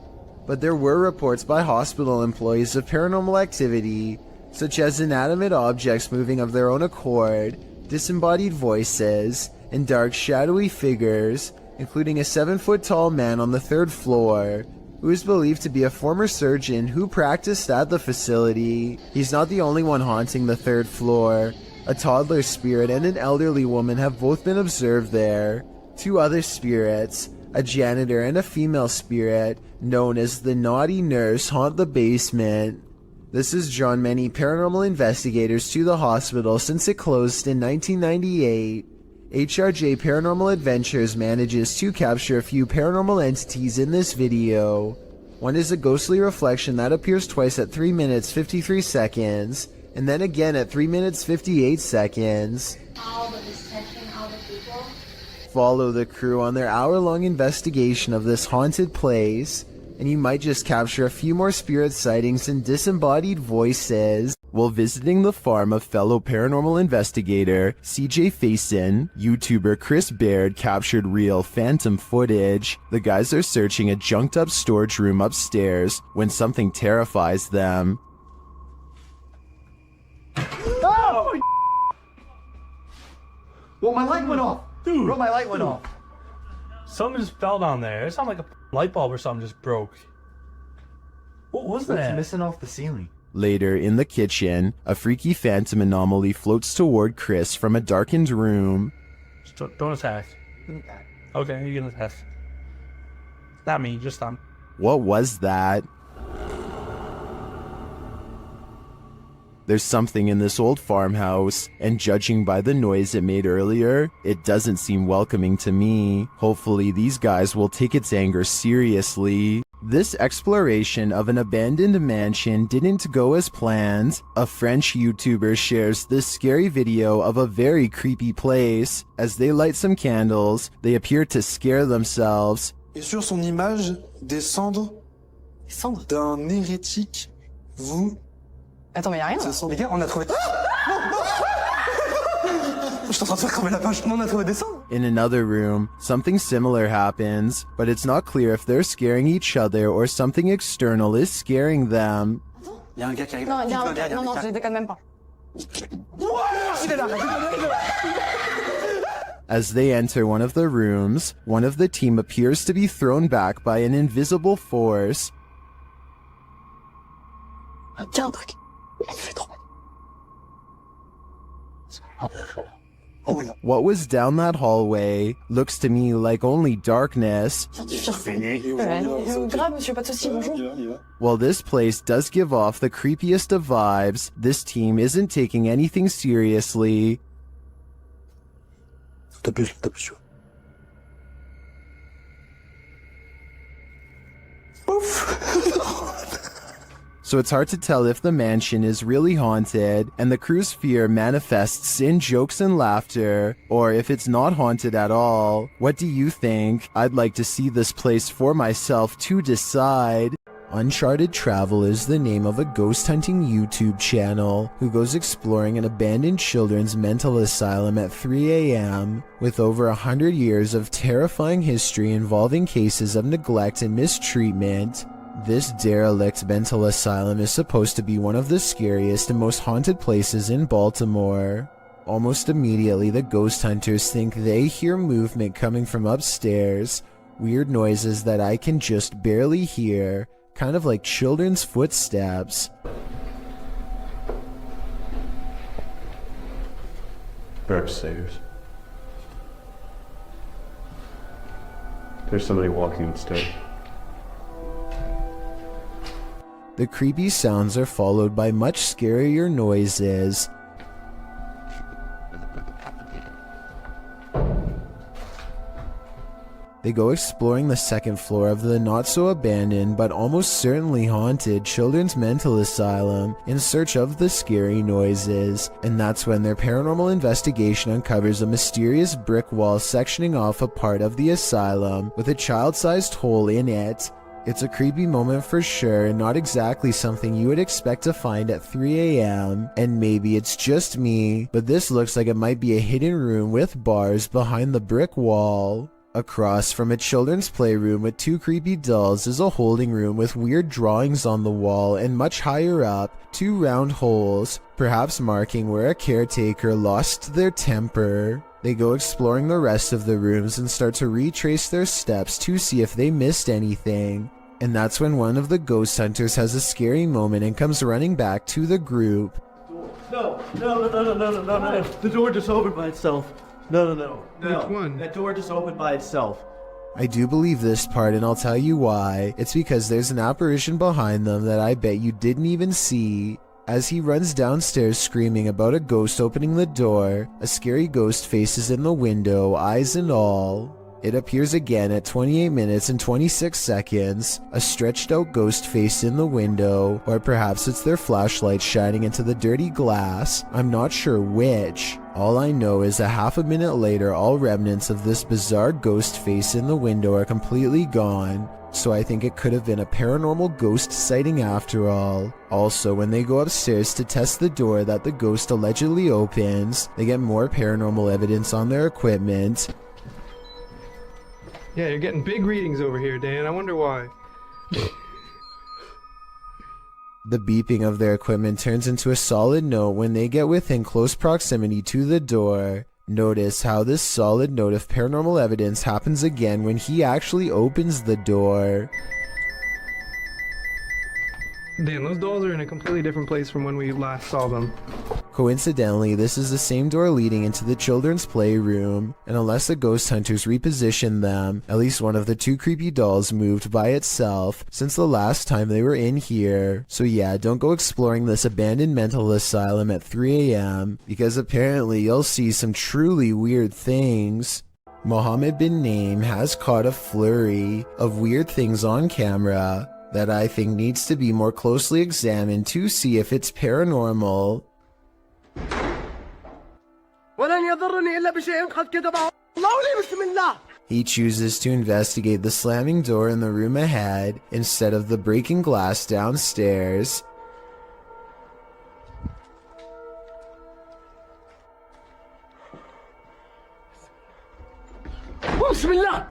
But there were reports by hospital employees of paranormal activity, such as inanimate objects moving of their own accord, disembodied voices, and dark shadowy figures, including a 7-foot-tall man on the 3rd floor, who is believed to be a former surgeon who practiced at the facility. He's not the only one haunting the 3rd floor. A toddler spirit and an elderly woman have both been observed there. 2 other spirits, a janitor and a female spirit, known as the Naughty Nurse, haunt the basement. This has drawn many paranormal investigators to the hospital since it closed in 1998. HRJ Paranormal Adventures manages to capture a few paranormal entities in this video. One is a ghostly reflection that appears twice at 3 minutes 53 seconds, and then again at 3 minutes 58 seconds. Follow the crew on their hour-long investigation of this haunted place, and you might just capture a few more spirit sightings and disembodied voices. While visiting the farm of fellow paranormal investigator CJ Faison, YouTuber Chris Baird captured real phantom footage. The guys are searching a junked-up storage room upstairs when something terrifies them. Oh! Well, my light went off. Dude, bro, my light went off. Something just fell down there. It sounded like a light bulb or something just broke. What was that? What's missing off the ceiling? Later, in the kitchen, a freaky phantom anomaly floats toward Chris from a darkened room. Just don't attack. Okay, you can attack. Not me, just them. What was that? There's something in this old farmhouse, and judging by the noise it made earlier, it doesn't seem welcoming to me. Hopefully these guys will take its anger seriously. This exploration of an abandoned mansion didn't go as planned. A French YouTuber shares this scary video of a very creepy place. As they light some candles, they appear to scare themselves. Et sur son image, des cendres d'un hérétique. Vous... Attends, mais y'a rien là. Les gars, on a trouvé... Je suis en train de faire cramer la page. On a trouvé des cendres. In another room, something similar happens, but it's not clear if they're scaring each other or something external is scaring them. Y'a un gars qui arrive. Non, non, je déconne même pas. As they enter one of the rooms, one of the team appears to be thrown back by an invisible force. Tiens, un truc. Il me fait trop mal. What was down that hallway looks to me like only darkness. Grave, monsieur, pas de soucis, bonjour. While this place does give off the creepiest of vibes, this team isn't taking anything seriously. So it's hard to tell if the mansion is really haunted, and the crew's fear manifests in jokes and laughter, or if it's not haunted at all. What do you think? I'd like to see this place for myself to decide. Uncharted Travel is the name of a ghost hunting YouTube channel who goes exploring an abandoned children's mental asylum at 3 a.m. With over 100 years of terrifying history involving cases of neglect and mistreatment, this derelict mental asylum is supposed to be one of the scariest and most haunted places in Baltimore. Almost immediately, the ghost hunters think they hear movement coming from upstairs, weird noises that I can just barely hear, kind of like children's footsteps. They're upstairs. There's somebody walking upstairs. The creepy sounds are followed by much scarier noises. They go exploring the second floor of the not-so-abandoned but almost certainly haunted children's mental asylum in search of the scary noises, and that's when their paranormal investigation uncovers a mysterious brick wall sectioning off a part of the asylum with a child-sized hole in it. It's a creepy moment for sure, and not exactly something you would expect to find at 3 a.m. And maybe it's just me, but this looks like it might be a hidden room with bars behind the brick wall. Across from a children's playroom with 2 creepy dolls is a holding room with weird drawings on the wall, and much higher up, 2 round holes, perhaps marking where a caretaker lost their temper. They go exploring the rest of the rooms and start to retrace their steps to see if they missed anything. And that's when one of the ghost hunters has a scary moment and comes running back to the group. No. The door just opened by itself. No. Which one? That door just opened by itself. I do believe this part, and I'll tell you why. It's because there's an apparition behind them that I bet you didn't even see. As he runs downstairs screaming about a ghost opening the door, a scary ghost face is in the window, eyes and all. It appears again at 28 minutes and 26 seconds, a stretched out ghost face in the window, or perhaps it's their flashlight shining into the dirty glass. I'm not sure which. All I know is a half a minute later, all remnants of this bizarre ghost face in the window are completely gone. So I think it could have been a paranormal ghost sighting after all. Also, when they go upstairs to test the door that the ghost allegedly opens, they get more paranormal evidence on their equipment. Yeah, you're getting big readings over here, Dan. I wonder why. The beeping of their equipment turns into a solid note when they get within close proximity to the door. Notice how this solid note of paranormal evidence happens again when he actually opens the door. Dan, those dolls are in a completely different place from when we last saw them. Coincidentally, this is the same door leading into the children's playroom, and unless the ghost hunters repositioned them, at least one of the 2 creepy dolls moved by itself since the last time they were in here. So yeah, don't go exploring this abandoned mental asylum at 3 a.m. because apparently you'll see some truly weird things. Mohammed bin Naim has caught a flurry of weird things on camera that I think needs to be more closely examined to see if it's paranormal. He chooses to investigate the slamming door in the room ahead instead of the breaking glass downstairs.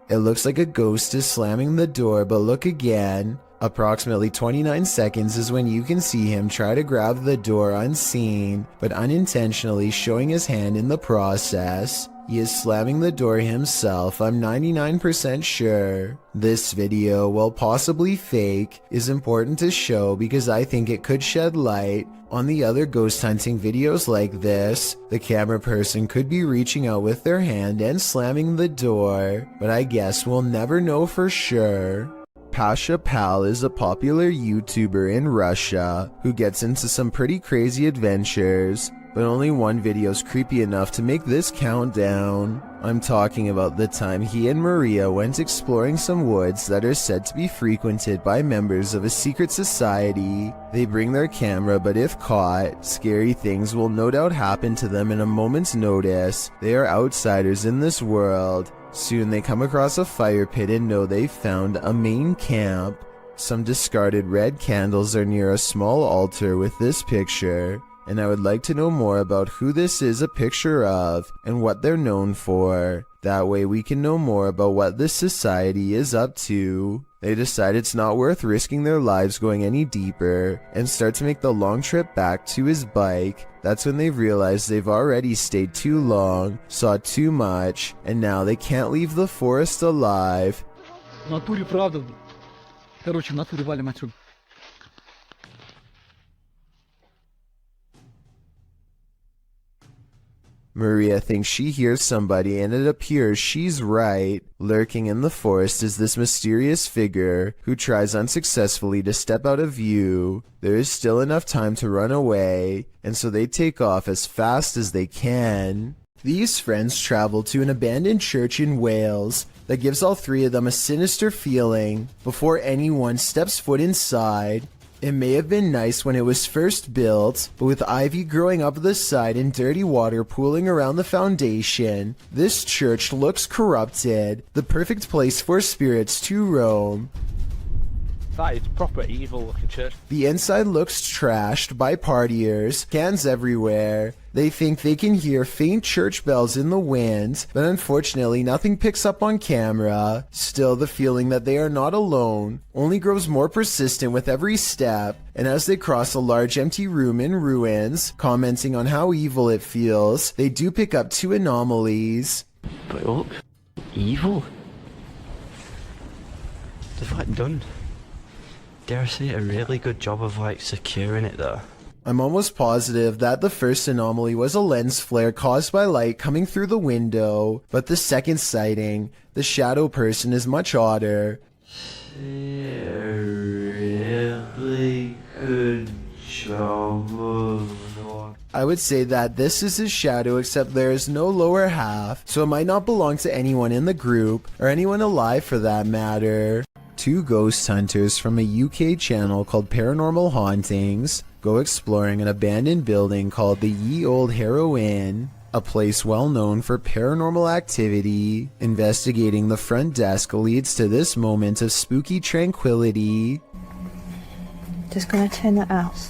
It looks like a ghost is slamming the door, but look again. Approximately 29 seconds is when you can see him try to grab the door unseen, but unintentionally showing his hand in the process. He is slamming the door himself, I'm 99% sure. This video, while possibly fake, is important to show because I think it could shed light on the other ghost hunting videos like this. The camera person could be reaching out with their hand and slamming the door, but I guess we'll never know for sure. Pasha Pal is a popular YouTuber in Russia who gets into some pretty crazy adventures, but only one video's creepy enough to make this count down. I'm talking about the time he and Maria went exploring some woods that are said to be frequented by members of a secret society. They bring their camera, but if caught, scary things will no doubt happen to them in a moment's notice. They are outsiders in this world. Soon they come across a fire pit and know they've found a main camp. Some discarded red candles are near a small altar with this picture, and I would like to know more about who this is a picture of and what they're known for. That way we can know more about what this society is up to. They decide it's not worth risking their lives going any deeper and start to make the long trip back to his bike. That's when they realize they've already stayed too long, saw too much, and now they can't leave the forest alive. В натуре правда. Короче, в натуре валим отсюда. Maria thinks she hears somebody, and it appears she's right. Lurking in the forest is this mysterious figure who tries unsuccessfully to step out of view. There is still enough time to run away, and so they take off as fast as they can. These friends travel to an abandoned church in Wales that gives all three of them a sinister feeling before anyone steps foot inside. It may have been nice when it was first built, but with ivy growing up the side and dirty water pooling around the foundation, this church looks corrupted, the perfect place for spirits to roam. That is proper evil looking church. The inside looks trashed by partiers, cans everywhere. They think they can hear faint church bells in the wind, but unfortunately nothing picks up on camera. Still, the feeling that they are not alone only grows more persistent with every step, and as they cross a large empty room in ruins, commenting on how evil it feels, they do pick up two anomalies. But look, evil? They've done, dare I say, a really good job of securing it though. I'm almost positive that the first anomaly was a lens flare caused by light coming through the window, but the second sighting, the shadow person, is much odder. A really good job of... I would say that this is his shadow, except there is no lower half, so it might not belong to anyone in the group, or anyone alive for that matter. Two ghost hunters from a UK channel called Paranormal Hauntings go exploring an abandoned building called the Ye Old Harrow Inn, a place well known for paranormal activity. Investigating the front desk leads to this moment of spooky tranquility. Just gonna turn that out.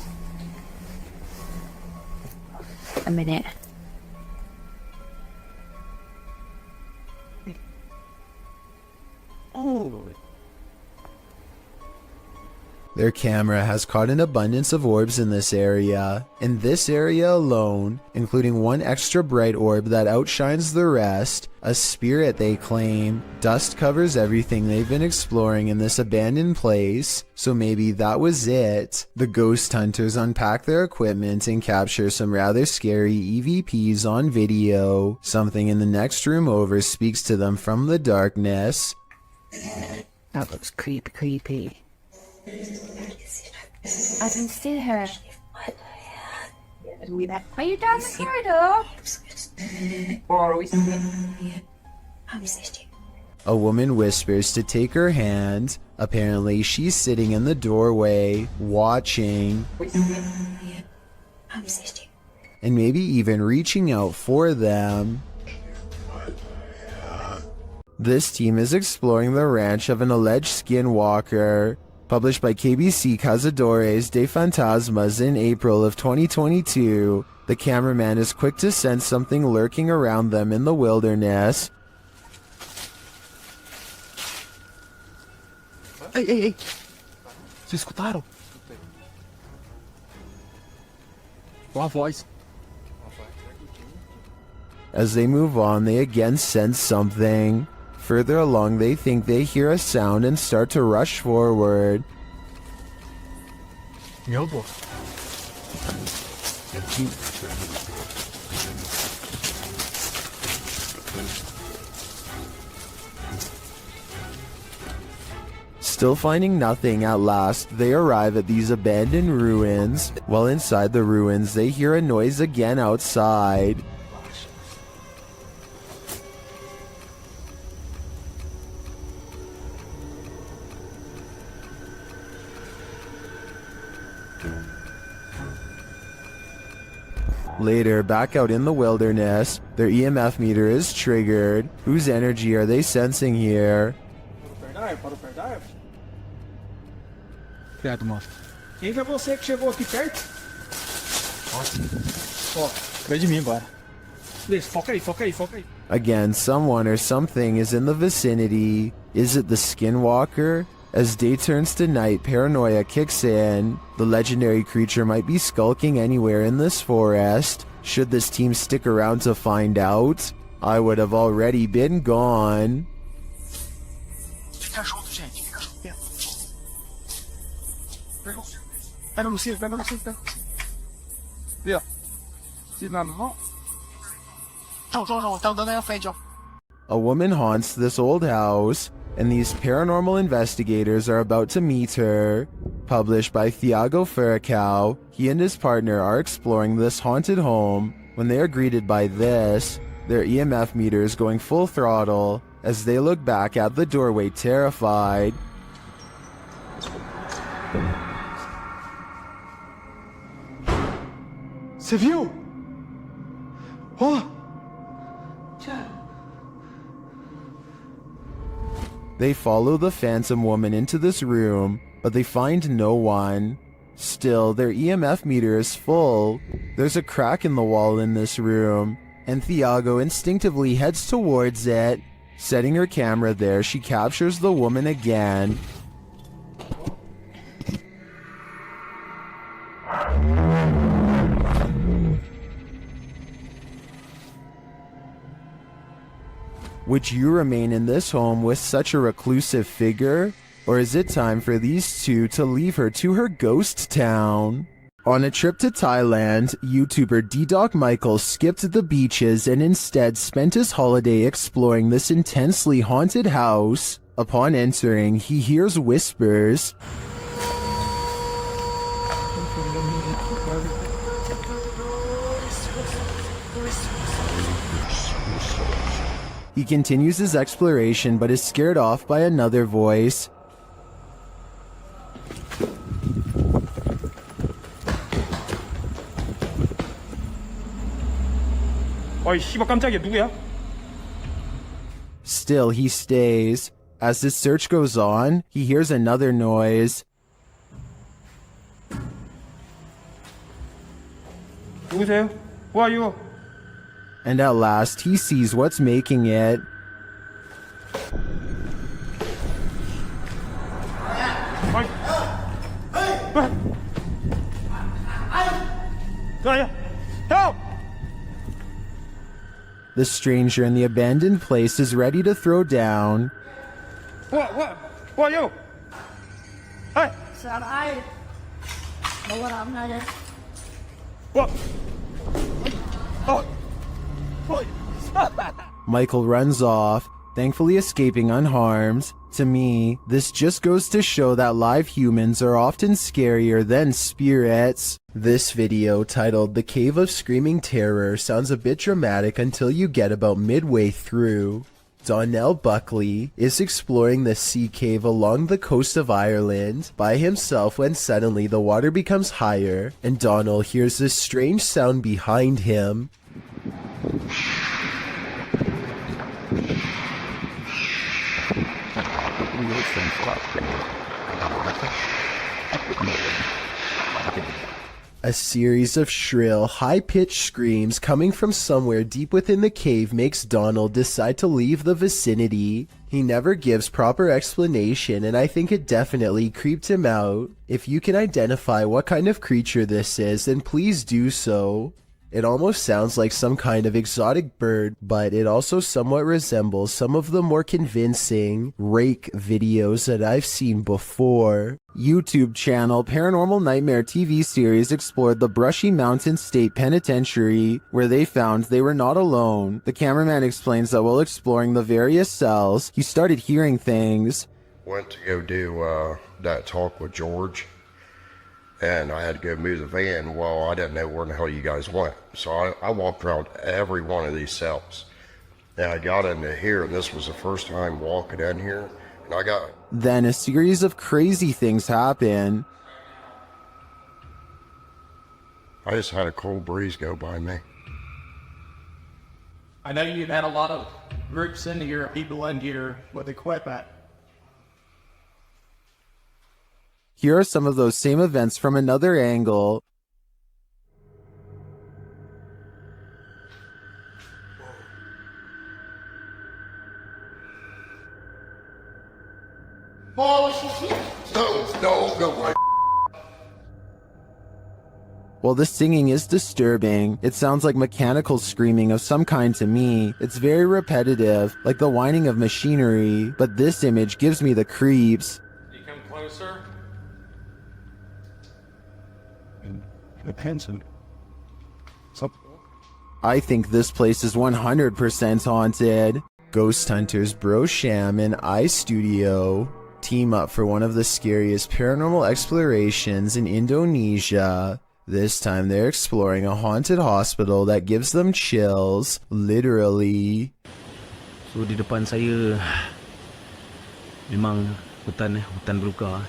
A minute. Oh. Their camera has caught an abundance of orbs in this area. In this area alone, including one extra bright orb that outshines the rest, a spirit they claim. Dust covers everything they've been exploring in this abandoned place, so maybe that was it. The ghost hunters unpack their equipment and capture some rather scary EVPs on video. Something in the next room over speaks to them from the darkness. That looks creepy. I can see her. Are you down the corridor? A woman whispers to take her hand. Apparently, she's sitting in the doorway, watching, and maybe even reaching out for them. This team is exploring the ranch of an alleged skinwalker. Published by KBC Cazadores de Fantasmas in April of 2022, the cameraman is quick to sense something lurking around them in the wilderness. Ei! Vocês escutaram? Uma voz. As they move on, they again sense something. Further along, they think they hear a sound and start to rush forward. Still finding nothing, at last, they arrive at these abandoned ruins. While inside the ruins, they hear a noise again outside. Later, back out in the wilderness, their EMF meter is triggered. Whose energy are they sensing here? Credo, moço. Quem foi você que chegou aqui perto? Ó, atrás de mim agora. Beleza, foca aí. Again, someone or something is in the vicinity. Is it the skinwalker? As day turns to night, paranoia kicks in. The legendary creature might be skulking anywhere in this forest. Should this team stick around to find out? I would have already been gone. Fica junto, gente. Fica junto. Pega no cinto. Vê, ó. Se nada não. A woman haunts this old house, and these paranormal investigators are about to meet her. Published by Thiago Furacao, he and his partner are exploring this haunted home when they are greeted by this, their EMF meters going full throttle as they look back at the doorway terrified. C'est vieux. Oh. They follow the phantom woman into this room, but they find no one. Still, their EMF meter is full. There's a crack in the wall in this room, and Thiago instinctively heads towards it. Setting her camera there, she captures the woman again. Would you remain in this home with such a reclusive figure? Or is it time for these two to leave her to her ghost town? On a trip to Thailand, YouTuber D-Doc Michael skipped the beaches and instead spent his holiday exploring this intensely haunted house. Upon entering, he hears whispers. He continues his exploration but is scared off by another voice. 어이 씨발 깜짝이야 누구야? Still, he stays. As his search goes on, he hears another noise. 누구세요? Who are you? And at last, he sees what's making it. Help! The stranger in the abandoned place is ready to throw down. What are you? Hey! What? Oh! Michael runs off, thankfully escaping unharmed. To me, this just goes to show that live humans are often scarier than spirits. This video, titled The Cave of Screaming Terror, sounds a bit dramatic until you get about midway through. Donnell Buckley is exploring the sea cave along the coast of Ireland by himself when suddenly the water becomes higher and Donnell hears this strange sound behind him. A series of shrill, high-pitched screams coming from somewhere deep within the cave makes Donald decide to leave the vicinity. He never gives proper explanation, and I think it definitely creeped him out. If you can identify what kind of creature this is, then please do so. It almost sounds like some kind of exotic bird, but it also somewhat resembles some of the more convincing rake videos that I've seen before. YouTube channel Paranormal Nightmare TV series explored the Brushy Mountain State Penitentiary, where they found they were not alone. The cameraman explains that while exploring the various cells, he started hearing things. Went to go do that talk with George, and I had to go move the van. Well, I didn't know where the hell you guys went, so I walked around every one of these cells. And I got into here, and this was the first time walking in here, and I got... Then a series of crazy things happen. I just had a cold breeze go by me. I know you've had a lot of groups into here, people in here with equipment. Here are some of those same events from another angle. No. While the singing is disturbing, it sounds like mechanical screaming of some kind to me. It's very repetitive, like the whining of machinery, but this image gives me the creeps. You come closer. The pencil. I think this place is 100% haunted. Ghost hunters Bro Sham and iStudio team up for one of the scariest paranormal explorations in Indonesia. This time they're exploring a haunted hospital that gives them chills, literally. So di depan saya memang hutan belukar.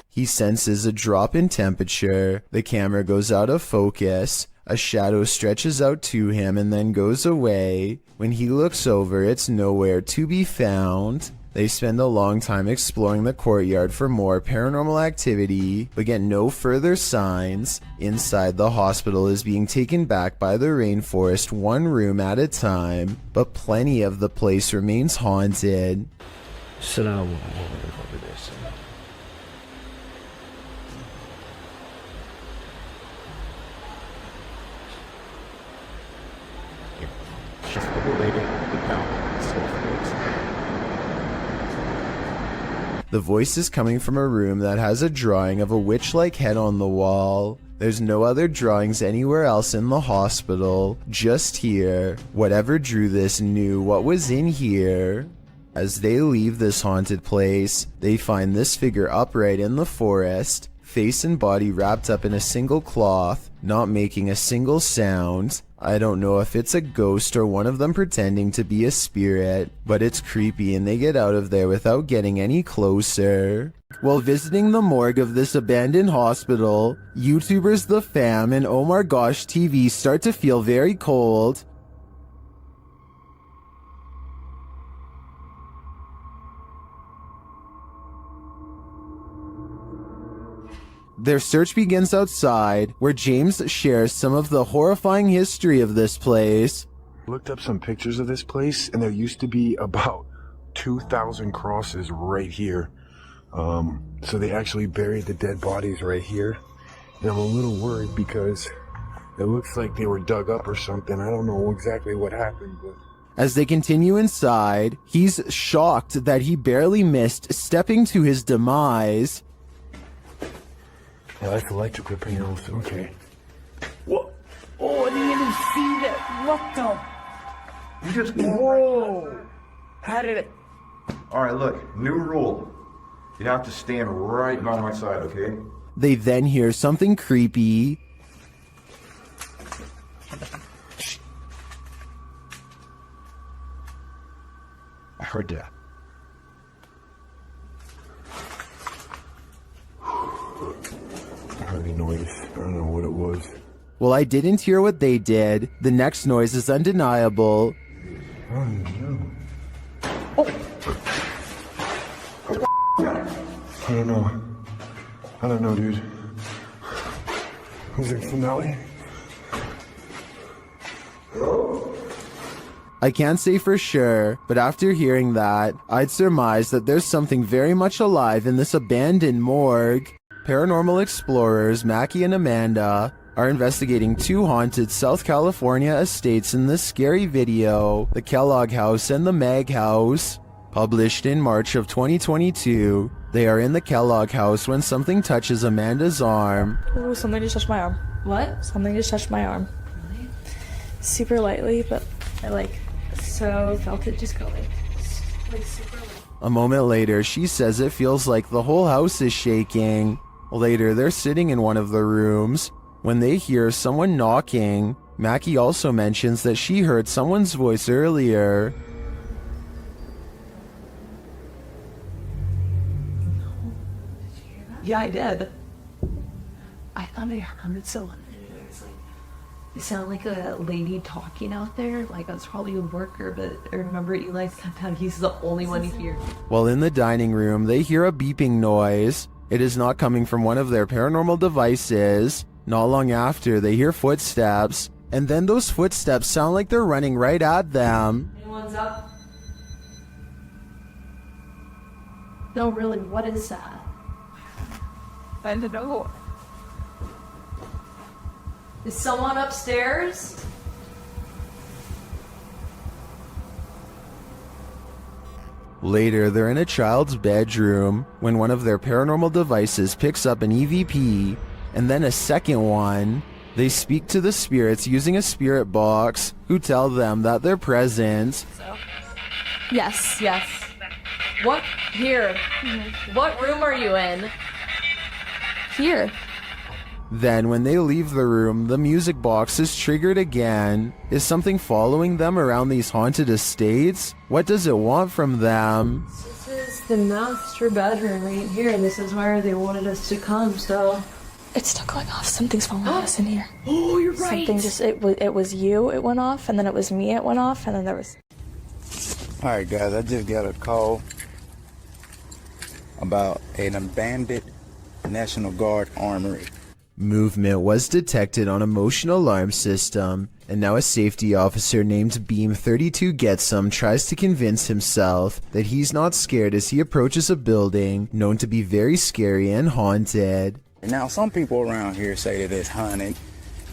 He senses a drop in temperature. The camera goes out of focus. A shadow stretches out to him and then goes away. When he looks over, it's nowhere to be found. They spend a long time exploring the courtyard for more paranormal activity, but get no further signs. Inside, the hospital is being taken back by the rainforest one room at a time, but plenty of the place remains haunted. The voice is coming from a room that has a drawing of a witch-like head on the wall. There's no other drawings anywhere else in the hospital, just here. Whatever drew this knew what was in here. As they leave this haunted place, they find this figure upright in the forest, face and body wrapped up in a single cloth, not making a single sound. I don't know if it's a ghost or one of them pretending to be a spirit, but it's creepy and they get out of there without getting any closer. While visiting the morgue of this abandoned hospital, YouTubers The Fam and Omar Gosh TV start to feel very cold. Their search begins outside, where James shares some of the horrifying history of this place. Looked up some pictures of this place, and there used to be about 2,000 crosses right here. So they actually buried the dead bodies right here. And I'm a little worried because it looks like they were dug up or something. I don't know exactly what happened, but... As they continue inside, he's shocked that he barely missed stepping to his demise. Yeah, that's electrical panels. Okay. What? Oh, I didn't even see that. What the? You just... Whoa! How did it... Alright, look. New rule. You have to stand right by my side, okay? They then hear something creepy. I heard that. I heard a noise. I don't know what it was. Well, I didn't hear what they did. The next noise is undeniable. Oh, no. I don't know, dude. Was it finale? I can't say for sure, but after hearing that, I'd surmise that there's something very much alive in this abandoned morgue. Paranormal explorers Mackie and Amanda are investigating two haunted South California estates in this scary video, the Kellogg House and the Mag House. Published in March of 2022, they are in the Kellogg House when something touches Amanda's arm. Ooh, something just touched my arm. What? Something just touched my arm. Really? Super lightly, but I felt it just go like super light. A moment later, she says it feels like the whole house is shaking. Later, they're sitting in one of the rooms when they hear someone knocking. Mackie also mentions that she heard someone's voice earlier. Yeah, I did. I thought I heard someone. It sounded like a lady talking out there. Like I was probably a worker, but I remember Eli said that he's the only one here. While in the dining room, they hear a beeping noise. It is not coming from one of their paranormal devices. Not long after, they hear footsteps, and then those footsteps sound like they're running right at them. Anyone's up? No, really, what is that? I don't know. Is someone upstairs? Later, they're in a child's bedroom when one of their paranormal devices picks up an EVP, and then a second one. They speak to the spirits using a spirit box, who tell them that they're present. Yes, yes. What? Here. What room are you in? Here. Then when they leave the room, the music box is triggered again. Is something following them around these haunted estates? What does it want from them? This is the master bedroom right here. This is where they wanted us to come, so... It's still going off. Something's following us in here. Oh, you're right. Something just, it was you, it went off, and then it was me, it went off, and then there was... Alright guys, I just got a call about an abandoned National Guard armory. Movement was detected on a motion alarm system, and now a safety officer named Beam 32 Getsum tries to convince himself that he's not scared as he approaches a building known to be very scary and haunted. Now some people around here say that it's haunted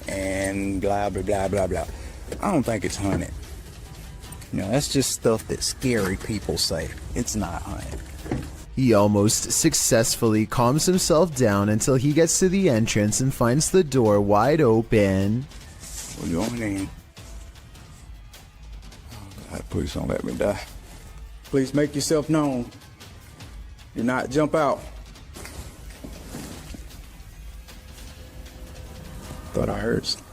and blah blah blah blah blah. I don't think it's haunted. You know, that's just stuff that scary people say. It's not haunted. He almost successfully calms himself down until he gets to the entrance and finds the door wide open. We're going in. Oh God, please don't let me die. Please make yourself known. Do not jump out. Thought I heard something.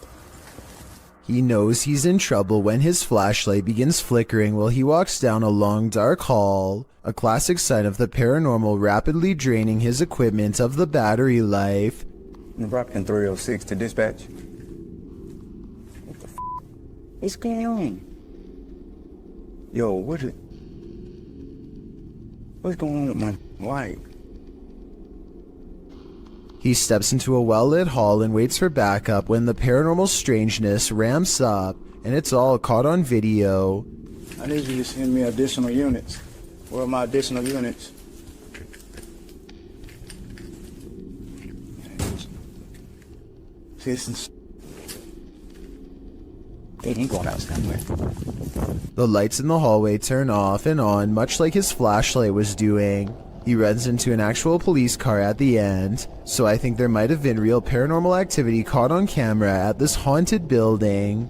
He knows he's in trouble when his flashlight begins flickering while he walks down a long dark hall, a classic sign of the paranormal rapidly draining his equipment of the battery life. Republican 306 to dispatch. What the f*** is going on? Yo, what's going on with my light? He steps into a well-lit hall and waits for backup when the paranormal strangeness ramps up, and it's all caught on video. I need you to send me additional units. Where are my additional units? Citizens. They ain't going out somewhere. The lights in the hallway turn off and on, much like his flashlight was doing. He runs into an actual police car at the end, so I think there might have been real paranormal activity caught on camera at this haunted building.